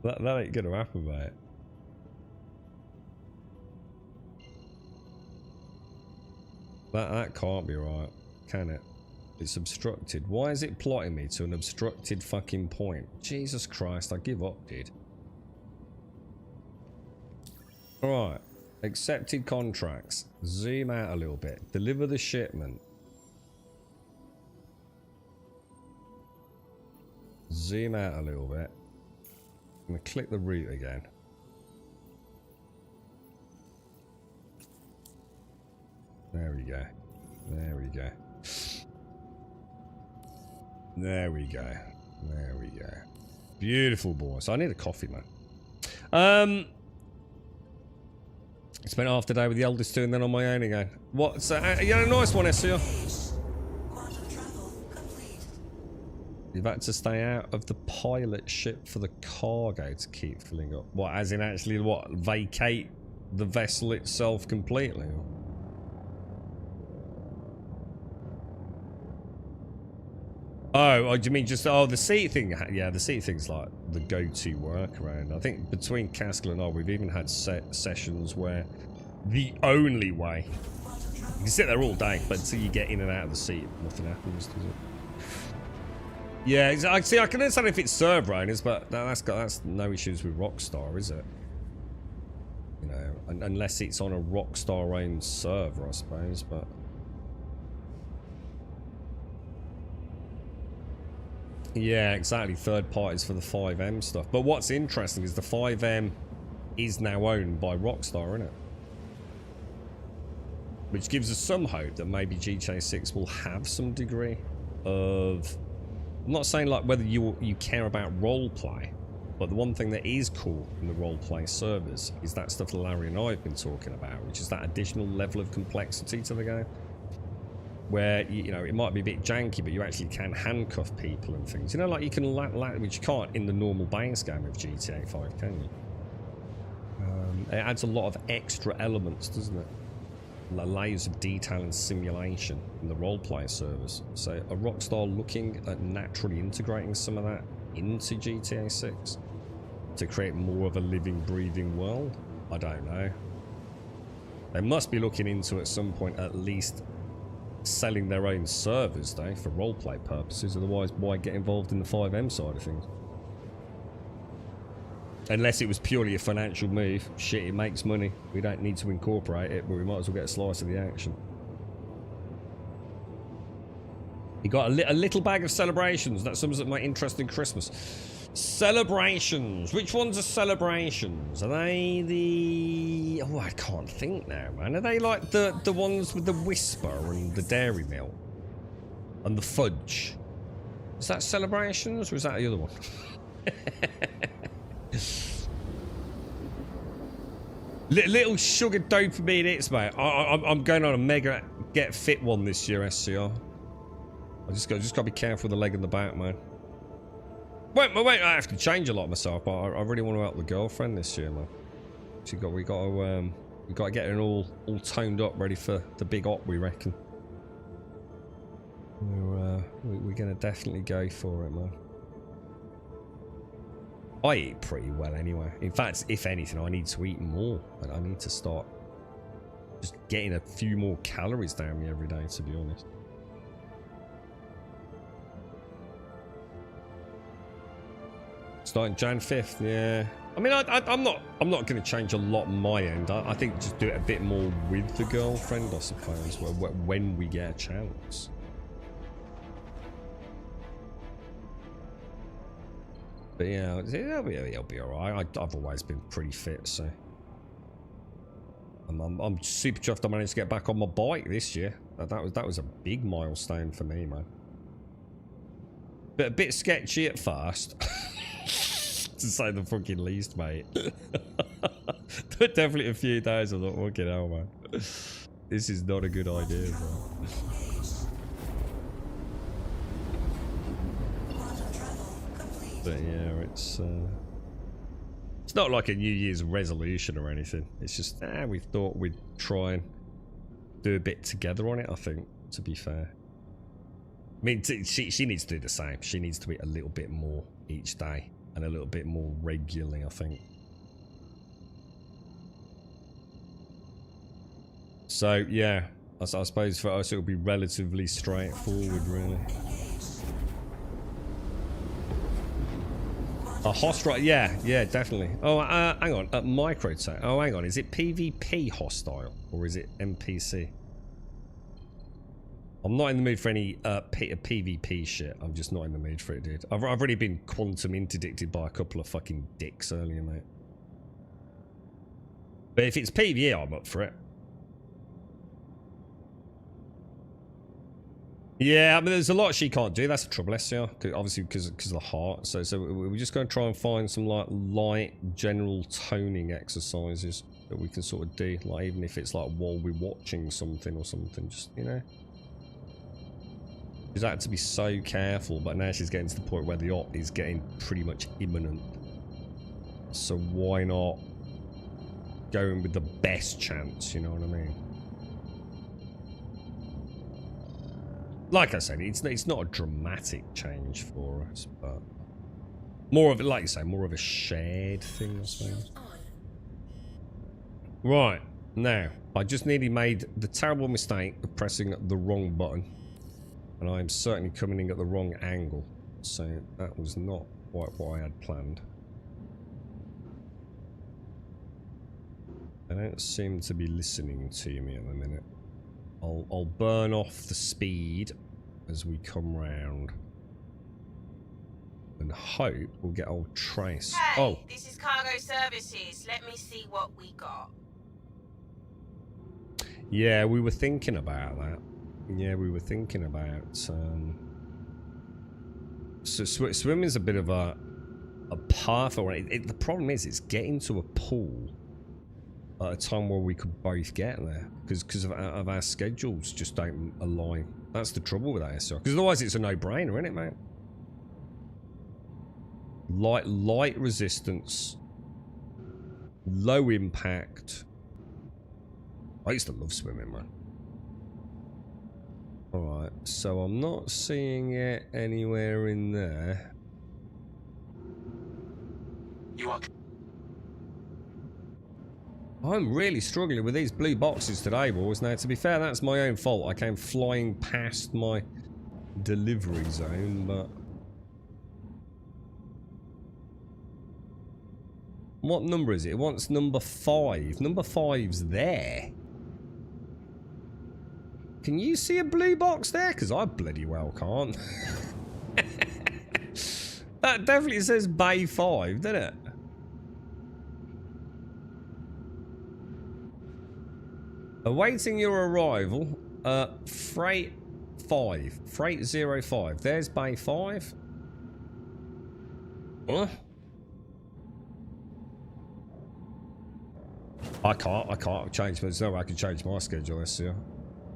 That ain't gonna happen, mate. That can't be right, can it? It's obstructed. Why is it plotting me to an obstructed fucking point? Jesus Christ, I give up, dude. Alright. Accepted contracts. Zoom out a little bit. Deliver the shipment. Zoom out a little bit. I'm going to click the route again. There we go. There we go. There we go. There we go. Beautiful, boys. I need a coffee, man. Spent half the day with the eldest two and then on my own again. What? So, you had a nice one, SCR. You've had to stay out of the pilot ship for the cargo to keep filling up. What, as in actually what? Vacate the vessel itself completely? Oh, do you mean just, oh, the seat thing? Yeah, the seat thing's like the go-to workaround. I think between Caskell and I, we've even had sessions where the only way, you can sit there all day, but until you get in and out of the seat, nothing happens, does it? Yeah, see, I can understand if it's server owners, but that's no issues with Rockstar, is it? You know, unless it's on a Rockstar-owned server, I suppose, but... Yeah, exactly. Third parties for the 5M stuff. But what's interesting is the 5M is now owned by Rockstar, isn't it? Which gives us some hope that maybe GTA 6 will have some degree of... I'm not saying like whether you care about roleplay, but the one thing that is cool in the roleplay servers is that stuff that Larry and I have been talking about, which is that additional level of complexity to the game. Where, you know, it might be a bit janky, but you actually can handcuff people and things. You know, like you can, which you can't in the normal base game of GTA 5, can you? It adds a lot of extra elements, doesn't it? Layers of detail and simulation in the roleplay servers. So, are Rockstar looking at naturally integrating some of that into GTA 6 to create more of a living, breathing world? I don't know. They must be looking into at some point at least selling their own servers, though, for roleplay purposes. Otherwise, why get involved in the 5M side of things? Unless it was purely a financial move. Shit, it makes money. We don't need to incorporate it, but we might as well get a slice of the action. You got a little bag of celebrations. That sums up my interest in Christmas. Celebrations. Which ones are celebrations? Are they the... Oh, I can't think now, man. Are they like the ones with the Whisper and the Dairy Milk? And the Fudge? Is that celebrations or is that the other one? Little sugar dopamine hits, mate. I'm going on a mega get fit one this year, SCR. I just got to be careful with the leg and the back, man. Wait, I have to change a lot myself, but I really want to help the girlfriend this year, man. We got to get her all toned up, ready for the big op, we reckon. We're gonna definitely go for it, man. I eat pretty well anyway. In fact, if anything, I need to eat more. I need to start just getting a few more calories down me every day, to be honest. Starting Jan 5th, yeah. I mean, I'm not going to change a lot on my end. I think just do it a bit more with the girlfriend, I suppose, when we get a chance. But yeah, it'll be alright. I've always been pretty fit, so I'm super chuffed I managed to get back on my bike this year. That was a big milestone for me, man. But a bit sketchy at first. To say the fucking least, mate. Definitely a few days I thought, fucking hell, man. This is not a good idea, man. But yeah, it's It's not like a New Year's resolution or anything. It's just, we thought we'd try and do a bit together on it, I think, to be fair. I mean, she needs to do the same. She needs to eat a little bit more each day and a little bit more regularly, I think. So, yeah, I suppose for us it'll be relatively straightforward, really. A hostile, yeah, definitely. Oh, hang on, microtech. Oh, hang on, is it PvP hostile or is it NPC? I'm not in the mood for any PvP shit. I'm just not in the mood for it, dude. I've already been quantum interdicted by a couple of fucking dicks earlier, mate. But if it's PvE, I'm up for it. Yeah, I mean, there's a lot she can't do. That's the trouble, SCR. Obviously, because of the heart. So we're just going to try and find some like light general toning exercises that we can sort of do. Like even if it's like while we're watching something or something, just She's had to be so careful, but now she's getting to the point where the op is getting pretty much imminent. So why not going with the best chance? You know what I mean? Like I said, it's not a dramatic change for us, but more of it, like you say, more of a shared thing, I suppose. Right, now, I just nearly made the terrible mistake of pressing the wrong button. And I'm certainly coming in at the wrong angle. So that was not quite what I had planned. They don't seem to be listening to me at the minute. I'll burn off the speed as we come round. And hope we'll get old Trace. Hey, this is Cargo Services. Let me see what we got. Yeah, we were thinking about that. Yeah, we were thinking about... So swimming's a bit of a path. The problem is it's getting to a pool at a time where we could both get there. Because of our schedules just don't align. That's the trouble with ASR. Because otherwise it's a no-brainer, isn't it, mate? Light resistance. Low impact. I used to love swimming, man. Alright, so I'm not seeing it anywhere in there. I'm really struggling with these blue boxes today, boys. Now, to be fair, that's my own fault. I came flying past my delivery zone, but... What number is it? It wants number 5. Number 5's there. Can you see a blue box there? Because I bloody well can't. That definitely says Bay 5, doesn't it? Awaiting your arrival. Freight 5. Freight 05. There's Bay 5. Huh? I can't change, but there's no way I can change my schedule this year.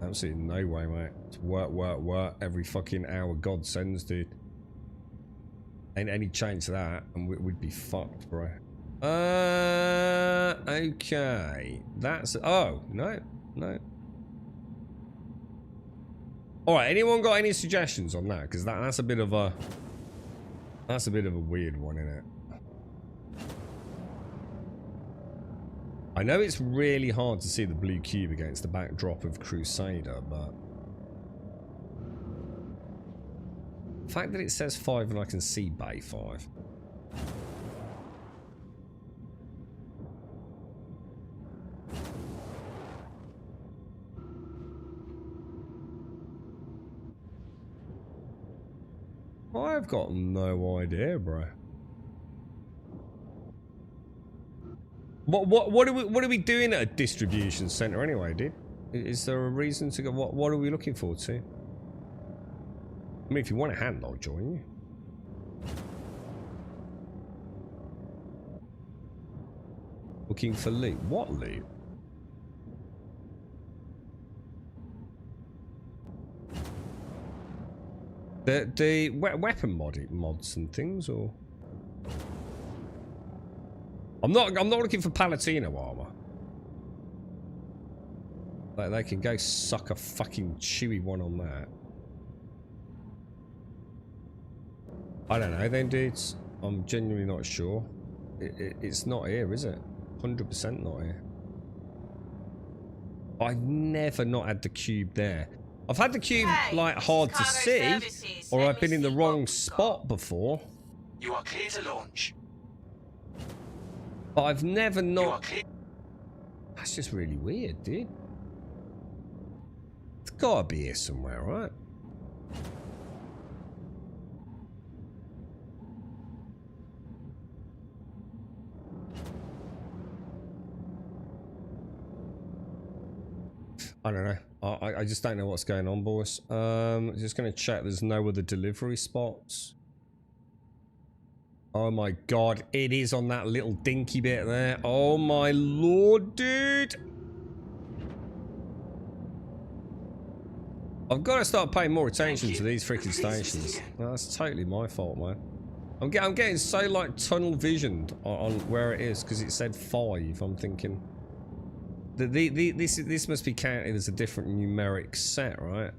Absolutely no way, mate. It's work every fucking hour God sends, dude. Ain't any change to that, and we'd be fucked, bro. Okay. That's... Oh, no. Alright, anyone got any suggestions on that? Because that's a bit of a... That's a bit of a weird one, isn't it? I know it's really hard to see the blue cube against the backdrop of Crusader, but... The fact that it says 5 and I can see Bay 5. I've got no idea, bro. What are we doing at a distribution center anyway, dude? Is there a reason to go? What are we looking forward to? I mean, if you want a hand, I'll join you. Looking for loot. What loot? The weapon mods and things, or? I'm not looking for Palatino armor. Like, they can go suck a fucking chewy one on that. I don't know then, dudes. I'm genuinely not sure. It's not here, is it? 100% not here. I've never not had the cube there. I've had the cube, like, hard to see, or I've been in the wrong spot before. You are clear to launch. But I've never You are not... clear. That's just really weird, dude. It's gotta be here somewhere, right? I don't know. I just don't know what's going on, boys. Just gonna check there's no other delivery spots. Oh my god, it is on that little dinky bit there. Oh my lord, dude. I've got to start paying more attention to these freaking stations. No, that's totally my fault, man. I'm getting so, like, tunnel visioned on where it is because it said 5. I'm thinking... This must be counted as a different numeric set, right?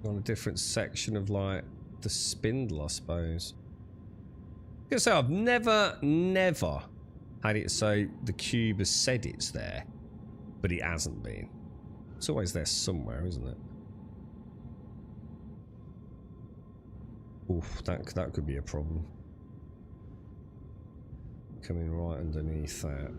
On a different section of, like, the spindle, I suppose. I was gonna say, I've never had it so the cube has said it's there, but it hasn't been. It's always there somewhere, isn't it? Oof, that could be a problem. Coming right underneath that.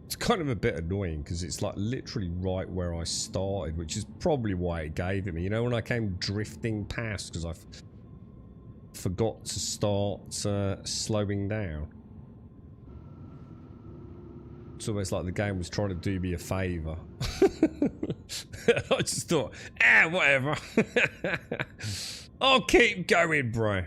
It's kind of a bit annoying because it's like literally right where I started, which is probably why it gave it me. You know, when I came drifting past because I forgot to start slowing down. It's almost like the game was trying to do me a favour. I just thought, whatever. I'll keep going, bro.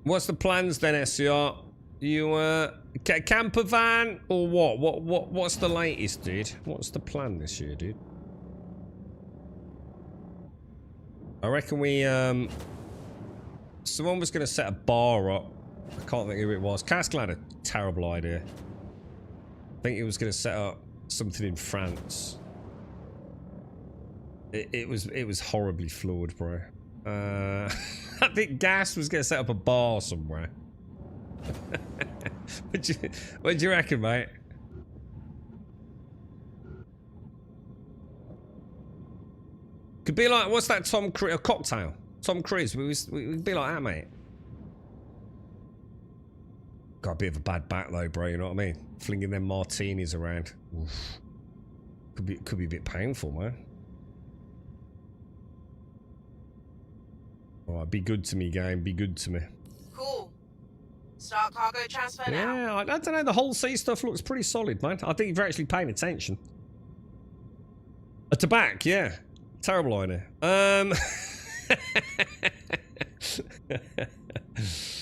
What's the plans then, SCR? You camper van or what? What's the latest, dude? What's the plan this year, dude? I reckon we someone was gonna set a bar up. I can't think who it was. Castle had a terrible idea. I think he was gonna set up something in France. It was horribly flawed, bro. I think Gas was gonna set up a bar somewhere. What do you reckon, mate? Could be like, what's that Tom Cruise, a cocktail? Tom Cruise, we'd be like that, mate. Got a bit of a bad back though, bro, you know what I mean? Flinging them martinis around. Oof. Could be a bit painful, man. Alright, be good to me, game, be good to me. Cool. Start cargo transfer now. Yeah, I don't know, the whole sea stuff looks pretty solid, man. I think you're actually paying attention. A tobacco, yeah. Terrible idea.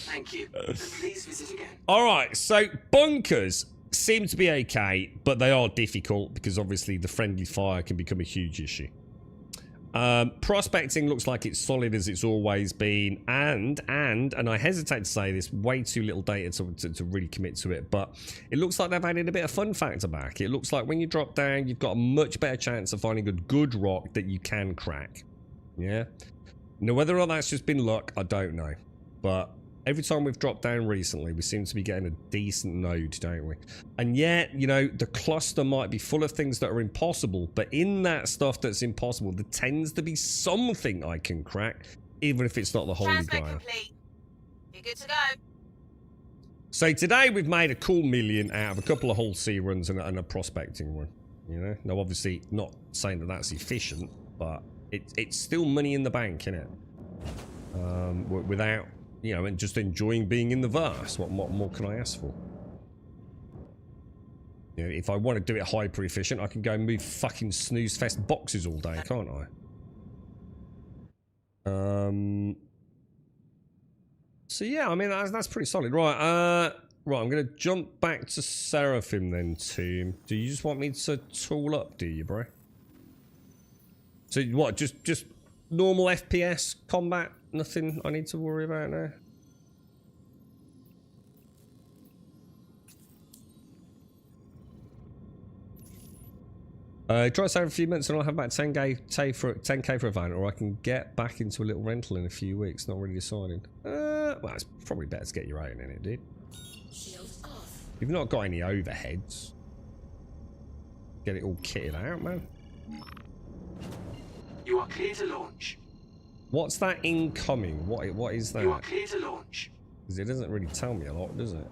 Thank you. Please visit again. Alright, so bunkers seem to be okay, but they are difficult because obviously the friendly fire can become a huge issue. Prospecting looks like it's solid as it's always been, and I hesitate to say this, way too little data to really commit to it, but it looks like they've added a bit of fun factor back. It looks like when you drop down, you've got a much better chance of finding a good rock that you can crack. Yeah? Now, whether or not that's just been luck, I don't know. But every time we've dropped down recently, we seem to be getting a decent node, don't we? And yet, you know, the cluster might be full of things that are impossible, but in that stuff that's impossible, there tends to be something I can crack, even if it's not the Holy Transfer Grail. complete. You're good to go. So today we've made a cool million out of a couple of Hull C runs and a prospecting run. You know, now obviously not saying that that's efficient, but it's still money in the bank, innit? Without, you know, and just enjoying being in the verse. What more can I ask for? You know, if I want to do it hyper efficient, I can go and move fucking snooze fest boxes all day, can't I? So yeah, I mean that's pretty solid. Right, right. I'm gonna jump back to Seraphim then, Tomb. Do you just want me to tool up? Do you, bro? So what? Just normal FPS combat? Nothing I need to worry about now. Try to save a few minutes and I'll have about 10k for a van, or I can get back into a little rental in a few weeks. Not really deciding. Well, it's probably better to get your own in it, dude. You've not got any overheads. Get it all kitted out, man. You are clear to launch. What's that incoming? What is that? You are clear to launch. Because it doesn't really tell me a lot, does it?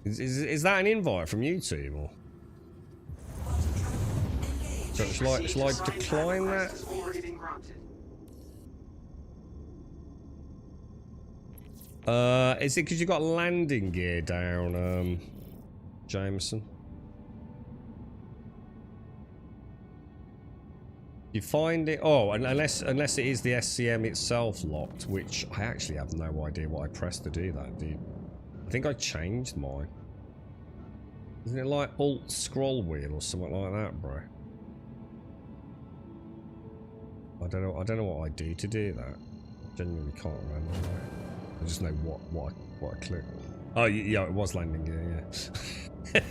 Is that an invite from YouTube, or? So shall I decline that? Is it because you got landing gear down, Jameson? You find it? Oh, unless it is the SCM itself locked, which I actually have no idea what I pressed to do that, dude. I think I changed mine. Isn't it like Alt scroll wheel or something like that, bro? I don't know what I do to do that. Genuinely can't remember. I just know what I clicked. Oh yeah, it was landing gear, yeah.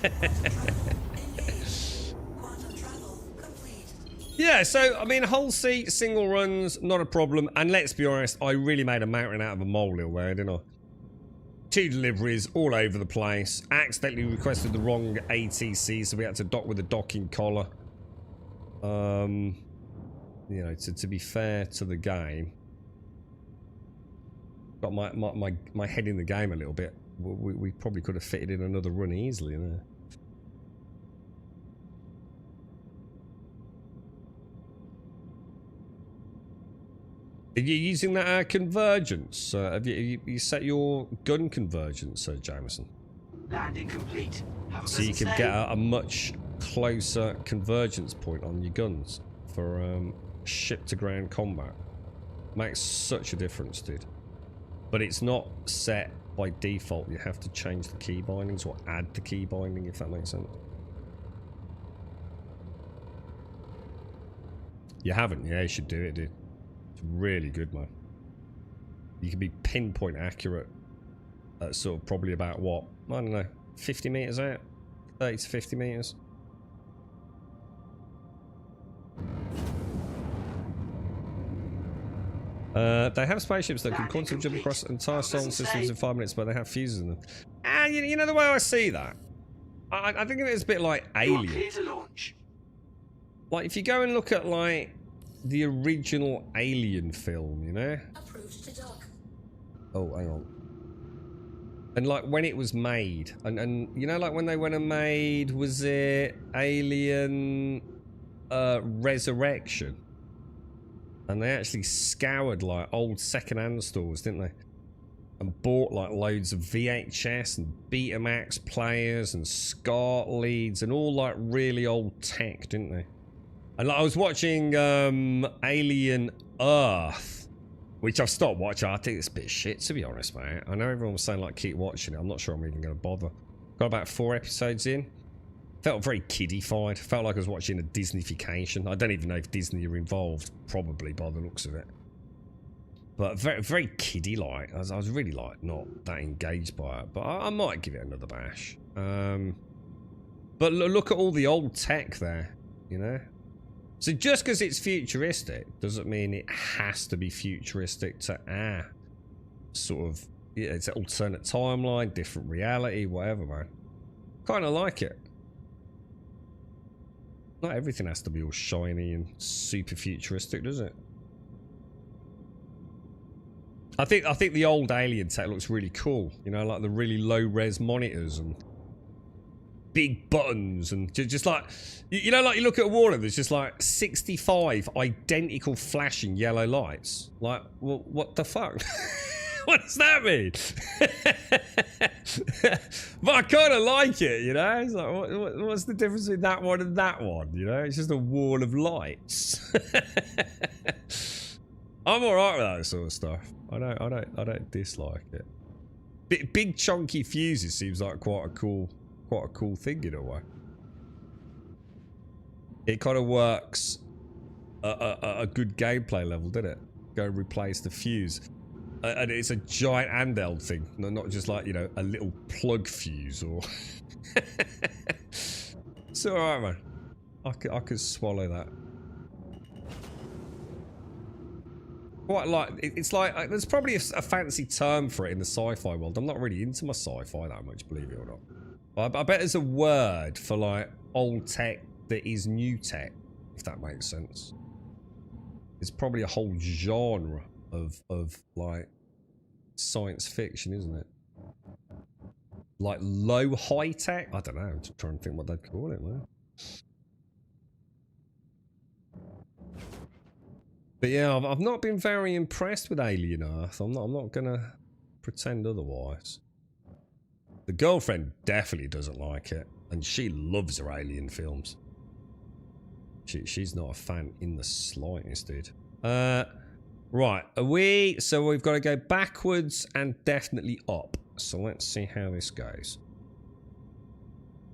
Yeah, so I mean, whole seat, single runs, not a problem. And let's be honest, I really made a mountain out of a molehill there, didn't I? 2 deliveries all over the place. Accidentally requested the wrong ATC, so we had to dock with a docking collar. You know, to be fair to the game, got my head in the game a little bit. We probably could have fitted in another run easily there. Are you using that convergence? Have you set your gun convergence, Jameson? Landing complete. So you can get a much closer convergence point on your guns for ship-to-ground combat. Makes such a difference, dude. But it's not set by default. You have to change the key bindings or add the key binding, if that makes sense. You haven't? Yeah, you should do it, dude. It's really good, man. You can be pinpoint accurate at sort of probably about what? I don't know, 50 meters out? 30 to 50 meters. They have spaceships that can quantum jump across entire solar systems in 5 minutes, but they have fuses in them. And you know the way I see that? I think it's a bit like Alien. Like if you go and look at like the original Alien film, you know? Oh, hang on. And like when it was made, and you know, like when they went and made, was it Alien Resurrection? And they actually scoured like old second-hand stores, didn't they? And bought like loads of VHS and Betamax players and SCART leads and all like really old tech, didn't they? And like, I was watching Alien Earth, which I've stopped watching. I think it's a bit of shit, to be honest, mate. I know everyone was saying like keep watching it. I'm not sure I'm even going to bother. Got about 4 episodes in. Felt very kiddified. Felt like I was watching a Disneyfication. I don't even know if Disney are involved. Probably by the looks of it. But very, very kiddie-like. I was really like not that engaged by it. But I might give it another bash. But look at all the old tech there, you know? So just because it's futuristic doesn't mean it has to be futuristic to our sort of, yeah, it's an alternate timeline, different reality, whatever, man. Kind of like it. Not everything has to be all shiny and super futuristic, does it? I think the old Alien tech looks really cool. You know, like the really low-res monitors and big buttons and just like, you know, like you look at a wall and there's just like 65 identical flashing yellow lights. Like, well, what the fuck? What does that mean? But I kind of like it, you know? It's like, what's the difference between that one and that one, you know? It's just a wall of lights. I'm alright with that sort of stuff. I don't dislike it. Big chunky fuses seems like quite a cool thing in a way. It kind of works a good gameplay level, didn't it? Go replace the fuse. And it's a giant handheld thing, not just like, you know, a little plug fuse or... It's alright, man. I could swallow that. Quite like... It's like... There's probably a fancy term for it in the sci-fi world. I'm not really into my sci-fi that much, believe it or not. But I bet there's a word for, like, old tech that is new tech, if that makes sense. It's probably a whole genre of like science fiction, isn't it? Like low high tech? I don't know. I'm just trying to think what they'd call it, man. But yeah, I've not been very impressed with Alien Earth. I'm not gonna pretend otherwise. The girlfriend definitely doesn't like it, and she loves her Alien films. She's not a fan in the slightest, dude. Right, so we've got to go backwards and definitely up. So let's see how this goes.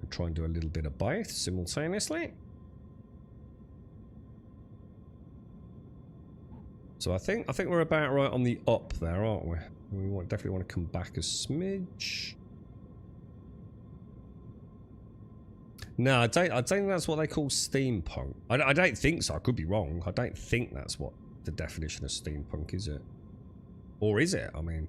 I'll try and do a little bit of both simultaneously. So I think we're about right on the up there, aren't we? We definitely want to come back a smidge. No, I don't think that's what they call steampunk. I don't think so. I could be wrong. I don't think that's what the definition of steampunk is, it? Or is it? I mean...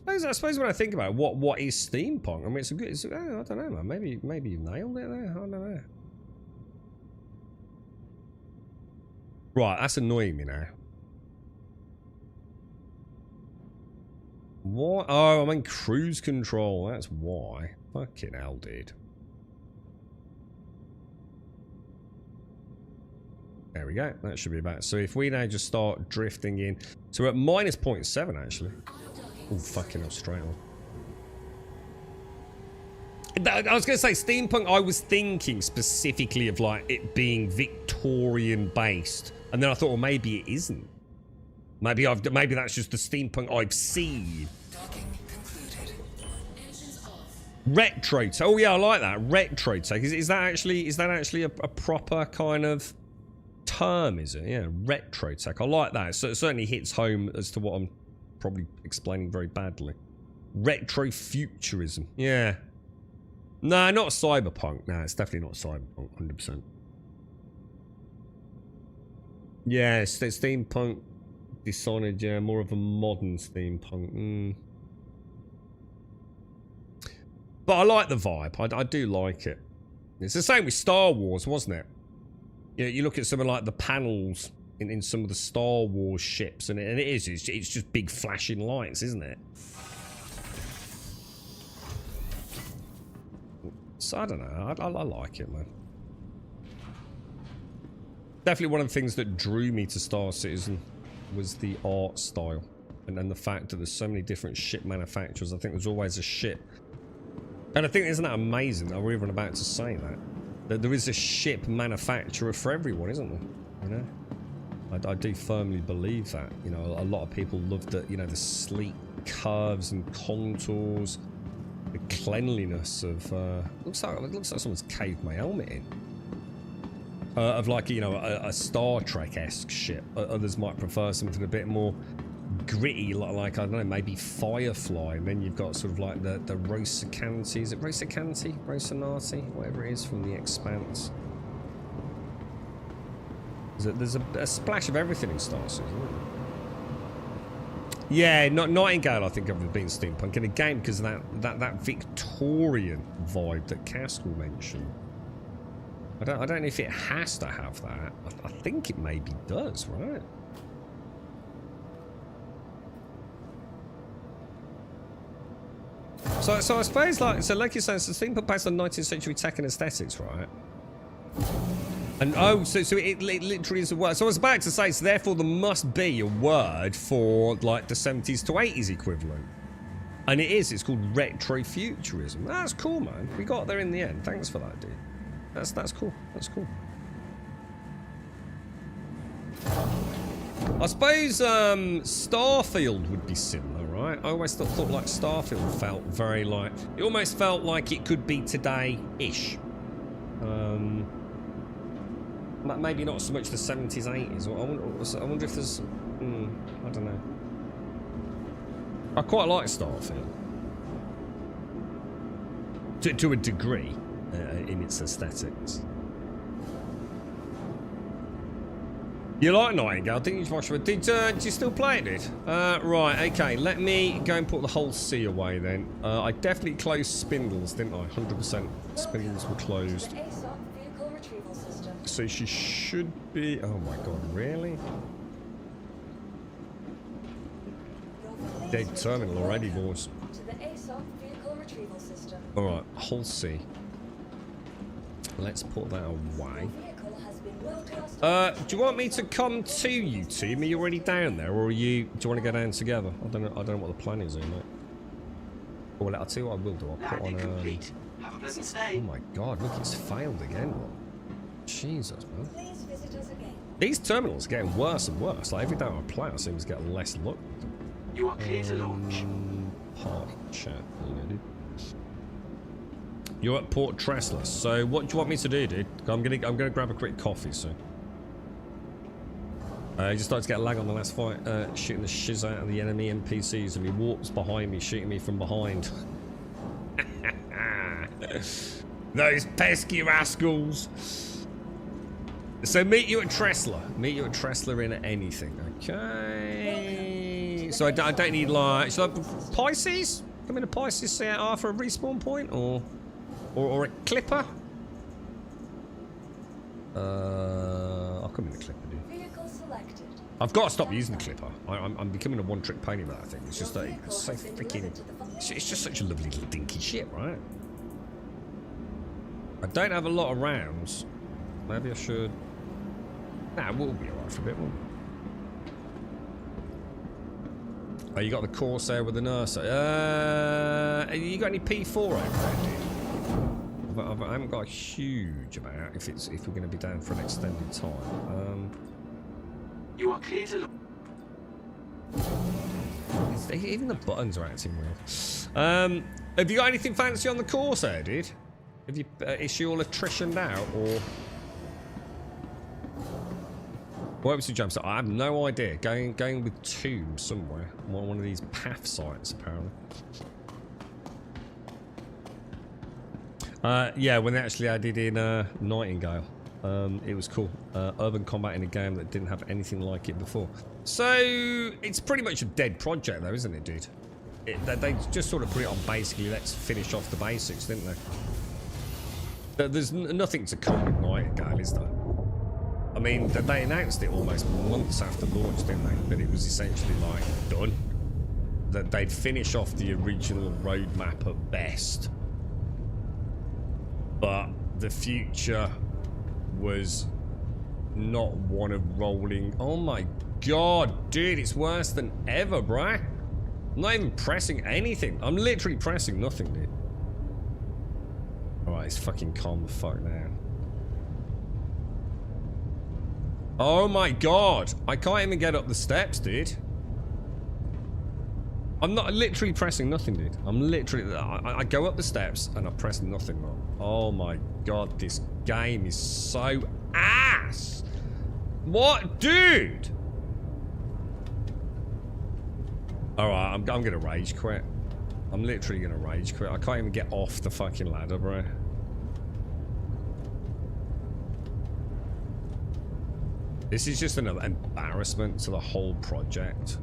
I suppose when I think about it, what is steampunk? I mean, it's a good... I don't know, man. Maybe you nailed it there. I don't know. Right, that's annoying me now. What? Oh, I'm in cruise control. That's why. Fucking hell, dude. There we go. That should be about. So if we now just start drifting in. So we're at minus 0.7 actually. Oh, fucking hell, straight on. I was going to say steampunk. I was thinking specifically of like it being Victorian based. And then I thought, well, maybe it isn't. Maybe that's just the steampunk I've seen. Retro tech. Oh yeah, I like that. Retro tech. Is that actually a proper kind of term, is it? Yeah, retro tech. I like that. So it certainly hits home as to what I'm probably explaining very badly. Retro futurism. Yeah. No, not cyberpunk. No, it's definitely not cyberpunk, 100%. Yeah, it's steampunk. Dishonored, yeah, more of a modern steampunk. But I like the vibe. I do like it. It's the same with Star Wars, wasn't it? Yeah, you look at some of like the panels in some of the Star Wars ships, and it's just big flashing lights, isn't it? So I don't know. I like it, man. Definitely one of the things that drew me to Star Citizen was the art style, and then the fact that there's so many different ship manufacturers. I think there's always a ship, and I think isn't that amazing that we're even about to say that there is a ship manufacturer for everyone, isn't there? You know, I do firmly believe that. You know, a lot of people love the, you know, the sleek curves and contours, the cleanliness of it looks like someone's caved my helmet in. Of like, you know, a Star Trek-esque ship. Others might prefer something a bit more gritty, like I don't know, maybe Firefly. And then you've got sort of like the Rosacanti. Is it Rosacanti? Rosanati? Whatever it is from The Expanse. There's a splash of everything in Star Citizen, isn't there? Yeah, Nightingale I think I've been steampunk. And again, because of that Victorian vibe that Caskell mentioned. I don't know if it has to have that. I think it maybe does, right? So I suppose like you're saying, so steampunk based on 19th century tech and aesthetics, right? And oh, so it literally is a word. So I was about to say, so therefore there must be a word for like the 70s to 80s equivalent. And it is. It's called retrofuturism. That's cool, man. We got there in the end. Thanks for that, dude. That's cool. That's cool. I suppose Starfield would be similar, right? I always thought like Starfield felt very like... It almost felt like it could be today-ish. Maybe not so much the 70s, 80s. I wonder if there's... I don't know. I quite like Starfield. To a degree, in its aesthetics. You like Nightingale, didn't you, Joshua? Did you still play it, dude? Right, okay. Let me go and put the whole C away then. I definitely closed Spindles, didn't I? 100% Spindles were closed. To the ASOC vehicle retrieval system. So she should be... Oh my god, really? Dead terminal already, boys. To the ASOC vehicle retrieval system. Alright, whole C. Let's put that away. Vehicle has been well cast. Do you want me to come to you team? Are you already down there, or do you want to go down together? I don't know what the plan is here, mate. Oh, well, I'll tell you what I will do. I'll put on complete. Have a pleasant stay. Oh my god, look, it's failed again. Jesus, man. Please visit us again. These terminals are getting worse and worse. Like every day I play, I seem to get less luck. You are clear to launch. Park chat. You're at Port Tressler. So what do you want me to do, dude? I'm gonna grab a quick coffee soon. Just started to get a lag on the last fight, shooting the shiz out of the enemy NPCs, and he warps behind me, shooting me from behind. Those pesky rascals. So meet you at Tressler. Meet you at Tressler in anything. Okay. So I don't need like... Should I... Pisces? Come into Pisces, see out for a respawn point? Or a Clipper? I'll come in the Clipper, dude. Vehicle selected. I've got to stop using the Clipper. I'm becoming a one-trick pony with that thing. It's just like... It's so freaking... It's just such a lovely little dinky shit, right? I don't have a lot of rounds. Maybe I should... Nah, we'll be alright for a bit, won't we? Oh, you got the Corsair with the nurse. You got any P4 over there, dude? I haven't got a huge amount if we're going to be down for an extended time. You are clear to launch. Even the buttons are acting weird. Have you got anything fancy on the Corsair, dude? Have you is she all attritioned out, or what was the jump? So I have no idea. Going with Tomb somewhere. One of these path sites, apparently. Yeah, when they actually added in Nightingale, it was cool. Urban combat in a game that didn't have anything like it before. So it's pretty much a dead project, though, isn't it, dude? They just sort of put it on basically. Let's finish off the basics, didn't they? There's nothing to come with Nightingale, is there? I mean, they announced it almost months after launch, didn't they? But it was essentially like done. That they'd finish off the original roadmap at best. But the future was not one of rolling. Oh my god, dude, it's worse than ever, bruh. I'm not even pressing anything. I'm literally pressing nothing, dude. Alright, it's fucking calm the fuck down. Oh my god, I can't even get up the steps, dude. I'm not literally pressing nothing, dude. I'm literally... I go up the steps and I press nothing wrong. Oh my god, this game is so ass. What, dude? Alright, I'm gonna rage quit. I'm literally gonna rage quit. I can't even get off the fucking ladder, bro. This is just another embarrassment to the whole project,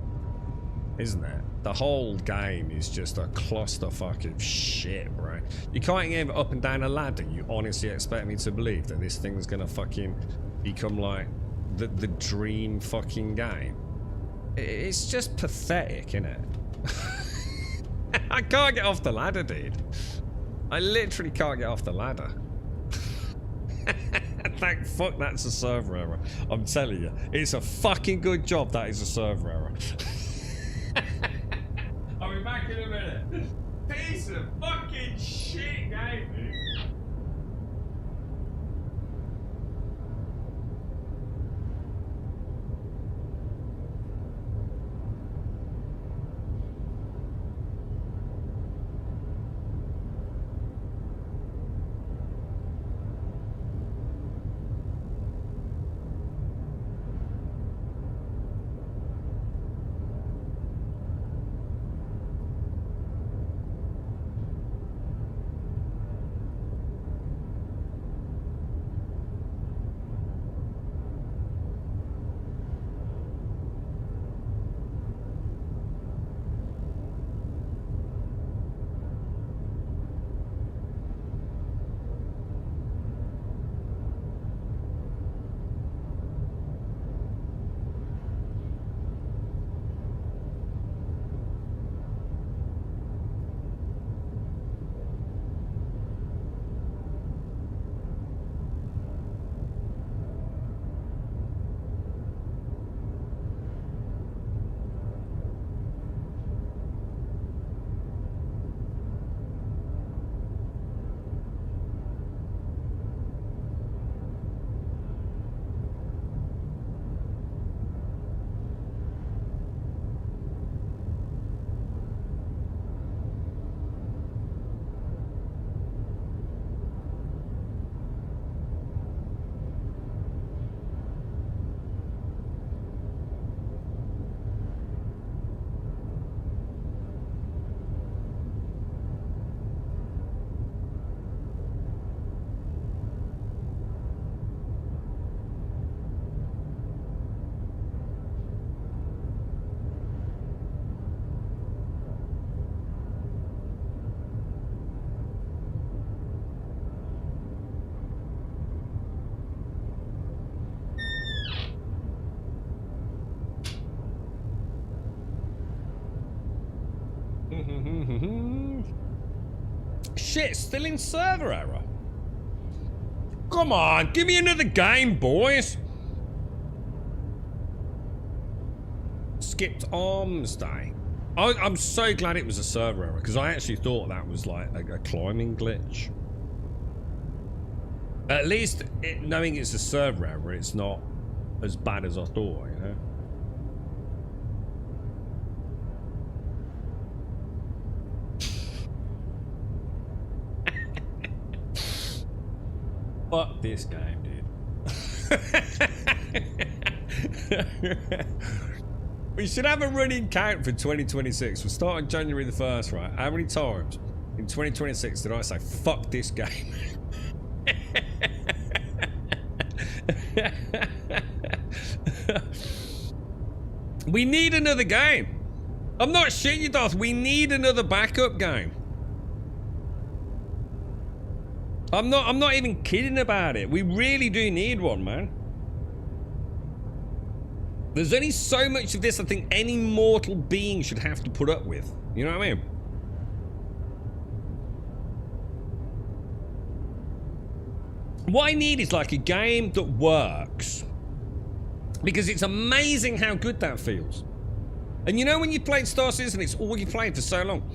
isn't it? The whole game is just a clusterfuck of shit, bro. You can't even up and down a ladder. You honestly expect me to believe that this thing's gonna fucking become like the dream fucking game? It's just pathetic, isn't it? I can't get off the ladder, dude. I literally can't get off the ladder. Thank fuck that's a server error. I'm telling you, it's a fucking good job that is a server error. I'll be back in a minute. Piece of fucking shit game, dude. Shit, still in server error. Come on, give me another game, boys. Skipped Arms Day. I'm so glad it was a server error, because I actually thought that was like a climbing glitch. At least, knowing it's a server error, it's not as bad as I thought, you know? Fuck this game, dude. We should have a running count for 2026. We'll start on January the 1st, right? How many times in 2026 did I say, fuck this game? We need another game. I'm not shitting you, Darth. We need another backup game. I'm not even kidding about it. We really do need one, man. There's only so much of this I think any mortal being should have to put up with. You know what I mean? What I need is like a game that works. Because it's amazing how good that feels. And you know when you played Star Citizen, it's all you played for so long.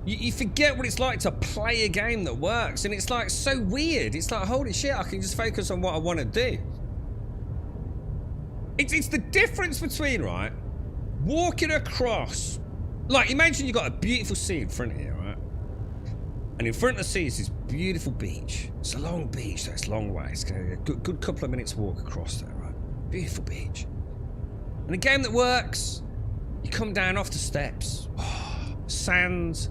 You forget what it's like to play a game that works. And it's like so weird. It's like, holy shit, I can just focus on what I want to do. It's the difference between, right, walking across. Like, imagine you've got a beautiful sea in front of you, right? And in front of the sea is this beautiful beach. It's a long beach, so it's a long way. It's going to be a good couple of minutes walk across there, right? Beautiful beach. And a game that works, you come down off the steps. Oh, sand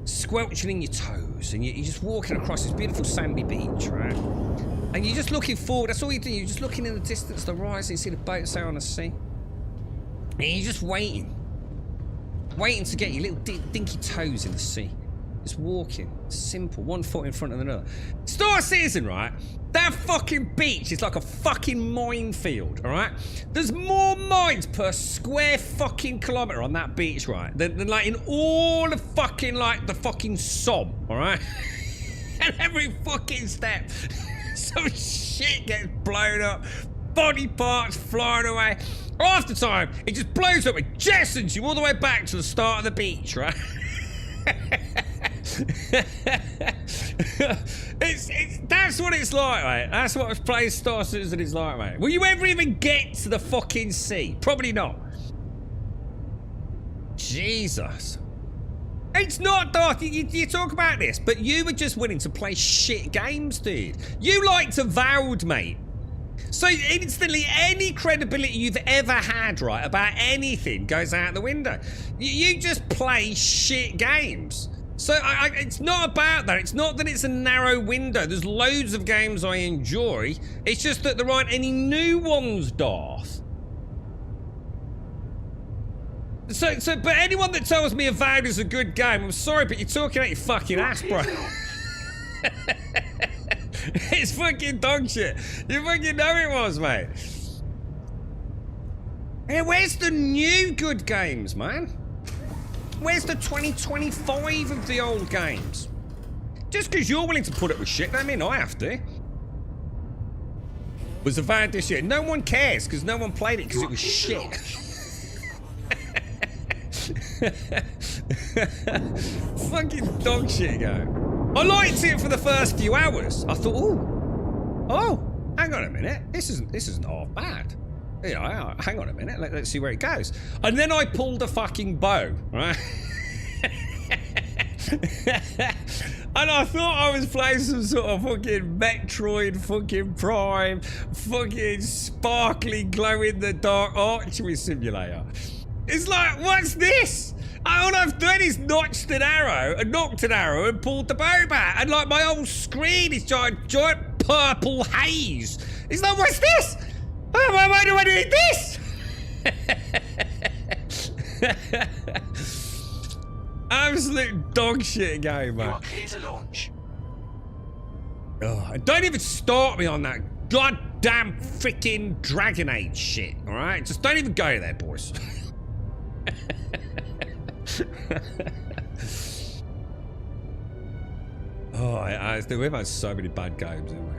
squelching in your toes. And you're just walking across this beautiful sandy beach, right? And you're just looking forward. That's all you do. You're just looking in the distance, the horizon. You see the boats out on the sea. And you're just waiting. Waiting to get your little dinky toes in the sea. Just walking. Simple. One foot in front of another. Star Citizen, right? That fucking beach is like a fucking minefield, alright? There's more mines per square fucking kilometre on that beach, right? Than like in all the fucking, like, the fucking Somme, alright? And every fucking step, some shit gets blown up. Body parts flying away. Half the time, it just blows up and jettisons you all the way back to the start of the beach, right? That's what it's like, mate. That's what playing Star Citizen is like, mate. Will you ever even get to the fucking sea? Probably not. Jesus. It's not, Darth. You talk about this, but you were just willing to play shit games, dude. You liked Avowed, mate. So instantly, any credibility you've ever had, right, about anything goes out the window. You just play shit games. So it's not about that. It's not that it's a narrow window. There's loads of games I enjoy. It's just that there aren't any new ones, Darth. But anyone that tells me Avowed is a good game, I'm sorry, but you're talking out your fucking ass, bro. It's fucking dog shit. You fucking know it was, mate. Hey, where's the new good games, man? Where's the 2025 of the old games? Just because you're willing to put up with shit, don't mean I have to. Was Avowed this year? No one cares because no one played it because it was shit. Fucking dog shit, go. I liked it for the first few hours. I thought, oh, hang on a minute. This isn't half bad. You know, hang on a minute. Let's see where it goes. And then I pulled a fucking bow, right? And I thought I was playing some sort of fucking Metroid fucking Prime, fucking sparkly glow in the dark archery simulator. It's like, what's this? All I've done is knocked an arrow and pulled the bow back. And like my whole screen is giant purple haze. It's like, what's this? Oh, why do I need this? Absolute dog shit game, man. You are clear to launch. Oh, don't even start me on that goddamn freaking Dragon Age shit, alright? Just don't even go there, boys. Oh, we've had so many bad games, haven't we?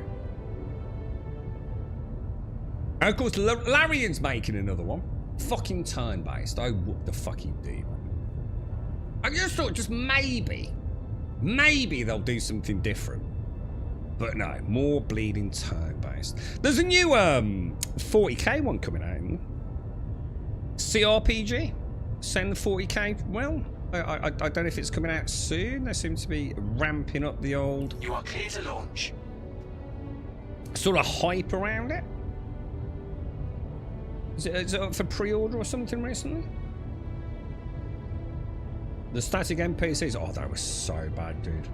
And of course, Larian's making another one. Fucking turn-based. Oh, what the fuck he did. I just thought, just maybe they'll do something different. But no, more bleeding turn-based. There's a new 40k one coming out, isn't there? CRPG. Send the 40k. Well, I don't know if it's coming out soon. They seem to be ramping up the old... You are clear to launch. sort of hype around it. Is it up for pre-order or something recently? The static NPCs, oh, that was so bad, dude.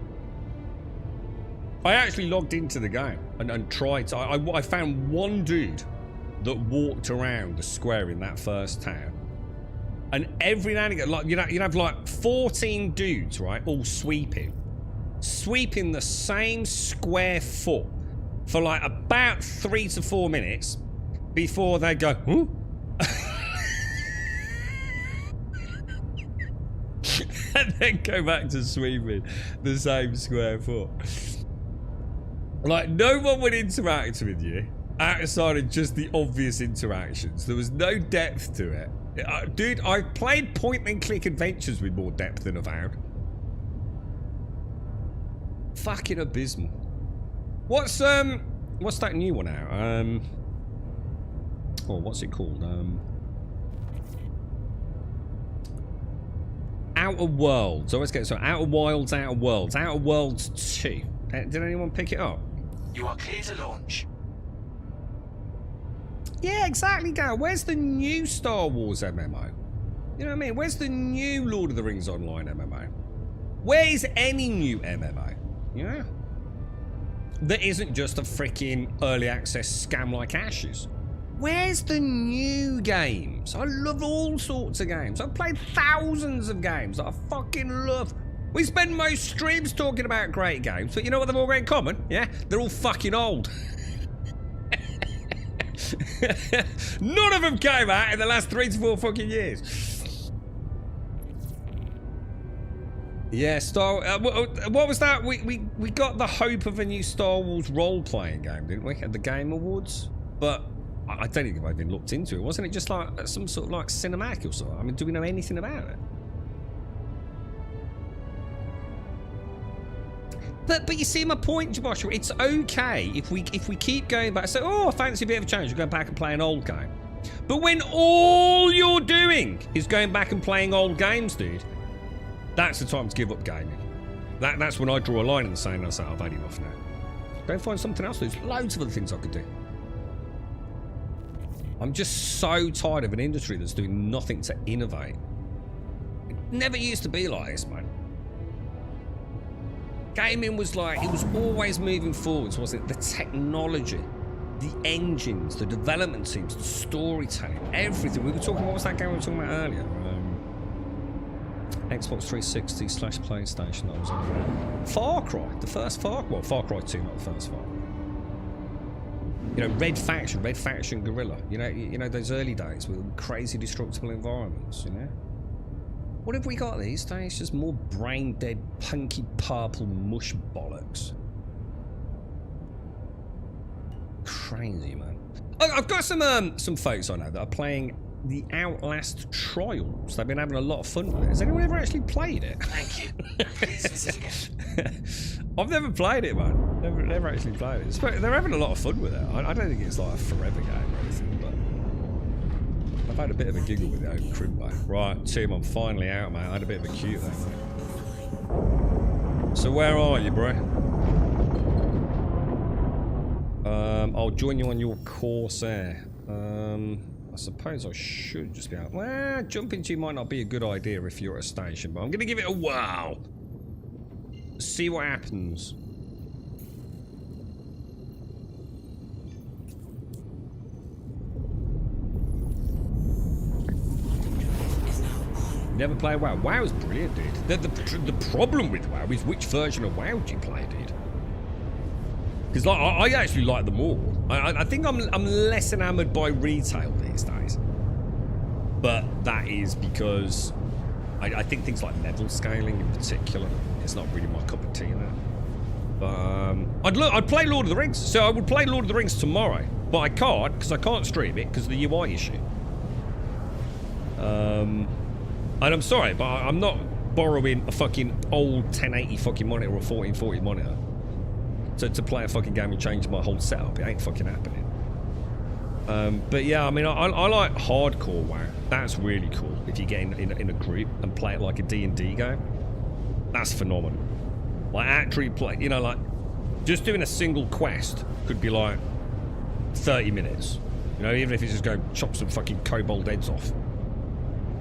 I actually logged into the game and tried to, I found one dude that walked around the square in that first town. And every now and again, like, you'd have like 14 dudes, right, all sweeping the same square foot for like about 3 to 4 minutes before they go, huh? And then go back to sweeping the same square foot. Like, no one would interact with you outside of just the obvious interactions. There was no depth to it. Dude, I've played point-and-click adventures with more depth than I've had. Fucking abysmal. What's that new one out? Oh, what's it called? Outer Worlds. I always get so Outer Wilds, Outer Worlds. Outer Worlds 2. Did anyone pick it up? You are clear to launch. Yeah, exactly, Gal. Where's the new Star Wars MMO? You know what I mean? Where's the new Lord of the Rings Online MMO? Where is any new MMO? Yeah. That isn't just a freaking early access scam like Ashes. Where's the new games? I love all sorts of games. I've played thousands of games that I fucking love. We spend most streams talking about great games, but you know what they've all got in common? Yeah? They're all fucking old. None of them came out in the last 3 to 4 fucking years. Yeah, what was that? We got the hope of a new Star Wars role-playing game, didn't we? At the Game Awards? But I don't think I've even looked into it. Wasn't it just like some sort of like cinematic or something? I mean, do we know anything about it? But you see my point, Joshua. It's okay if we keep going back. So, oh, I fancy a bit of a change. We'll go back and play an old game. But when all you're doing is going back and playing old games, dude, that's the time to give up gaming. That's when I draw a line in the sand and I say, I've had enough now. Go find something else. There's loads of other things I could do. I'm just so tired of an industry that's doing nothing to innovate. It never used to be like this, man. Gaming was like, it was always moving forwards, wasn't it? The technology, the engines, the development teams, the storytelling, everything. We were talking, what was that game we were talking about earlier? Xbox 360 / PlayStation, that was on. Far Cry, the first Far Cry. Well, Far Cry 2, not the first Far Cry. You know, Red Faction Guerrilla. You know those early days with crazy destructible environments, you know? What have we got these days? Just more brain-dead, punky purple mush bollocks. Crazy, man. I've got some folks I know that are playing the Outlast Trials. They've been having a lot of fun with it. Has anyone ever actually played it? Thank you. Please visit again. I've never played it, man. Never actually played it. They're having a lot of fun with it. I don't think it's like a forever game or anything, but I've had a bit of a giggle with it over Crimbo. Right, Tim, I'm finally out, mate. I had a bit of a queue there, mate. So where are you, bro? I'll join you on your Corsair. I suppose I should just be out. Well, jumping to you might not be a good idea if you're at a station, but I'm going to give it a whirl. See what happens. Never play WoW. WoW is brilliant, dude. The problem with WoW is which version of WoW do you play, dude? Because like, I actually like them all. I think I'm less enamored by retail these days. But that is because I think things like level scaling in particular is not really my cup of tea now. I'd play Lord of the Rings. So I would play Lord of the Rings tomorrow, but I can't because I can't stream it because of the UI issue. And I'm sorry, but I'm not borrowing a fucking old 1080 fucking monitor or a 1440 monitor to play a fucking game and change my whole setup. It ain't fucking happening. But yeah, I mean, I like hardcore WoW. That's really cool. If you get in a group and play it like a D&D game, that's phenomenal. Like actually play, you know, like just doing a single quest could be like 30 minutes. You know, even if it's just go chop some fucking kobold heads off.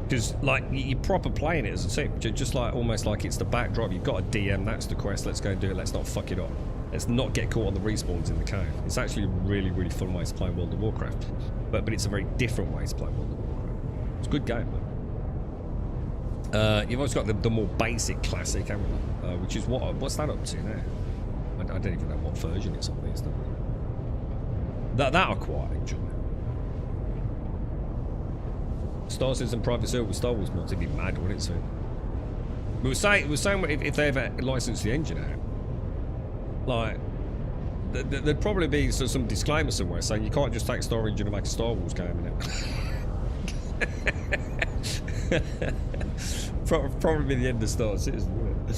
Because like you're proper playing it as a team, just like almost like it's the backdrop. You've got a DM, that's the quest. Let's go and do it. Let's not fuck it up. Let's not get caught on the respawns in the cave. It's actually a really, really fun way to play World of Warcraft. But it's a very different way to play World of Warcraft. It's a good game, though. You've also got the more basic classic, haven't you? Which is what's that up to now? I don't even know what version it's on these days. That I quite enjoy. Star Citizen Private Server with Star Wars mods, it'd be mad, wouldn't it? So we were saying if they ever license the engine out, like there'd probably be some disclaimer somewhere saying you can't just take Star Engine and make a Star Wars game in it. Probably be the end of Star Citizen, wouldn't it?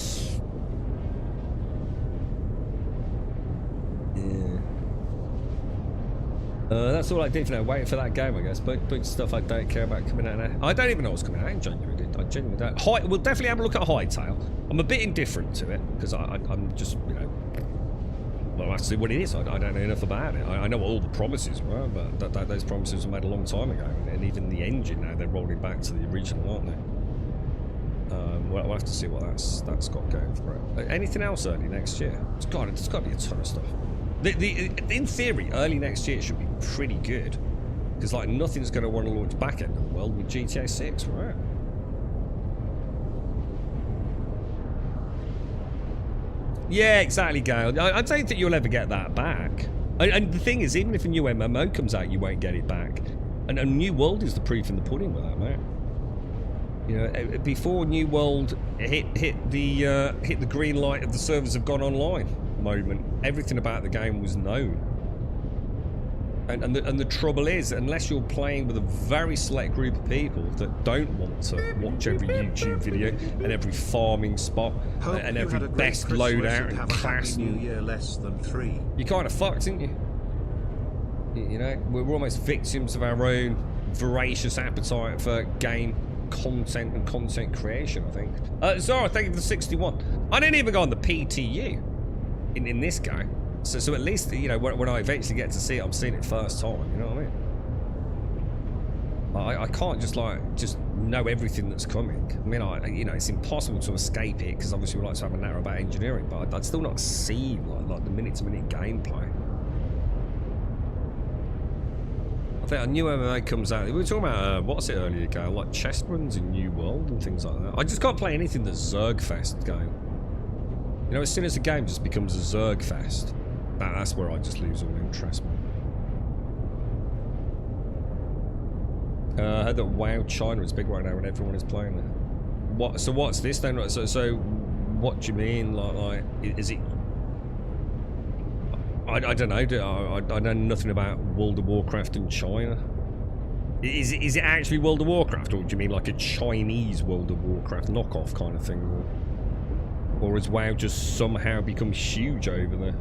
That's all I did for now. Waiting for that game, I guess. Bunch of stuff I don't care about coming out now. I don't even know what's coming out in January. I genuinely don't. We'll definitely have a look at Hightail. I'm a bit indifferent to it because I'm just, you know, well, I have to see what it is. I don't know enough about it. I know what all the promises were, but those promises were made a long time ago. And even the engine now, they're rolling back to the original, aren't they? Well, we'll have to see what that's got going for it. Anything else early next year? There's got to be a ton of stuff. In theory, early next year should be pretty good, because like nothing's going to want to launch back end of the world with GTA 6, right? Yeah, exactly, Gail. I don't think you'll ever get that back. And the thing is, even if a new MMO comes out, you won't get it back. And a New World is the proof in the pudding with that, mate. You know, before New World hit the green light of the servers have gone online moment, everything about the game was known. And the trouble is, unless you're playing with a very select group of people that don't want to watch every YouTube video and every farming spot and every best loadout and class, New Year less than 3. you're kind of fucked, aren't you? You know, we're almost victims of our own voracious appetite for game content and content creation, I think. Zara, thank you for the 61. I didn't even go on the PTU in this game. So at least, you know, when I eventually get to see it, I'm seeing it first time, you know what I mean? I can't just know everything that's coming. I mean, you know, it's impossible to escape it, because obviously we like to have a narrow about engineering, but I'd still not see like the minute-to-minute gameplay. I think a new MMO comes out. We were talking about, what's it earlier ago, like chest runs in New World and things like that. I just can't play anything that's Zergfest going. You know, as soon as a game just becomes a Zergfest, that's where I just lose all interest. I heard that WoW China is big right now and everyone is playing it. So what's this then? So what do you mean? Like is it? I don't know. I know nothing about World of Warcraft in China. Is it actually World of Warcraft, or do you mean like a Chinese World of Warcraft knockoff kind of thing? Or has WoW just somehow become huge over there?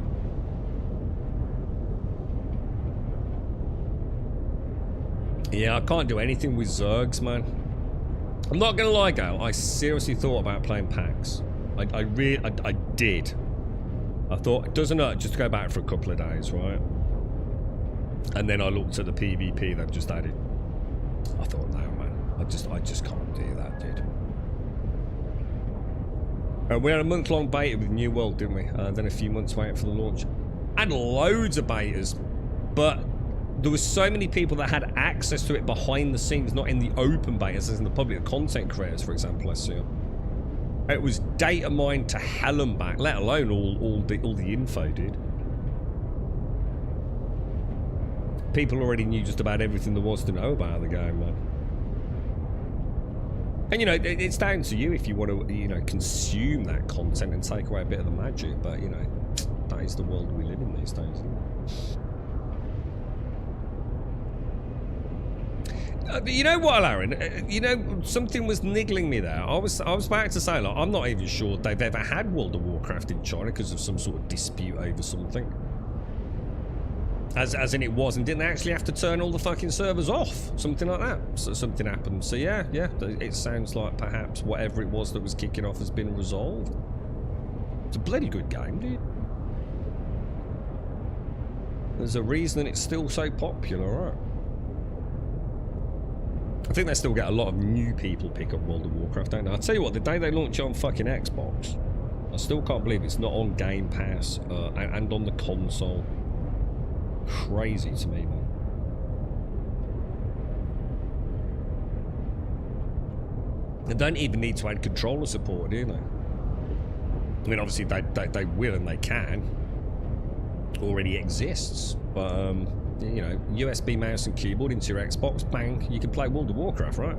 Yeah, I can't do anything with Zergs, man. I'm not gonna lie, Gail. I seriously thought about playing PAX. I did. I thought it doesn't hurt just to go back for a couple of days, right? And then I looked at the PvP they've just added. I thought, no, man. I just can't do that, dude. We had a month-long beta with New World, didn't we? Then a few months waiting for the launch. And loads of betas, but there were so many people that had access to it behind the scenes, not in the open betas, as in the public content creators, for example, I see. It was data mined to hell and back, let alone all the info, dude. People already knew just about everything there was to know about the game, man. And, you know, it's down to you if you want to, you know, consume that content and take away a bit of the magic. But, you know, that is the world we live in these days. But you know what, Aaron? You know, something was niggling me there. I was about to say, like, I'm not even sure they've ever had World of Warcraft in China because of some sort of dispute over something. As in it was, and didn't they actually have to turn all the fucking servers off? Something like that. So something happened. So yeah, it sounds like perhaps whatever it was that was kicking off has been resolved. It's a bloody good game, dude. There's a reason it's still so popular, right? I think they still get a lot of new people pick up World of Warcraft, don't they? I'll tell you what, the day they launch it on fucking Xbox, I still can't believe it's not on Game Pass and on the console. Crazy to me, man. They don't even need to add controller support, do they? I mean, obviously they will and they can. Already exists, but you know, USB mouse and keyboard into your Xbox, bang, you can play World of Warcraft, right?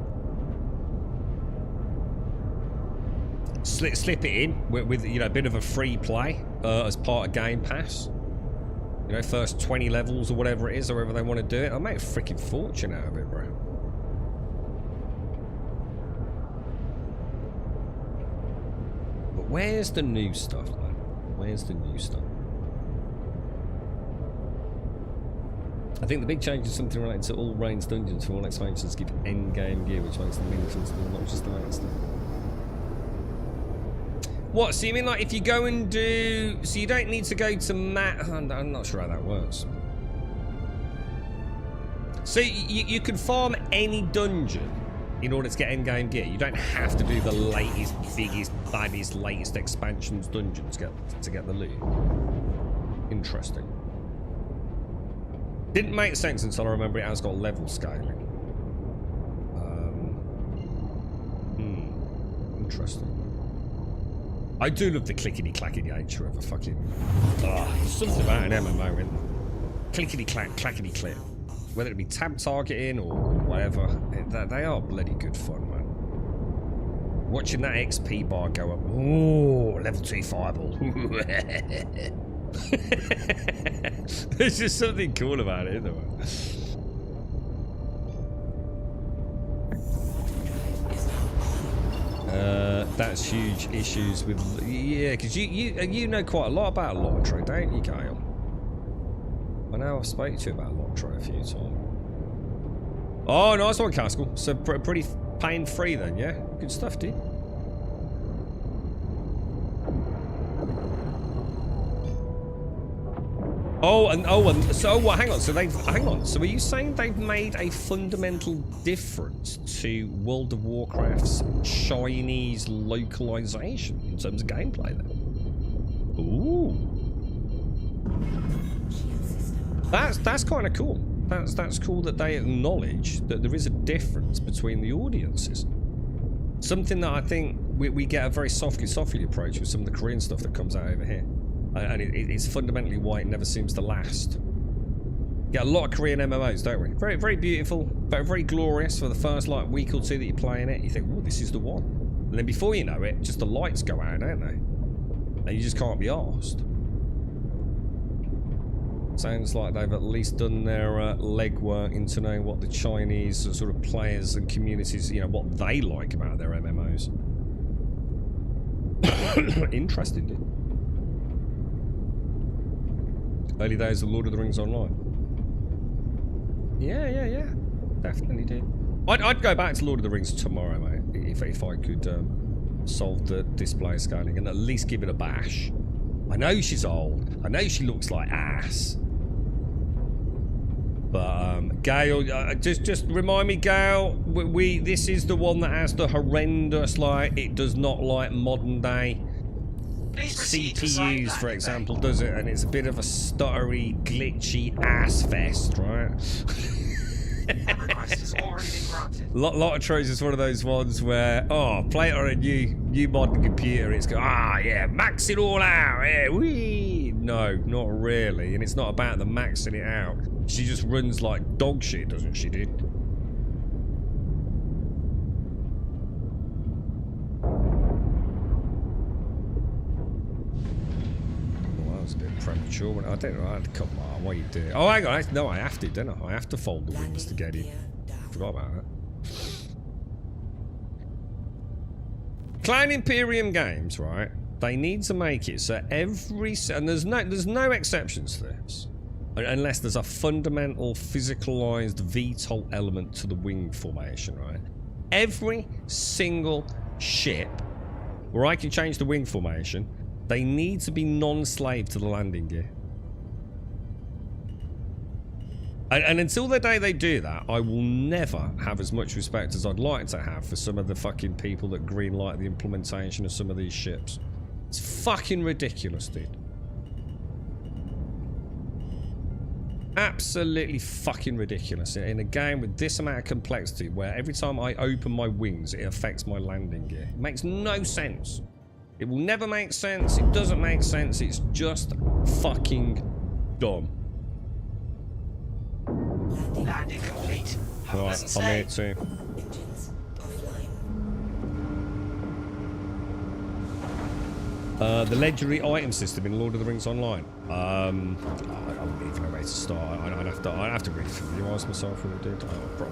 Slip it in with you know, a bit of a free play as part of Game Pass. You know, first 20 levels or whatever it is, however they want to do it. I'll make a freaking fortune out of it, bro. But where's the new stuff, man? Where's the new stuff? I think the big change is something related to all Reigns dungeons for all expansions give endgame gear, which makes them meaningful to them, not just the main stuff. What, so you mean like if you go and do... So you don't need to go to I'm not sure how that works. So you can farm any dungeon in order to get endgame gear. You don't have to do the latest, biggest, baddest, latest expansions dungeon to get the loot. Interesting. Didn't make sense until I remember it has got level scaling. Interesting. I do love the clickety-clackety nature of a fucking... something about an MMO, isn't there? Clickety-clack, clackety-click. Whether it be tab targeting or whatever, they are bloody good fun, man. Watching that XP bar go up. Ooh, level 2 fireball. There's just something cool about it, isn't there? That's huge issues with... Yeah, because you know quite a lot about Lotro, don't you, Gail? I know I've spoken to you about Lotro a few times. Oh, nice one, Caskell. So pretty pain-free then, yeah? Good stuff, dude. So hang on. So are you saying they've made a fundamental difference to World of Warcraft's Chinese localization in terms of gameplay then? Ooh. That's kind of cool. That's cool that they acknowledge that there is a difference between the audiences. Something that I think we get a very softly approach with some of the Korean stuff that comes out over here. And it's fundamentally why it never seems to last. Get a lot of Korean MMOs, don't we? Very, very beautiful, but very glorious for the first like week or two that you're playing it. You think, oh, this is the one. And then before you know it, just the lights go out, don't they? And you just can't be arsed. Sounds like they've at least done their legwork into knowing what the Chinese sort of players and communities, you know, what they like about their MMOs. Interesting, dude. Early days of Lord of the Rings Online. Yeah. Definitely did. I'd go back to Lord of the Rings tomorrow, mate, if I could solve the display scaling and at least give it a bash. I know she's old. I know she looks like ass. But Gail, just remind me, Gail. This is the one that has the horrendous, like, it does not like modern day CPUs, for example, does it? And it's a bit of a stuttery, glitchy ass fest, right? Lotros is one of those ones where, play it on a new modern computer. It's go, yeah, max it all out. Yeah, wee. No, not really. And it's not about the maxing it out. She just runs like dog shit, doesn't she, dude? premature. I don't know. Come on, what are you doing? Oh, hang on. No, I have to, don't I? I have to fold the wings to get in. Forgot about that. Clown Imperium Games, right? They need to make it so every... And there's no exceptions to this. Unless there's a fundamental physicalized VTOL element to the wing formation, right? Every single ship where I can change the wing formation, they need to be non-slave to the landing gear. And until the day they do that, I will never have as much respect as I'd like to have for some of the fucking people that greenlight the implementation of some of these ships. It's fucking ridiculous, dude. Absolutely fucking ridiculous in a game with this amount of complexity where every time I open my wings it affects my landing gear. It makes no sense. It will never make sense. It doesn't make sense. It's just fucking dumb. Landing complete. Right, I'm here too. The legendary item system in Lord of the Rings Online. I wouldn't even know where to start. I'd have to really familiarise myself with it.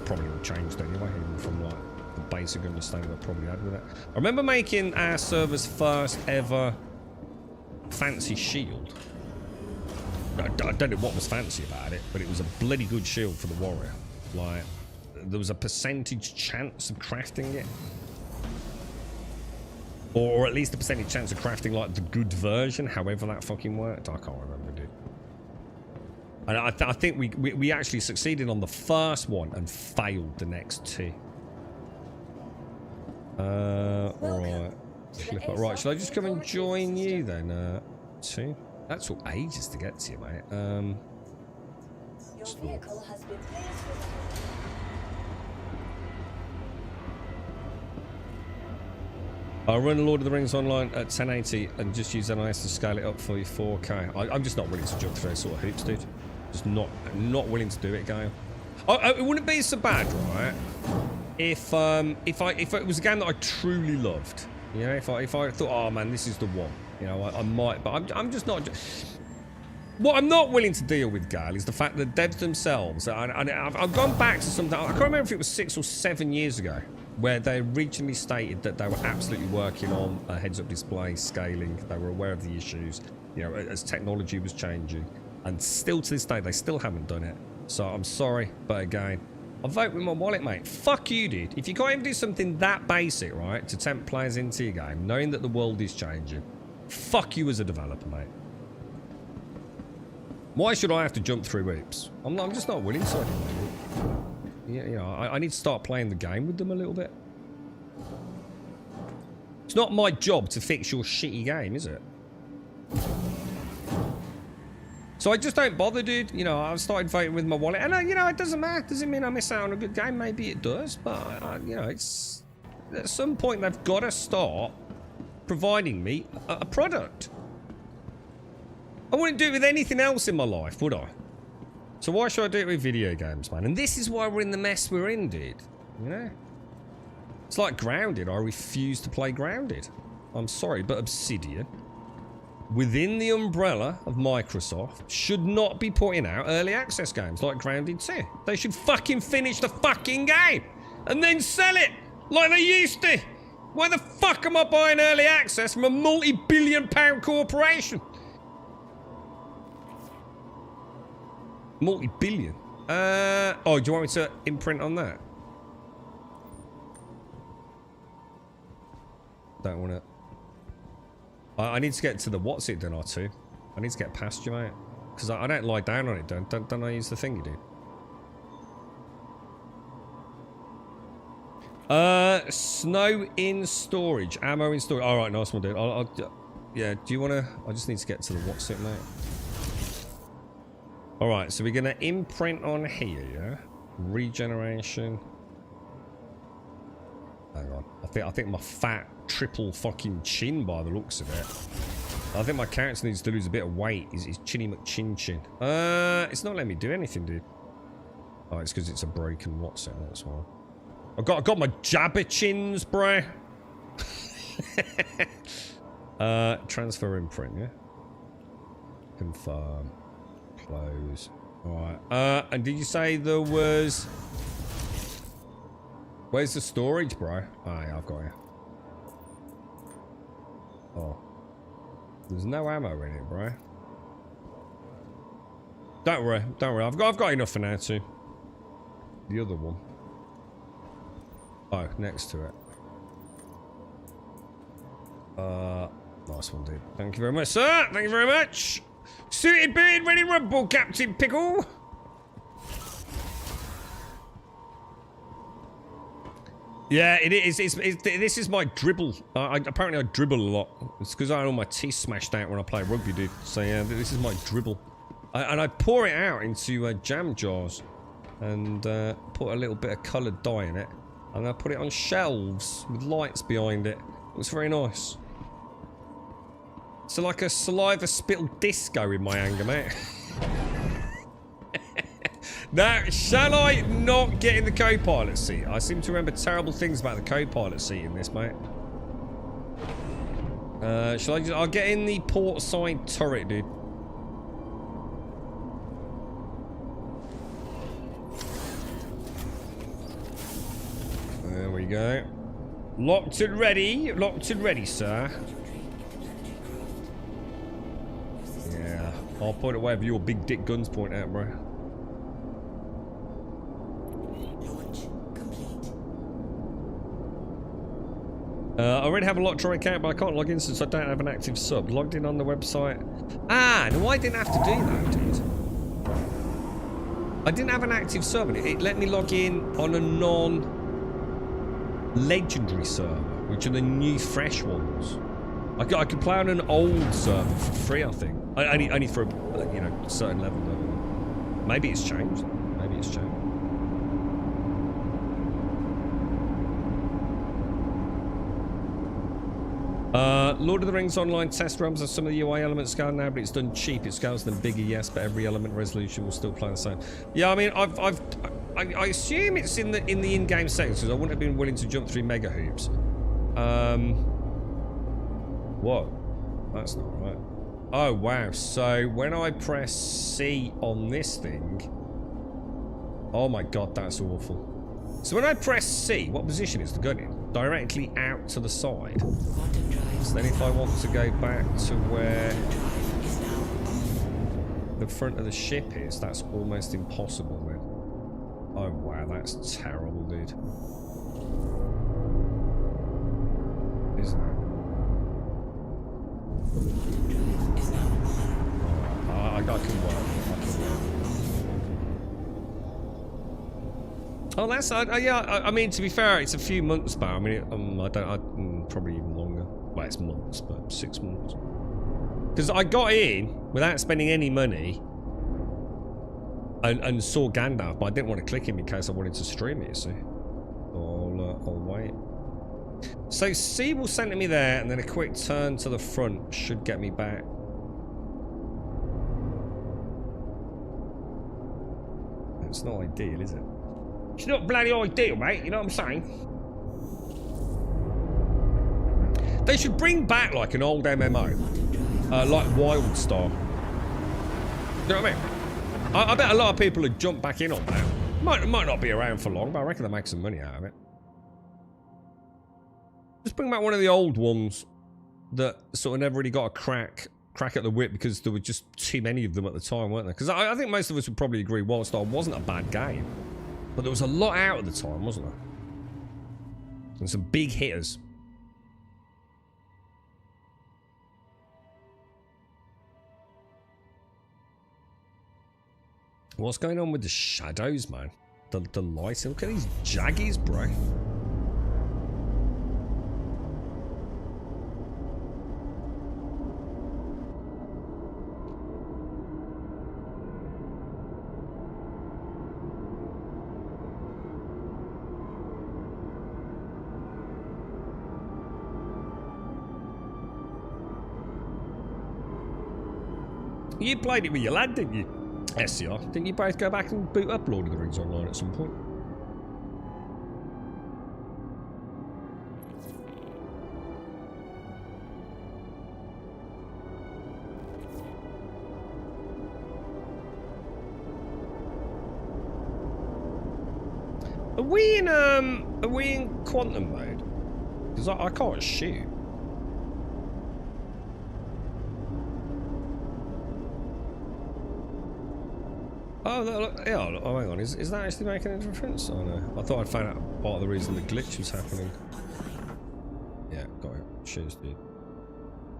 Probably all changed anyway, even from like the basic understanding I probably had with it. I remember making our server's first ever fancy shield. I don't know what was fancy about it, but it was a bloody good shield for the warrior. Like, there was a percentage chance of crafting it. Or at least a percentage chance of crafting, like, the good version, however that fucking worked. I can't remember, dude. And I think we actually succeeded on the first one and failed the next two. Alright. Right, shall I just come and join you then? Two? That took ages to get to you, mate. Your vehicle has been cleared for I'll run Lord of the Rings Online at 1080 and just use NIS to scale it up for your 4K. I'm just not willing to jump through those sort of hoops, dude. Just not willing to do it, Gail. It wouldn't be so bad, right? If it was a game that I truly loved. You know, if I thought, oh man, this is the one. You know, I might, but I'm just not. What I'm not willing to deal with, Gail, is the fact that devs themselves, and I've gone back to something, I can't remember if it was 6 or 7 years ago, where they originally stated that they were absolutely working on a heads-up display scaling. They were aware of the issues, you know, as technology was changing. And still to this day, they still haven't done it. So I'm sorry, but again, I'll vote with my wallet, mate. Fuck you, dude. If you can't even do something that basic, right, to tempt players into your game, knowing that the world is changing, fuck you as a developer, mate. Why should I have to jump through hoops? I'm just not willing to. Yeah, you know, I need to start playing the game with them a little bit. It's not my job to fix your shitty game, is it? So I just don't bother, dude. You know, I've started voting with my wallet. And, you know, it doesn't matter. Does it mean I miss out on a good game? Maybe it does. But, you know, it's... At some point, they've got to start providing me a product. I wouldn't do it with anything else in my life, would I? So why should I do it with video games, man? And this is why we're in the mess we're in, dude. You know? It's like Grounded. I refuse to play Grounded. I'm sorry, but Obsidian, within the umbrella of Microsoft, should not be putting out early access games like Grounded 2. They should fucking finish the fucking game and then sell it like they used to. Why the fuck am I buying early access from a multi-billion-pound corporation? Multi-billion? Oh, do you want me to imprint on that? Don't want to. I need to get to the what's it done or two. I need to get past you, mate. Because I don't lie down on it, don't I use the thing you do? Snow in storage. Ammo in storage. Alright, nice one, dude. Yeah, do you want to... I just need to get to the what's it, mate. Alright, so we're going to imprint on here, yeah? Regeneration. Hang on. I think my fat triple fucking chin by the looks of it. I think my character needs to lose a bit of weight. He's Chinny McChin-Chin. It's not letting me do anything, dude. Oh, it's because it's a broken what's it, that's why. I got my jabber chins, bro. Transfer imprint, yeah? Confirm. Close. Alright. And did you say there was... Where's the storage, bro? Oh, yeah, I've got it. Oh. There's no ammo in it, bro. Don't worry. Don't worry. I've got enough for now, too. The other one. Oh, next to it. Nice one, dude. Thank you very much, sir. Thank you very much. Suited, booted, ready to rumble, Captain Pickle. Yeah, it is. This is my dribble. Apparently, I dribble a lot. It's because I had all my teeth smashed out when I play rugby, dude. So yeah, this is my dribble. And I pour it out into jam jars and put a little bit of coloured dye in it. And I put it on shelves with lights behind it. It was very nice. So like a saliva spittle disco in my anger, mate. Now, shall I not get in the co-pilot seat? I seem to remember terrible things about the co-pilot seat in this, mate. Shall I just... I'll get in the port side turret, dude. There we go. Locked and ready. Locked and ready, sir. Yeah. I'll point it wherever your big dick guns point out, bro. I already have a Lockjaw account, but I can't log in since I don't have an active sub. Logged in on the website. Ah, no, I didn't have to do that, dude. I didn't have an active sub, and it let me log in on a non-legendary server, which are the new, fresh ones. I could play on an old server for free, I think. Only for a, you know, certain level, though. Maybe it's changed. Maybe it's changed. Lord of the Rings Online test runs have some of the UI elements scaled now, but it's done cheap. It scales them bigger, yes, but every element resolution will still play the same. Yeah, I mean, I assume it's in the in-game settings because I wouldn't have been willing to jump through mega hoops. Whoa, that's not right. Oh wow! So when I press C on this thing, oh my god, that's awful. So when I press C, what position is the gun in? Directly out to the side. So then if I want to go back to where the front of the ship is, that's almost impossible then. Oh wow, that's terrible, dude. Isn't it? I can work. Oh, that's yeah. I mean, to be fair, it's a few months back. I mean, probably even longer. Well, it's months, but 6 months. Because I got in without spending any money and saw Gandalf, but I didn't want to click him in case I wanted to stream it. You see, I'll wait. So C will send me there, and then a quick turn to the front should get me back. It's not ideal, is it? It's not bloody ideal, mate. You know what I'm saying? They should bring back like an old MMO, like WildStar. You know what I mean? I bet a lot of people would jump back in on that. Might not be around for long, but I reckon they'll make some money out of it. Just bring back one of the old ones that sort of never really got a crack at the whip because there were just too many of them at the time, weren't there? Because I think most of us would probably agree WildStar wasn't a bad game, but there was a lot out at the time, wasn't there? And some big hitters. What's going on with the shadows, man? The lighting. Look at these jaggies, bro. You played it with your lad, didn't you? SCR. Didn't you both go back and boot up Lord of the Rings Online at some point? Are we in quantum mode? Because I can't shoot. Oh, look, yeah, oh, hang on. Is that actually making a difference? Oh, no. I thought I'd found out part of the reason the glitch was happening. Yeah, got it. Shoes, dude.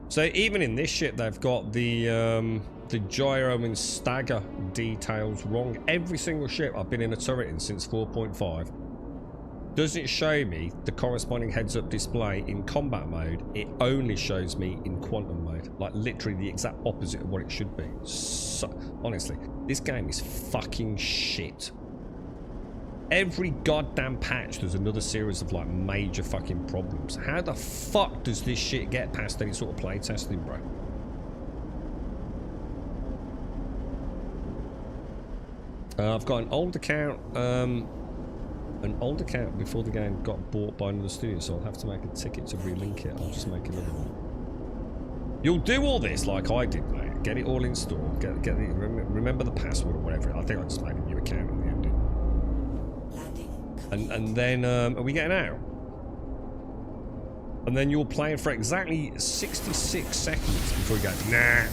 So even in this shit, they've got the gyro and stagger details wrong. Every single ship I've been in a turret in since 4.5 doesn't show me the corresponding heads-up display in combat mode. It only shows me in quantum mode. Like, literally the exact opposite of what it should be. So, honestly, this game is fucking shit. Every goddamn patch, there's another series of, like, major fucking problems. How the fuck does this shit get past any sort of playtesting, bro? I've got an old account, before the game got bought by another studio, so I'll have to make a ticket to relink it. I'll just make another one. You'll do all this like I did, mate. Get it all installed. Remember the password or whatever. I think I just made a new account in the end. And then, are we getting out? And then you're playing for exactly 66 seconds before you go, nah.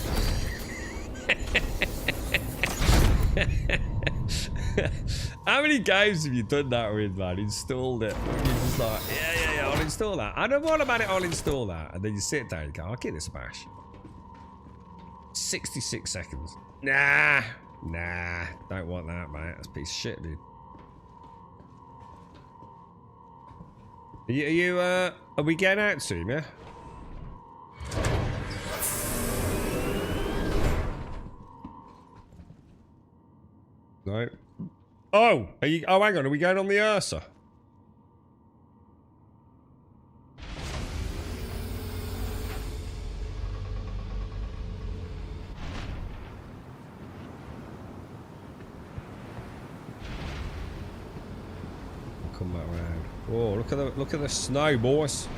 How many games have you done that with, man? Installed it. You're just like, yeah, I'll install that. I don't want about it, I'll install that. And then you sit down and go, I'll give this a bash. 66 seconds. Nah, don't want that, mate. That's a piece of shit, dude. Are we getting out soon, yeah? No. Oh, hang on, are we going on the Ursa? I'll come back round. Oh, look at the snow, boys.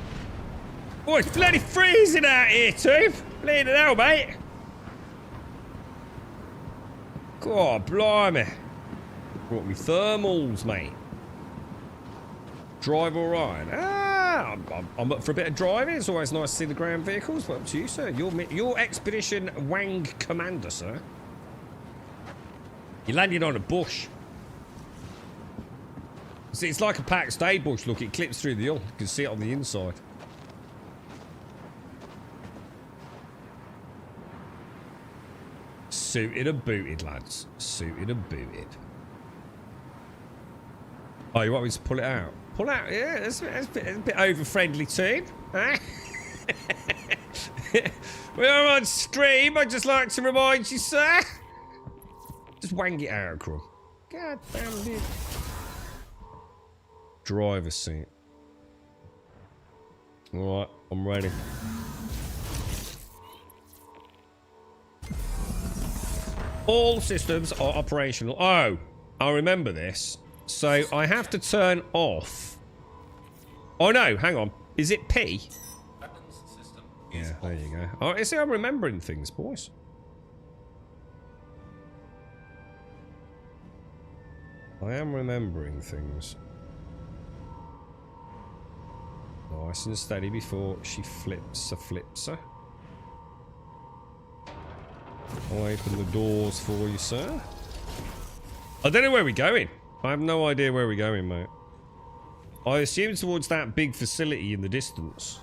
Oh, it's bloody freezing out here, too. Bleeding hell, mate. God, blimey. Brought me thermals, mate. Drive all right. Ah, I'm up for a bit of driving. It's always nice to see the ground vehicles. But up to you, sir. Your expedition Wang commander, sir. You landed on a bush. See, it's like a packed stay bush. Look, it clips through the hull. You can see it on the inside. Suited and booted, lads. Suited and booted. Oh, you want me to pull it out? Pull out? Yeah, it's a bit over-friendly too. Huh? We're on stream. I'd just like to remind you, sir. Just wang it out, Crumb. God damn it. Driver's seat. Alright, I'm ready. All systems are operational. Oh, I remember this. So I have to turn off. Oh no, hang on. Is it P? Yeah, there you go. Oh, you see, I'm remembering things, boys. I am remembering things. Nice and steady before she flips a flipser. I'll open the doors for you, sir. I don't know where we're going. I have no idea where we're going, mate. I assume towards that big facility in the distance.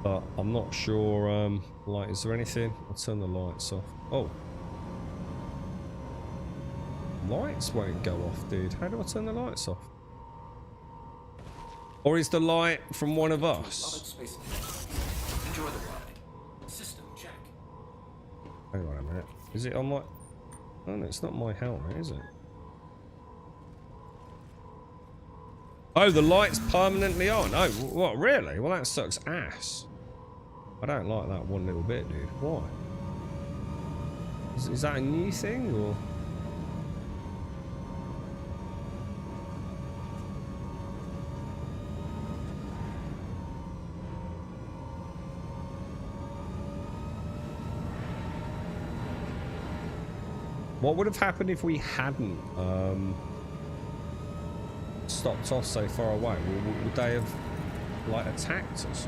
But I'm not sure, like, is there anything? I'll turn the lights off. Oh. Lights won't go off, dude. How do I turn the lights off? Or is the light from one of us? Enjoy the ride. System check. Hang on a minute. Is it on my... Oh no, it's not my helmet, is it? Oh, the light's permanently on. Oh, what, really? Well, that sucks ass. I don't like that one little bit, dude. Why? Is that a new thing, or...? What would have happened if we hadn't stopped off so far away? Would they have like attacked us?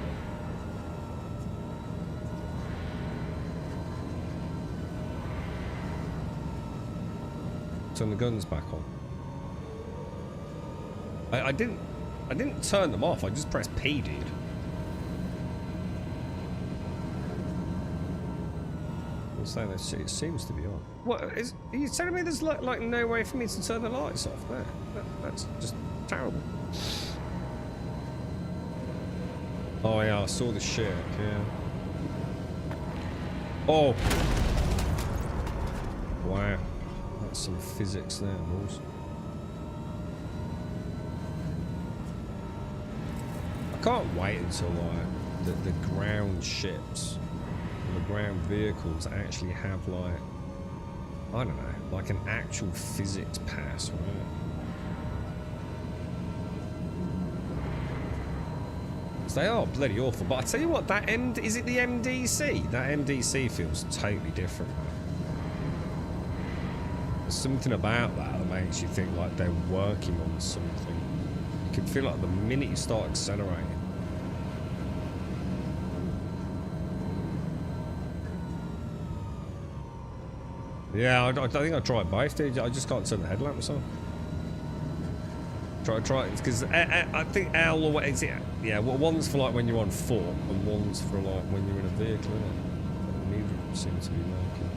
Turn the guns back on. I didn't turn them off. I just pressed P, dude. I'll say that it seems to be on. What are you telling me? There's like no way for me to turn the lights off there. That's just terrible. Oh yeah, I saw the shit. Yeah. Oh. Wow. That's some physics there, boys. I can't wait until like the ground ships and the ground vehicles actually have like, I don't know, like an actual physics pass, right? They are bloody awful, but I tell you what, is it the MDC? That MDC feels totally different. There's something about that makes you think like they're working on something. You can feel like the minute you start accelerating. Yeah, I think I tried both, dude. I just can't turn the headlamps on. Try it, because I think L, or what is it? Yeah, well, one's for like when you're on foot, and one's for like when you're in a vehicle, isn't it? Neither of them seem to be working.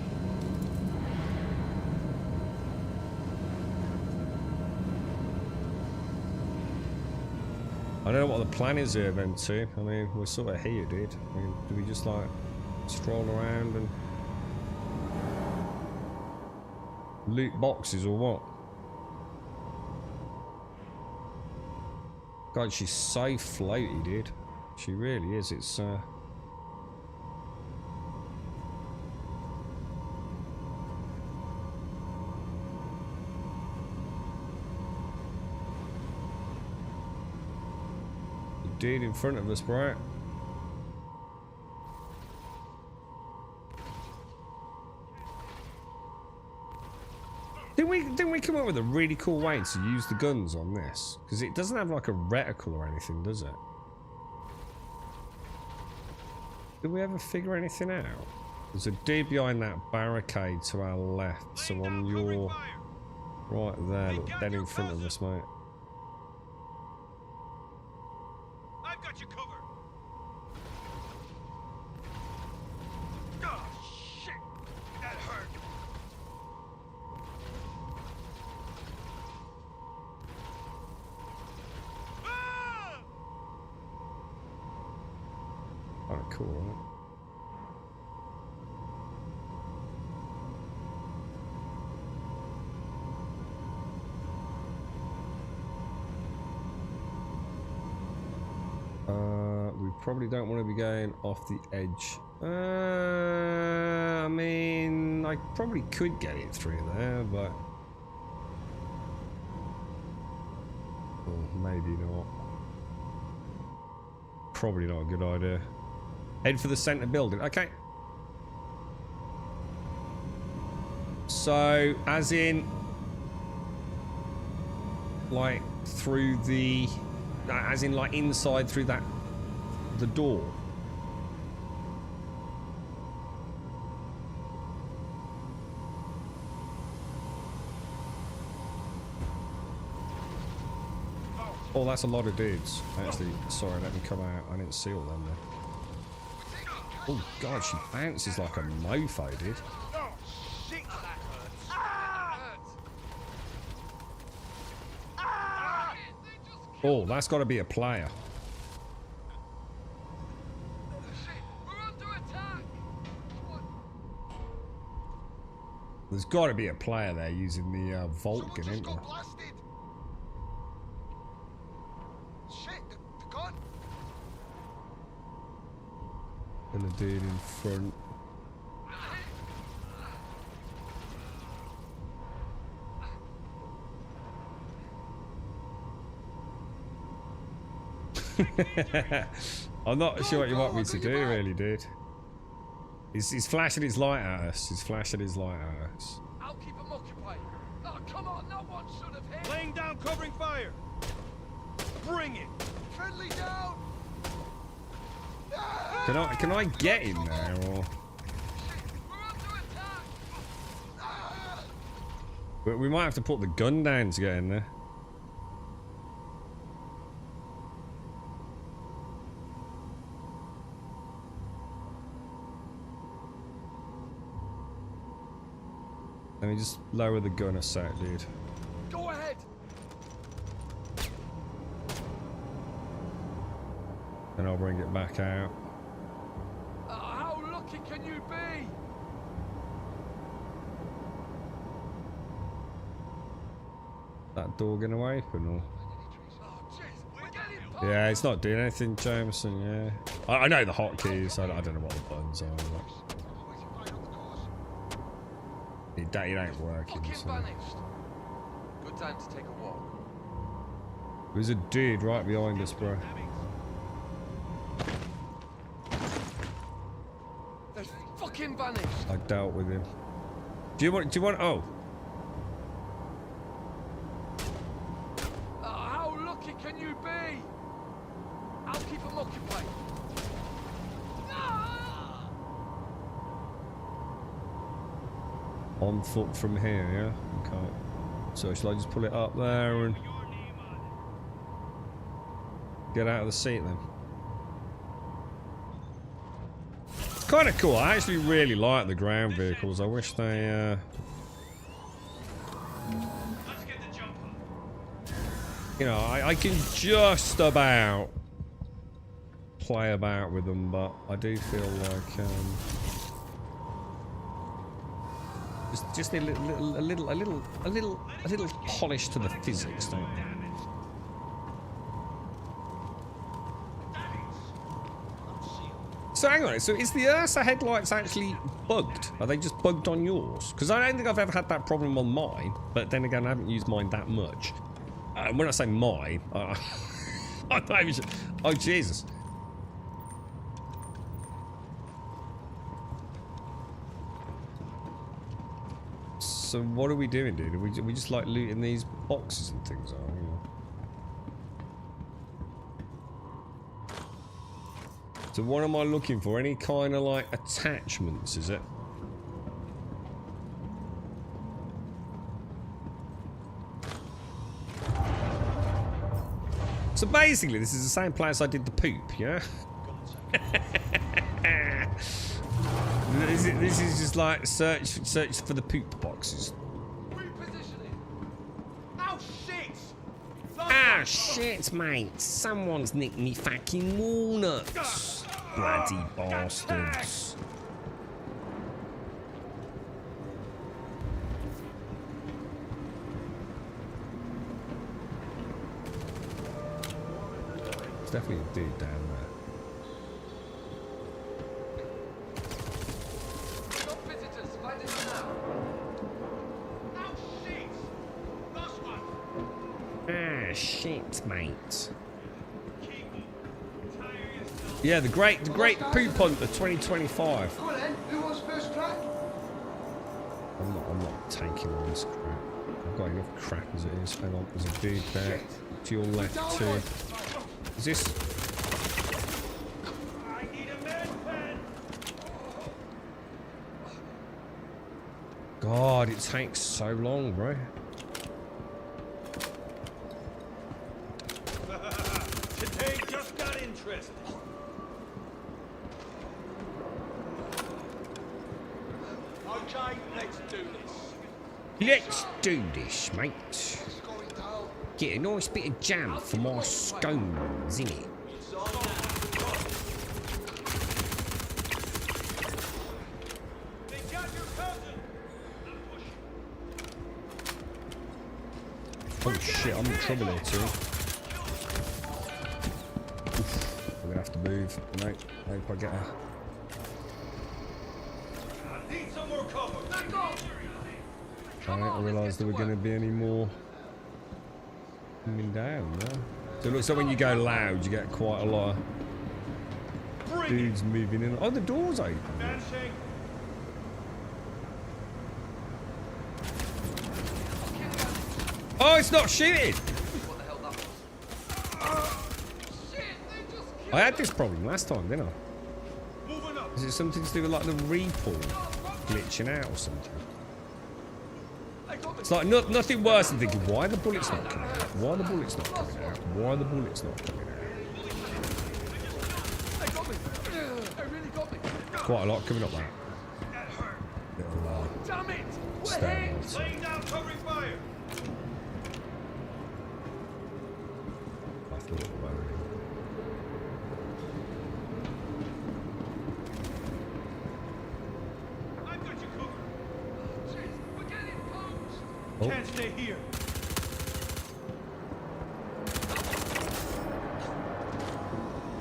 I don't know what the plan is here then too. I mean, we're sort of here, dude. I mean, do we just like stroll around and loot boxes or what? God, she's so floaty, dude. She really is. It's dude in front of us, right? Didn't we come up with a really cool way to use the guns on this? Because it doesn't have like a reticle or anything, does it? Did we ever figure anything out? There's a dude behind that barricade to our left, so on your right there, look, dead in front of us, mate. I've got you covered. Oh shit, that hurt. Oh, cool, right? We probably don't want to be going off the edge. I mean, I probably could get it through there, but maybe not. Probably not a good idea. Head for the center building. Okay. So, as in, like through the, as in like inside through that, the door. Oh, that's a lot of dudes. Actually, sorry, let me come out. I didn't see all them there. Oh god, she bounces like a mofo, dude. Oh, that's got to be a player. There's got to be a player there using the Vault gun, isn't there? And the dude in front. I'm not sure what you want me to do, really, dude. He's flashing his light at us. He's flashing his light at us. I'll keep him up. Laying down covering fire. Bring it. Friendly down. Can I get in there or? We might have to put the gun down to get in there. Let me just lower the gun a sec, dude. Go ahead. And I'll bring it back out. How lucky can you be? That door gonna open or? Yeah, it's not doing anything, Jameson. Yeah, I know the hotkeys. I don't know what the buttons are. It ain't working. So. Good time to take a walk. There's a dude right behind us, bro. They've fucking vanished. I dealt with him. Do you want? Oh. How lucky can you be? I'll keep them occupied. On foot from here, yeah? Okay. So shall I just pull it up there and get out of the seat then? It's kind of cool. I actually really like the ground vehicles. I wish they you know, I can just about play about with them, but I do feel like just a little polish to the physics, don't they? So hang on, so is the Ursa headlights actually bugged? Are they just bugged on yours? Because I don't think I've ever had that problem on mine, but then again I haven't used mine that much. When I say mine, oh Jesus. So what are we doing, dude? Are we just like looting these boxes and things, are we? So what am I looking for? Any kind of like attachments, is it? So basically this is the same place I did the poop, yeah? This is just like search for the poop boxes. Oh shit! Ah shit, mate! Someone's nicked me fucking walnuts. Bloody bastards. There's definitely a dude down there. Ah, shit, mate. Yeah, the great poop hunter 2025. Go on then, who wants first crack? I'm not taking all this crap. I've got enough crap as it is. Hang on, there's a dude there. To your left too. Is this? I need a med pen. God, it takes so long, bro. Today just got interesting. Okay, let's do this. Let's do this, mate. Get a nice bit of jam for my scones, innit? Oh shit, I'm in trouble here too. Oof, I'm gonna have to move, mate. I hope I get a... Need some more cover. I didn't realise there were going to be any more coming down, no? So it looks like when you go loud, you get quite a lot of dudes moving in. Oh, the door's open. Oh, it's not shooting. What the hell that was? I had this problem last time, didn't I? Moving up. Is it something to do with like the repull glitching out or something? It's like nothing worse than thinking, why are the bullets not coming out? Why are the bullets not coming out? Why are the bullets not coming out? Quite a lot coming up there. Damn it! Standards. Laying down covering fire. I thought it was I've got you covered. Jeez, we're getting close. Oh. Can't stay here.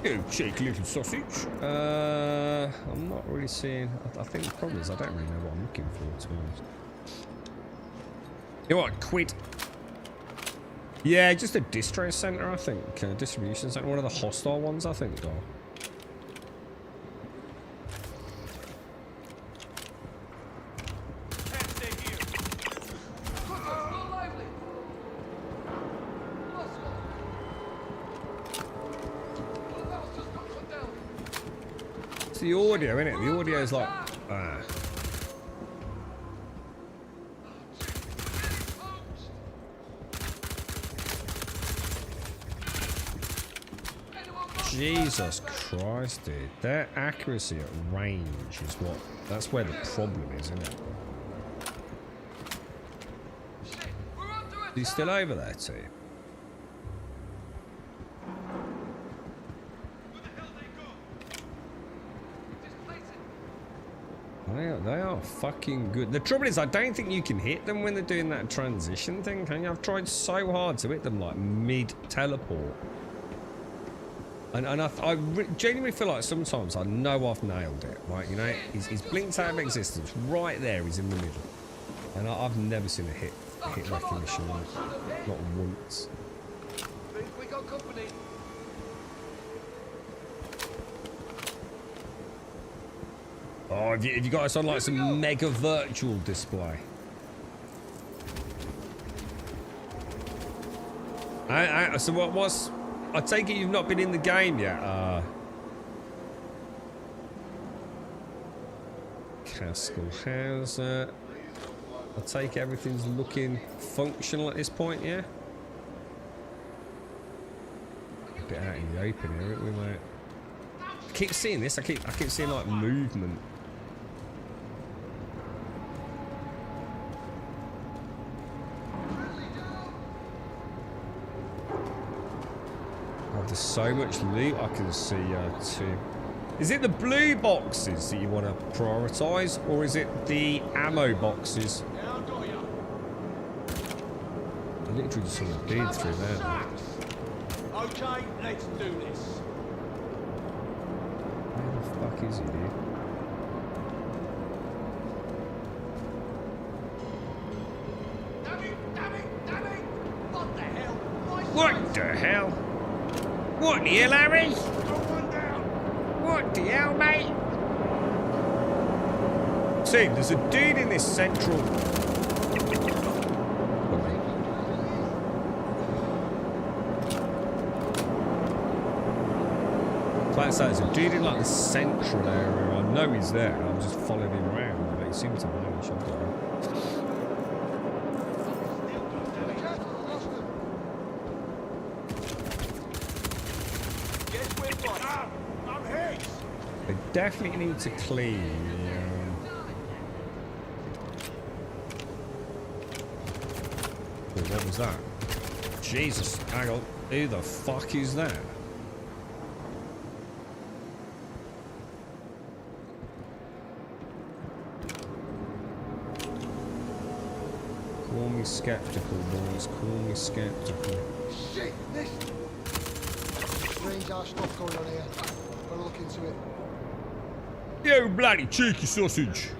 You cheeky little sausage. I'm not really seeing. I think the problem is I don't really know what I'm looking for, to be honest. You know what? Quit. Yeah, just a distro center, I think. Distribution center. One of the hostile ones, I think, though. Can't stay here. It's the audio, isn't it? The audio is like. Jesus Christ, dude. Their accuracy at range is what... That's where the problem is, isn't it? He's still over there, too. They are fucking good. The trouble is, I don't think you can hit them when they're doing that transition thing, can you? I've tried so hard to hit them, like, mid-teleport. And I genuinely feel like sometimes I know I've nailed it, right? You know, he's blinked out of existence. Right there, he's in the middle. And I've never seen a hit recognition, not once. We got company. Oh, have you got us on like some mega virtual display? So what's... I take it you've not been in the game yet. Castle Hauser. I take it everything's looking functional at this point, yeah? A bit out in the open here, aren't we, mate? I keep seeing this. I keep seeing like movement. There's so much loot I can see too. Is it the blue boxes that you want to prioritise, or is it the ammo boxes? I literally just saw a dude through there. Okay, let's do this. Where the fuck is he, dude? Damn it! What the hell? What the hell? What the hell, Harry? What the hell, mate? See, there's a dude in this central... Like I say, there's a dude in like the central area. I know he's there. I'm just following him around, but he seems to vanish. I don't know. They definitely need to clean. Oh, what was that? Jesus, hang on. Who the fuck is that? Call me skeptical, boys. Call me skeptical. Shit, this. Strange ass stuff going on here. Gotta look into it. You bloody cheeky sausage.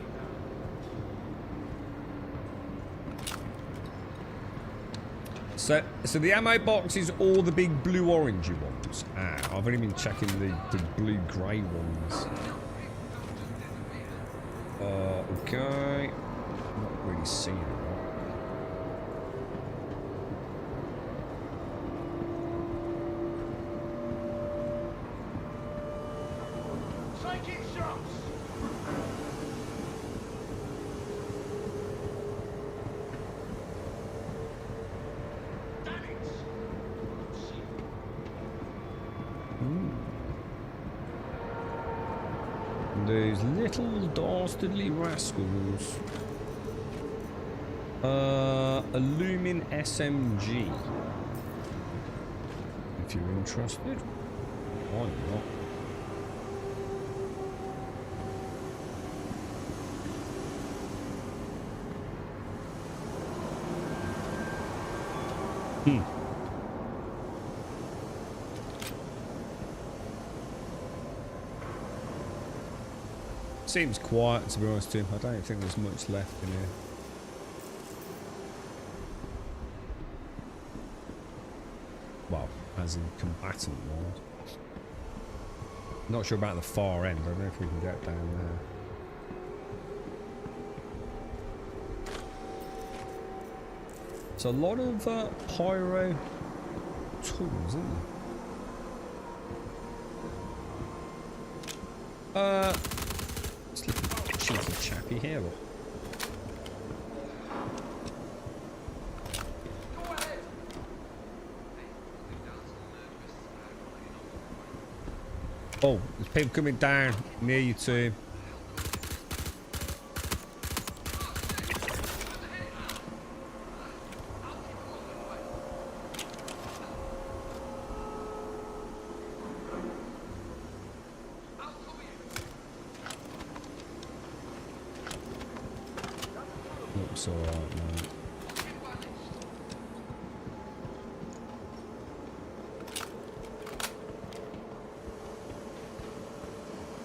So the ammo box is all the big blue orangey ones. I've only been checking the blue grey ones. Okay. Not really seeing it. taking shots! Damn it! Those little dastardly rascals. A Lumin SMG. If you're interested, why not? Seems quiet, to be honest with you. I don't think there's much left in here. Well, as in combatant world. Not sure about the far end. I don't know if we can get down there. It's a lot of pyro tools, isn't there? Cheeky chappy here. Oh, there's people coming down near you too. Looks alright, man.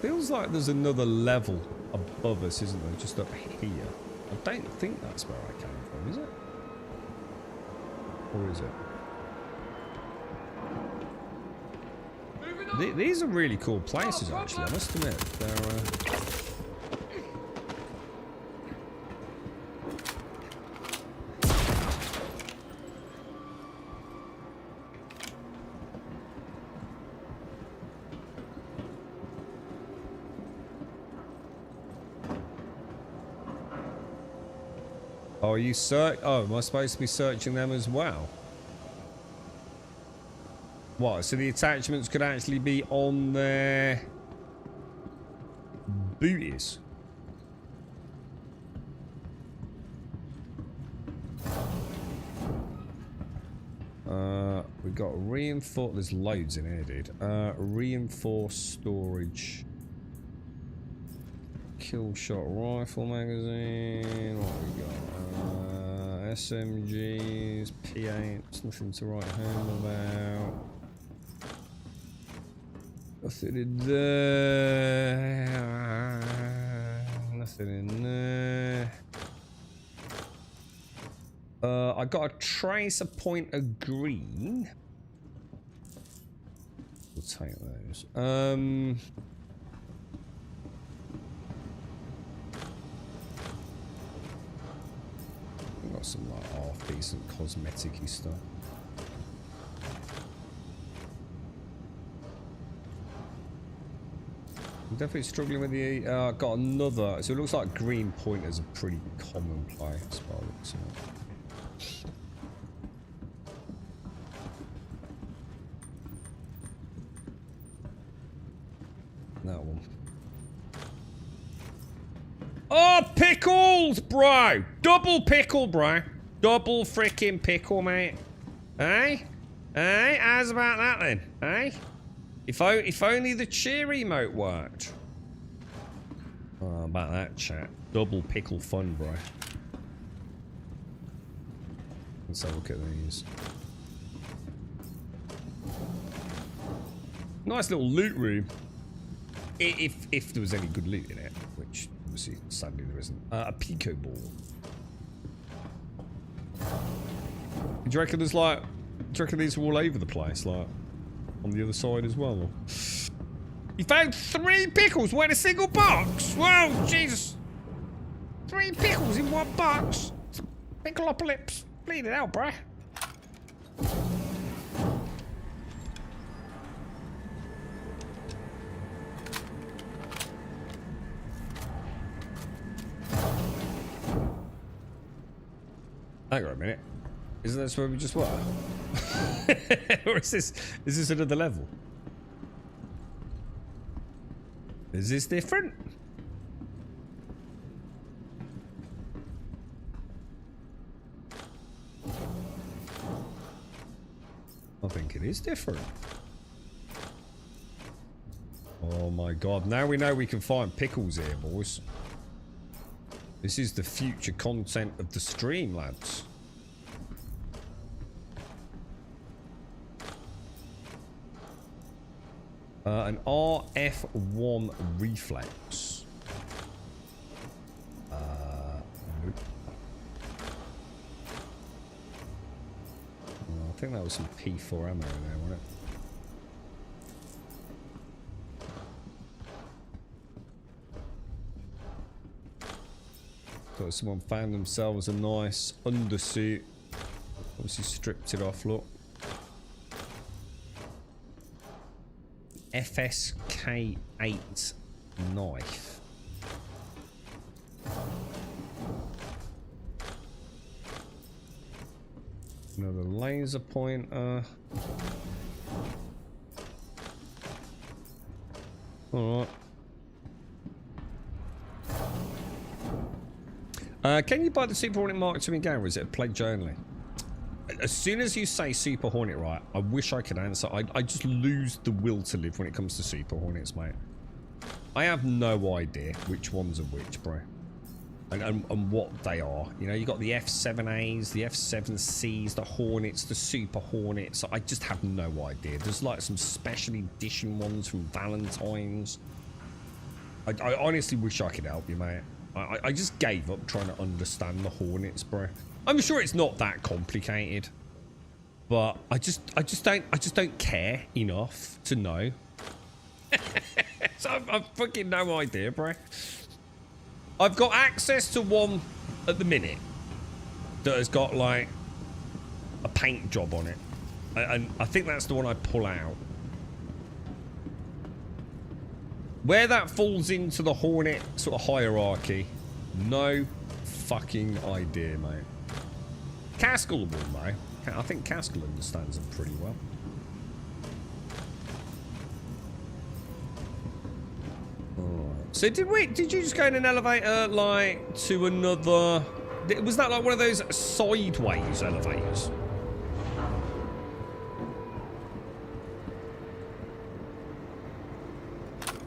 Feels like there's another level above us, isn't there? Just up here. I don't think that's where I came from, is it? Or is it? These are really cool places, actually. I must admit, they're. Oh, are you oh, am I supposed to be searching them as well? What? So the attachments could actually be on their booties. We got reinforced. There's loads in here, dude. Reinforced storage. Kill shot rifle magazine. What we got? SMGs, P8s, nothing to write home about. Nothing in there. Nothing in there. I got a tracer point of green. We'll take those. Got some like half decent cosmetic-y stuff. I'm definitely struggling with the got another, so it looks like green pointers are pretty commonplace by the looks of it. That one. Oh, pickles, bro! Double pickle, bro. Double freaking pickle, mate. Hey? Hey? How's about that then? Hey? If only the cheer emote worked. Oh, about that, chat. Double pickle fun, bro. Let's have a look at these. Nice little loot room. If there was any good loot in it, which obviously sadly there isn't. A pico ball. Do you reckon there's like? Do you reckon these are all over the place, like on the other side as well? Or? You found 3 pickles in a single box. Whoa, Jesus! 3 pickles in one box. Pickleopolis, bleed it out, bruh. Hang on a minute. Isn't this where we just were? Or is this another level? Is this different? I think it is different. Oh my god, now we know we can find pickles here, boys. This is the future content of the stream, lads. An RF1 reflex. Nope. I think that was some P4 ammo in there, wasn't it? So someone found themselves a nice undersuit. Obviously stripped it off, look. FSK8 knife. Another laser pointer. Alright. Can you buy the Super Hornet Mark II in game, or is it played only? As soon as you say Super Hornet, right, I wish I could answer. I just lose the will to live when it comes to Super Hornets, mate. I have no idea which ones are which, bro. And what they are. You know, you got the F7As, the F7Cs, the Hornets, the Super Hornets. I just have no idea. There's like some special edition ones from Valentine's. I honestly wish I could help you, mate. I just gave up trying to understand the Hornets, bro. I'm sure it's not that complicated, but I just don't care enough to know. So I've fucking no idea, bro. I've got access to one at the minute that has got like a paint job on it, and I think that's the one I pull out. Where that falls into the Hornet sort of hierarchy, no fucking idea, mate. Caskell will know. I think Caskell understands them pretty well. Alright. So did you just go in an elevator like to another? Was that like one of those sideways elevators?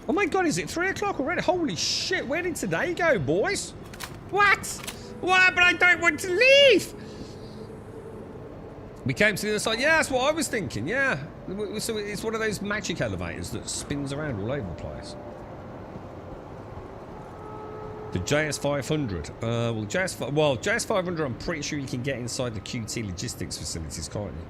Oh my god, is it 3 o'clock already? Holy shit, where did today go, boys? What? What? But I don't want to leave! We came to the other side. Yeah, that's what I was thinking, yeah. So it's one of those magic elevators that spins around all over the place. The JS500. JS500, I'm pretty sure you can get inside the QT logistics facilities, can't you?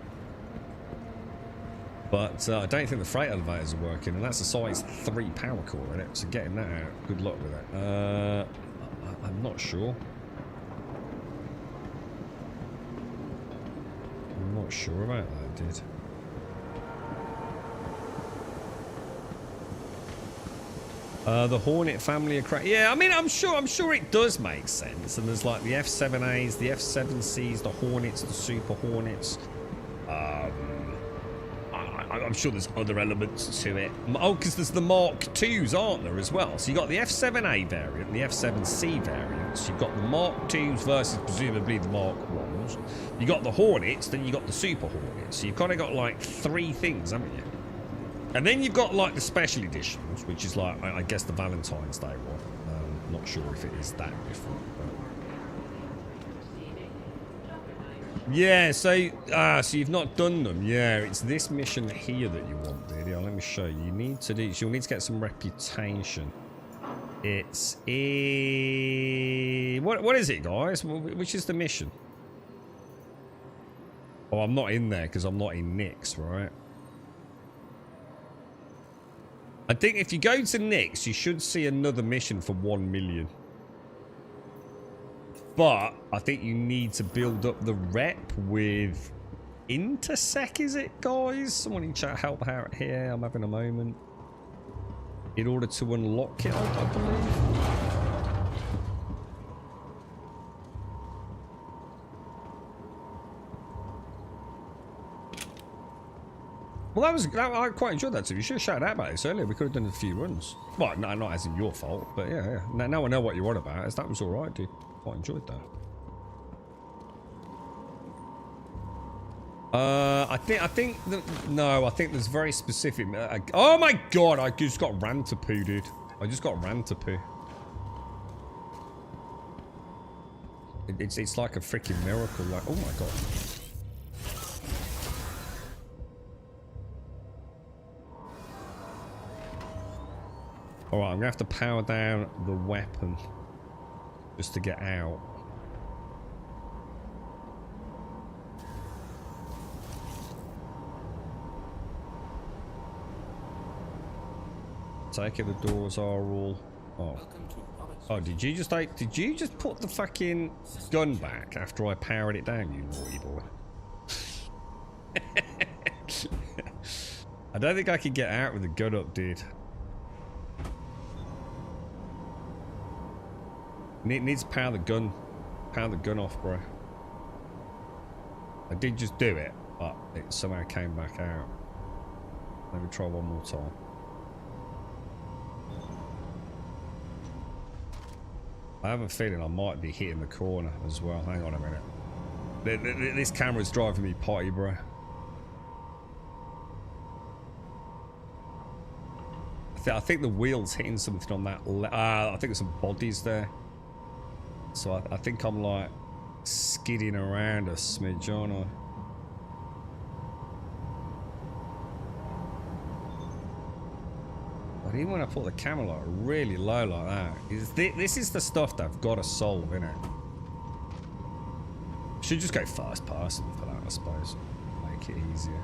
But I don't think the freight elevators are working, and that's a size 3 power core in it, so getting that out, good luck with it. I'm not sure. I'm not sure about that, dude. The Hornet family are crazy. Yeah, I mean, I'm sure it does make sense. And there's like the F7As, the F7Cs, the Hornets, the Super Hornets. I'm sure there's other elements to it. Oh, because there's the Mark IIs, aren't there, as well? So you've got the F7A variant and the F7C variants. You've got the Mark IIs versus presumably the Mark Is. You got the Hornets, then you got the Super Hornets. So you've kind of got like 3 things, haven't you? And then you've got like the special editions, which is like, I guess, the Valentine's Day one. Not sure if it is that different. But... yeah, so you've not done them. Yeah, it's this mission here that you want, dude. Yeah, let me show you. You need to do. You'll need to get some reputation. It's what is it, guys? Which is the mission? Oh, I'm not in there because I'm not in Nick's, right? I think if you go to Nick's, you should see another mission for 1 million. But I think you need to build up the rep with Intersec, is it, guys? Someone in chat help out here. I'm having a moment. In order to unlock it, I believe. Well, I quite enjoyed that too. You should have shouted out about this earlier. We could have done a few runs. Well, no, not as in your fault, but yeah. Now I know what you're on about. That was all right, dude. Quite enjoyed that. I think there's very specific. Oh my god! I just got ran to poo, dude. I just got ran to poo. It's like a freaking miracle. Like, oh my god. Alright, I'm gonna have to power down the weapon just to get out. Take it, the doors are all... Oh, did you just put the fucking gun back after I powered it down, you naughty boy? I don't think I can get out with the gun up, dude. Needs to power the gun off, bro. I did just do it, but it somehow came back out. Let me try one more time. I have a feeling I might be hitting the corner as well. Hang on a minute. This camera's driving me potty, bro. I think the wheel's hitting something on that. I think there's some bodies there. So I think I'm like skidding around a smidge, aren't I? But even when I put the camera like really low like that, this is the stuff that I've got to solve, innit? Should just go first person for that, I suppose. Make it easier.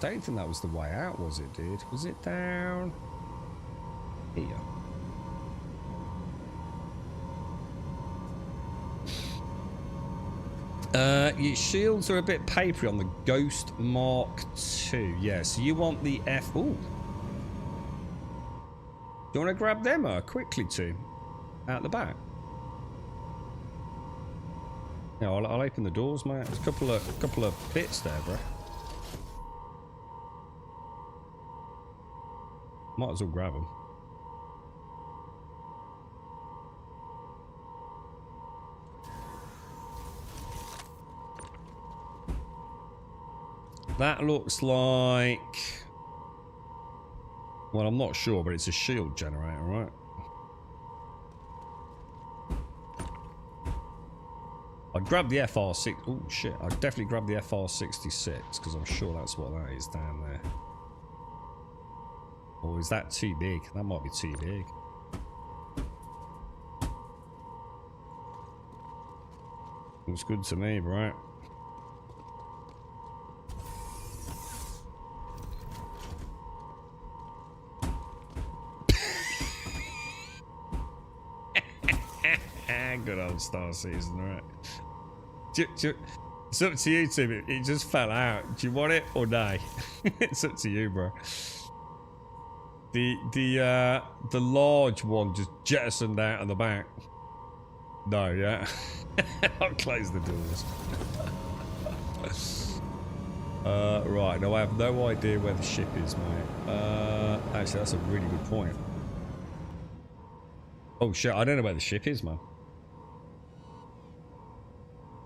Don't think that was the way out, was it, dude? Was it down here? Your shields are a bit papery on the Ghost Mark II. Yeah, so you want the F... Ooh. Do you want to grab them quickly too? Out the back? Yeah, I'll open the doors, mate. There's a couple of bits there, bro. Might as well grab them. That looks like... Well, I'm not sure, but it's a shield generator, right? I'd grab the FR6... Oh, shit. I'd definitely grab the FR66, because I'm sure that's what that is down there. Or is that too big? That might be too big. Looks good to me, right? Good old Star Citizen, right? It's up to you, Tim. It just fell out. Do you want it or no? It's up to you, bro. The large one just jettisoned out of the back. No, yeah. I'll close the doors. Right, no, I have no idea where the ship is, mate. Actually, that's a really good point. Oh shit, I don't know where the ship is, man.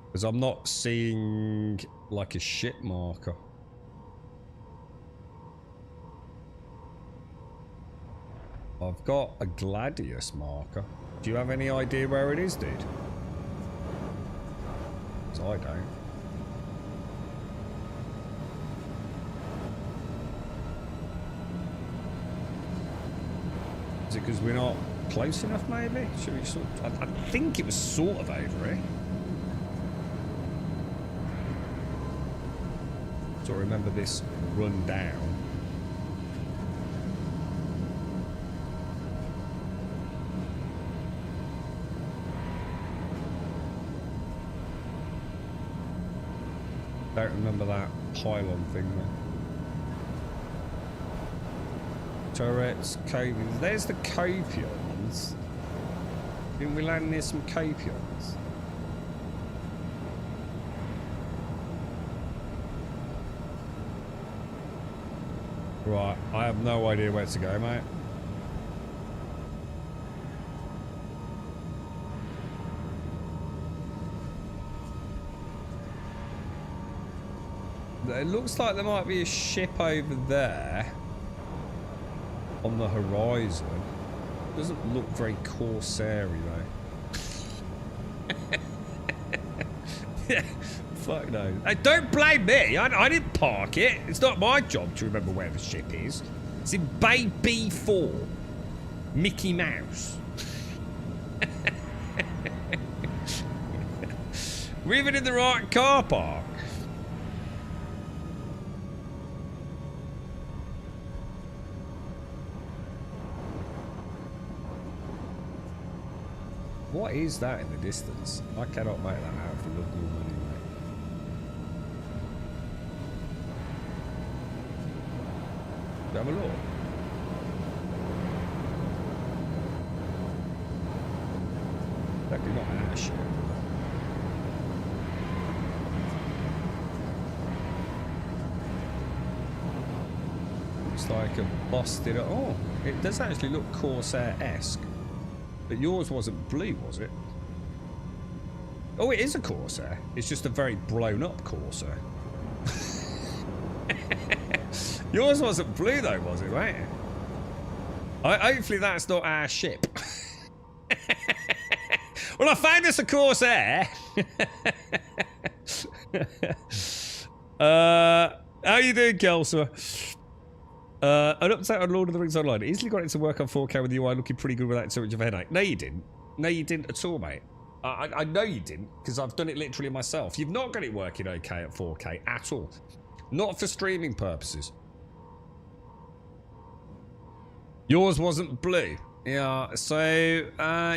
Because I'm not seeing like a ship marker. I've got a Gladius marker. Do you have any idea where it is, dude? Because I don't. Is it because we're not close enough, maybe? Should we sort of, I think it was sort of over here. So I remember this run down. Don't remember that pylon thing there. Turrets, copions. There's the copions. Didn't we land near some copions? Right, I have no idea where to go, mate. It looks like there might be a ship over there on the horizon. Doesn't look very Corsair-y though. Yeah, fuck no. Hey, don't blame me. I didn't park it. It's not my job to remember where the ship is. It's in Bay B4. Mickey Mouse. We're even in the right car park. What is that in the distance? I cannot make that out for local money, mate. Have a look. Definitely not our ship. Looks like a busted. Oh, it does actually look Corsair-esque. But yours wasn't blue, was it? Oh, it is a Corsair. It's just a very blown up Corsair. Yours wasn't blue though, was it, mate? Hopefully that's not our ship. Well, I found us a Corsair. How you doing, Kelsa? An update on Lord of the Rings Online. Easily got it to work on 4K with the UI looking pretty good without too much of a headache. No, you didn't. No, you didn't at all, mate. I know you didn't, because I've done it literally myself. You've not got it working okay at 4K at all. Not for streaming purposes. Yours wasn't blue. Yeah, so,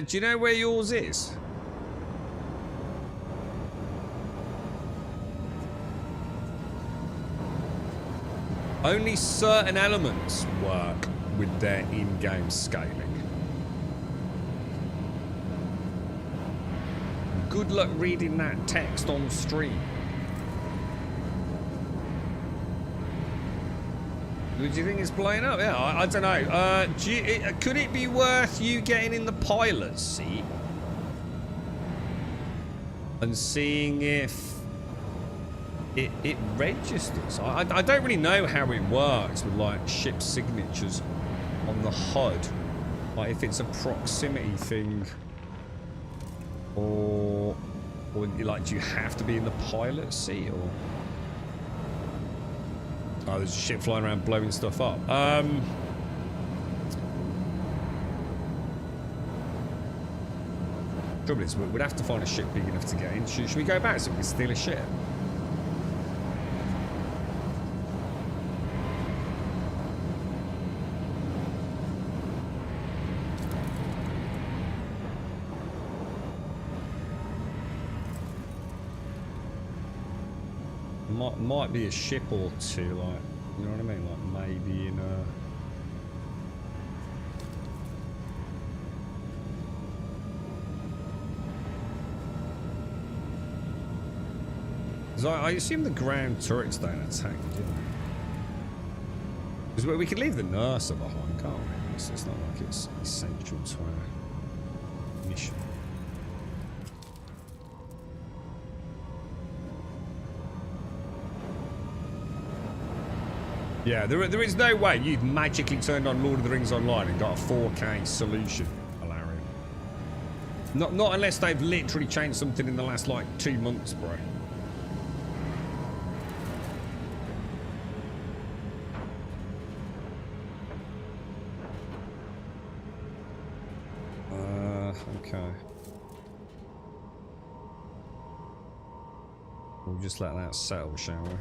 do you know where yours is? Only certain elements work with their in-game scaling. Good luck reading that text on stream. Do you think it's blowing up? Yeah, I don't know. Could it be worth you getting in the pilot's seat and seeing if it registers? I don't really know how it works with like ship signatures on the HUD. Like if it's a proximity thing or like do you have to be in the pilot's seat or... Oh, there's a ship flying around blowing stuff up. Trouble is, we'd have to find a ship big enough to get in. Should we go back so we can steal a ship? Might be a ship or two, like, you know what I mean? Like maybe in a... Because I assume the ground turrets don't attack, do they? Because we could leave the nurser behind, can't we? It's not like it's essential to our mission. Yeah, there is no way you've magically turned on Lord of the Rings Online and got a 4K solution, Alarian. Not unless they've literally changed something in the last, like, 2 months, bro. Okay. We'll just let that settle, shall we?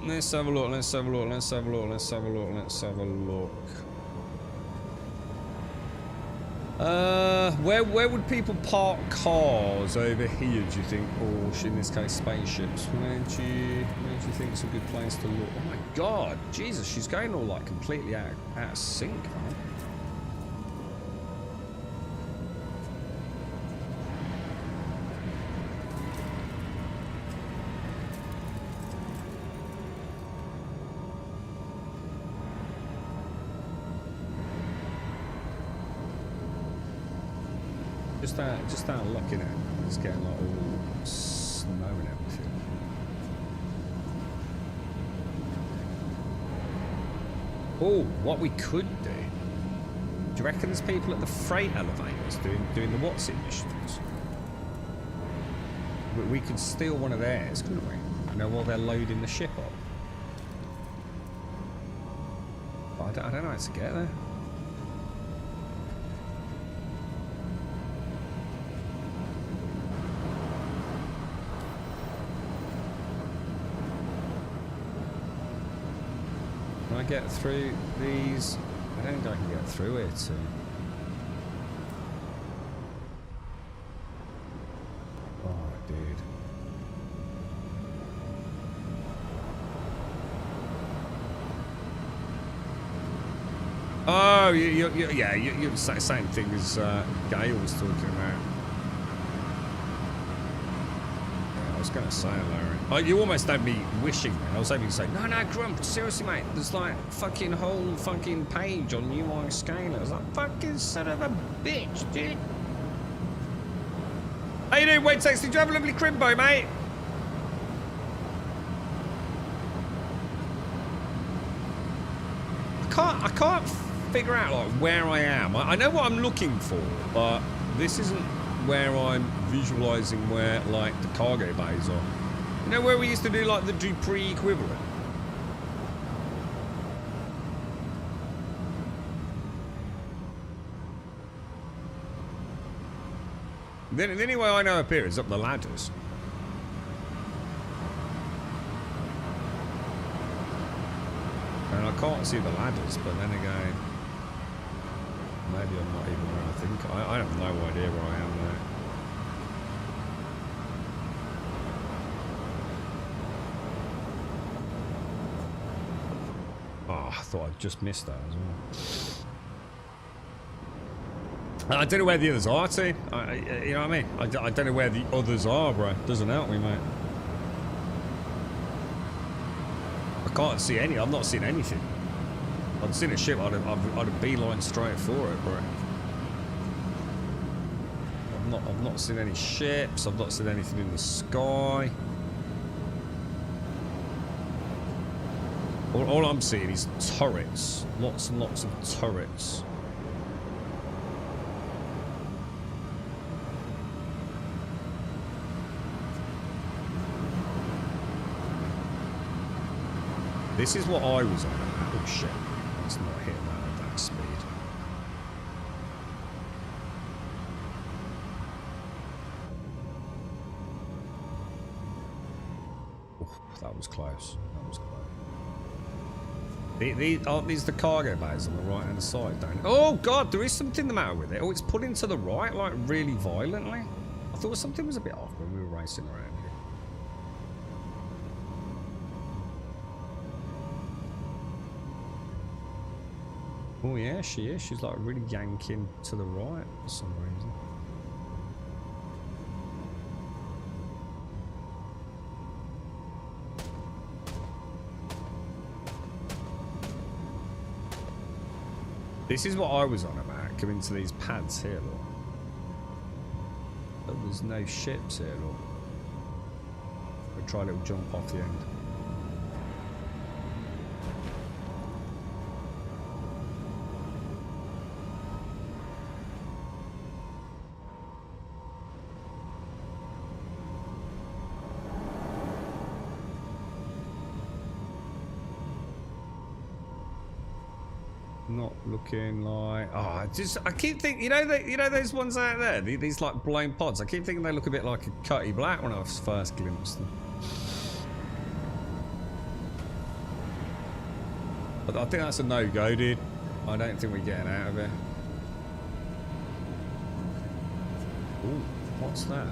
Let's have a look, let's have a look, let's have a look, let's have a look, let's have a look. Where would people park cars over here, do you think? Or in this case, spaceships? Where do you think is a good place to look? Oh my god, Jesus, she's going all like completely out of sync, man. just out looking at it. It's getting like all snow and everything. Oh, what we could do. Do you reckon there's people at the freight elevators doing the what's it missions? We could steal one of theirs, couldn't we? You know, while they're loading the ship up. But I don't know how to get there. Can I get through these? I don't think I can get through it. Oh, dude. Oh, you're the same thing as Gail was talking about. Yeah, I was going to say, Larry. Oh, you almost had me wishing, man. I was hoping to say, no, Grump, seriously, mate. There's like fucking whole fucking page on UI Scalar. I was like, fucking son of a bitch, dude. How you doing, Wade Tex? Did you have a lovely crimbo, mate? I can't figure out like where I am. I know what I'm looking for, but this isn't where I'm visualizing where like the cargo bays are. You know where we used to do like the Dupree equivalent? The only way I know up here is up the ladders. And I can't see the ladders, but then again, maybe I'm not even where I think. I have no idea where I am now. Oh, I thought I'd just missed that as well. I don't know where the others are, too. You know what I mean? I don't know where the others are, bro. Doesn't help me, mate. I can't see any. I've not seen anything. I'd seen a ship. I'd have beeline straight for it, bro. I've not seen any ships. I've not seen anything in the sky. All I'm seeing is turrets. Lots and lots of turrets. This is what I was on. Oh shit. It's not hitting that at that speed. Oh, that was close. That was close. Aren't these the cargo bays on the right hand side, don't it? Oh god, there is something the matter with it. Oh, it's pulling to the right, like really violently. I thought something was a bit off when we were racing around here. Oh yeah, she is. She's like really yanking to the right for some reason. This is what I was on about, coming to these pads here, look. But there's no ships here, look. I'll try a little jump off the end. Not looking like I keep thinking, you know those ones out there, these like blown pods. I keep thinking they look a bit like a Cutty Black when I first glimpsed them. But I think that's a no-go, dude. I don't think we're getting out of here. Ooh, what's that?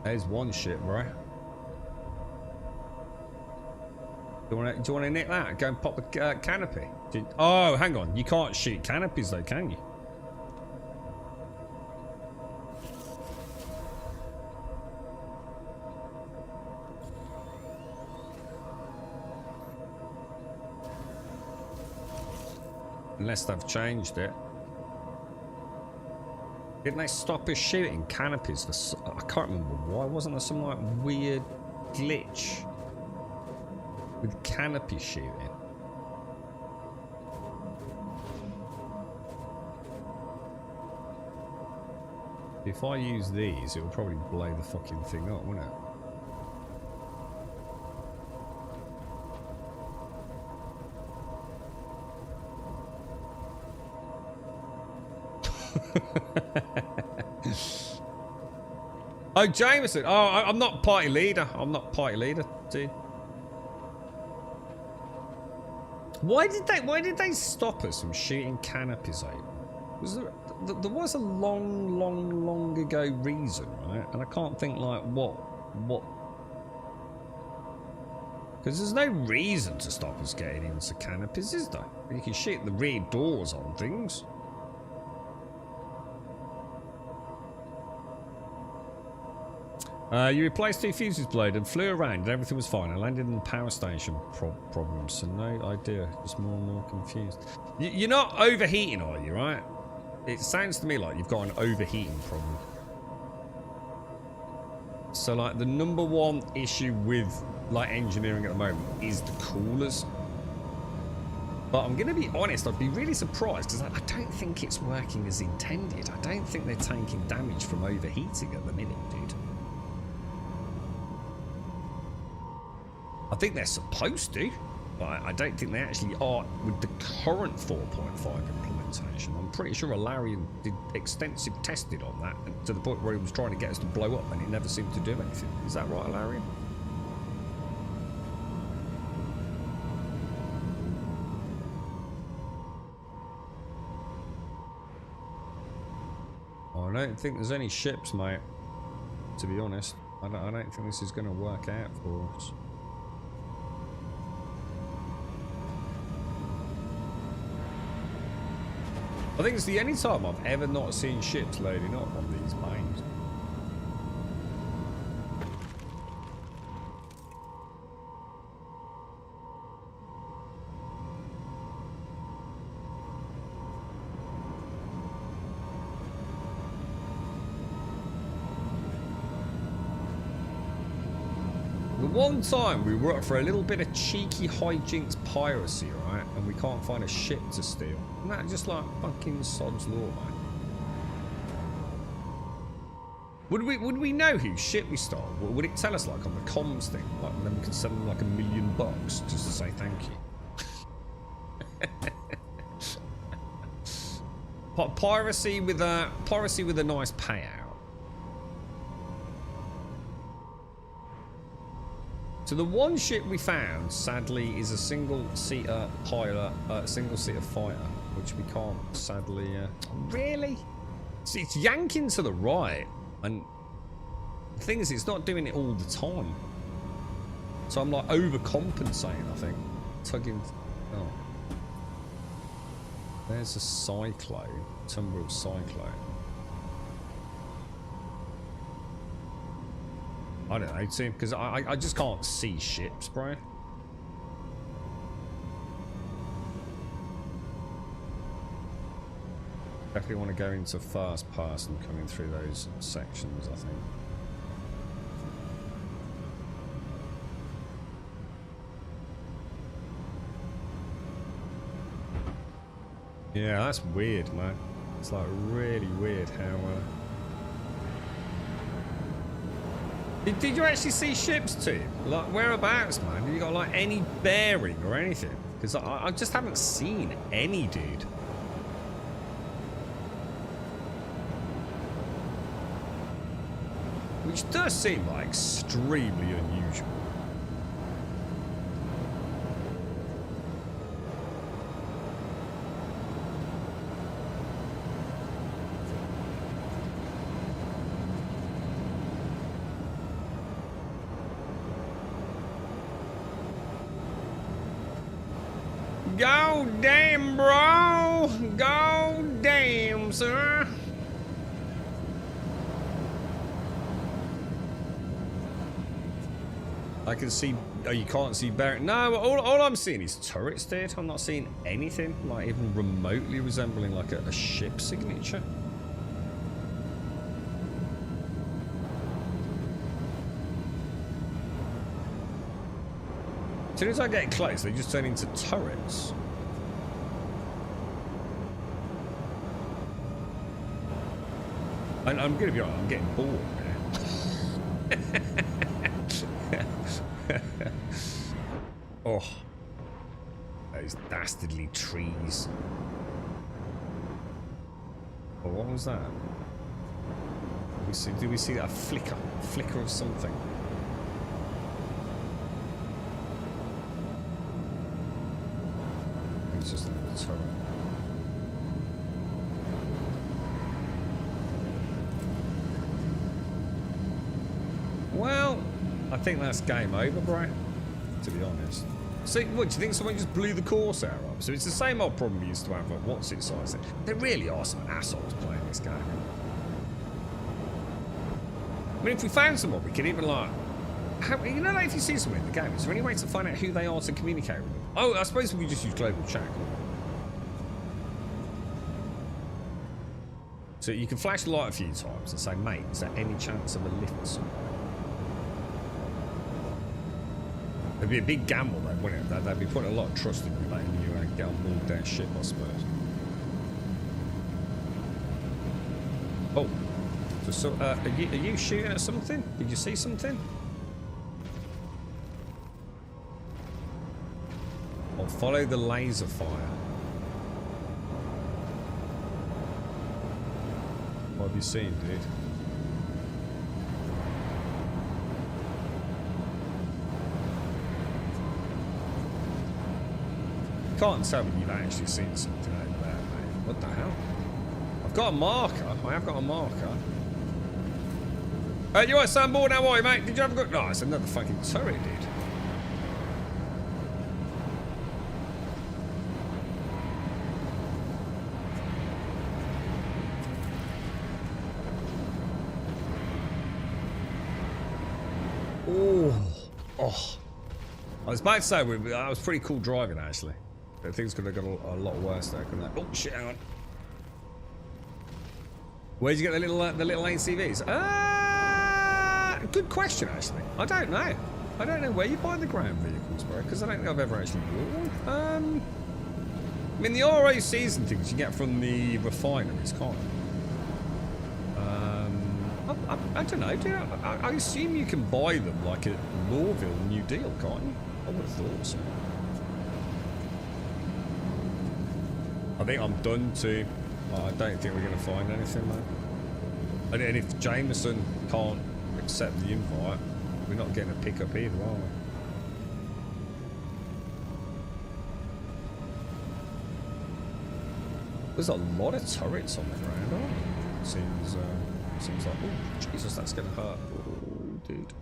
There's one ship, right? Do you want to nick that? Go and pop the canopy. Oh, hang on. You can't shoot canopies though, can you? Unless they've changed it. Didn't they stop us shooting canopies for... I can't remember why. Wasn't there some like weird glitch with canopy shooting? If I use these, it will probably blow the fucking thing up, wouldn't it? Oh, Jameson. Oh, I'm not party leader. I'm not party leader, dude. Why did they stop us from shooting canopies open? Was there was a long ago reason, right? And I can't think like what. Because there's no reason to stop us getting into canopies, is there? You can shoot the rear doors on things. You replaced 2 fuses blade and flew around and everything was fine. I landed in the power station problems, so no idea. Just more and more confused. You're not overheating, are you, right? It sounds to me like you've got an overheating problem. So, like, the #1 issue with, like, engineering at the moment is the coolers. But I'm going to be honest, I'd be really surprised because I don't think it's working as intended. I don't think they're taking damage from overheating at the minute, dude. I think they're supposed to, but I don't think they actually are with the current 4.5 implementation. I'm pretty sure Alarian did extensive testing on that and to the point where he was trying to get us to blow up and it never seemed to do anything. Is that right, Alarian? I don't think there's any ships, mate, to be honest. I don't think this is going to work out for us. I think it's the only time I've ever not seen ships loading up on these mains. The one time we were up for a little bit of cheeky hijinks piracy, right? And we can't find a ship to steal. Isn't that just like fucking sod's law, man? Would we know whose ship we stole? Would it tell us like on the comms thing? Like, and then we could send them like $1 million just to say thank you. Piracy with a nice payout. So the one ship we found, sadly, is a single-seater pilot, single-seater fighter, which we can't, sadly, really? See, it's yanking to the right, and the thing is, it's not doing it all the time. So I'm like overcompensating, I think. Tugging, oh. There's a cyclone, Tumbril cyclone. I don't know, too, because I just can't see ships, bro. Definitely want to go into first person coming through those sections, I think. Yeah, that's weird, man. It's like really weird how... Did you actually see ships too? Like, whereabouts, man? Have you got like any bearing or anything? Because I just haven't seen any, dude. Which does seem like extremely unusual. Go damn, bro. Go damn, sir. I can see... Oh, you can't see bearing... No, all I'm seeing is turrets, dude. I'm not seeing anything, like, even remotely resembling, like, a ship signature. As soon as I get close, they just turn into turrets. And I'm gonna be honest, I'm getting bored now. Oh, those dastardly trees. Oh, what was that? Did we see that flicker of something? It's just a little turret. Well, I think that's game over, bro. To be honest. So, what do you think? Someone just blew the Corsair up? So it's the same old problem we used to have. Like, what's its size? There really are some assholes playing this game. I mean, if we found someone, we could even like, you know, like if you see someone in the game, is there any way to find out who they are to communicate with them? Oh, I suppose we could just use global chat. So you can flash the light a few times and say, mate, is there any chance of a lift somewhere? It'd be a big gamble though, wouldn't it? They'd be putting a lot of trust in you, letting you get on board their ship, I suppose. Oh, so, are you shooting at something? Did you see something? I'll follow the laser fire. What have you seen, dude? Can't tell me you've actually seen something over there, mate. What the hell? I've got a marker. I have got a marker. You want to stay on board now, are you, mate? Did you have a good... No, it's another fucking turret, dude. Oh. I was about to say, that was pretty cool driving, actually. But things could have gone a lot worse there, couldn't they? Oh, shit, hang on. Where'd you get the little ACVs? Good question, actually. I don't know. I don't know where you buy the ground vehicles, bro, because I don't think I've ever actually bought one. I mean, the ROCs and things you get from the refineries, can't you? I don't know, dude. I assume you can buy them like at Lawville, New Deal, can't you? I would have thought so. I think I'm done too. I don't think we're going to find anything, man. And if Jameson can't accept the invite, we're not getting a pickup either, are we? There's a lot of turrets on the ground, aren't there? Seems like, oh, Jesus, that's going to hurt. Oh, dude.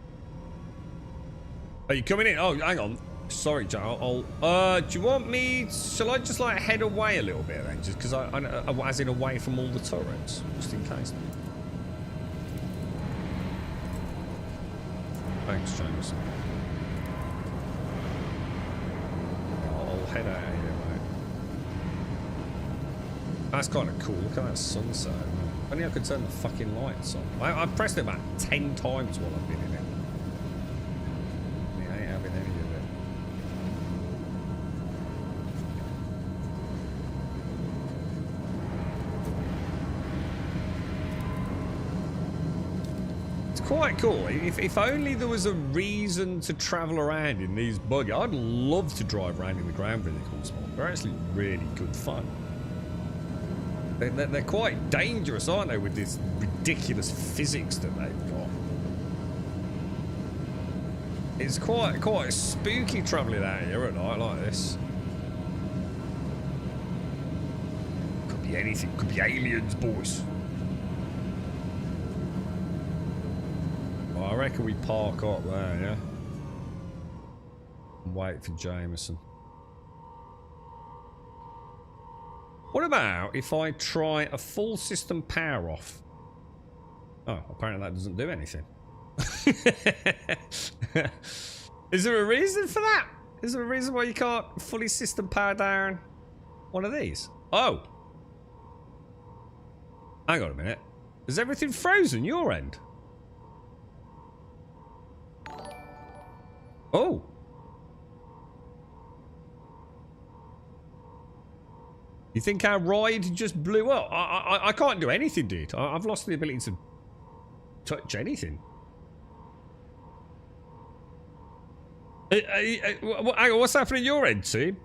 Are you coming in? Oh, hang on. Sorry, Joe. Do you want me... Shall I just, like, head away a little bit, then? Just because as in away from all the turrets, just in case. Thanks, Jameson. I'll head out of here, mate. That's kind of cool. Look at that sunset. If only I could turn the fucking lights on. I've pressed it about 10 times while I've been in it. I ain't having any of it. It's quite cool. If only there was a reason to travel around in these buggy. I'd love to drive around in the ground vehicles. They're actually really good fun. They're quite dangerous, aren't they, with this ridiculous physics that they've got. It's quite spooky travelling out here at night like this. Could be anything. Could be aliens, boys. Well, I reckon we park up there, yeah? And wait for Jameson. What about if I try a full system power off? Oh, apparently that doesn't do anything. Is there a reason for that? Is there a reason why you can't fully system power down one of these? Oh. Hang on a minute. Is everything frozen your end? Oh. You think our ride just blew up? I can't do anything, dude. I've lost the ability to touch anything. What's happening at your end, team?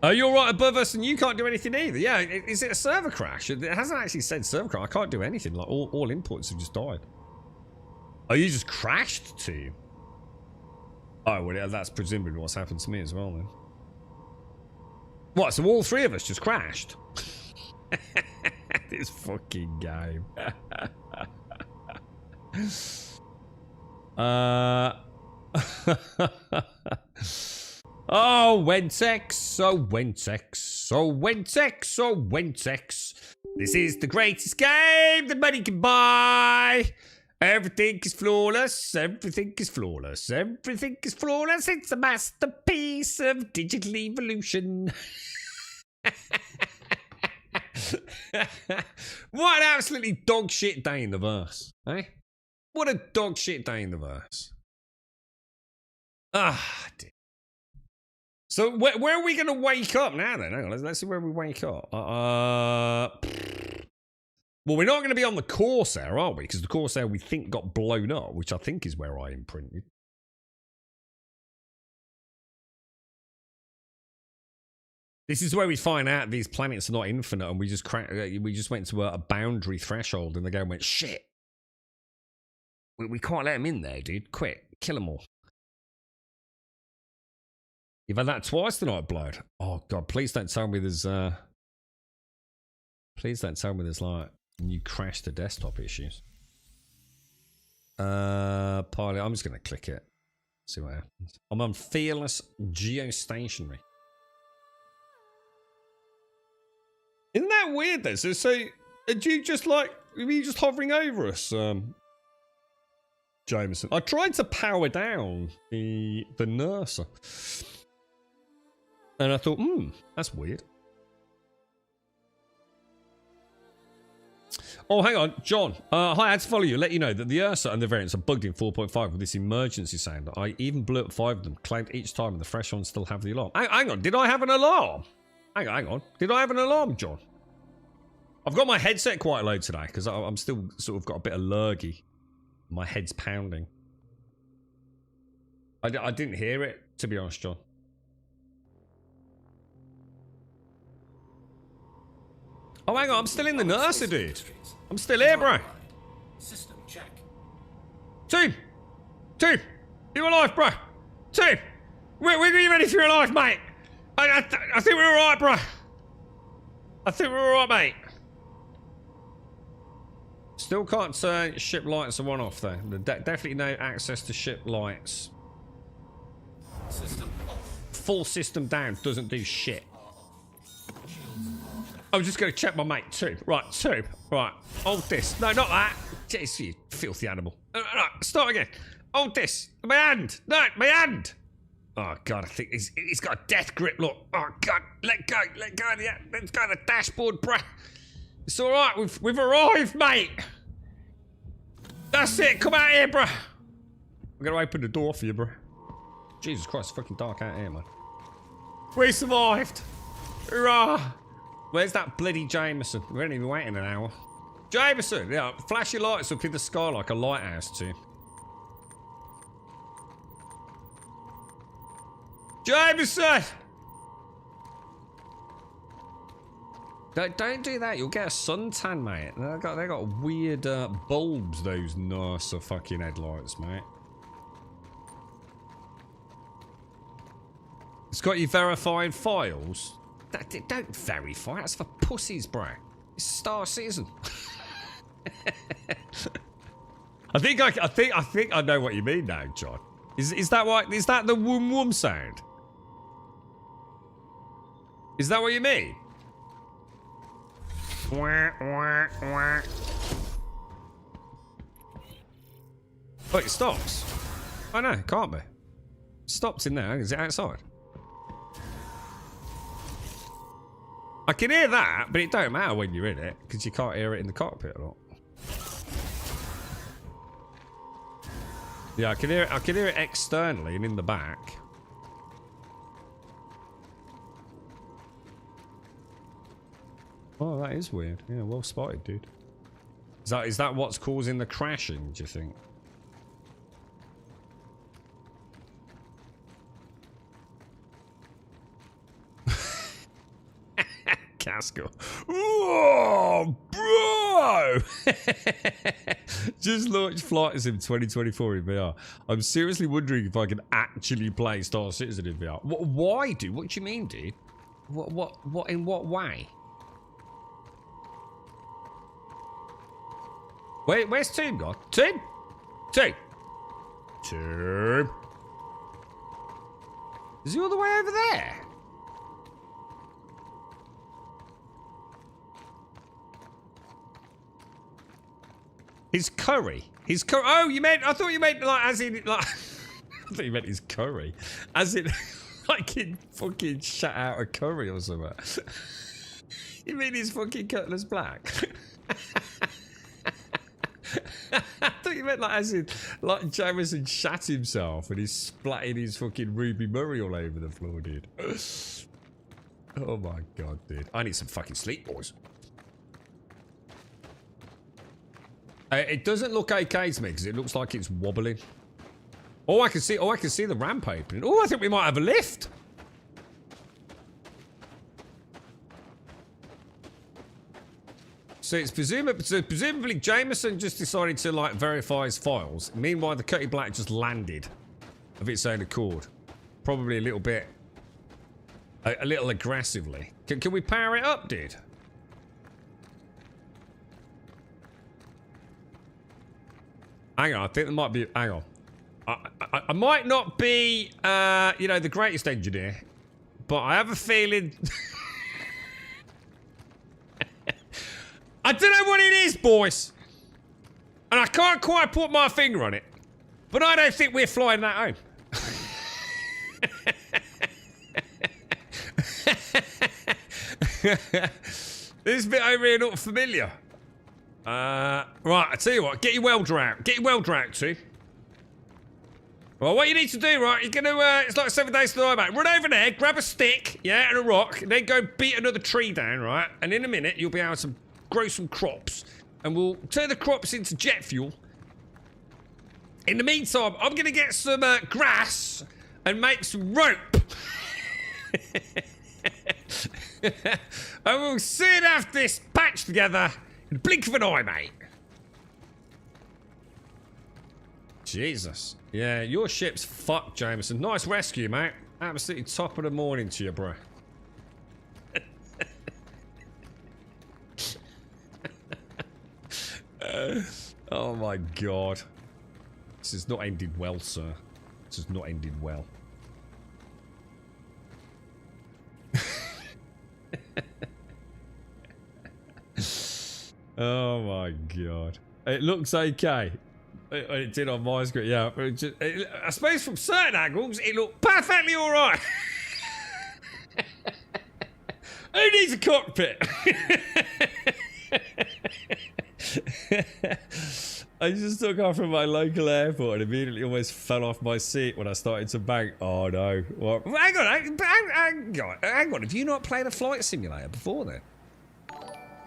Oh, you're right above us and you can't do anything either. Yeah, is it a server crash? It hasn't actually said server crash. I can't do anything. Like, all inputs have just died. Oh, you just crashed, team? Oh, well, that's presumably what's happened to me as well, then. What, so all three of us just crashed? This fucking game. Oh, Wentex, oh, Wentex, oh, Wentex, oh, Wentex. This is the greatest game that money can buy. Everything is flawless, everything is flawless, everything is flawless. It's a masterpiece of digital evolution. What an absolutely dog shit day in the verse, eh? What a dog shit day in the verse. Ah, dear. So where are we going to wake up now then? Hang on, let's see where we wake up. Well, we're not going to be on the Corsair, are we? Because the Corsair we think got blown up, which I think is where I imprinted. This is where we find out these planets are not infinite, and we just went to a boundary threshold, and the game went, shit. We can't let them in there, dude. Quick, kill them all. You've had that twice tonight, Blood. Oh god, please don't tell me there's please don't tell me there's like you crashed the desktop issues. Pilot, I'm just gonna click it. See what happens. I'm on Fearless Geostationary. Isn't that weird though? So do you just like were you just hovering over us, Jameson? I tried to power down the nurser. And I thought, that's weird. Oh, hang on, John. Hi, I had to follow you. Let you know that the Ursa and the variants are bugged in 4.5 with this emergency sound. I even blew up 5 of them, claimed each time, and the fresh ones still have the alarm. Hang on, did I have an alarm? Hang on. Did I have an alarm, John? I've got my headset quite low today because I'm still sort of got a bit of lurgy. My head's pounding. I didn't hear it, to be honest, John. Oh, hang on, I'm still in the nursery, dude. I'm still here, bro. System check. Team, you alive, bro? Team, we're getting ready for your life, mate. I think we're all right, bro. I think we're all right, mate. Still can't turn ship lights on off, though. Definitely no access to ship lights. System off. Full system down doesn't do shit. I'm just going to check my mate, Tube. Right, Tube. Right, hold this. No, not that. Jeez, you filthy animal. Right, start again. Hold this. My hand. No, my hand. Oh, God, I think he's got a death grip, look. Oh, God, let go. Let go of the dashboard, bruh. It's all right. We've arrived, mate. That's it. Come out here, bruh. I'm going to open the door for you, bruh. Jesus Christ, it's fucking dark out here, man. We survived. Hurrah. Where's that bloody Jameson? We haven't even waiting an hour. Jameson, yeah, flash your lights up in the sky like a lighthouse, too. Jameson! Don't do that. You'll get a suntan, mate. They got weird bulbs. Those NASA fucking headlights, mate. It's got you verified files. Don't verify. That's for pussies, bro. It's Star Citizen. I think I know what you mean now, John. Is that what? Is that the wum wum sound? Is that what you mean? Oh, it stops. Oh no, it can't be. Stopped in there. Is it outside? I can hear that, but it don't matter when you're in it because you can't hear it in the cockpit a lot. Yeah, I can hear it externally and in the back. Oh, that is weird. Yeah, well spotted, dude. Is that what's causing the crashing, do you think? Casco. Oh, bro! Just launched Flight Sim 2024 in VR. I'm seriously wondering if I can actually play Star Citizen in VR. Why, dude? What do you mean, dude? What? In what way? Wait, where's Toon gone? Toon? Is he all the way over there? His curry. Oh, you meant? I thought you meant like as in like. I thought you meant his curry, as in like he fucking shut out a curry or something. You mean his fucking Cutlass Black? I thought you meant like as in like Jameson shat himself and he's splatting his fucking Ruby Murray all over the floor, dude. Oh my god, dude. I need some fucking sleep, boys. It doesn't look okay to me because it looks like it's wobbling. Oh, I can see the ramp opening. Oh, I think we might have a lift. So it's presumably Jameson just decided to like verify his files. Meanwhile, the Cutty Black just landed of its own accord. Probably a little bit, a little aggressively. Can we power it up, dude? Hang on, I think there might be. Hang on, I might not be, you know, the greatest engineer, but I have a feeling. I don't know what it is, boys, and I can't quite put my finger on it, but I don't think we're flying that home. This bit over here not familiar. Right, I tell you what, get your welder out. Get your welder out, too. Well, what you need to do, right, you're gonna, it's like 7 days to die, mate. Run over there, grab a stick, yeah, and a rock, and then go beat another tree down, right? And in a minute, you'll be able to grow some crops. And we'll turn the crops into jet fuel. In the meantime, I'm gonna get some grass and make some rope. And we'll soon have this patch together. Blink of an eye, mate. Jesus. Yeah, your ship's fucked, Jameson. Nice rescue, mate. Absolutely top of the morning to you, bro. Oh my god. This has not ended well, sir. This has not ended well. Oh my god. It looks okay. It did on my screen, yeah. I suppose from certain angles, it looked perfectly alright. Who needs a cockpit? I just took off from my local airport and immediately almost fell off my seat when I started to bank. Oh no. What? Hang on. Have you not played a flight simulator before then?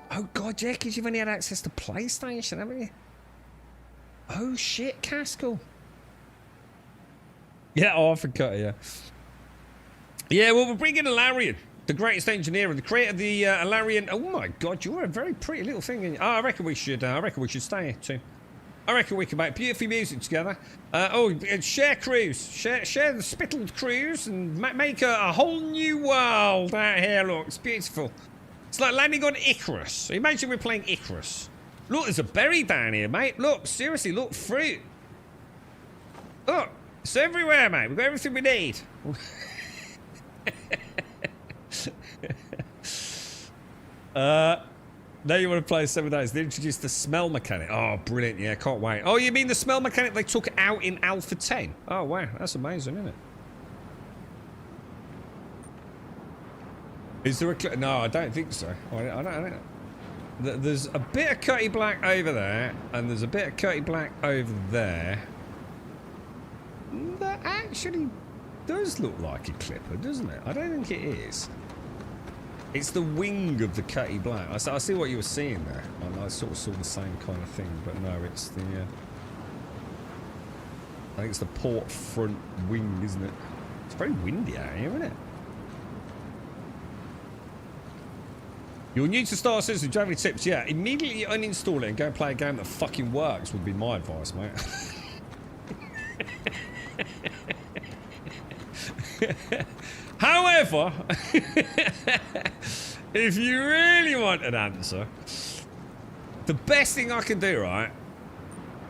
Oh god, yeah, because you've only had access to PlayStation, haven't you? Oh shit, Caskell. Yeah, oh, I forgot, yeah. Yeah, well, we're bringing Alarian, the greatest engineer and the creator of the Alarian. Oh my god, you're a very pretty little thing. Oh, I reckon we should stay here too. I reckon we can make beautiful music together. Share crews, share the spittled crews, and make a whole new world out here. Look, it's beautiful. It's like landing on Icarus. Imagine we're playing Icarus. Look, there's a berry down here, mate. Look, seriously, look, fruit. Look, it's everywhere, mate. We've got everything we need. Now you want to play 7 days. They introduced the smell mechanic. Oh, brilliant. Yeah, can't wait. Oh, you mean the smell mechanic they took out in Alpha 10? Oh, wow. That's amazing, isn't it? Is there a... No, I don't think so. I don't. There's a bit of Cutty Black over there, and there's a bit of Cutty Black over there. That actually does look like a clipper, doesn't it? I don't think it is. It's the wing of the Cutty Black. I see what you were seeing there. I sort of saw the same kind of thing, but no, it's the... I think it's the port front wing, isn't it? It's very windy out here, isn't it? You're new to Star Citizen, do you have any tips? Yeah, immediately uninstall it and go play a game that fucking works would be my advice, mate. However, if you really want an answer, the best thing I can do, right,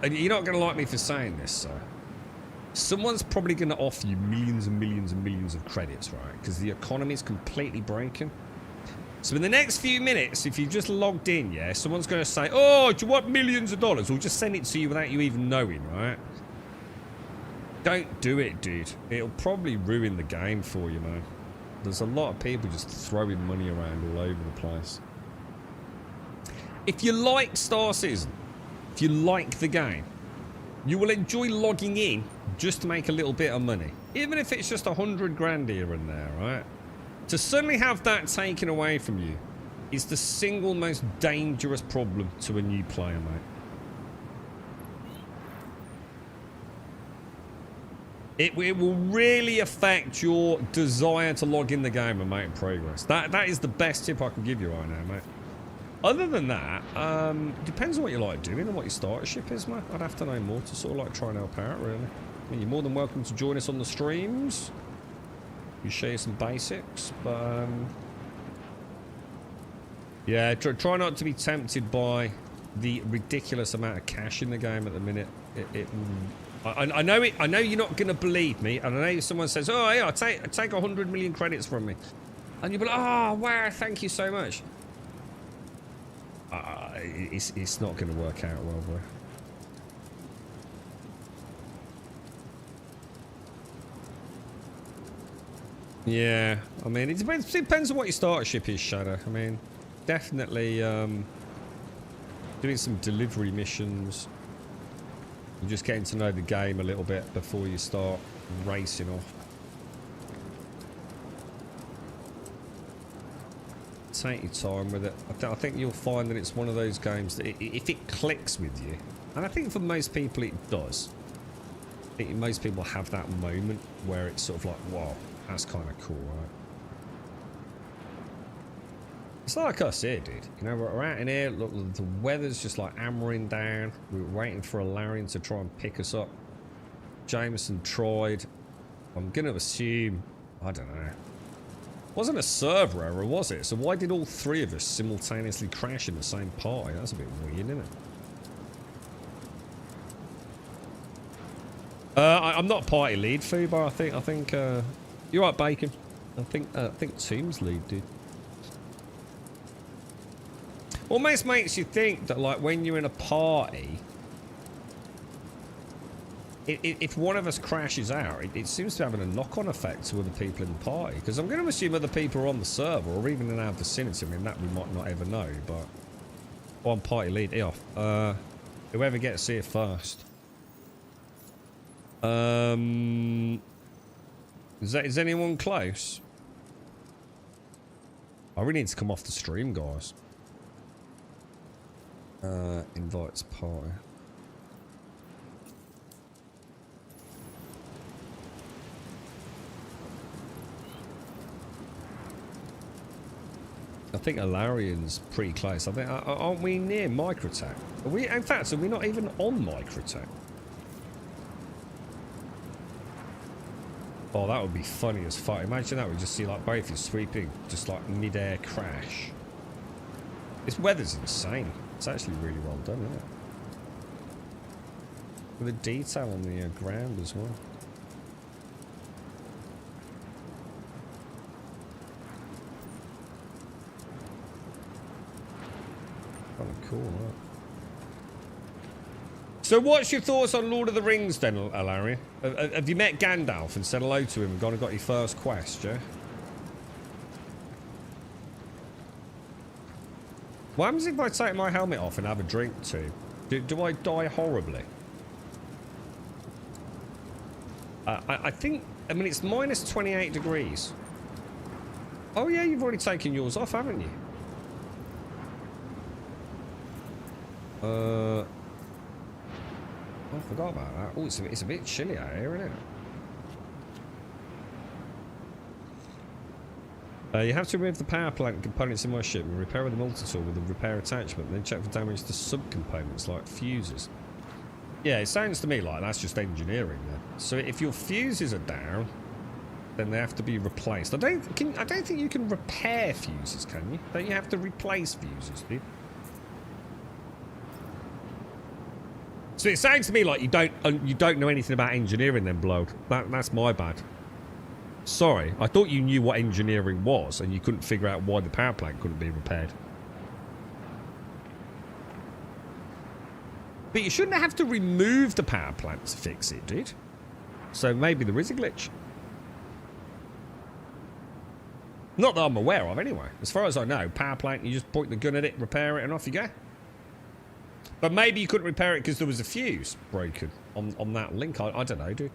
and you're not going to like me for saying this, so someone's probably going to offer you millions and millions and millions of credits, right, because the economy is completely broken. So in the next few minutes, if you just logged in, yeah, someone's going to say, oh, do you want millions of dollars? Or just send it to you without you even knowing, right? Don't do it, dude. It'll probably ruin the game for you, man. There's a lot of people just throwing money around all over the place. If you like Star Citizen, if you like the game, you will enjoy logging in just to make a little bit of money. Even if it's just 100 grand here and there, right? To suddenly have that taken away from you is the single most dangerous problem to a new player, mate. It will really affect your desire to log in the game and make progress. That is the best tip I can give you right now, mate. Other than that, depends on what you like doing and what your starter ship is, mate. I'd have to know more to sort of like try and help out, really. I mean, you're more than welcome to join us on the streams. We show you some basics, but yeah, try not to be tempted by the ridiculous amount of cash in the game at the minute. I know it. I know you're not going to believe me, and I know if someone says, "Oh, yeah, take 100 million credits from me," and you'll be like, "Oh, wow, thank you so much." It's not going to work out well, bro. Yeah, I mean, it depends on what your starter ship is, Shadow. I mean, definitely doing some delivery missions. You're just getting to know the game a little bit before you start racing off. Take your time with it. I think you'll find that it's one of those games that if it clicks with you, and I think for most people it does. I think most people have that moment where it's sort of like, wow, that's kind of cool, right? It's like us here, dude. You know, we're out in here. Look, the weather's just like hammering down. We were waiting for a Larian to try and pick us up. Jameson tried. I'm going to assume, I don't know. Wasn't a server error, was it? So why did all three of us simultaneously crash in the same party? That's a bit weird, isn't it? I'm not party lead, Fubar. I think you're right, Bacon. I think Team's lead, dude. Almost makes you think that, like, when you're in a party, if one of us crashes out, it seems to have a knock-on effect to other people in the party. Because I'm going to assume other people are on the server or even in our vicinity. I mean, that we might not ever know, but one party lead. Off. Whoever gets here first. Is anyone close? I really need to come off the stream, guys. Invites party. I think Alarian's pretty close. I think, aren't we near Microtech? Are we? In fact, are we not even on Microtech? Oh, that would be funny as fuck. Imagine that. We just see like both of you sweeping, just like mid-air crash. This weather's insane. It's actually really well done, isn't it? With the detail on the ground as well. Kind of cool, right? So what's your thoughts on Lord of the Rings then, Larry? Have you met Gandalf and said hello to him and gone and got your first quest, yeah? What happens if I take my helmet off and have a drink too? Do I die horribly? I think, I mean, it's minus 28 degrees. Oh yeah, you've already taken yours off, haven't you? Oh, I forgot about that. Oh, it's a bit chilly out here, isn't it? You have to remove the power plant components in my ship and repair with the multi-tool with the repair attachment, then check for damage to subcomponents like fuses. Yeah, it sounds to me like that's just engineering then. So if your fuses are down, then they have to be replaced. I don't think you can repair fuses, can you? Don't you have to replace fuses, dude? So it sounds to me like you don't know anything about engineering then, bloke. That's my bad. Sorry, I thought you knew what engineering was and you couldn't figure out why the power plant couldn't be repaired. But you shouldn't have to remove the power plant to fix it, dude. So maybe there is a glitch. Not that I'm aware of, anyway. As far as I know, power plant, you just point the gun at it, repair it, and off you go. But maybe you couldn't repair it because there was a fuse broken on that link. I don't know, dude.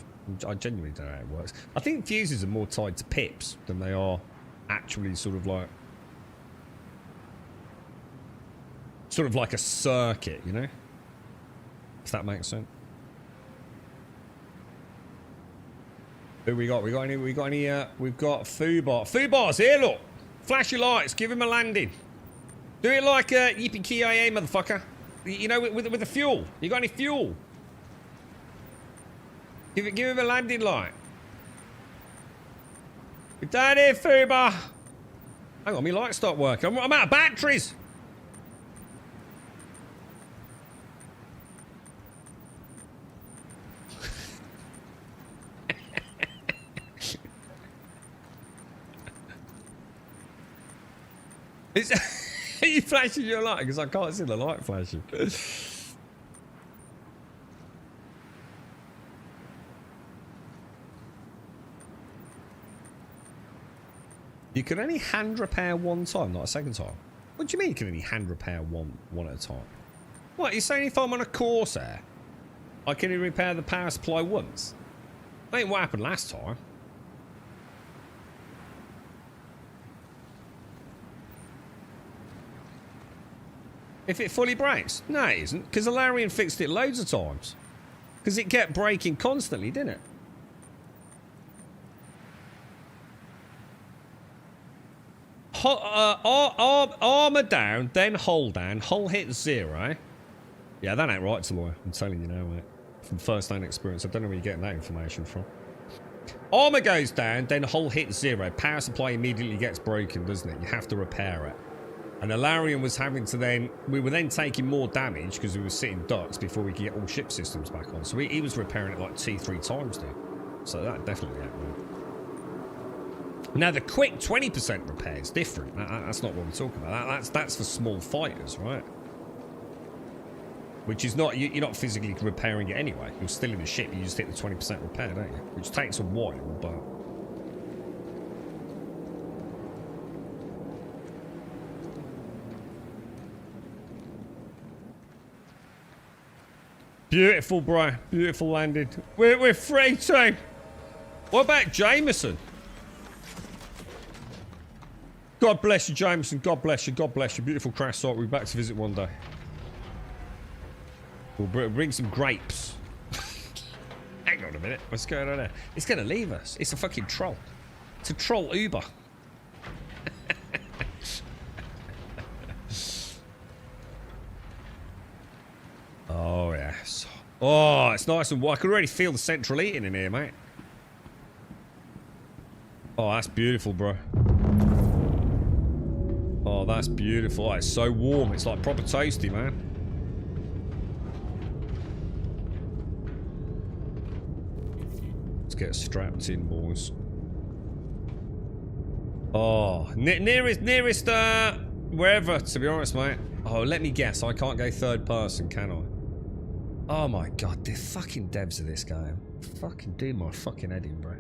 I genuinely don't know how it works. I think fuses are more tied to pips than they are actually sort of like a circuit, you know? If that makes sense. Who we got? We got any? We've got Fubar. Fubar's here, look. Flash your lights. Give him a landing. Do it like yippee-ki-yay, motherfucker. You know, with the fuel. You got any fuel? Give him a landing light. We're down here, Fubar. Hang on, my lights stopped working. I'm out of batteries. Are you flashing your light? Because I can't see the light flashing. You can only hand repair one time, not a second time. What do you mean you can only hand repair one at a time? What, you're saying if I'm on a Corsair, I can only repair the power supply once? That ain't what happened last time. If it fully breaks? No, it isn't, because Alarian fixed it loads of times. Because it kept breaking constantly, didn't it? Armor down, then hull down. Hull hit 0. Yeah, that ain't right, Taloy. I'm telling you now, mate. From first-hand experience. I don't know where you're getting that information from. Armor goes down, then hull hits 0. Power supply immediately gets broken, doesn't it? You have to repair it. And Alarian was having to then... We were then taking more damage because we were sitting ducks before we could get all ship systems back on. So he was repairing it like 2-3 times, dude. So that definitely happened. Now, the quick 20% repair is different. That's not what we're talking about. That's for small fighters, right? Which is not... You're not physically repairing it anyway. You're still in the ship. You just hit the 20% repair, don't you? Which takes a while, but... Beautiful, bro. Beautiful landing. We're free too. What about Jameson? God bless you, Jameson. God bless you. God bless you. Beautiful crash site. We'll be back to visit one day. We'll bring some grapes. Hang on a minute. What's going on there? It's going to leave us. It's a fucking troll. It's a troll Uber. Oh, yes. Oh, it's nice and warm. I can already feel the central heating in here, mate. Oh, that's beautiful, bro. Oh, that's beautiful. Oh, it's so warm. It's like proper toasty, man. Let's get strapped in, boys. Oh, nearest, wherever, to be honest, mate. Oh, Oh, let me guess. I can't go third person, can I? Oh my god, the fucking devs of this game. Fucking do my fucking head in, bro.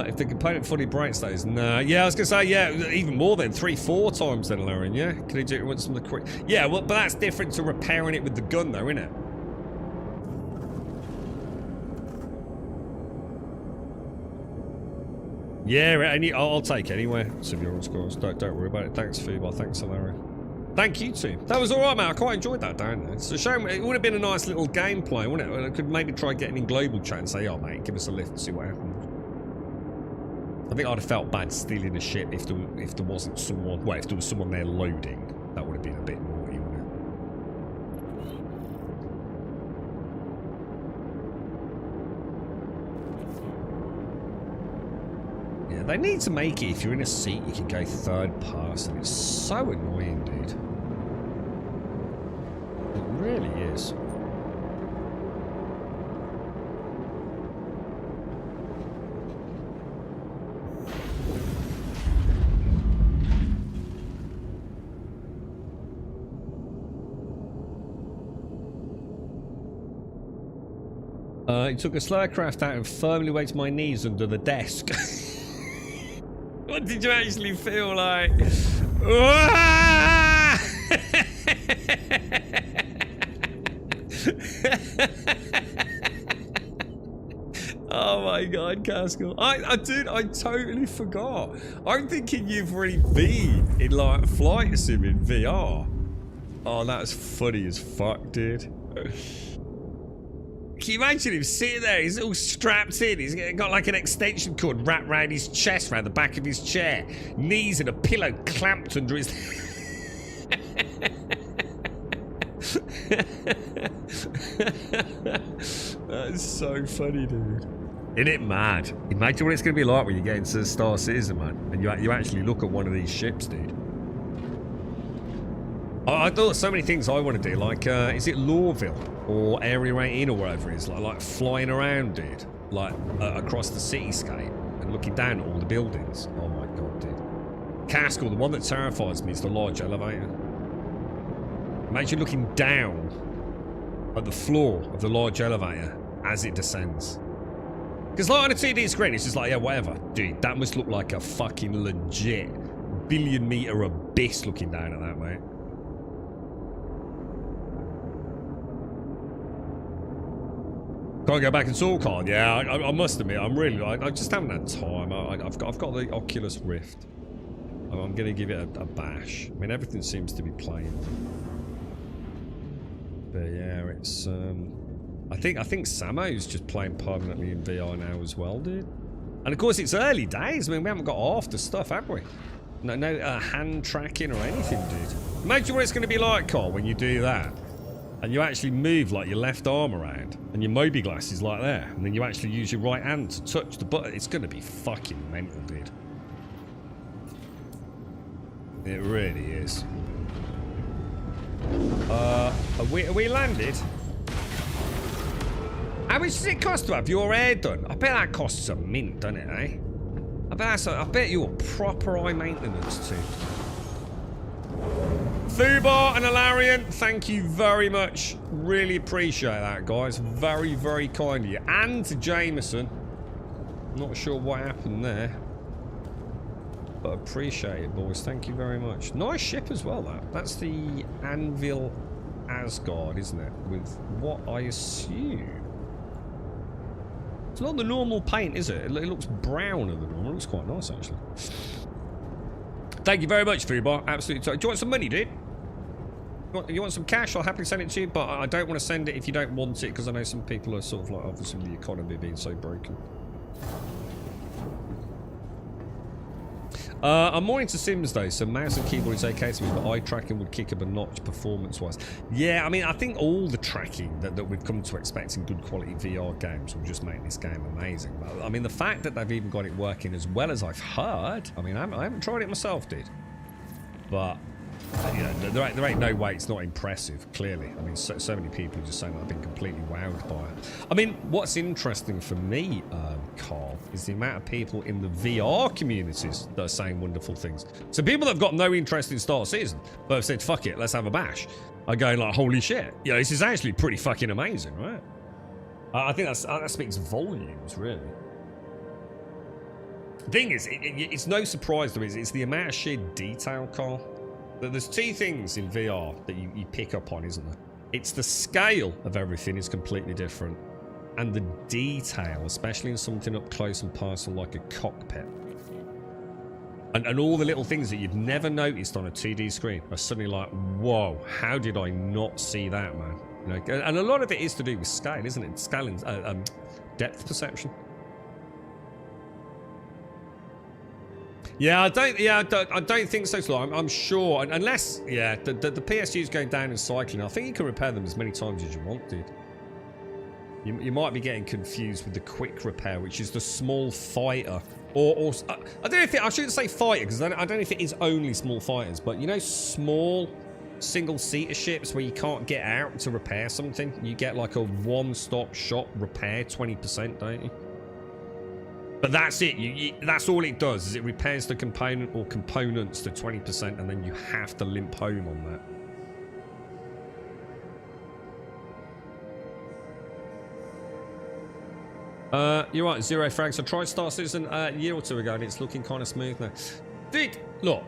If the component fully breaks those, nah. Yeah, I was gonna say, yeah, even more than 3-4 times then, Lauren, yeah? Can you do it with some of the quick? Yeah, well, but that's different to repairing it with the gun, though, isn't it? Yeah, I'll take anywhere. Severe scores. Don't worry about it. Thanks, Fubar. Thanks, Larry. Thank you too. That was alright, mate. I quite enjoyed that down there. It's a shame. It would have been a nice little gameplay, wouldn't it? I could maybe try getting in global chat and say, oh, mate, give us a lift and see what happens. I think I'd have felt bad stealing a ship if there wasn't someone. Well, if there was someone there loading, that would have been a bit naughty, wouldn't it? Yeah, they need to make it. If you're in a seat, you can go third person. It's so annoying, dude. It really is. He took a slow craft out and firmly weighted my knees under the desk. What did you actually feel like? Oh my god, Castle. Dude, I totally forgot. I'm thinking you've already been in like flight sim in VR. Oh, that's funny as fuck, dude. Can you imagine him sitting there? He's all strapped in. He's got like an extension cord wrapped around his chest, around the back of his chair. Knees and a pillow clamped under his... That's so funny, dude. Isn't it mad? Imagine what it's going to be like when you get into Star Citizen, man. And you actually look at one of these ships, dude. I thought so many things I want to do, like, is it Lawville or Area 18 or wherever it is, like flying around, dude, like across the cityscape and looking down at all the buildings. Oh my god, dude. Castle, the one that terrifies me is the large elevator. Imagine looking down at the floor of the large elevator as it descends. Because like on a 2D screen, it's just like, yeah, whatever. Dude, that must look like a fucking legit billion-meter abyss looking down at that, mate. Can't go back and saw card. Yeah, I must admit, I just haven't had time. I've got the Oculus Rift. I'm going to give it a bash. I mean, everything seems to be playing. But yeah, it's I think Samo's just playing permanently in VR now as well, dude. And of course, it's early days. I mean, we haven't got half the stuff, have we? No hand tracking or anything, dude. Imagine what it's going to be like, Carl, when you do that. And you actually move like your left arm around and your Moby glass is like there. And then you actually use your right hand to touch the button. It's going to be fucking mental, dude. It really is. Are we landed? How much does it cost to have your hair done? I bet that costs a mint, doesn't it, eh? I bet you're proper eye maintenance too. Fubar and Alarian, thank you very much. Really appreciate that, guys. Very, very kind of you. And to Jameson. Not sure what happened there. But appreciate it, boys. Thank you very much. Nice ship as well, that. That's the Anvil Asgard, isn't it? With what I assume. It's not the normal paint, is it? It looks browner than normal. It looks quite nice, actually. Thank you very much, Fubar. Absolutely. Do you want some money, dude? You want some cash? I'll happily send it to you, but I don't want to send it if you don't want it, because I know some people are sort of like, obviously, the economy being so broken. I'm more into Sims though, so mouse and keyboard is okay to me, but eye tracking would kick up a notch performance-wise. Yeah, I mean, I think all the tracking that we've come to expect in good quality VR games will just make this game amazing. But, I mean, the fact that they've even got it working as well as I've heard, I mean, I haven't tried it myself, dude. But You know, there ain't no way it's not impressive, clearly. I mean, so many people are just saying that I've been completely wowed by it. I mean, what's interesting for me, Carl, is the amount of people in the VR communities that are saying wonderful things. So people that have got no interest in Star Citizen, but have said, fuck it, let's have a bash, are going like, holy shit. You know, this is actually pretty fucking amazing, right? I think that speaks volumes, really. The thing is, it's no surprise to me, it's the amount of sheer detail, Carl. There's two things in VR that you pick up on, isn't there? It's the scale of everything is completely different, and the detail, especially in something up close and personal like a cockpit. And all the little things that you'd never noticed on a 2D screen are suddenly like, whoa, how did I not see that, man? You know, and a lot of it is to do with scale, isn't it? Scaling, depth perception. Yeah, I don't think so. So I'm sure, unless, yeah, the PSU's going down in cycling. I think you can repair them as many times as you want, dude. You might be getting confused with the quick repair, which is the small fighter, or I don't know if I shouldn't say fighter because I don't know if it is only small fighters, but you know, small single-seater ships where you can't get out to repair something. You get like a one-stop shop repair 20%, don't you? But that's it. That's all it does, is it repairs the component or components to 20%, and then you have to limp home on that. You're right, Zero Frags. I tried Star Citizen a year or two ago, and it's looking kind of smooth now. Dude, look,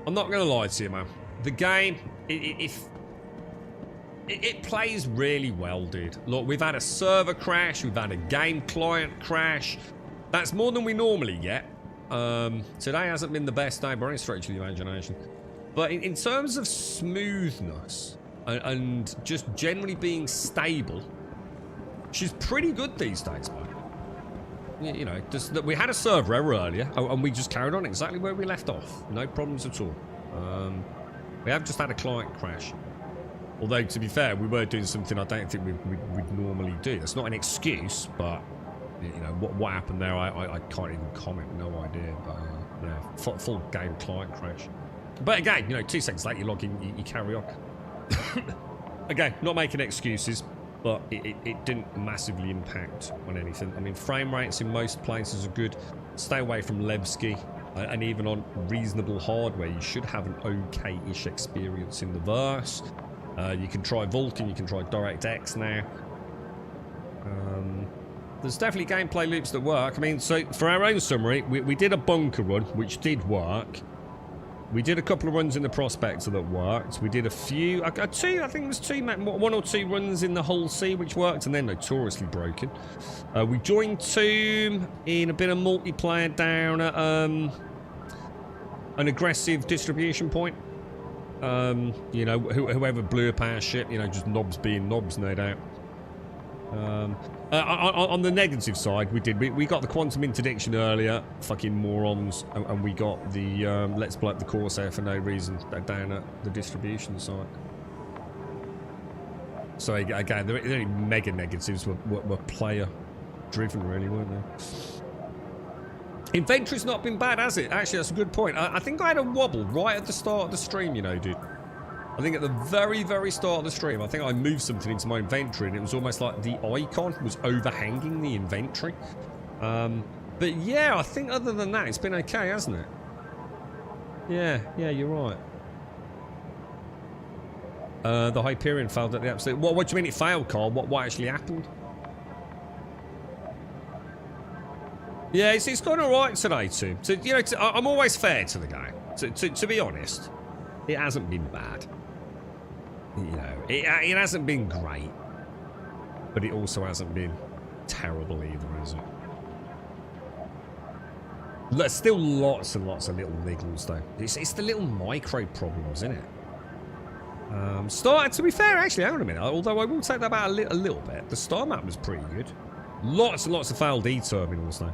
I'm not going to lie to you, man. The game, it plays really well, dude. Look, we've had a server crash. We've had a game client crash. That's more than we normally get. Today hasn't been the best day by any stretch of the imagination. But in terms of smoothness and just generally being stable, she's pretty good these days, man. You know, we had a server error earlier, and we just carried on exactly where we left off. No problems at all. We have just had a client crash. Although, to be fair, we were doing something I don't think we'd normally do. That's not an excuse, but... You know, what happened there, I can't even comment, no idea. But, yeah, full game client crash. But again, you know, 2 seconds later, you log in, you carry on. Again, not making excuses, but it didn't massively impact on anything. I mean, frame rates in most places are good. Stay away from Levski, and even on reasonable hardware, you should have an okay-ish experience in the verse. You can try Vulkan, you can try DirectX now. There's definitely gameplay loops that work. I mean, so for our own summary, we did a bunker run, which did work. We did a couple of runs in the Prospector that worked. We did a few, I think it was one or two runs in the Hull Sea, which worked, and then notoriously broken. We joined Tomb in a bit of multiplayer down at an aggressive distribution point. You know, whoever blew up our ship, you know, just knobs being knobs, no doubt. On the negative side, we got the quantum interdiction earlier, fucking morons, and we got the let's blow up the Corsair for no reason down at the distribution site. So again, the only mega negatives were player driven, really, weren't they? Inventory's not been bad, has it? Actually, that's a good point. I think I had a wobble right at the start of the stream, you know, dude. I think at the very, very start of the stream, I think I moved something into my inventory, and it was almost like the icon was overhanging the inventory. But yeah, I think other than that, it's been okay, hasn't it? Yeah, you're right. The Hyperion failed at the absolute... What do you mean it failed, Carl? What actually happened? Yeah, it's gone alright today, too. So, you know, I'm always fair to the guy. To be honest, it hasn't been bad. You know, it hasn't been great, but it also hasn't been terrible either, is it? There's still lots and lots of little niggles, though. It's the little micro problems, isn't it? Started, to be fair, actually, hang on a minute. Although I will take that back a little bit. The star map was pretty good. Lots and lots of failed D terminals, though.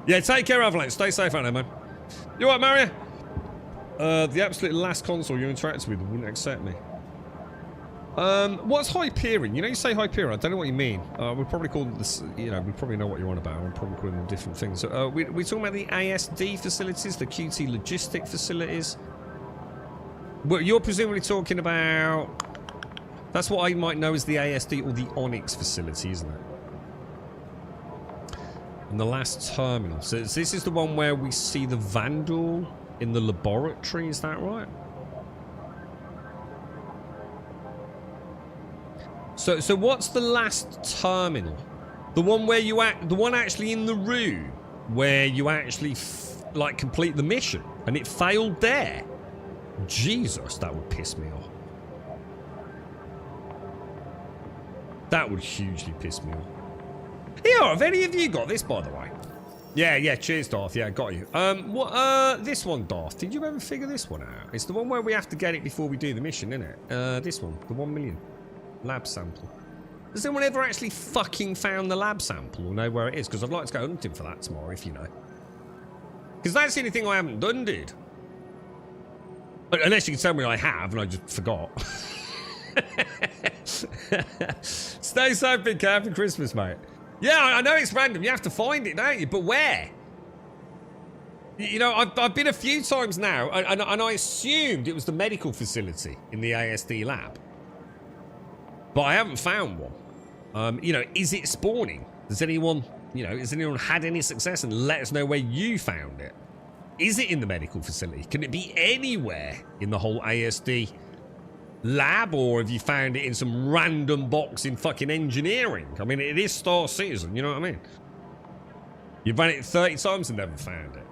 Yeah, take care, Avalanche. Stay safe out there, man. You all right, Mario? The absolute last console you interacted with wouldn't accept me. What's Hyperion? You know, you say Hyperion, I don't know what you mean. We probably call this, you know, we probably know what you're on about. We're probably calling them different things. So, we're talking about the ASD facilities, the QT logistic facilities. Well, you're presumably talking about... That's what I might know as the ASD or the Onyx facility, isn't it? And the last terminal. So this is the one where we see the Vandal in the laboratory, is that right? So what's the last terminal? The one where you the one actually in the room where you actually like complete the mission and it failed there. Jesus, that would piss me off. That would hugely piss me off. Yeah, have any of you got this, by the way? Yeah, cheers, Darth. Yeah, got you. This one, Darth. Did you ever figure this one out? It's the one where we have to get it before we do the mission, isn't it? This one, the 1 million lab sample. Has anyone ever actually fucking found the lab sample or know where it is? Because I'd like to go hunting for that tomorrow, if you know. Because that's the only thing I haven't done, dude. Unless you can tell me I have and I just forgot. Stay safe, big cat, for Christmas, mate. Yeah, I know it's random. You have to find it, don't you? But where? You know, I've been a few times now, and I assumed it was the medical facility in the ASD lab. But I haven't found one. You know, is it spawning? Does anyone, you know, has anyone had any success? And let us know where you found it. Is it in the medical facility? Can it be anywhere in the whole ASD lab? Or have you found it in some random box in fucking engineering? I mean, it is Star Citizen, you know what I mean? You've run it 30 times and never found it.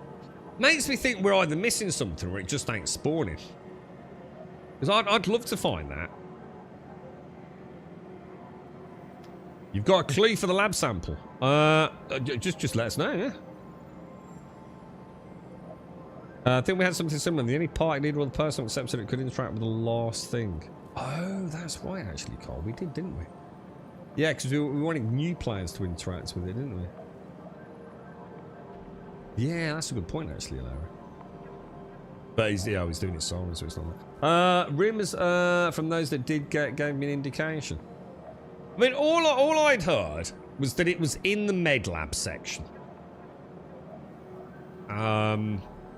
Makes me think we're either missing something or it just ain't spawning. Because I'd love to find that. You've got a clue for the lab sample. Just let us know, yeah? I think we had something similar. The only party leader or the person who accepted it could interact with the last thing. Oh, that's right, actually, Carl. We did, didn't we? Yeah, because we wanted new players to interact with it, didn't we? Yeah, that's a good point, actually, Larry. But he's doing it solo, so it's not that. Rumours from those that did gave me an indication. I mean, all I'd heard was that it was in the med lab section.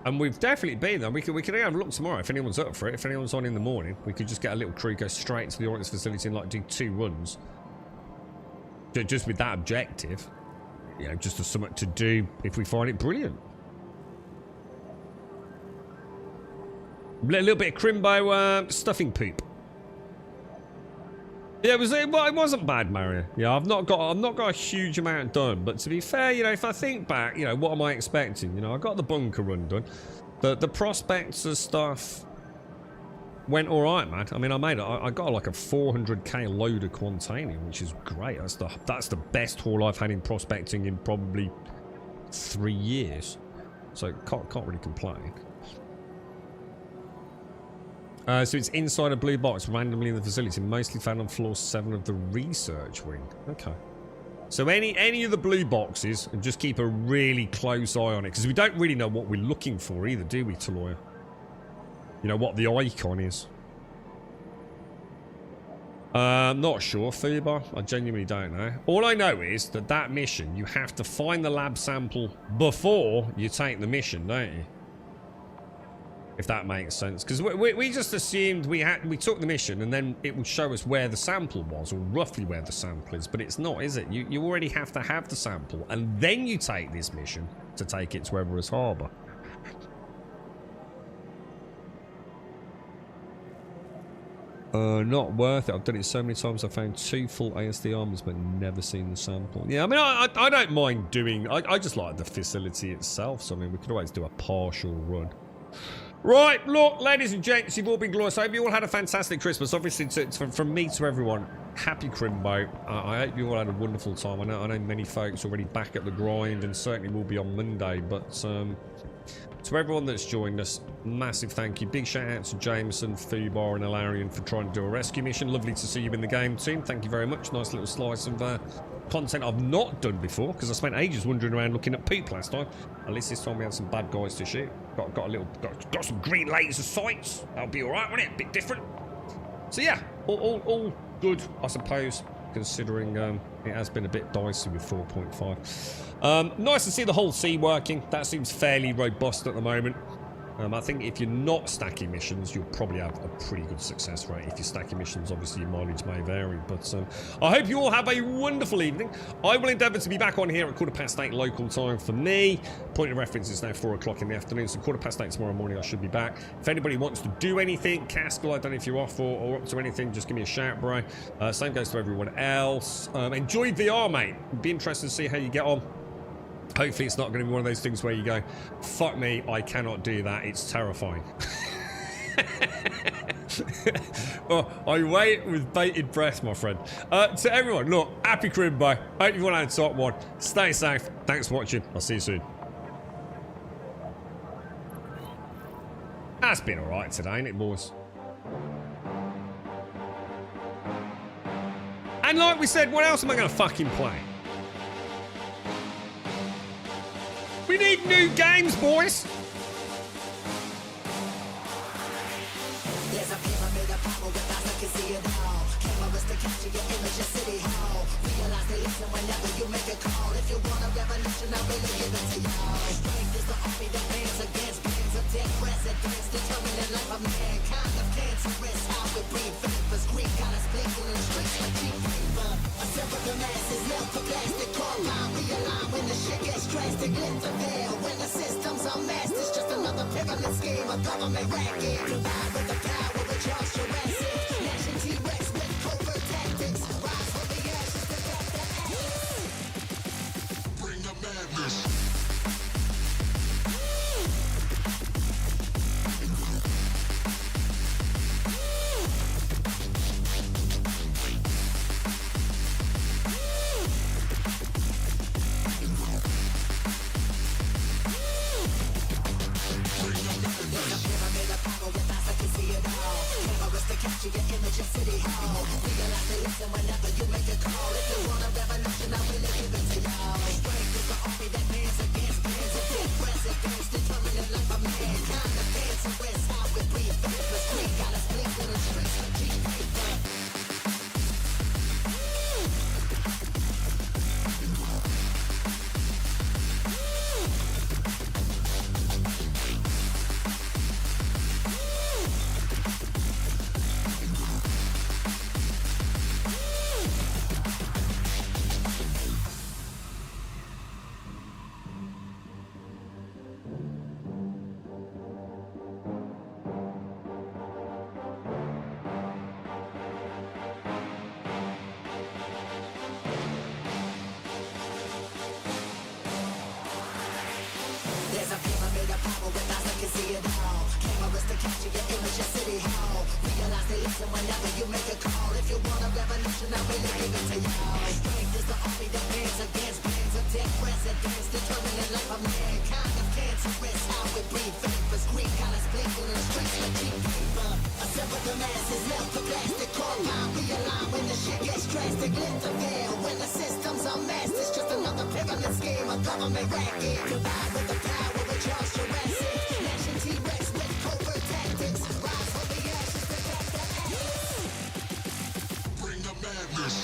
And we've definitely been there. We can have a look tomorrow if anyone's up for it. If anyone's on in the morning, we could just get a little crew, go straight to the Onyx facility and like do 2 runs. Just with that objective. You know, just as something to do if we find it brilliant. A little bit of Crimbo stuffing poop. Yeah, it wasn't bad, Mario. Yeah, I've not got a huge amount done, but to be fair, you know, if I think back, you know, what am I expecting? You know, I got the bunker run done. The prospector stuff went all right, man. I mean, I got like a 400k load of Quantanium, which is great. That's the best haul I've had in prospecting in probably 3 years. So can't really complain. So it's inside a blue box, randomly in the facility, mostly found on floor 7 of the research wing. Okay. So any of the blue boxes, and just keep a really close eye on it, because we don't really know what we're looking for either, do we, Taloya? You know, what the icon is. Not sure, Fubar. I genuinely don't know. All I know is that mission, you have to find the lab sample before you take the mission, don't you? If that makes sense, because we just assumed we took the mission and then it would show us where the sample was, or roughly where the sample is, but it's not, is it? You already have to have the sample and then you take this mission to take it to Everest Harbour. Not worth it. I've done it so many times. I found 2 full ASD armors but never seen the sample. Yeah, I mean, I don't mind doing. I just like the facility itself. So I mean, we could always do a partial run. Right, look, ladies and gents, you've all been glorious. I hope you all had a fantastic Christmas. Obviously, from me to everyone, happy Crimbo. I hope you all had a wonderful time. I know many folks already back at the grind and certainly will be on Monday. But to everyone that's joined us, massive thank you. Big shout out to Jameson, Fubar and Ilarian for trying to do a rescue mission. Lovely to see you in the game, team. Thank you very much. Nice little slice of content I've not done before, because I spent ages wandering around looking at poop last time. At least this time we had some bad guys to shoot. Got some green laser sights. That'll be all right, won't it? A bit different. So yeah, all good, I suppose, considering it has been a bit dicey with 4.5. Nice to see the whole sea working. That seems fairly robust at the moment. I think if you're not stacking missions, you'll probably have a pretty good success rate. If you're stacking missions, obviously your mileage may vary. But I hope you all have a wonderful evening. I will endeavour to be back on here at 8:15 local time for me. Point of reference is now 4 o'clock in the afternoon, so 8:15 tomorrow morning I should be back. If anybody wants to do anything, Caskell, I don't know if you're off or up to anything, just give me a shout, bro. Same goes to everyone else. Enjoy VR, mate. Be interested to see how you get on. Hopefully it's not going to be one of those things where you go, fuck me, I cannot do that, it's terrifying. Oh, I wait with bated breath, my friend. To everyone, look, happy crib, bye. Hope you've all had a top one. Stay safe. Thanks for watching. I'll see you soon. That's been alright today, ain't it, boys? And like we said, what else am I going to fucking play? We need new games, boys. There's a pyramid of power with eyes that can see it all. Cameras to capture your image of City Hall. Realize they listen whenever you make a call. If you want a revolution, I really give it to y'all. Strength is the army that bands against bands of dead presidents. Determining life of mankind of cancerous. How we breathe vapors. Greek got us blinking in the streets like cheap paper. Assemble the masses, melt the plastic core line. Realign when the shit gets drastic. Lift the veil when the system's unmasked. It's just another pyramid scheme, a government racket. Combined with the power of Charles Jurassic. Nation T-Rex with covert tactics. Rise from the ashes to back the axe. Bring the madness. Capture your image of City Hall. Realize they listen whenever you make a call. If you want a revolution, I really give it to y'all. Strength is the army that bands against bands of dead presidents. Determining life of mankind. The cancerous, how we breathe vapors. Greek got us blinking in the streets like cheap paper. There's a pyramid of power with eyes that can see it all. Cameras to capture your image of City Hall. Realize they listen whenever you make a call. If you want a revolution, I really give it to y'all. Strength is the army that bands against bands of dead presidents. Determining life of mankind of cancerous. How we breathe vapors. Greek got us blinking in the streets like cheap paper. Assemble the masses, melt the plastic core line. Realign when the shit gets drastic. Lift the veil when the system's unmasked. It's just another pyramid scheme, a government racket. Combined with the power of Charles Jurassic. Nation T-Rex with covert tactics. Rise from the ashes to back the axe. Bring the madness.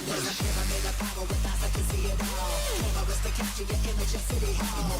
There's a pyramid of power with eyes that can see it all. Cameras to capture your image of City Hall.